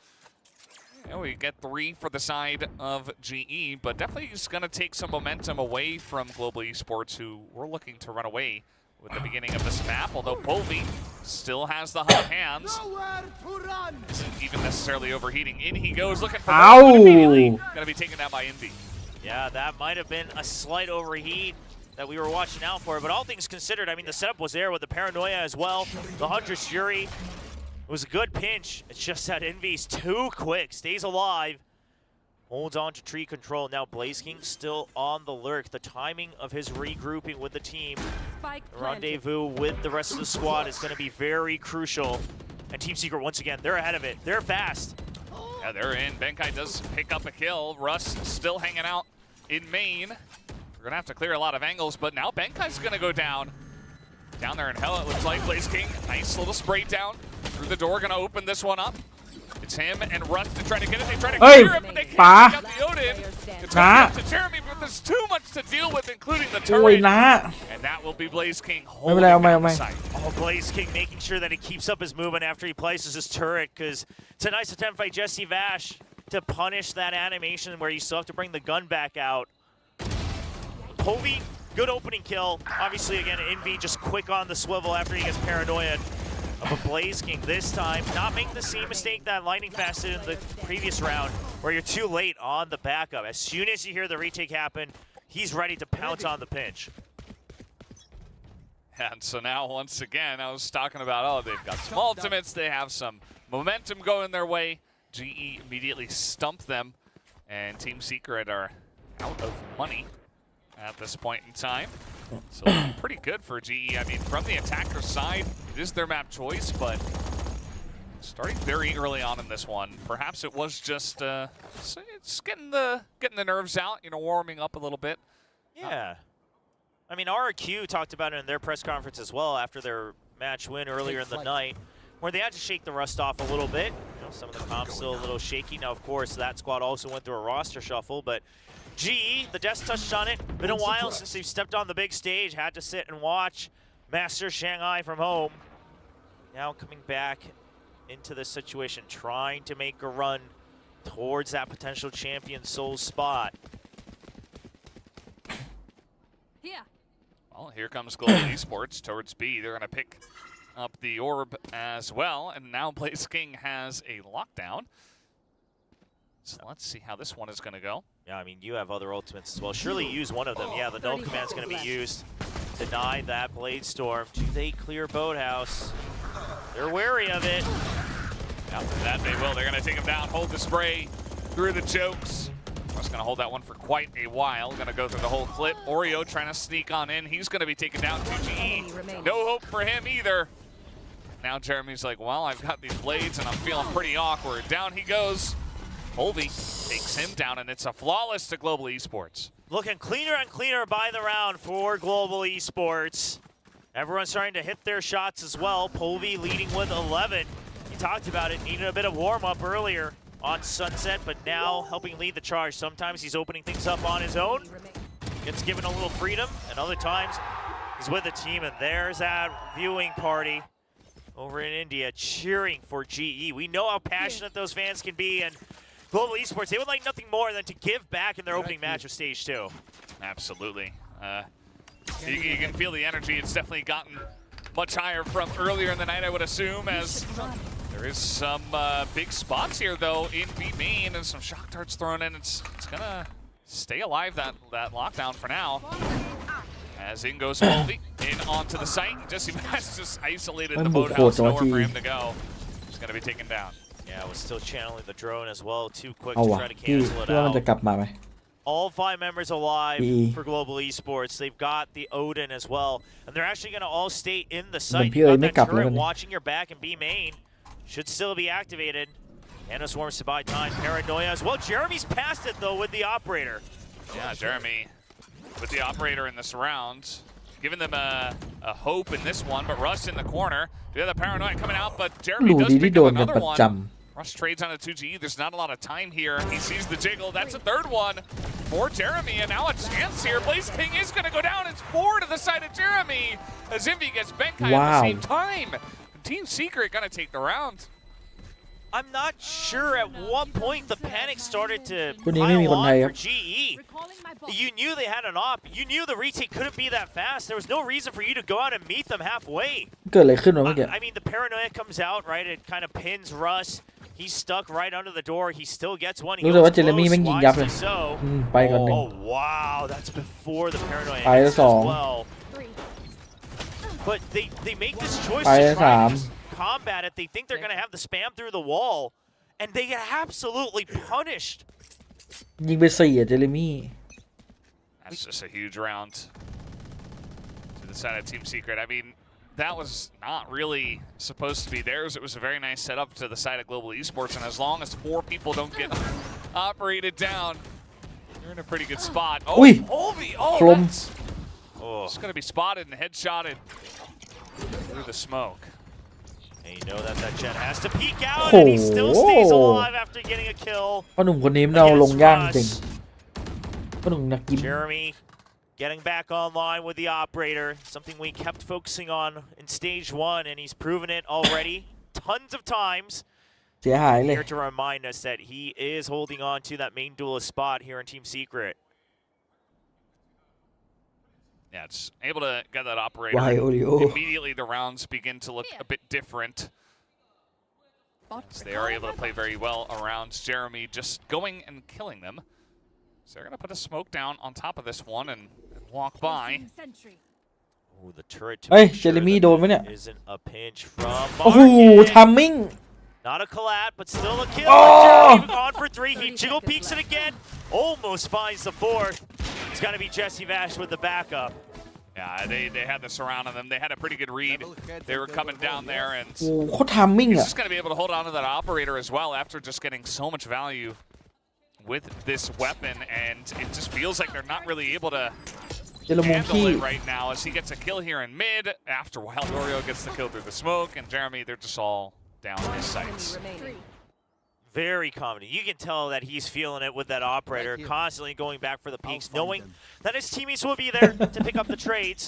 you know, we get 3 for the side of GE, but definitely just going to take some momentum away from Global Esports, who were looking to run away with the beginning of this map, although Polvi still has the hot hands. Isn't even necessarily overheating. In he goes, looking for immediately going to be taken down by Envy. Yeah, that might have been a slight overheat that we were watching out for, but all things considered, I mean, the setup was there with the Paranoia as well. The Hunter's Fury. It was a good pinch. It's just that Envy's too quick. Stays alive. Holds on to tree control. Now Blaze King still on the lurk. The timing of his regrouping with the team, rendezvous with the rest of the squad, is going to be very crucial. And Team Secret, once again, they're ahead of it. They're fast. Yeah, they're in. Benkai does pick up a kill. Russ still hanging out in main. We're going to have to clear a lot of angles, but now Benkai's going to go down. Down there in hell, it looks like. Blaze King, nice little spray down through the door. Going to open this one up. It's him and Russ to try to get it. They try to clear it, but they can't pick up the Odin. It's going up to Jeremy, but there's too much to deal with, including the turret. And that will be Blaze King holding down the site. Oh, Blaze King making sure that he keeps up his movement after he places his turret, because it's a nice attempt by Vash to punish that animation where you still have to bring the gun back out. Polvi, good opening kill. Obviously, again, Envy just quick on the swivel after he gets paranoid. But Blaze King this time not making the same mistake that Lightning Fast did in the previous round, where you're too late on the backup. As soon as you hear the retake happen, he's ready to pounce on the pinch. And so now, once again, I was talking about, oh, they've got some ultimates, they have some momentum going their way. GE immediately stumped them. And Team Secret are out of money at this point in time. So pretty good for GE. I mean, from the attacker side, it is their map choice, but starting very early on in this one. Perhaps it was just it's getting the nerves out, you know, warming up a little bit. Yeah. I mean, RRQ talked about it in their press conference as well after their match win earlier in the night, where they had to shake the rust off a little bit. You know, some of the comps still a little shaky. Now, of course, that squad also went through a roster shuffle, but GE, the desk touched on it. Been a while since they've stepped on the big stage, had to sit and watch Master Shanghai from home. Now coming back into this situation, trying to make a run towards that potential champion soul spot. Here. Well, here comes Global Esports towards B. They're going to pick up the orb as well, and now Blaze King has a lockdown. So let's see how this one is going to go. Yeah, I mean, you have other ultimates as well. Surely use one of them. Yeah, the null command is going to be used. Deny that Blade Storm. Do they clear Boathouse? They're wary of it. After that, they will. They're going to take him down, hold the spray through the chokes. Just going to hold that one for quite a while. Going to go through the whole clip. Oreo trying to sneak on in. He's going to be taken down to GE. No hope for him either. Now Jeremy's like, well, I've got these blades and I'm feeling pretty awkward. Down he goes. Colby takes him down, and it's a flawless to Global Esports. Looking cleaner and cleaner by the round for Global Esports. Everyone's starting to hit their shots as well. Polvi leading with 11. He talked about it, needed a bit of warm-up earlier on Sunset, but now helping lead the charge. Sometimes he's opening things up on his own, gets given a little freedom, and other times he's with the team, and there's that viewing party over in India cheering for GE. We know how passionate those fans can be, and Global Esports, they would like nothing more than to give back in their opening match of Stage 2. Absolutely. You can feel the energy. It's definitely gotten much higher from earlier in the night, I would assume, as there is some big spots here, though, in B main, and some shock darts thrown in. It's going to stay alive, that lockdown for now. As in goes Colby, in onto the site. Jesse Bass just isolated the boathouse, nowhere for him to go. He's going to be taken down. Yeah, we're still channeling the drone as well. Too quick to try to cancel it out. All 5 members alive for Global Esports. They've got the Odin as well. And they're actually going to all stay in the site. You got that turret watching your back in B main. Should still be activated. Anna swarms to buy time. Paranoia as well. Jeremy's past it, though, with the operator. Yeah, Jeremy with the operator in this round. Giving them a hope in this one, but Russ in the corner. The other Paranoia coming out, but Jeremy does pick up another one. Rush trades on a 2G. There's not a lot of time here. He sees the jiggle. That's a third one for Jeremy, and now a chance here. Blaze King is going to go down. It's 4 to the side of Jeremy as Envy gets Benkai at the same time. Team Secret going to take the round. I'm not sure at what point the panic started to pile on for GE. You knew they had an op. You knew the retake couldn't be that fast. There was no reason for you to go out and meet them halfway. I mean, the Paranoia comes out, right? It kind of pins Russ. He's stuck right under the door. He still gets one. He goes close, so. Oh, wow. That's before the Paranoia hits as well. But they make this choice to try to combat it. They think they're going to have the spam through the wall, and they get absolutely punished. That's just a huge round to the side of Team Secret. I mean, that was not really supposed to be theirs. It was a very nice setup to the side of Global Esports, and as long as 4 people don't get operated down, you're in a pretty good spot. Oh, Colby! Oh, that's just going to be spotted and headshotted through the smoke. And you know that Jet has to peek out, and he still stays alive after getting a kill. Jeremy getting back online with the operator, something we kept focusing on in Stage 1, and he's proven it already tons of times. Here to remind us that he is holding on to that main duelist spot here in Team Secret. Yeah, it's able to get that operator. Immediately the rounds begin to look a bit different. So they are able to play very well around Jeremy, just going and killing them. So they're going to put a smoke down on top of this one and walk by. Oh, the turret to make sure that isn't a pinch from Market. Not a collab, but still a kill. Oh! Jeremy on for 3. He jiggle peeks it again. Almost finds the 4th. It's got to be Jesse Vash with the backup. Yeah, they had the surround on them. They had a pretty good read. They were coming down there, and โอ้เขาทามมิ่ง he's อ่ะ just going to be able to hold on to that operator as well after just getting so much value with this weapon, and it just feels like they're not really able to เจลมุง handle ที่ it right now as he gets a kill here in mid. After while Dorio gets the kill through the smoke, and Jeremy, they're just all down his sights. Very confident. You can tell that he's feeling it with that operator, constantly going back for the peaks, knowing that his teammates will be there to pick up the trades.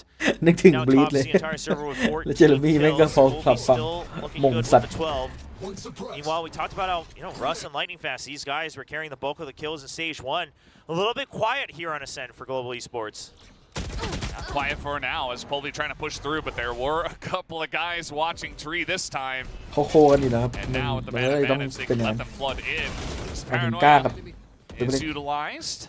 นึกถึง Now บลีด tops เลย the entire server with 14 แล้วเจเรมี่แม่งก็ kills. พอ Wolvie ขับฝั่ง still looking มง good สั with ตว์ the 12. Meanwhile, we talked about how, Russ and Lightning Fast, these guys were carrying the bulk of the kills in stage 1. A little bit quiet here on Ascent for Global Esports. Not quiet for now as Polvi trying to push through, but there were a couple of guys watching Tree this time. เขาโคกันอยู่นะครับ And now with the มัน man เลยต้อง advantage, they เป็น can อย่าง let นั้น them flood in. This มาถึงกล้ากับ paranoia is utilized.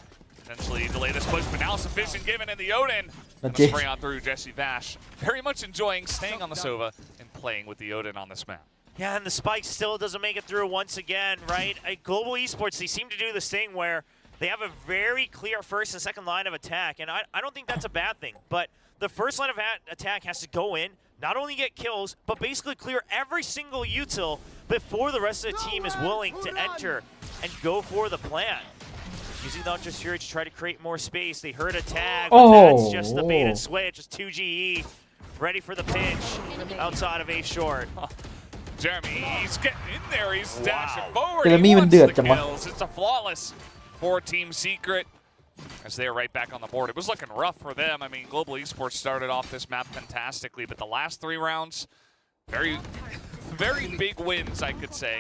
Potentially delay this push, but now some vision given in the Odin. That's Gonna it. spray on through Jesse Vash. Very much enjoying staying on the Sova and playing with the Odin on this map. Yeah, and the spike still doesn't make it through once again, right? At Global Esports, they seem to do this thing where they have a very clear first and second line of attack, and I don't think that's a bad thing, but the first line of attack has to go in, not only get kills, but basically clear every single util before the rest of the team is willing to enter and go for the plant. Using the Hunter's Fury to try to create more space. They heard a tag, but that's just the bait and switch. Just 2GE, ready for the pinch outside of A short. Jeremy, he's getting in there. He's dashing forward. Jeremy Heมัน wants เดือด the จังวะ kills. It's a flawless for Team Secret as they're right back on the board. It was looking rough for them. I mean, Global Esports started off this map fantastically, but the last 3 rounds, very, very big wins, I could say,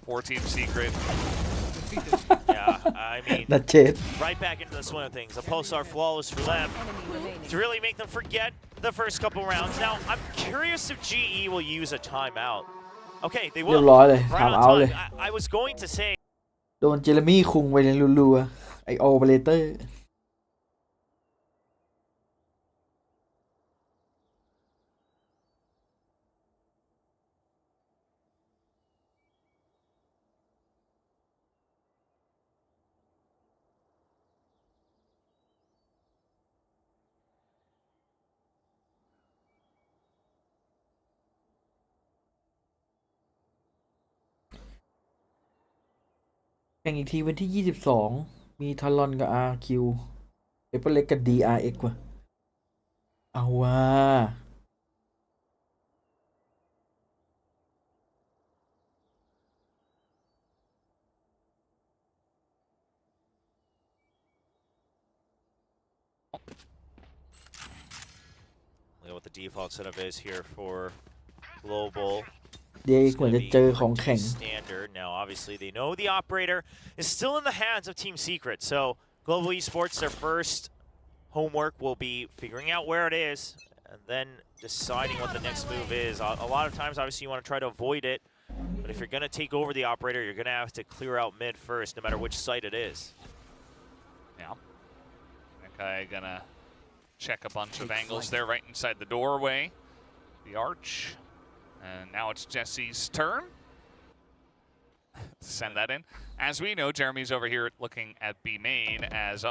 for Team Secret. Yeah, I mean, That's it. right back into the swing of things. A pulsar flawless for them to really make them forget the first couple rounds. Now, I'm curious if GE will use a timeout. Okay, they เรีย will. บร้อยเลย Right ถาม on เอาเลย time. I was going to say โดนเจเรมี่คุงไปในรัวๆไอโอเปอเรเตอร์ แข่งอีกทีวันที่ 22 มีทารอนกับ RRQ เอเปอร์เล็กกับ DRX ว่ะ เอาว่ะ look at what the default setup is here for Global. DRX เหมือนจะเจอของแข่ง Standard. Now, obviously, they know the operator is still in the hands of Team Secret. So, Global Esports, their first homework will be figuring out where it is and then deciding what the next move is. A lot of times, obviously, you want to try to avoid it. But if you're going to take over the operator, you're going to have to clear out mid first, no matter which site it is. Yeah. Okay, gonna check a bunch of angles there right inside the doorway. The arch. And now it's Jesse's turn to send that in. As we know, Jeremy's over here looking at B main as,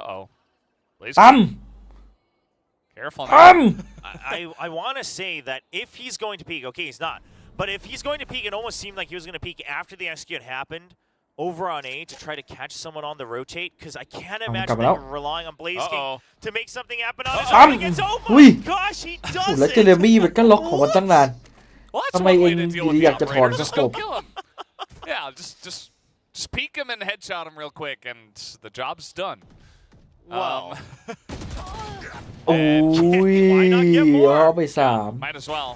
Careful now. I want to say that if he's going to peek, okay, he's not. But if he's going to peek, it almost seemed like he was going to peek after the execute happened over on A to try to catch someone on the rotate, because I can't imagine that you're relying on BlazeKing to make something happen on his own against. Oh my gosh, he แล้ว does เจเรมี่มันก็ล็อกของมันตั้งนาน ทำไมเองดีๆอยากจะถอนสโคป Yeah, just peek him and headshot him real quick, and the job's done. Wow. โอ้ยเอาไป3 Might as well.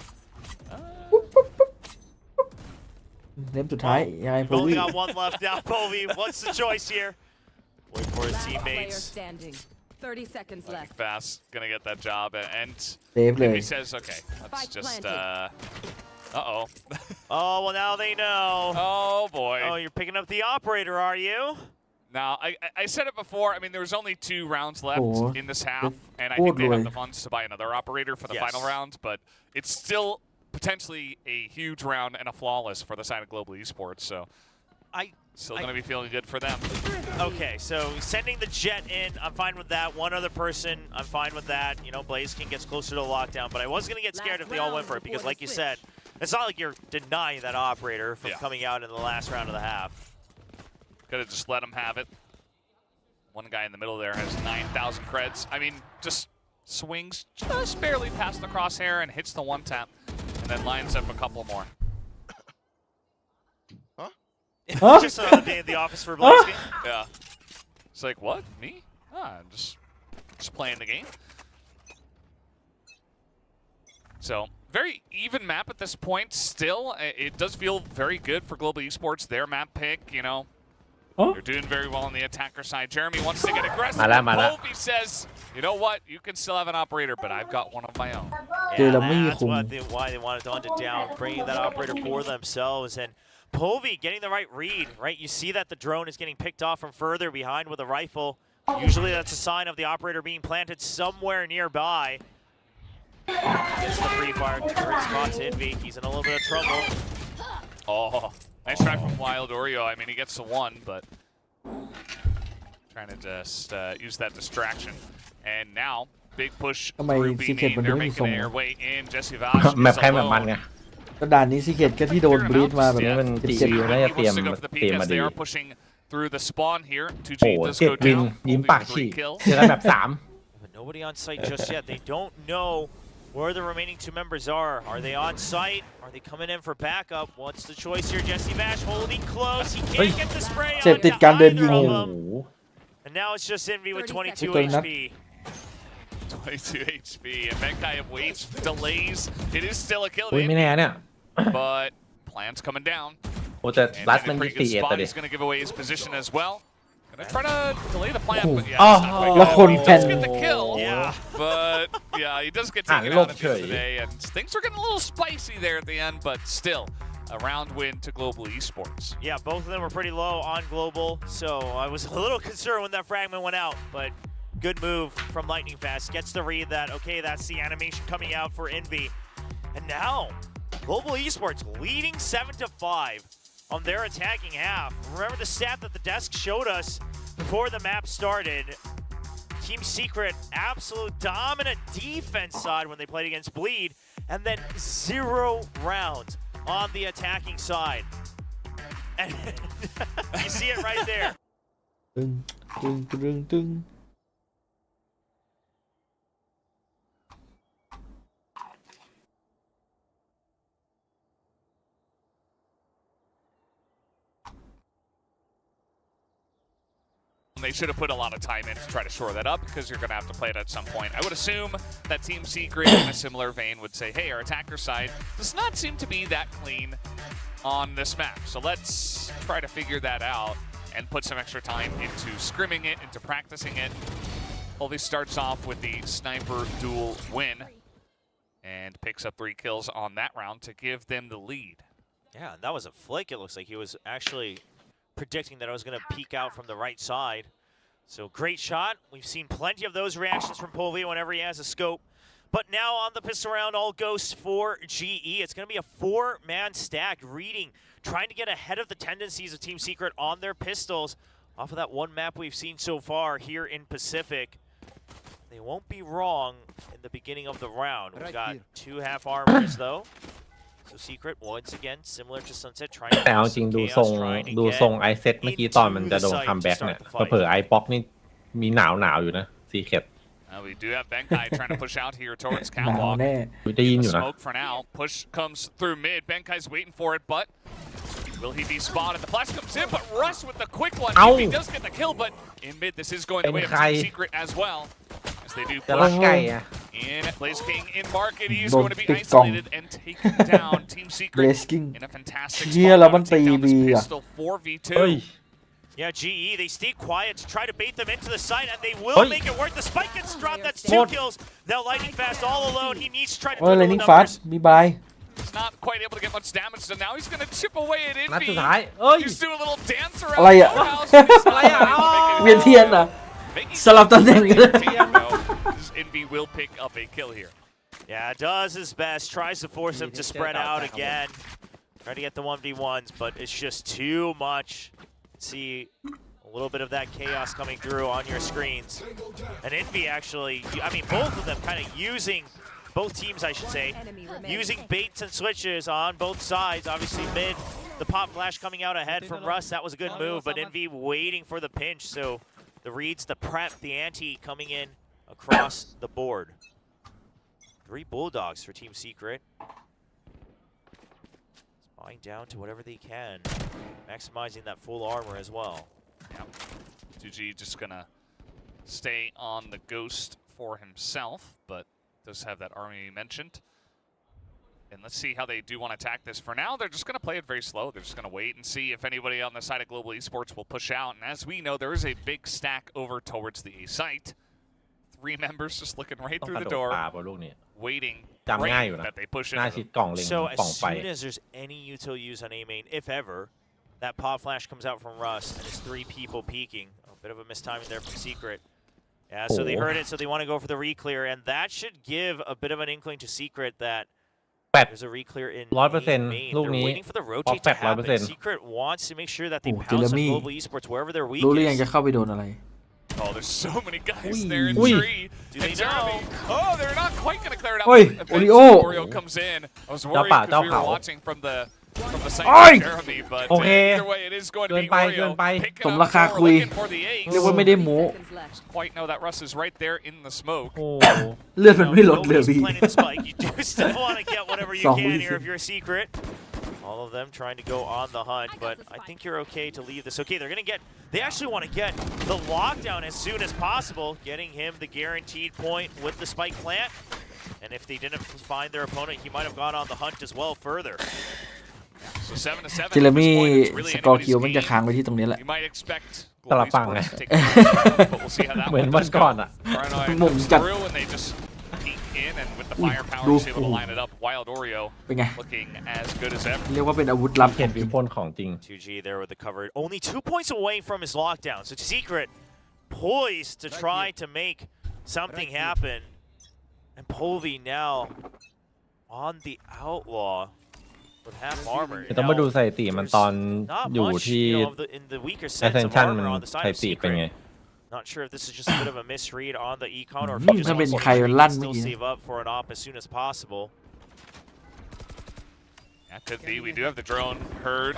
เล่มสุดท้ายยังไงโพ Only วี่ got one left now, Povey. What's the choice here? Wait for his Last player teammates. standing. 30 seconds left. Fast gonna get that job, and Save heเลย says, "Okay, let's Spike just." planted. Uh-oh. Oh, well, now they know. Oh boy. Oh, you're picking up the operator, are you? Now, I said it before. I mean, there was only 2 rounds left in this half, and I think they have the funds to buy another operator for the final round. But it's still potentially a huge round and a flawless for the side of Global Esports. So still going to be feeling good for them. Okay, so sending the Jet in, I'm fine with that. One other person, I'm fine with that. You know, Blaze King gets closer to lockdown, but I was going to get scared if they all went for it because, like you said, it's not like you're denying that operator from coming out in the last round of the half. Could have just let him have it. One guy in the middle there has 9,000 creds. I mean, just swings just barely past the crosshair and hits the one tap, and then lines up a couple more. Just another day in the office for Blaze King. Yeah. It's like, what? Me? Just playing the game. So, very even map at this point. Still, it does feel very good for Global Esports. Their map pick, you know. They're doing very well on the attacker side. Jeremy wants to get aggressive. Kobe says, you know what? You can still have an operator, but I've got one of my own. Yeah, that's why they wanted to hunt it down, bringing that operator for themselves. And Povey getting the right read, right? You see that the drone is getting picked off from further behind with a rifle. Usually that's a sign of the operator being planted somewhere nearby. Gets the free fire, turret spots Envy. He's in a little bit of trouble. Oh, nice try from Wild Oreo. I mean, he gets the one, but trying to just use that distraction. And now, big push through B main. They're making their way in. Jesse Vash is alone. ก็ด่านนี้ซีเคทก็ที่โดนบลีดมาแบบนี้มัน น่าจะเตรียมมาดี through the spawn here. โอ้เจ็ดวินยิ้มปากฉีกเจอกันแบบ3 But nobody on site just yet. They don't know where the remaining 2 members are. Are they on site? Are they coming in for backup? What's the choice here? Jesse Vash holding close. He can't get the spray on either of them. And now it's just Envy with 22 HP. 22 HP, and Benkai waits, delays. It is still a kill. ไม่แน่เนี่ย But plans coming down. โอ้แต่รัสมัน pretty ตี good เอ็ด spot. เลย He's going to give away his position as well. Gonna try to delay the plan, but yeah, Oh, it's not quite แล้ว good. คน He แผ่น does get the kill, Yeah. but yeah, he does get taken out at the end of the day, and things are getting a little spicy there at the end, but still, a round win to Global Esports. Yeah, both of them were pretty low on Global, so I was a little concerned when that fragment went out, but good move from Lightning Fast. Gets the read that, okay, that's the animation coming out for Envy. And now, Global Esports leading 7-5 on their attacking half. Remember the stat that the desk showed us before the map started. Team Secret, absolute dominant defense side when they played against Bleed, and then 0 rounds on the attacking side. And you see it right there. ตึง They should have put a lot of time in to try to shore that up because you're going to have to play it at some point. I would assume that Team Secret in a similar vein would say, hey, our attacker side does not seem to be that clean on this map. So let's try to figure that out and put some extra time into scrimming it, into practicing it. Holvey starts off with the sniper duel win and picks up 3 kills on that round to give them the lead. Yeah, that was a flick. It looks like he was actually predicting that I was going to peek out from the right side. So great shot. We've seen plenty of those reactions from Povey whenever he has a scope. But now on the pistol round, all goes for GE. It's going to be a 4-man stack, reading, trying to get ahead of the tendencies of Team Secret on their pistols off of that one map we've seen so far here in Pacific. They won't be wrong in the beginning of the round. We've got 2 half armors though. So Secret once again similar to Sunset trying to แต่เอาจริงดูทรงไอเซตเมื่อกี้ตอนมันจะโดนคัมแบ็กเนี่ยเผลอไอบ็อกนี่มีหนาวอยู่นะซีเคท We do have Benkai trying to push out here towards Catwalk. ได้ยินอยู่นะ Smoke for now. Push comes through mid. Benkai's waiting for it, but will he be spotted? The flash comes in, but Russ with the quick one. He does get the kill, but in mid, this is going the way of Team Secret as well. As they do push in Blaze King in market. He's going to be isolated and taken down. Team Secret in a fantastic spot to take down this pistol 4v2. Yeah, GE, they stay quiet to try to bait them into the site, and they will make it work. The spike gets dropped. That's 2 kills. Now Lightning Fast all alone. He needs to try to do the numbers. He's not quite able to get much damage, so now he's going to chip away at Envy. He's doing a little dance around the courthouse. Envy will pick up a kill here. Yeah, does his best, tries to force him to spread out again. Trying to get the 1v1s, but it's just too much. See a little bit of that chaos coming through on your screens. And Envy actually, I mean, both of them kind of using, both teams I should say, using baits and switches on both sides. Obviously mid, the pop flash coming out ahead from Russ, that was a good move, but Envy waiting for the pinch, so the reads, the prep, the ante coming in across the board. 3 Bulldogs for Team Secret. Spying down to whatever they can, maximizing that full armor as well. Yep. 2G just gonna stay on the Ghost for himself, but does have that army you mentioned. And let's see how they do want to attack this. For now, they're just going to play it very slow. They're just going to wait and see if anybody on the side of Global Esports will push out. And as we know, there is a big stack over towards the A site. 3 members just looking right through the door, waiting, praying that they push it. So as soon as there's any util use on A main, if ever, that pop flash comes out from Russ, and it's 3 people peeking. A bit of a mistiming there from Secret. Yeah, so they heard it, so they want to go for the reclear, and that should give a bit of an inkling to Secret that there's a reclear in 100% main. ลูก They're นี้ waiting for the rotate to happen. 100% Secret wants to make sure that they โอ้ pounce on Jeremy Global Esports wherever they're รู้หรือยัง weakest. จะเข้าไปโดนอะไร Oh, there's so many guys there in อุ้ย tree. Do they And Jeremy, oh, they're not quite going to clear it out. เฮ้ย Eventually, โอริโอ Oreo comes in. I was เจ้า worried ป่า because เจ้า we เขา were watching from the side โอ้ย of Jeremy, but โอเค either way, it is going to เกิน be ไปเกิน Oreo ไป picking สม up ราคา four, คุย looking for the ace. เรียกว่าไม่ได้โม้ Quite know that Russ is right there in the smoke. โอ้ เลือดมันไม่ลดเลย Nobody's พี่ planning the spike. You do still want to get whatever you 2 can วิ here if you're Secret. All of them trying to go on the hunt, but I think you're okay to leave this. Okay, they're going to get, they actually want to get the lockdown as soon as possible, getting him the guaranteed point with the spike plant. And if they didn't find their opponent, he might have gone on the hunt as well further. So 7 to 7. เจเรมี่ It's really สกอร์ anybody's คิวมันจะ game. ค้างไว้ที่ตรงนี้แหละ You might expect ตลับปังไง Esports to take the first, but we'll see how that เหมือน one วัน does ก่อน go. อ่ะ Paranoid มุม comes จัด through and they just peek in, and with the อุ้ย firepower, ดู just able to line it up. Wild Oreo เป็นไง looking as good as ever. เรียกว่าเป็นอาวุธลับ เห็นวิวพลของจริง 2G there with the cover. Only 2 points away from his lockdown. So Secret poised to try to make something happen. And Polvi now on the outlaw with half armor. ต้องมาดูสถิติมันตอน Not อยู่ much, ที่ you know, in the weaker sets of Ascension มัน armor on the ส side ถิ of ติเป็นไง Secret. Not sure if this is just a bit of a misread on the econ or if อื he ม just ถ้าเป็น wants ใคร to ลั่นเมื่อ still กี้ save up for an op as soon as possible. That could be. We do have the drone herd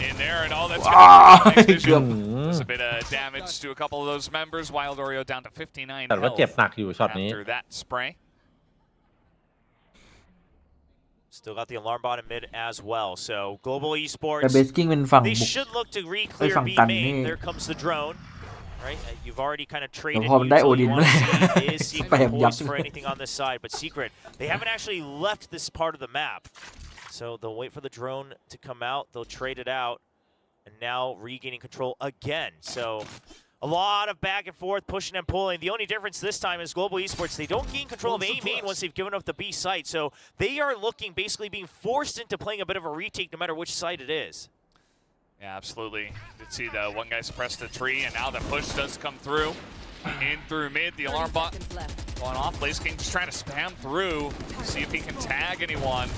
in there, and all that's อ้า going to เกือบ There's a bit of damage to a couple of those members. Wild Oreo down to 59 แต่ว่าเจ็บ health หนักอยู่ช็อตนี้ after that spray. Still got the alarm bot in mid as well. So Global แต่ Esports, เบสกิ้งเป็นฝั่ง they บุก should look to ไอ้ re-clear ฝั่ง B ตันนี่ main. There comes the drone. Right, you've already kind of traded. พอมันได้ util. โอดิน You มา want แล้ว to see is แป Secret มยับ poised for anything on this side, but Secret, they haven't actually left this part of the map. So they'll wait for the drone to come out. They'll trade it out, and now regaining control again. So a lot of back and forth, pushing and pulling. The only difference this time is Global Esports, they don't gain control of A main once they've given up the B site. So they are looking, basically being forced into playing a bit of a retake no matter which side it is. Yeah, absolutely. Did see the one guy suppress the tree, and now the push does come through. In through mid, the alarm bot going off. Blaze King just trying to spam through, see if he can tag anyone.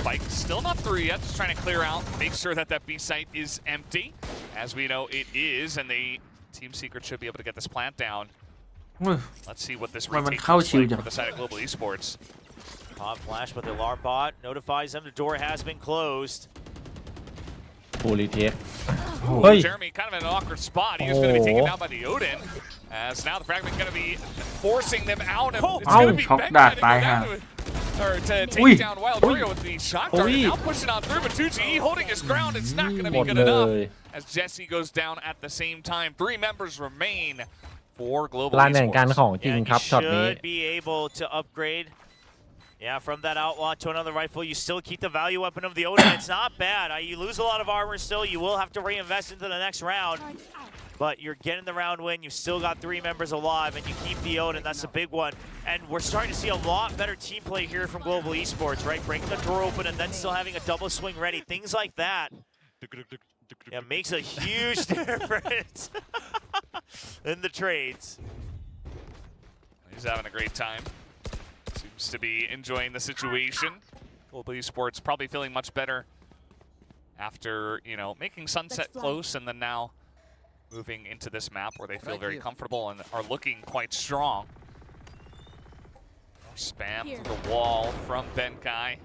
Spike still not through yet, just trying to clear out, make sure that that B site is empty. As we know, it is, and the Team Secret should be able to get this plant down. Let's see what this retake looks like for the side of Global Esports. Pop flash, but the alarm bot notifies them the door has been closed. ฟูรีเทค Ooh, เฮ้ย Jeremy kind of in an awkward spot. He was going to be taken down by the Odin. As now the fragment going to be forcing them out. And it's going to be Shock Ben dart trying to go die, down huh? to, or to Ui. take down Wild Oreo with the shot dart. And now pushing on through, but 2G holding his ground. It's not going to หม be ด good เล enough ย as Jesse goes down at the same time. 3 members remain for Global ลานแห่งการ Esports. ของจริง And ครับ you ช็อตนี้ should be able to upgrade. Yeah, from that outlaw to another rifle, you still keep the value weapon of the Odin. It's not bad. You lose a lot of armor still. You will have to reinvest into the next round. But you're getting the round win. You've still got 3 members alive, and you keep the Odin. That's a big one. And we're starting to see a lot better team play here from Global Esports, right? Breaking the door open and then still having a double swing ready. Things like that. Yeah, makes a huge difference in the trades. He's having a great time. Seems seems to be enjoying the situation. Global Esports probably feeling much better after, you know, making Sunset close and then now moving into this map where they feel very comfortable and are looking quite strong. Spam to the wall from Benkai.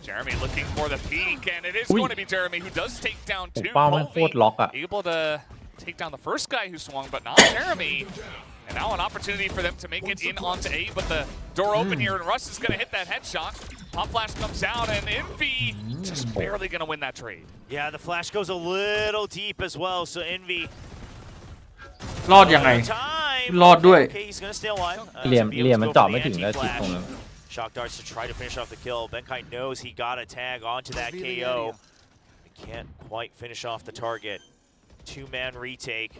Jeremy looking for the peek, and it is going to be Jeremy who does take down two. Able to take down the first guy who swung, but not Jeremy. And now an opportunity for them to make it in onto A, but the door open here, and Russ is going to hit that headshot. Pop flash comes out, and Envy just barely going to win that trade. Yeah, the flash goes a little deep as well, so Envy รอดยังไงรอดด้วย Okay, he's going to stay alive. เหลี่ยมมันเจาะไม่ถึงแล้วจุดตรงนั้น Shock darts to try to finish off the kill. Benkai knows he got a tag onto that KO. They can't quite finish off the target. Two-man retake.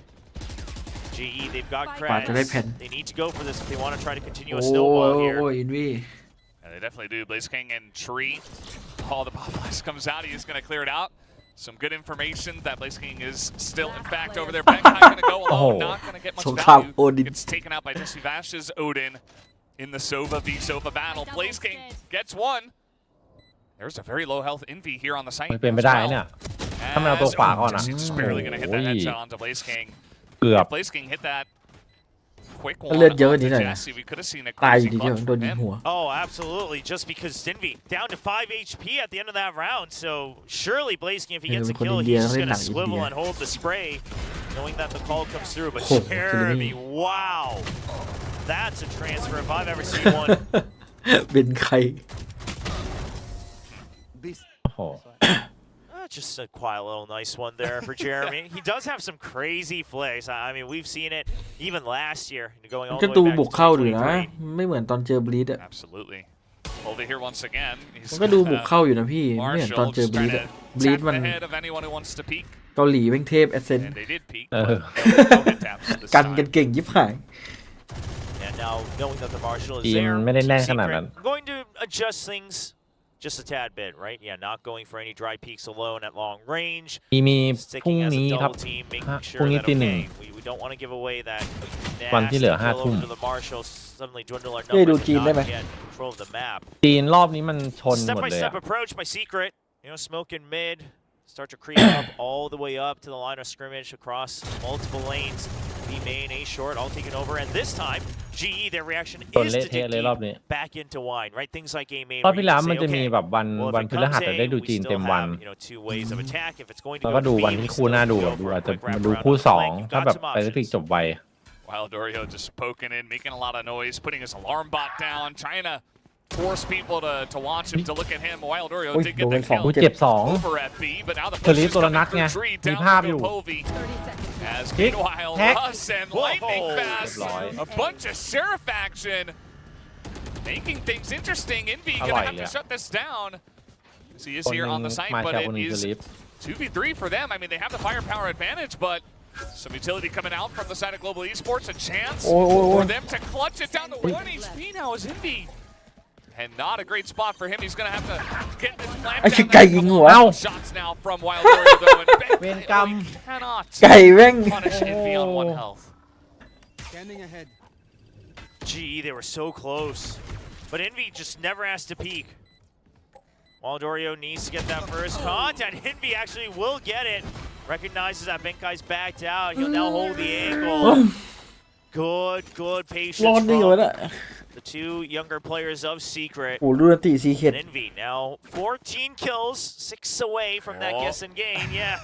GE, they've got creds. They need to go for this if they want to try to continue a snowball here. Yeah, they definitely do. Blaze King and Tree. Oh, the pop flash comes out. He's going to clear it out. Some good information that Blaze King is still, in fact, over there. Benkai going to go alone. Not going to get much value. It's taken out by Jesse Vash's Odin in the Sova v Sova battle. Blaze King gets one. There's a very low health Envy here on the site. เป็นไปได้เนี่ยถ้ามันเอาตัวขวาก่อนนะ Just barely going to hit that headshot onto Blaze King. เกือบ Blaze King hit that quick one. เลือดเยอะนิดหน่อยนะ We could have seen a ตายอยู่ crazy ดีเดียว clutch โดน from ยิง him. หัว Oh, absolutely. Just because Envy down to 5 HP at the end of that round. So surely Blaze King, if he gets a kill, he's just going to swivel and hold the spray, knowing that the call comes through. But Jeremy, wow. That's a transfer if I've ever seen one. เป็นใคร Just a quiet little nice one there for Jeremy. He does have some crazy plays. I mean, we've seen it even last year, going all the way ก็ back ดู to บุกเข้าอยู่นะ 2023. ไม่เหมือนตอนเจอบลีดอะ Absolutely. Over here once again. มันก็ดูบุกเข้าอยู่นะพี่ไม่เหมือนตอนเจอบลีดอะบลีดมัน ahead of anyone who wants to peek. เกาหลีแม่งเทพ Ascent And they did peek. กันกันเก่งยิบหาย And now knowing that the Marshal is ทีม there, ไม่ได้แน่น Team ขนาดนั้น Secret going to adjust things just a tad bit, right? Yeah, not going for any dry peaks alone at long range. มีพรุ่ง Sticking as นี้ a ครับ double team, พ making รุ่ง sure นี้ that ตีหนึ่ง okay, we don't want to give away that วันที่เหลือ nasty 5 ทุ่ม kill over to the Marshal, suddenly dwindle our เฮ้ยดู numbers จีน and ได้ไหม not get control of the map. จีนรอบนี้มันชนหมด Step เล by ย step อะ approach by Secret. You know, smoke in mid, start to creep up all the way up to the line of scrimmage across multiple lanes. B main, A short, all taken over, and this time, GE, their reaction ชน is เละ to เทะ dig เลยรอบ deep นี้ back into wine, right? Things like A main. รอบ where ที่ you แล้ว can มัน say, จะมี okay, แบบวัน well, if วัน it พฤหัส comes ได้ A, ดู we จีน still เต็มวัน have, you know, two ways of attack. If it's going to แล้ว go ก็ดู to วัน B, we ที่คู่ still น่าดู go แบบดู for a อาจจะ quick wrap มาดู around คู่ the สอง flank. You've ถ้า got แบบ some ไปสักที options. จบไว Wildorio just poking in, making a lot of noise, putting his alarm bot down, trying to force people to watch him, to look at him. Wildorio did get the kill เจ็บสอง over at B, but now the เทอ push ริ is ตัวละ coming นัดไง through Tree มี down ภาพ to อยู่ Povey. 30 seconds. As คิก meanwhile, แท็ก Russ and lightning fast, เรียบร้อย a bunch of Seraph action, making things interesting. Envy อ gonna ร่อย have เลย to อะ shut this down. As he is คนห here นึ่ on ง the site, มา but จาก it คนหนึ่งจะ is ลิฟ 2v3 for them. I mean, they have the firepower advantage, but some utility coming out from the side of Global Esports. A chance for them to clutch it down to 1 HP now is Envy. And not a great spot for him. He's going to have to get this plant ไอ้ชิ down ไก่ there. ยิงหัว Shots now from Wildorio though, and เวรกรรม cannot ไก่แม่ง punish Envy on 1 health. Scanning ahead. GE, they were so close. But Envy just never has to peek. Wildorio needs to get that first contact. Envy actually will get it. Recognizes that Benkai's backed out. He'll now hold the angle. Good รอ patience ดได้ไงวะ from เนี่ย the two younger players of Secret. โอ้ดูนาติซีเค็ด And Envy now 14 kills, 6 away from that Oh. guess and gain. Yeah.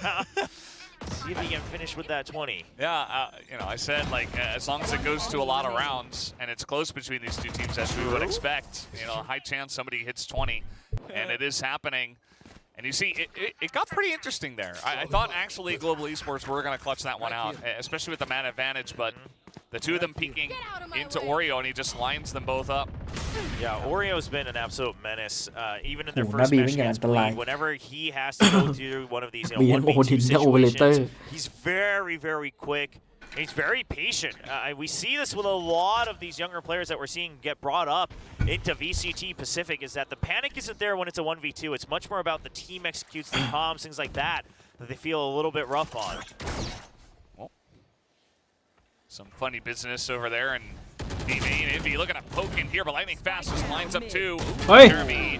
See if he can finish with that 20. Yeah, you know, I said, like, as long as it goes to a lot of rounds and it's close between these two teams, as we would expect, you know, high chance somebody hits 20, and it is happening. And you see, it got pretty interesting there. I thought actually Global Esports were going to clutch that one out, especially with the man advantage, but the two of them peeking into Oreo, and he just lines them both up. Yeah, Oreo's been an absolute menace, even in their โอ้ first นาบี match เป็นอย่างอั against นตราย Bleed. Whenever he has to go through one of these, you บี know, ยังโอดิน 1v2 ทั้งโอเปอเรเตอร์ situations, he's very, very quick. And he's very patient. We see this with a lot of these younger players that we're seeing get brought up into VCT Pacific, is that the panic isn't there when it's a 1v2. It's much more about the team executes, the comms, things like that they feel a little bit rough on. Well, some funny business over there, and main Envy looking to poke in here, but lightning fast just lines up too. Hey. Jeremy,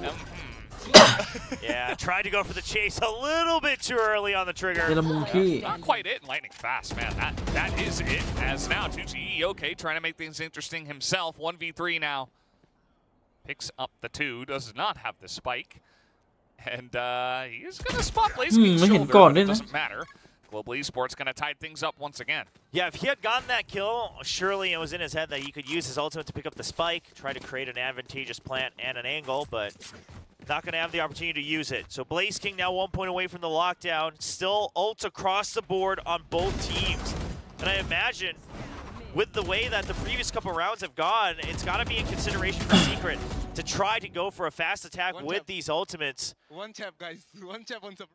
Yeah, tried to go for the chase a little bit too early on the trigger. เจอละมุมที่ not quite it. Lightning fast, man. That is it. As now 2G Ewok trying to make things interesting himself. 1v3 now. Picks up the 2. Does not have the spike. And he's going to spot Blazeking's shoulder, but it doesn't matter. Global Esports going to tie things up once again. Yeah, if he had gotten that kill, surely it was in his head that he could use his ultimate to pick up the spike, try to create an advantageous plant and an angle, but not going to have the opportunity to use it. So Blazeking now 1 point away from the lockdown. Still ults across the board on both teams. And I imagine with the way that the previous couple rounds have gone, it's got to be in consideration for Secret to try to go for a fast attack with these ultimates. One tap, guys. One tap, one tap.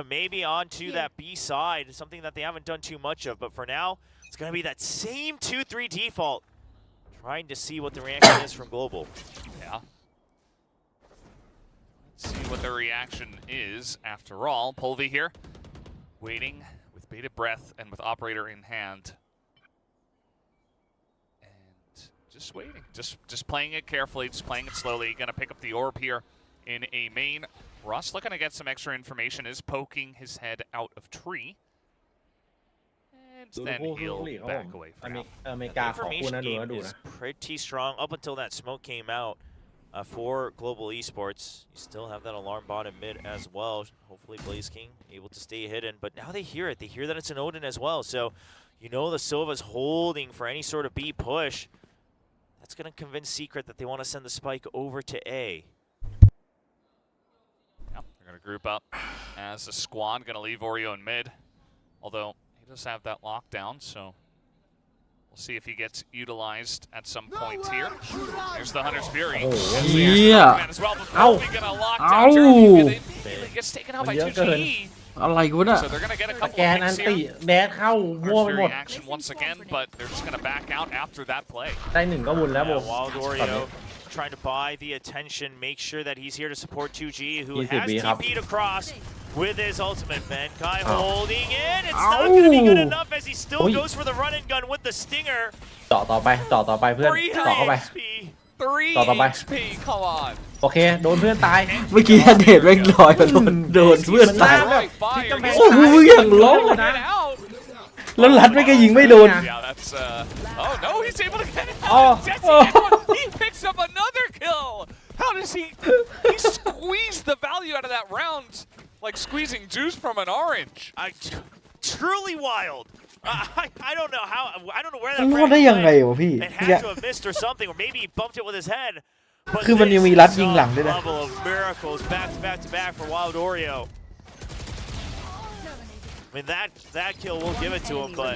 Maybe onto that B side, something that they haven't done too much of. But for now, it's going to be that same 2-3 default. Trying to see what the reaction is from Global. Yeah. Let's see what the reaction is after all. Polvi here, waiting with bated breath and with operator in hand. And just waiting, just playing it carefully, just playing it slowly. Gonna pick up the orb here in a main. Russ looking to get some extra information, is poking his head out of tree. And then he'll back away from now. The information game is pretty strong up until that smoke came out for Global Esports. You still have that alarm bot in mid as well. Hopefully Blazeking able to stay hidden, but now they hear it. They hear that it's an Odin as well. So you know the Sova's holding for any sort of B push. That's going to convince Secret that they want to send the spike over to A. Yep, they're going to group up as a squad. Going to leave Oreo in mid, although he does have that lockdown, so we'll see if he gets utilized at some point here. There's the Hunter's Fury. Yeah. As well, Ow. gonna lock down Jeremy. Gets taken out by 2G. อะไรวะน่ะ So they're going to get a couple แกน of อัน picks ติ here. แดดเข้ามั่วไป Hunter's หมด Fury action once again, but they're just going to back out after that play. ได้หนึ่งก็วุ่นแล้วโบ Wild Oreo trying to buy the attention, make sure that he's here to support 2G, who has TP'd across with his ultimate. Mankai holding in. It's not going to be good enough as he still goes for the run and gun with the stinger. ต่อไปเพื่อน 3 ต่อเข้าไป HP. 3 ต่อไป HP, come on. โอเคโดนเพื่อนตาย เมื่อกี้เดชแม่งลอยมาโดนเพื่อนตาย โอ้โหอย่างล้อนะ แล้วรัดไม่ก็ยิงไม่โดน Yeah, that's oh no, he's able to get it out. He picks up another kill. How does he squeezed the value out of that round like squeezing juice from an orange. Truly wild. I don't know how. I don't know where that. มันรอดได้ยังไงวะพี่ It had to have missed or something, or maybe he bumped it with his head. คือมันยังมีรัดยิงหลังด้วยนะ Level of miracles back to back for Wild Oreo. I mean that kill will give it to him, but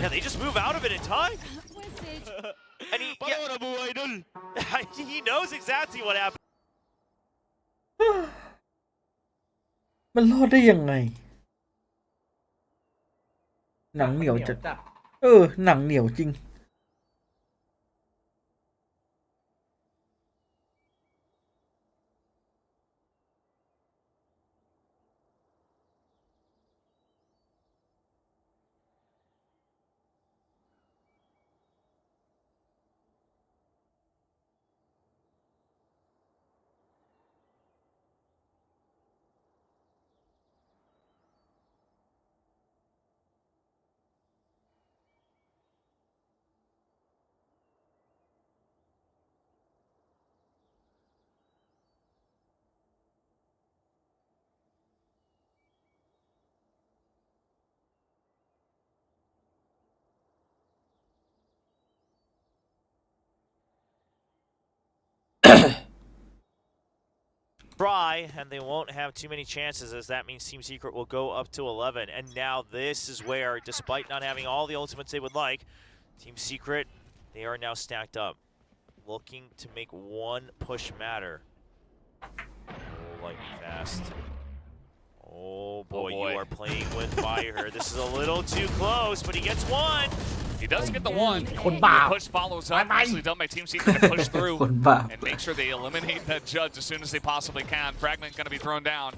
yeah, they just move out of it in time. And he knows exactly what happened. มันรอดได้ยังไงหนังเหนียวจัดหนังเหนียวจริงTry, and they won't have too many chances, as that means Team Secret will go up to 11. And now this is where, despite not having all the ultimates they would like, Team Secret, they are now stacked up, looking to make one push matter. Oh, lightning fast. Oh boy, you are playing with fire. This is a little too close, but he gets one. He does get the one. The push follows up. Nicely done by Team Secret to push through and make sure they eliminate that judge as soon as they possibly can. Fragment going to be thrown down.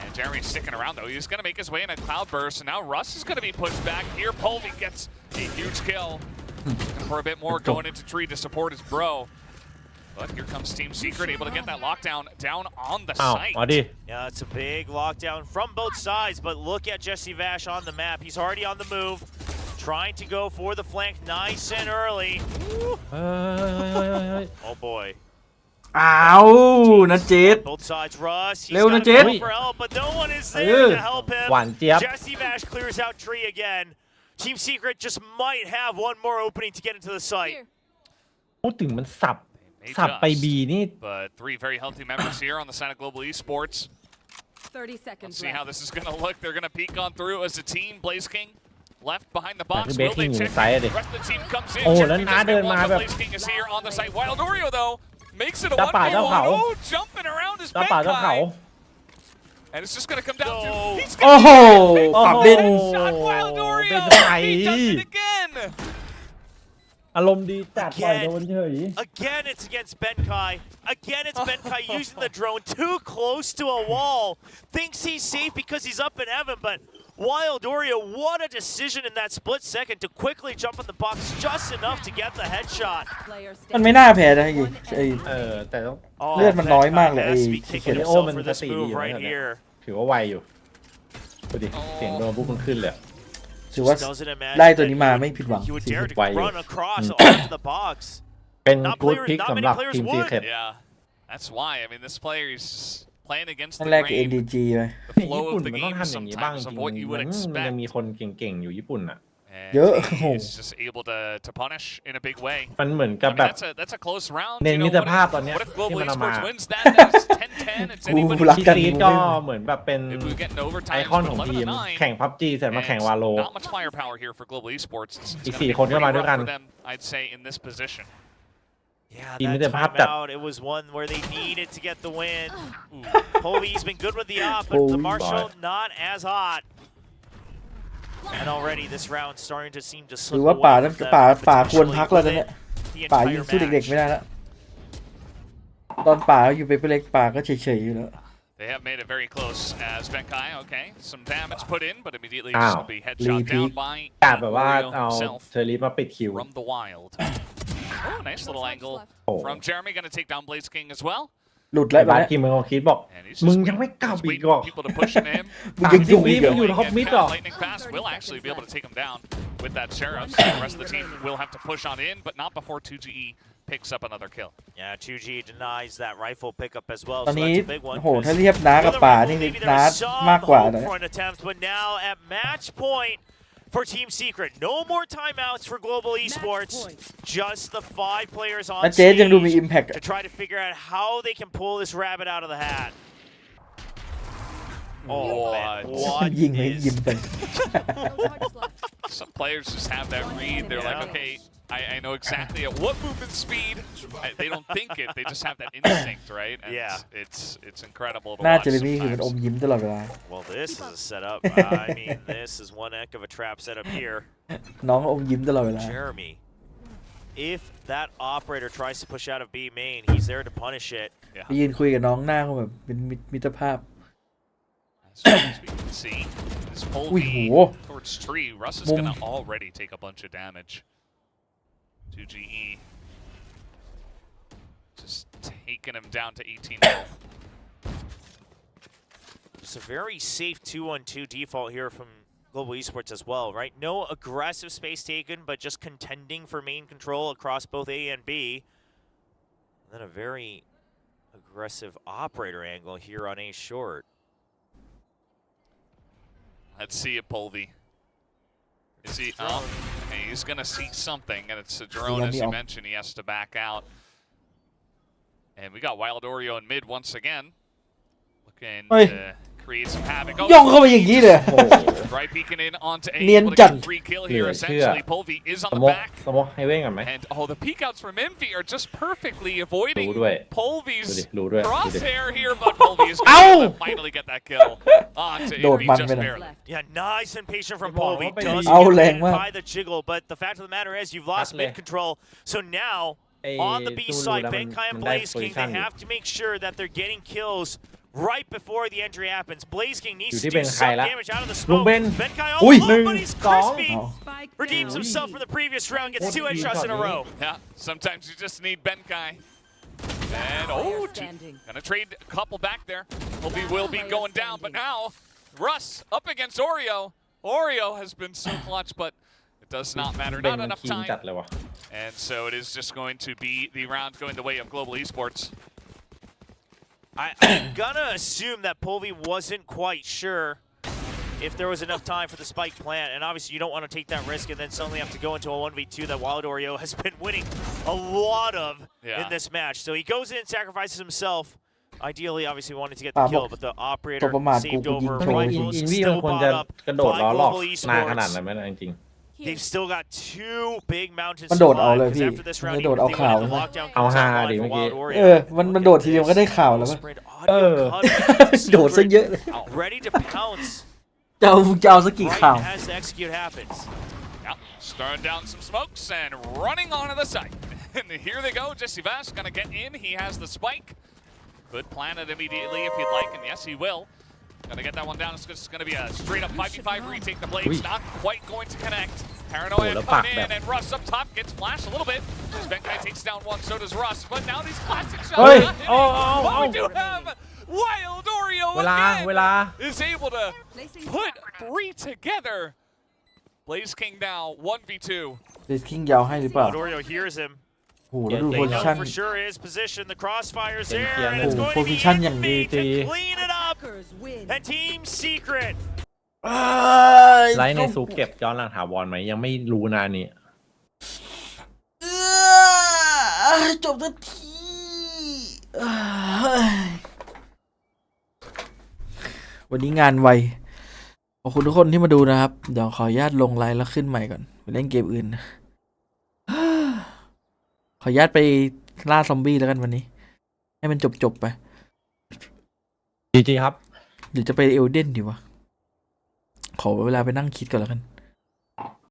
And Jeremy's sticking around, though. He's going to make his way in a cloud burst, and now Russ is going to be pushed back. Here, Polvi gets a huge kill. Looking for a bit more going into tree to support his bro. But here comes Team Secret, able to get that lockdown down on the site. Yeah, it's a big lockdown from both sides, but look at Jesse Vash on the map. He's already on the move, trying to go for the flank nice and early. Oh boy. อ้าวนะเจด Both sides rush. He's เร็วนะ got เจ to ด go for help, but no one is there to help him. หวานเจี๊ยบ Jesse Vash clears out tree again. Team Secret just might have one more opening to get into the site. พูดถึงมันสับ They สับไป just, บีนี่ But 3 very healthy members here on the side of Global Esports. 30 seconds Let's see left. how this is going to look. They're going to peek on through as a team. Blaze King left behind the box. คือเบ Will สที่ they อยู่ check ซ้าย it? อะดิ The rest of the team comes in. โอ้ Cherokee แล้วน้า just เดิน made มา one, แบ but บ Blaze King is here on the site. Wild Oreo though makes it a เจ้าป่าเจ้าเขา 1v1. Oh, jumping around his เจ้าป่าเจ้าเขา Benkai. And it's just going to come down to he's โอ้ going โห to ปรับเล่น shot Wild Oreo. เป็นไง He does it again. อารมณ์ดีจัดปล่อยโดนเฉย Again, it's against Benkai. Again, it's Benkai using the drone too close to a wall. Thinks he's safe because he's up in heaven, but Wild Oreo, what a decision in that split second to quickly jump in the box just enough to get the headshot. มันไม่น่าแพ้นะไอ้ แต่ต้อง เลือดมันน้อยมากเลยไอ้ Has to be ที่ kicking โอ้ himself มัน for ส this ติดี move อยู่ right นะเนี่ย here. ถือว่าไวอยู่ดูดิเสียงโดนปุ๊บมันขึ้นเลย ถือว่า Doesn't imagine ได้ตัวนี้มาไม่ผิดหวัง he would dare to ไวอยู่ run across onto the box. เป็น Not กู๊ด players- พิก not สำ many หรับ players ทีม would. ซีเคท Yeah, that's why. I mean, this player is playing against นั่ the นแรกกับ grain, NDG ไป the ญี่ flow ปุ่น of the มันต้อง game ทำอย่างนี้บ้างจ sometimes ริ of ง what you ๆ would มัน expect. ยังมีคนเก่งๆอยู่ญี่ปุ่นอ่ะ And เยอะ he's just able to punish in a big way. มันเหมือน I กับ mean, แบบ that's a close round. เน้น You know, มิตร what ภาพ if- ตอนเนี้ย what if ที่ Global มันเอามา Esports wins that? That's 10-10. It's กู anybody's รัก ที กัน ซี กู ก็ ไม่ เหมือนแบบเป็น If we get in ไอ overtime, คอน it's ของ 11 ทีม to 9. แข่งพับจีเสร็จมาแข่งวาโล Not much firepower here for Global Esports. It's อีก gonna be 4 คนก็ pretty มาด้วย rough กัน for them, I'd say, in this position. Yeah, Team that with the pop that- timeout, it was one where they needed to get the win. Povey's been good with the op, but the Povey. Marshall not as hot. And already this round starting to seem to ห slip รือว่าป่า away ต้อง from them, ป่าควร potentially พักแล้วตอนเนี้ย within the ป่ายิง entire สู้เด็กๆ match. ไม่ได้แล้วตอนป่าอยู่ไปเล็กป่าก็เฉยๆอยู่แล้ว They have made it very close as Benkai, okay, some damage put in, but immediately Ow. just will be headshot Repeat. down by กาแบบว่า Oreo เอา himself เชอรี่มาปิดคิว from the wild. Oh, nice little angle Oh. from Jeremy, going to take down Blaze King as well. หลุดแล้ว บา ตอน ส เนี้ย คิมมึงคิดบอก And he's มึง just ยังไม่กลับ he's อีก waiting เหรอ for people to push into him. มึงยังอยู่ 30 อีกเหรอ อยู่ในฮอปมิดเหรอ Lightning fast will actually be able to take him down with that sheriff. So the rest of the team will have to push on in, but not before 2GE picks up another kill. Yeah, 2G denies that rifle pickup as well. ตอน So นี้ that's a big one. โหถ้าเทียบน้ากับ Another ป่า rifle, นี่ maybe น้า there's some มากกว่า hope นะ for an attempt, but now at match point for Team Secret. No more timeouts for Global Esports. Just the 5 players on แล้วเจสยังดูมี stage impact to try to figure out how they can pull this rabbit out of the hat. Oh man, what ยิงไม่ is ยิงไป Some players just have that read. They're like, okay, I know exactly at what movement speed. They don't think it. They just have that instinct, right? And Yeah. it's incredible to หน้า watch เจเรมี่คือมันอ sometimes. มยิ้มตลอดเวลา Well, this is a setup. I mean, this is one heck of a trap setup here. น้องอมยิ้มตลอดเวลา Jeremy, if that operator tries to push out of B main, he's there to punish it. ไปยืนคุยกับน้องหน้าเขาแบบเป็นมิตรภาพ As far as we can see, this pole Ui, B ủa. towards tree. Russ is Bum. going to already take a bunch of damage. 2GE just taking him down to 18 health. Just a very safe 2-on-2 default here from Global Esports as well, right? No aggressive space taken, but just contending for main control across both A and B. And then a very aggressive operator angle here on A short. Let's see it, Polvy. Is he? Oh, okay, he's going to see something, and it's a drone, as you mentioned. He has to back out. And we got Wild Oreo in mid once again. Looking to create some havoc. ย่องเข้าไปอย่างนี้เลย Right peeking in onto A. เนียน Able to จัด get free kill here, essentially. Polvy is on ส the โมก back. สโมกให้เว้งก่อนไหม And oh, the peek outs from Envy are just perfectly รู้ avoiding ด้วย Polvy's รู้ด้วย crosshair here, but Polvy is going to finally get that kill onto โดด Envy มัน just ไปหน่อย barely. Yeah, nice and patient from Ball, Polvy. baby. Does Ow, get lang hit man. by the jiggle, but the fact of the matter is you've lost Tatle. mid control. So now ไอ้ on the B ตู้รู้ side, แล้วมัน Benkai มัน and ได้ Blaze โพซิ King, ชั่ they นอยู่ have to make sure that they're getting kills right before the entry happens. Blaze King needs to อยู่ที่ do เบนใคร some ละ damage out of the ลุง smoke. เบน Benkai อุ้ย all alone, but he's สอง crispy. อ๋อ Redeems himself from the previous round, gets 2 headshots in a row. Yeah, sometimes you just need Benkai. And gonna trade a couple back there. Kobe will be going down, but now Russ up against Oreo. Oreo has been so clutch, but it does not matter. เบน Not มัน enough คิง time. จัดเลยวะ And so it is just going to be the round going the way of global esports. I'm gonna assume that Polvi wasn't quite sure if there was enough time for the spike plant, and obviously you don't want to take that risk and then suddenly have to go into a 1v2 that Wild Oreo has been winning a lot of in this match. So he goes in, sacrifices himself. Ideally, obviously wanted to get the kill, but the operator saved over. อินวี่มันควรจะกระโดดล้อหลอกนานขนาดนั้นไหมนะจริง They've still got 2 big mountains มัน to โดดเอาเลย climb, พี่ 'cause after this round, มันโดด even เอา if they ข่าว win, the นะ lockdown เอา comes ฮา online ดิ for เมื่อกี้ Wild Oreo. มันโดดทีเดียวก็ได้ข่าวแล้วปะ โดดซะเยอะเลย Ready to pounce จะเอาสักกี่ข่าว right as the execute happens. Now, starting down some smokes and running onto the site. And here they go. Jesse Vash gonna get in. He has the spike. Could plant it immediately if he'd like, and yes, he will. Gonna get that one down. It's just gonna be a straight up 5v5 retake. The blades not quite going to connect. Paranoia coming in, and Russ up top gets flashed a little bit. As Benkai takes down one, so does Russ. But now these classic shots. But we do have Wild Oreo เวลา again is able to put 3 together. Blaze King now 1v2. เดสคิงยาวให้หรือเปล่า Wild Oreo hears him. โอ้โหแล้วดู They โพซิ know ชั่น for sure his position. The crossfire's Thank there, you. and it's โอ้โห going โพ to ซิ be ชั่นอย่างดี enemy to clean it up. And Team Secret. ไลท์ในซูเก็บย้อนหลังถาวรไหมยังไม่รู้นะอันนี้ จบทันทีวันนี้งานไวขอบคุณทุกคนที่มาดูนะครับ เดี๋ยวขออนุญาตลงไลน์แล้วขึ้นใหม่ก่อนไปเล่นเกมอื่นนะขออนุญาตไปล่าซอมบี้แล้วกันวันนี้ ให้มันจบไป จีครับ หรือจะไปเอลเดนดีวะ ขอเวลาไปนั่งคิดก่อนแล้วกัน